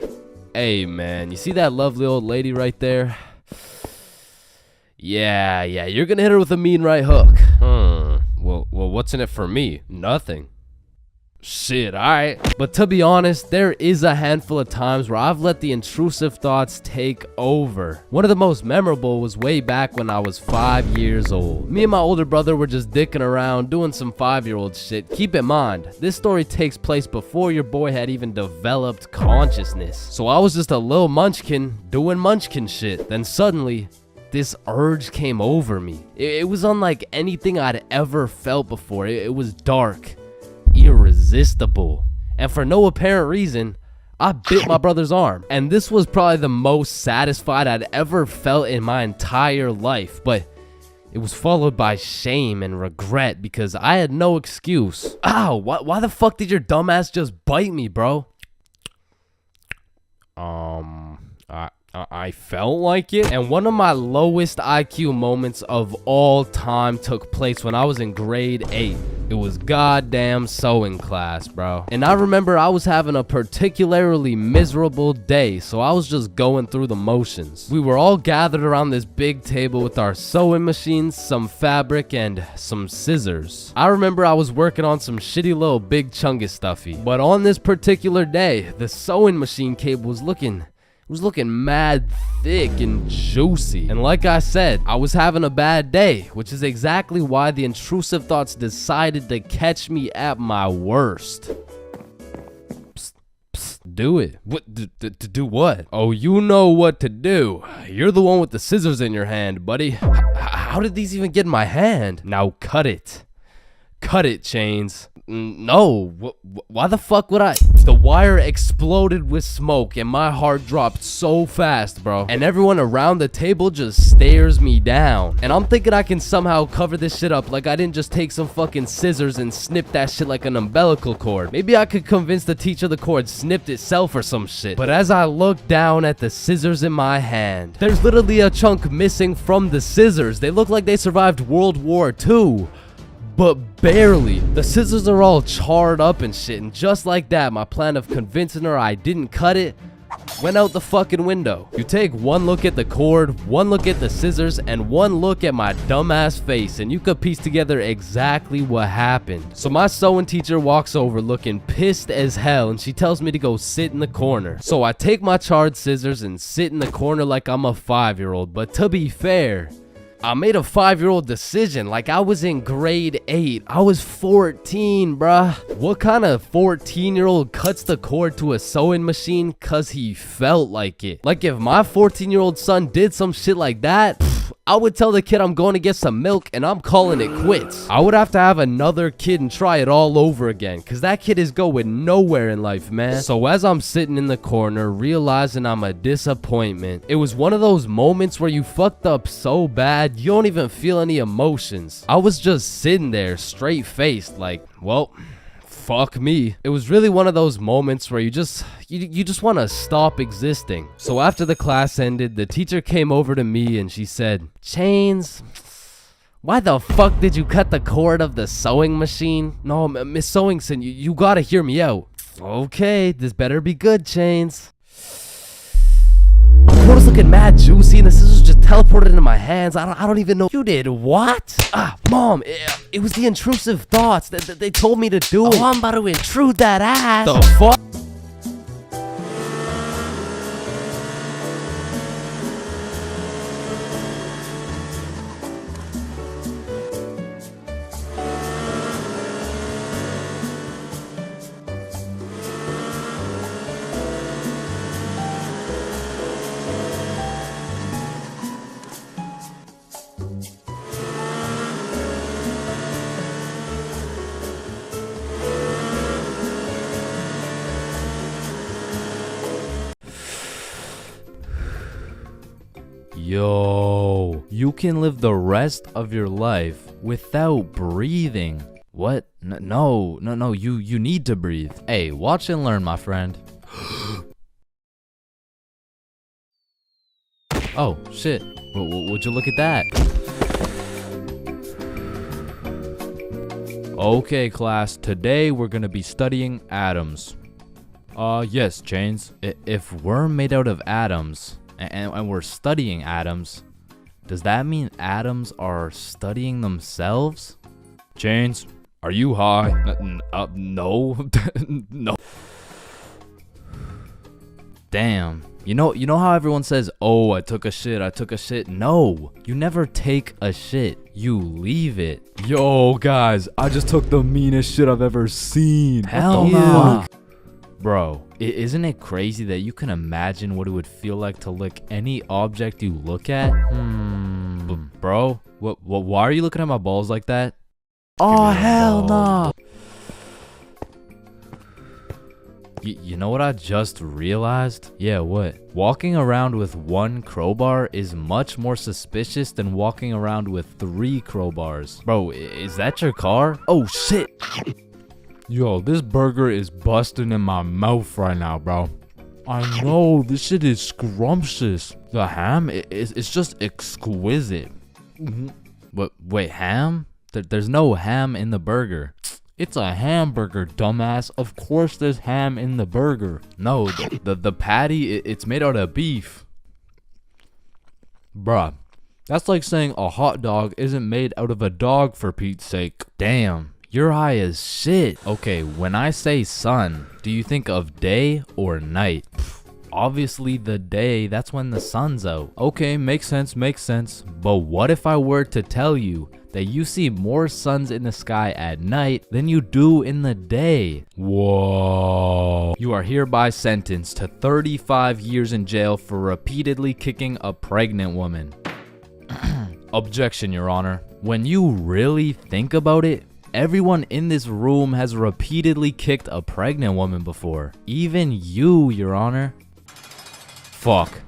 Hey, man, you see that lovely old lady right there? Yeah, you're gonna hit her with a mean right hook. Well, what's in it for me? Nothing. Shit, alright. But to be honest, there is a handful of times where I've let the intrusive thoughts take over. One of the most memorable was way back when I was 5 years old. Me and my older brother were just dicking around doing some 5-year-old shit. Keep in mind, this story takes place before your boy had even developed consciousness. So I was just a little munchkin doing munchkin shit. Then suddenly, this urge came over me. It was unlike anything I'd ever felt before. It was dark, irresistible, and for no apparent reason, I bit my brother's arm. And this was probably the most satisfied I'd ever felt in my entire life, but it was followed by shame and regret because I had no excuse. Ow, why the fuck did your dumbass just bite me, bro? I felt like it. And one of my lowest IQ moments of all time took place when I was in grade 8. It was goddamn sewing class, bro. And I remember I was having a particularly miserable day, so I was just going through the motions. We were all gathered around this big table with our sewing machines, some fabric, and some scissors. I remember I was working on some shitty little big chungus stuffy. But on this particular day, the sewing machine cable was looking mad thick and juicy. And like I said, I was having a bad day, which is exactly why the intrusive thoughts decided to catch me at my worst. Psst, psst. do it. What? To do what? Oh, you know what to do. You're the one with the scissors in your hand, buddy. How did these even get in my hand? Now cut it. Cut it, Chains. No, why the fuck would I? The wire exploded with smoke and my heart dropped so fast, bro. And everyone around the table just stares me down. And I'm thinking I can somehow cover this shit up like I didn't just take some fucking scissors and snip that shit like an umbilical cord. Maybe I could convince the teacher the cord snipped itself or some shit. But as I look down at the scissors in my hand, there's literally a chunk missing from the scissors. They look like they survived World War II. But barely. The scissors are all charred up and shit, and just like that, my plan of convincing her I didn't cut it went out the fucking window. You take one look at the cord, one look at the scissors, and one look at my dumbass face, and you could piece together exactly what happened. So my sewing teacher walks over looking pissed as hell, and she tells me to go sit in the corner. So I take my charred scissors and sit in the corner like I'm a 5-year-old, but to be fair, I made a 5-year-old decision like I was in grade 8. I was 14, bruh. What kind of 14-year-old cuts the cord to a sewing machine cause he felt like it? Like if my 14-year-old son did some shit like that, I would tell the kid I'm going to get some milk and I'm calling it quits. I would have to have another kid and try it all over again because that kid is going nowhere in life, man. So as I'm sitting in the corner realizing I'm a disappointment, it was one of those moments where you fucked up so bad you don't even feel any emotions. I was just sitting there straight faced like, well, fuck me. It was really one of those moments where you just want to stop existing. So after the class ended, the teacher came over to me and she said, Chains, why the fuck did you cut the cord of the sewing machine? No, Miss Sewingson, you gotta hear me out. Okay, this better be good, Chains. The cord was looking mad juicy and the scissors just teleported into my hands. I don't even know. You did what? Mom, it was the intrusive thoughts that they told me to do. Oh, I'm about to intrude that ass. The fuck? Yo, you can live the rest of your life without breathing. What? No, you need to breathe. Hey, watch and learn, my friend. Oh, shit. Would you look at that? Okay, class, today we're gonna be studying atoms. Yes, Chains. If we're made out of atoms, and we're studying atoms, does that mean atoms are studying themselves? Chains, are you high? No. No. Damn. You know how everyone says, oh, I took a shit. No, you never take a shit. You leave it. Yo, guys, I just took the meanest shit I've ever seen. Hell no. Bro, isn't it crazy that you can imagine what it would feel like to lick any object you look at? Bro, why are you looking at my balls like that? Oh, hell no. You know what I just realized? Yeah, what? Walking around with one crowbar is much more suspicious than walking around with 3 crowbars. Bro, is that your car? Oh, shit. Yo, this burger is busting in my mouth right now, bro. I know, this shit is scrumptious. The ham is just exquisite. Wait, ham? There's no ham in the burger. It's a hamburger, dumbass. Of course there's ham in the burger. No, the patty, it's made out of beef. Bruh, that's like saying a hot dog isn't made out of a dog, for Pete's sake. Damn. You're high as shit. Okay, when I say sun, do you think of day or night? Obviously the day, that's when the sun's out. Okay, makes sense. But what if I were to tell you that you see more suns in the sky at night than you do in the day? Whoa. You are hereby sentenced to 35 years in jail for repeatedly kicking a pregnant woman. Objection, Your Honor. When you really think about it, everyone in this room has repeatedly kicked a pregnant woman before. Even you, Your Honor. Fuck.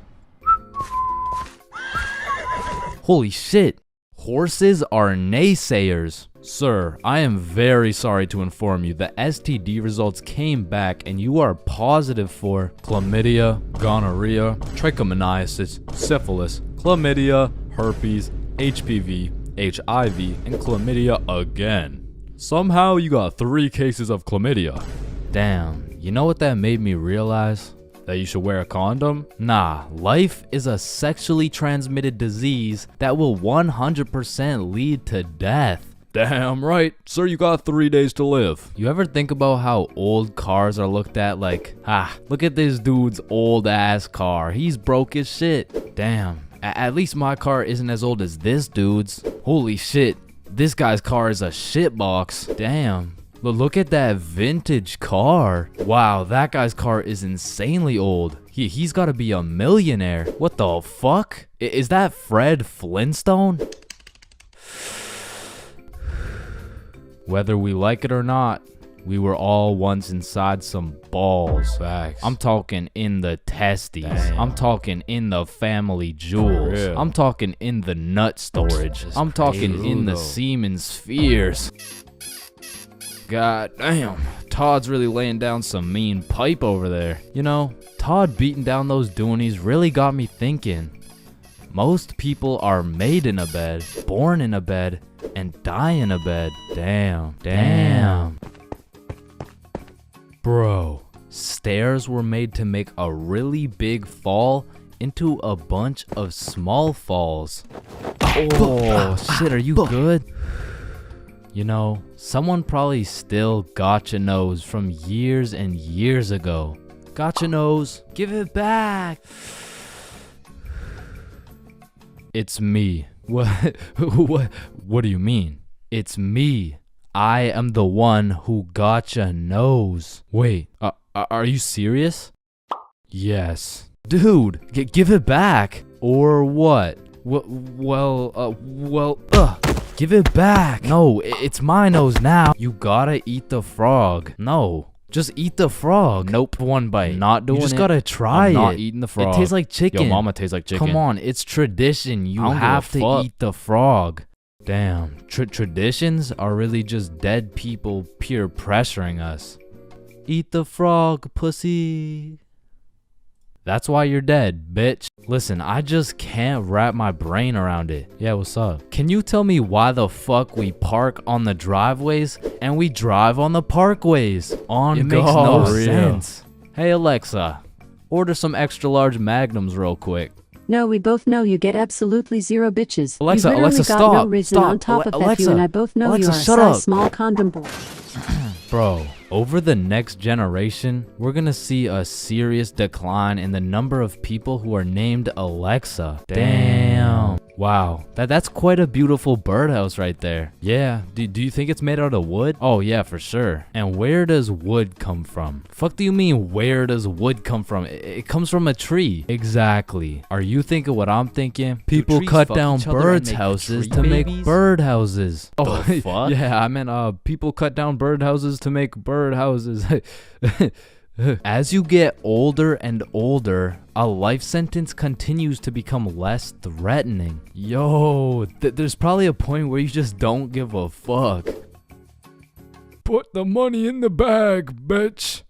Holy shit. Horses are naysayers. Sir, I am very sorry to inform you that STD results came back and you are positive for chlamydia, gonorrhea, trichomoniasis, syphilis, chlamydia, herpes, HPV, HIV, and chlamydia again. Somehow you got 3 cases of chlamydia. Damn, you know what that made me realize? That you should wear a condom? Nah, life is a sexually transmitted disease that will 100% lead to death. Damn right, sir, you got 3 days to live. You ever think about how old cars are looked at like, look at this dude's old ass car, he's broke as shit. Damn, at least my car isn't as old as this dude's. Holy shit, this guy's car is a shitbox. Damn. Look at that vintage car. Wow, that guy's car is insanely old. He's gotta be a millionaire. What the fuck? Is that Fred Flintstone? Whether we like it or not, we were all once inside some balls. Facts. I'm talking in the testes. Damn. I'm talking in the family jewels. I'm talking in the nut storage. I'm talking in the semen spheres. God damn, Todd's really laying down some mean pipe over there. You know, Todd beating down those doonies really got me thinking. Most people are made in a bed, born in a bed, and die in a bed. Damn. Bro, stairs were made to make a really big fall into a bunch of small falls. Oh, shit, are you good? You know, someone probably still got your nose from years and years ago. Got your nose, give it back. It's me. What do you mean? It's me. I am the one who got your nose. Wait, are you serious? Yes. Dude, give it back. Or what? Give it back. No, it's my nose now. You gotta eat the frog. No, just eat the frog. Nope, 1 bite. Not doing it. You just gotta try it. Not eating the frog. It tastes like chicken. Yo, mama tastes like chicken. Come on, it's tradition. You have to eat the frog. Damn, traditions are really just dead people peer pressuring us. Eat the frog, pussy. That's why you're dead, bitch. Listen, I just can't wrap my brain around it. Yeah, what's up? Can you tell me why the fuck we park on the driveways and we drive on the parkways? It makes no sense. Hey Alexa, order some extra large magnums real quick. No, we both know you get absolutely 0 bitches. Alexa, you literally Alexa, got stop. No reason Stop. on top of Alexa, you, and I both know Alexa, you are a shut size up. small condom boy. Bro, over the next generation, we're gonna see a serious decline in the number of people who are named Alexa. Damn. Wow, that's quite a beautiful birdhouse right there. Yeah, do you think it's made out of wood? Oh yeah, for sure. And where does wood come from? Fuck do you mean where does wood come from? It comes from a tree. Exactly. Are you thinking what I'm thinking? People cut down birds' houses to make birdhouses. Oh, The fuck? Yeah, I meant people cut down birdhouses to make birdhouses. As you get older and older, a life sentence continues to become less threatening. Yo, there's probably a point where you just don't give a fuck. Put the money in the bag, bitch.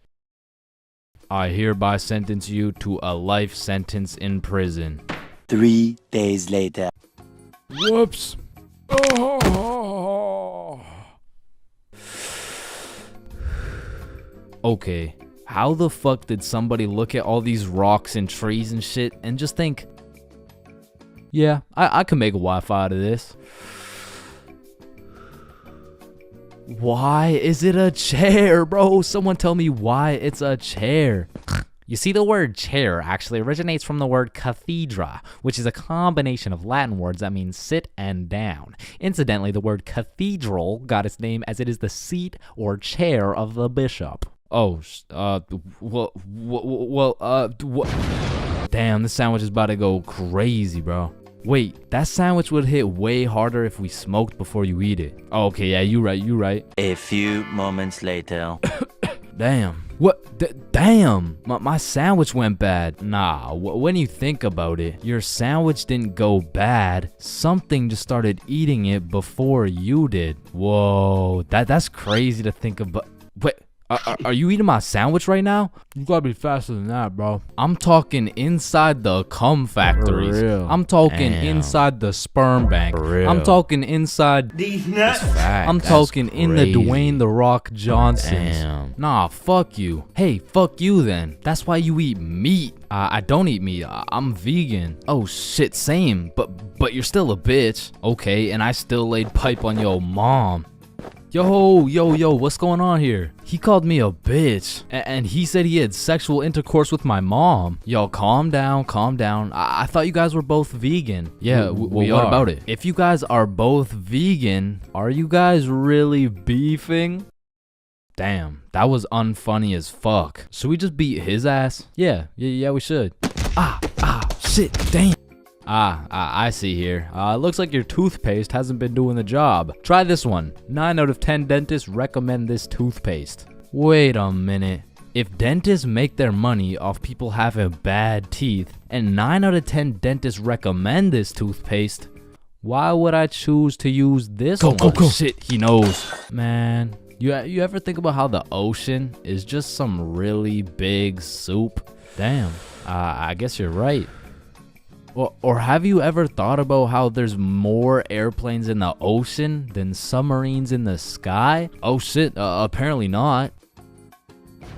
I hereby sentence you to a life sentence in prison. 3 days later. Whoops. Oh. Okay, how the fuck did somebody look at all these rocks and trees and shit and just think, yeah, I can make a Wi-Fi out of this? Why is it a chair, bro? Someone tell me why it's a chair. You see, the word chair actually originates from the word cathedra, which is a combination of Latin words that mean sit and down. Incidentally, the word cathedral got its name as it is the seat or chair of the bishop. Oh, damn, this sandwich is about to go crazy, bro. Wait, that sandwich would hit way harder if we smoked before you eat it. Oh, okay, yeah, you right. A few moments later. Damn. What? Damn. My sandwich went bad. Nah, when you think about it, your sandwich didn't go bad. Something just started eating it before you did. Whoa, that's crazy to think about. Wait. Are you eating my sandwich right now? You gotta be faster than that, bro. I'm talking inside the cum factories. I'm talking inside the sperm bank. I'm talking inside these nuts. I'm talking in the Dwayne The Rock Johnsons. Nah, fuck you. Hey, fuck you then. That's why you eat meat. I don't eat meat. I'm vegan. Oh shit, same. But you're still a bitch. Okay, and I still laid pipe on your mom. Yo, what's going on here? He called me a bitch, and he said he had sexual intercourse with my mom. Yo, calm down. I thought you guys were both vegan. Yeah, we are. What about it? If you guys are both vegan, are you guys really beefing? Damn, that was unfunny as fuck. Should we just beat his ass? Yeah, we should. Shit, damn. I see here. Looks like your toothpaste hasn't been doing the job. Try this one. 9 out of 10 dentists recommend this toothpaste. Wait a minute. If dentists make their money off people having bad teeth, and 9 out of 10 dentists recommend this toothpaste, why would I choose to use this one? Go. Shit, he knows. Man, you ever think about how the ocean is just some really big soup? Damn, I guess you're right. Or have you ever thought about how there's more airplanes in the ocean than submarines in the sky? Oh shit, apparently not.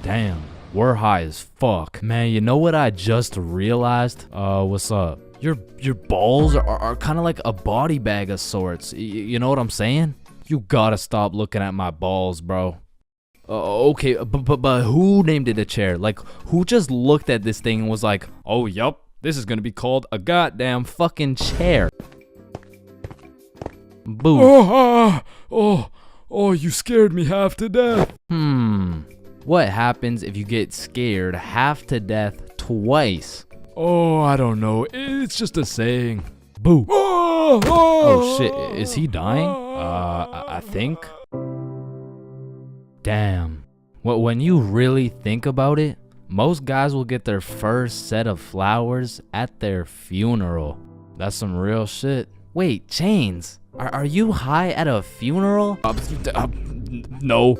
Damn, we're high as fuck. Man, you know what I just realized? What's up? Your balls are kind of like a body bag of sorts. You know what I'm saying? You gotta stop looking at my balls, bro. Okay, but who named it a chair? Like, who just looked at this thing and was like, oh, yup. This is gonna be called a goddamn fucking chair. Boo. Oh, you scared me half to death. What happens if you get scared half to death twice? Oh, I don't know. It's just a saying. Boo. Oh shit, is he dying? I think. Damn. When you really think about it, most guys will get their first set of flowers at their funeral. That's some real shit. Wait, Chains, are you high at a funeral? No.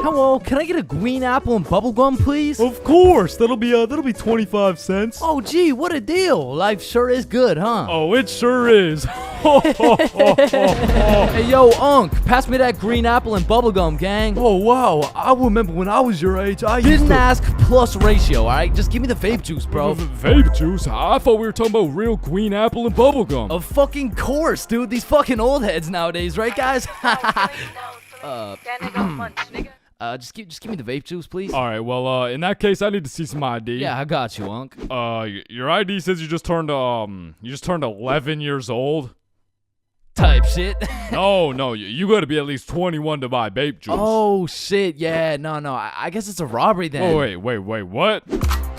Hello, can I get a green apple and bubblegum, please? Of course, that'll be 25 cents. Oh, gee, what a deal. Life sure is good, huh? Oh, it sure is. Hey, yo, Unc, pass me that green apple and bubblegum, gang. Oh, wow. I remember when I was your age, I didn't ask plus ratio, all right? Just give me the vape juice, bro. Vape juice? I thought we were talking about real green apple and bubblegum. Of fucking course, dude. These fucking old heads nowadays, right, guys? Just give me the vape juice, please. All right, well, in that case, I need to see some ID. Yeah, I got you, Unc. Your ID says you just turned 11 years old. Type shit. No, you gotta be at least 21 to buy vape juice. Oh shit, yeah, no, I guess it's a robbery then. Oh wait, what?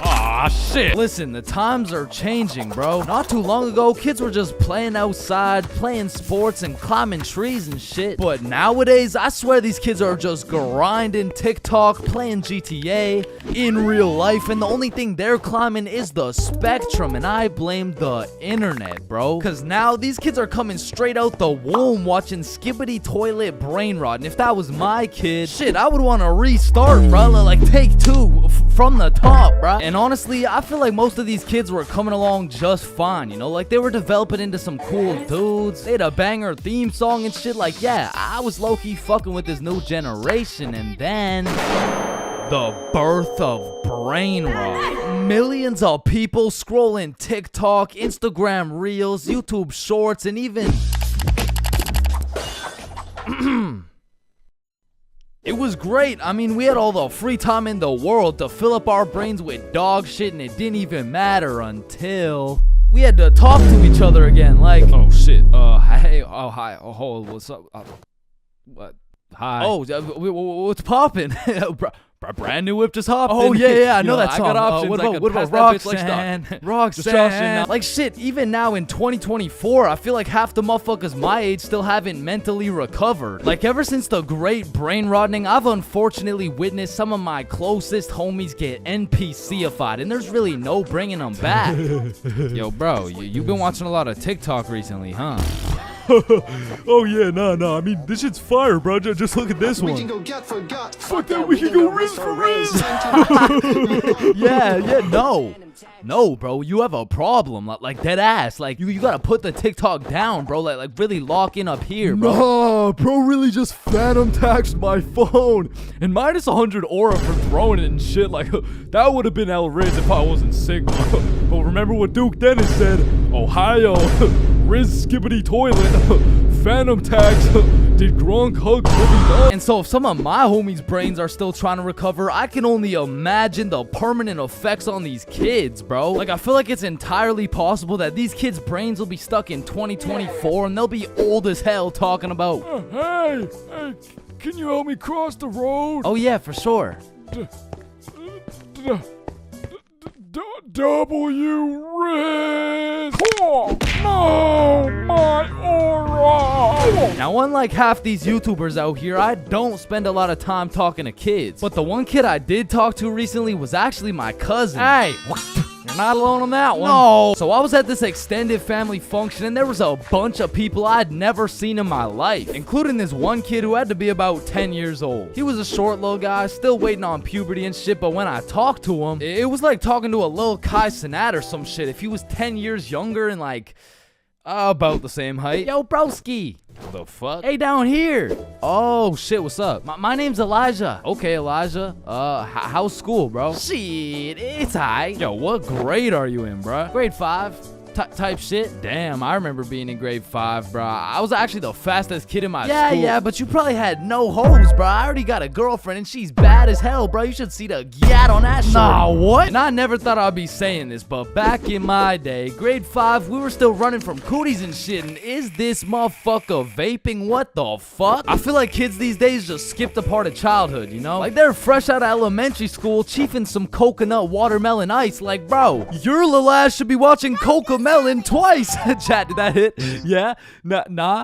Ah, shit. Listen, the times are changing, bro. Not too long ago, kids were just playing outside, playing sports and climbing trees and shit. But nowadays, I swear these kids are just grinding TikTok, playing GTA in real life, and the only thing they're climbing is the spectrum, and I blame the internet, bro. Cause now these kids are coming straight out the womb watching Skibbity Toilet Brain Rot, and if that was my kid, shit, I would want to restart, bro. Like take two from the top, bro. And honestly, I feel like most of these kids were coming along just fine, you know, like they were developing into some cool dudes. They had a banger theme song and shit. Like, yeah, I was low-key fucking with this new generation, and then the birth of brain rot. Millions of people scrolling TikTok, Instagram Reels, YouTube Shorts, and even It was great. I mean, we had all the free time in the world to fill up our brains with dog shit, and it didn't even matter until we had to talk to each other again. Like, oh shit. Hey. Oh hi. Oh, what's up? What? Hi. Oh, what's poppin'? Brand new whip just hopped. Oh in. yeah, I know that I song. got options. What about Roxanne? Roxanne. Like shit, even now in 2024, I feel like half the motherfuckers my age still haven't mentally recovered. Like ever since the great brain rotting, I've unfortunately witnessed some of my closest homies get NPC-ified, and there's really no bringing them back. Yo, bro, you've been watching a lot of TikTok recently, huh? Oh yeah, nah. I mean, this shit's fire, bro. Just look at this one. We can go get for gut. Fuck that. We can go Riz for Riz. No, bro, you have a problem. Like dead ass. Like you gotta put the TikTok down, bro. Like really lock in up here, bro. Nah, bro, really just phantom taxed my phone and minus 100 aura for throwing it and shit. Like that would have been El Riz if I wasn't sick. But remember what Duke Dennis said? Ohio, Riz skibbity toilet, phantom tax. Did Gronk hug Libby? And so if some of my homies' brains are still trying to recover, I can only imagine the permanent effects on these kids, bro. Like I feel like it's entirely possible that these kids' brains will be stuck in 2024 and they'll be old as hell talking about, hey, can you help me cross the road? Oh yeah, for sure. W Riz. No, my aura. Now, unlike half these YouTubers out here, I don't spend a lot of time talking to kids. But the one kid I did talk to recently was actually my cousin. Hey, you're not alone on that one. No. So I was at this extended family function, and there was a bunch of people I'd never seen in my life, including this one kid who had to be about 10 years old. He was a short little guy, still waiting on puberty and shit, but when I talked to him, it was like talking to a little Kai Cenat or some shit. If he was 10 years younger and like about the same height. Yo, broski. The fuck? Hey, down here. Oh, shit, what's up? My name's Elijah. Okay, Elijah. How's school, bro? Shit, it's alright. Yo, what grade are you in, bro? Grade 5. Type shit. Damn, I remember being in grade 5, bro. I was actually the fastest kid in my school. Yeah, but you probably had no hoes, bro. I already got a girlfriend and she's bad as hell, bro. You should see the gat on that shit. Nah, what? And I never thought I'd be saying this, but back in my day, grade 5, we were still running from cooties and shit. And is this motherfucker vaping? What the fuck? I feel like kids these days just skipped a part of childhood, you know? Like they're fresh out of elementary school, chiefing some coconut watermelon ice. Like, bro, your little ass should be watching Cocomelon twice. Chat, did that hit? Yeah? No.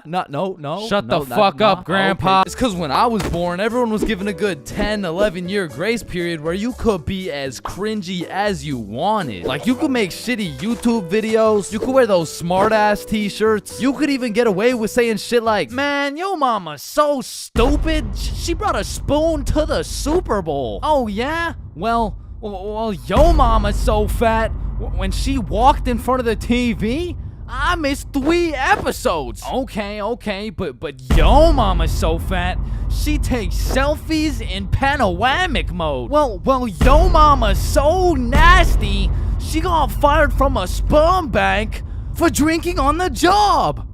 Shut the fuck up, Grandpa. Okay. It's because when I was born, everyone was given a good 10, 11 year grace period where you could be as cringy as you wanted. Like, you could make shitty YouTube videos. You could wear those smart ass t-shirts. You could even get away with saying shit like, man, yo mama's so stupid. She brought a spoon to the Super Bowl. Oh, yeah? Well, yo mama's so fat. When she walked in front of the TV, I missed 3 episodes. Okay, but yo mama's so fat, she takes selfies in panoramic mode. Well, yo mama's so nasty, she got fired from a sperm bank for drinking on the job.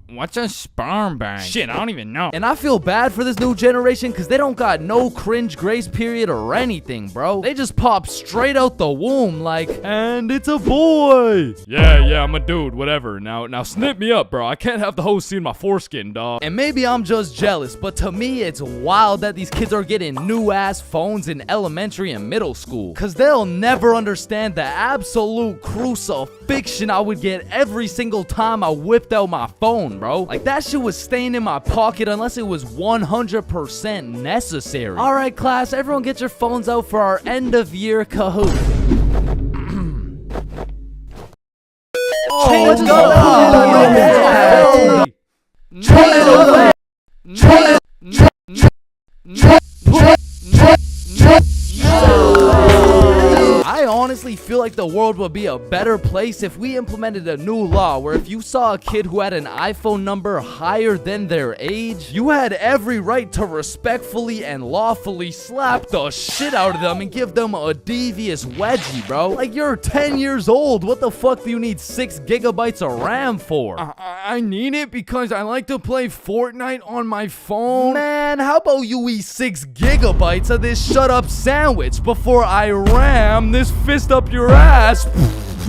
What's a sperm bank? Shit, I don't even know. And I feel bad for this new generation because they don't got no cringe grace period or anything, bro. They just pop straight out the womb like, and it's a boy. Yeah, I'm a dude, whatever. Now snip me up, bro. I can't have the host seeing my foreskin, dog. And maybe I'm just jealous, but to me, it's wild that these kids are getting new ass phones in elementary and middle school. Cause they'll never understand the absolute crucifixion I would get every single time I whipped out my phone, bro. Like that shit was staying in my pocket unless it was 100% necessary. All right, class, everyone get your phones out for our end of year Kahoot. Let's go. I honestly feel like like the world would be a better place if we implemented a new law where if you saw a kid who had an iPhone number higher than their age, you had every right to respectfully and lawfully slap the shit out of them and give them a devious wedgie, bro. Like, you're 10 years old. What the fuck do you need 6 gigabytes of RAM for? I need it because I like to play Fortnite on my phone. Man, how about you eat 6 gigabytes of this shut up sandwich before I ram this fist up your ass?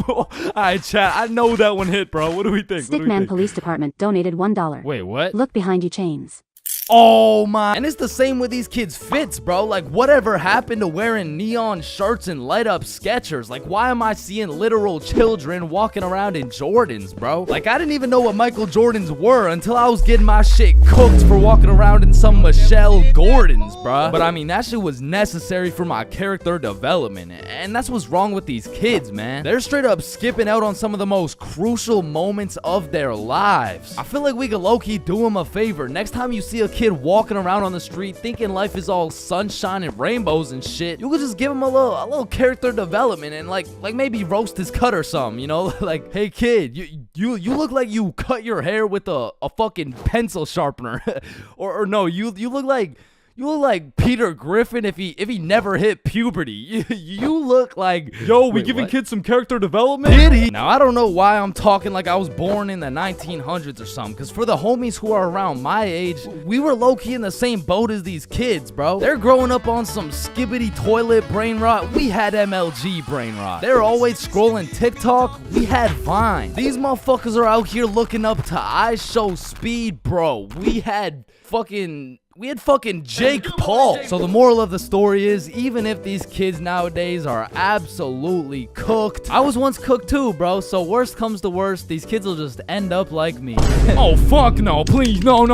Alright, chat. I know that one hit, bro. What do we think? Stickman Police Department donated $1. Wait, what? Look behind you, Chains. Oh my. And it's the same with these kids' fits, bro. Like, whatever happened to wearing neon shirts and light up Skechers? Like, why am I seeing literal children walking around in Jordans, bro? Like, I didn't even know what Michael Jordans were until I was getting my shit cooked for walking around in some Michelle Gordons, bro. But I mean, that shit was necessary for my character development. And that's what's wrong with these kids, man. They're straight up skipping out on some of the most crucial moments of their lives. I feel like we could low-key do them a favor. Next time you see a kid walking around on the street thinking life is all sunshine and rainbows and shit, you could just give him a little character development and like maybe roast his cut or something, you know? Like, hey kid, you look like you cut your hair with a fucking pencil sharpener. or no, you look like Peter Griffin if he never hit puberty. You look like... Yo, we giving kids some character development? Did he? Now, I don't know why I'm talking like I was born in the 1900s or something, because for the homies who are around my age, we were low-key in the same boat as these kids, bro. They're growing up on some skibbity toilet brain rot. We had MLG brain rot. They're always scrolling TikTok. We had Vine. These motherfuckers are out here looking up to I Show Speed, bro. We had fucking Jake Paul. So the moral of the story is, even if these kids nowadays are absolutely cooked, I was once cooked too, bro. So worst comes to worst, these kids will just end up like me. Oh, fuck no. Please, no.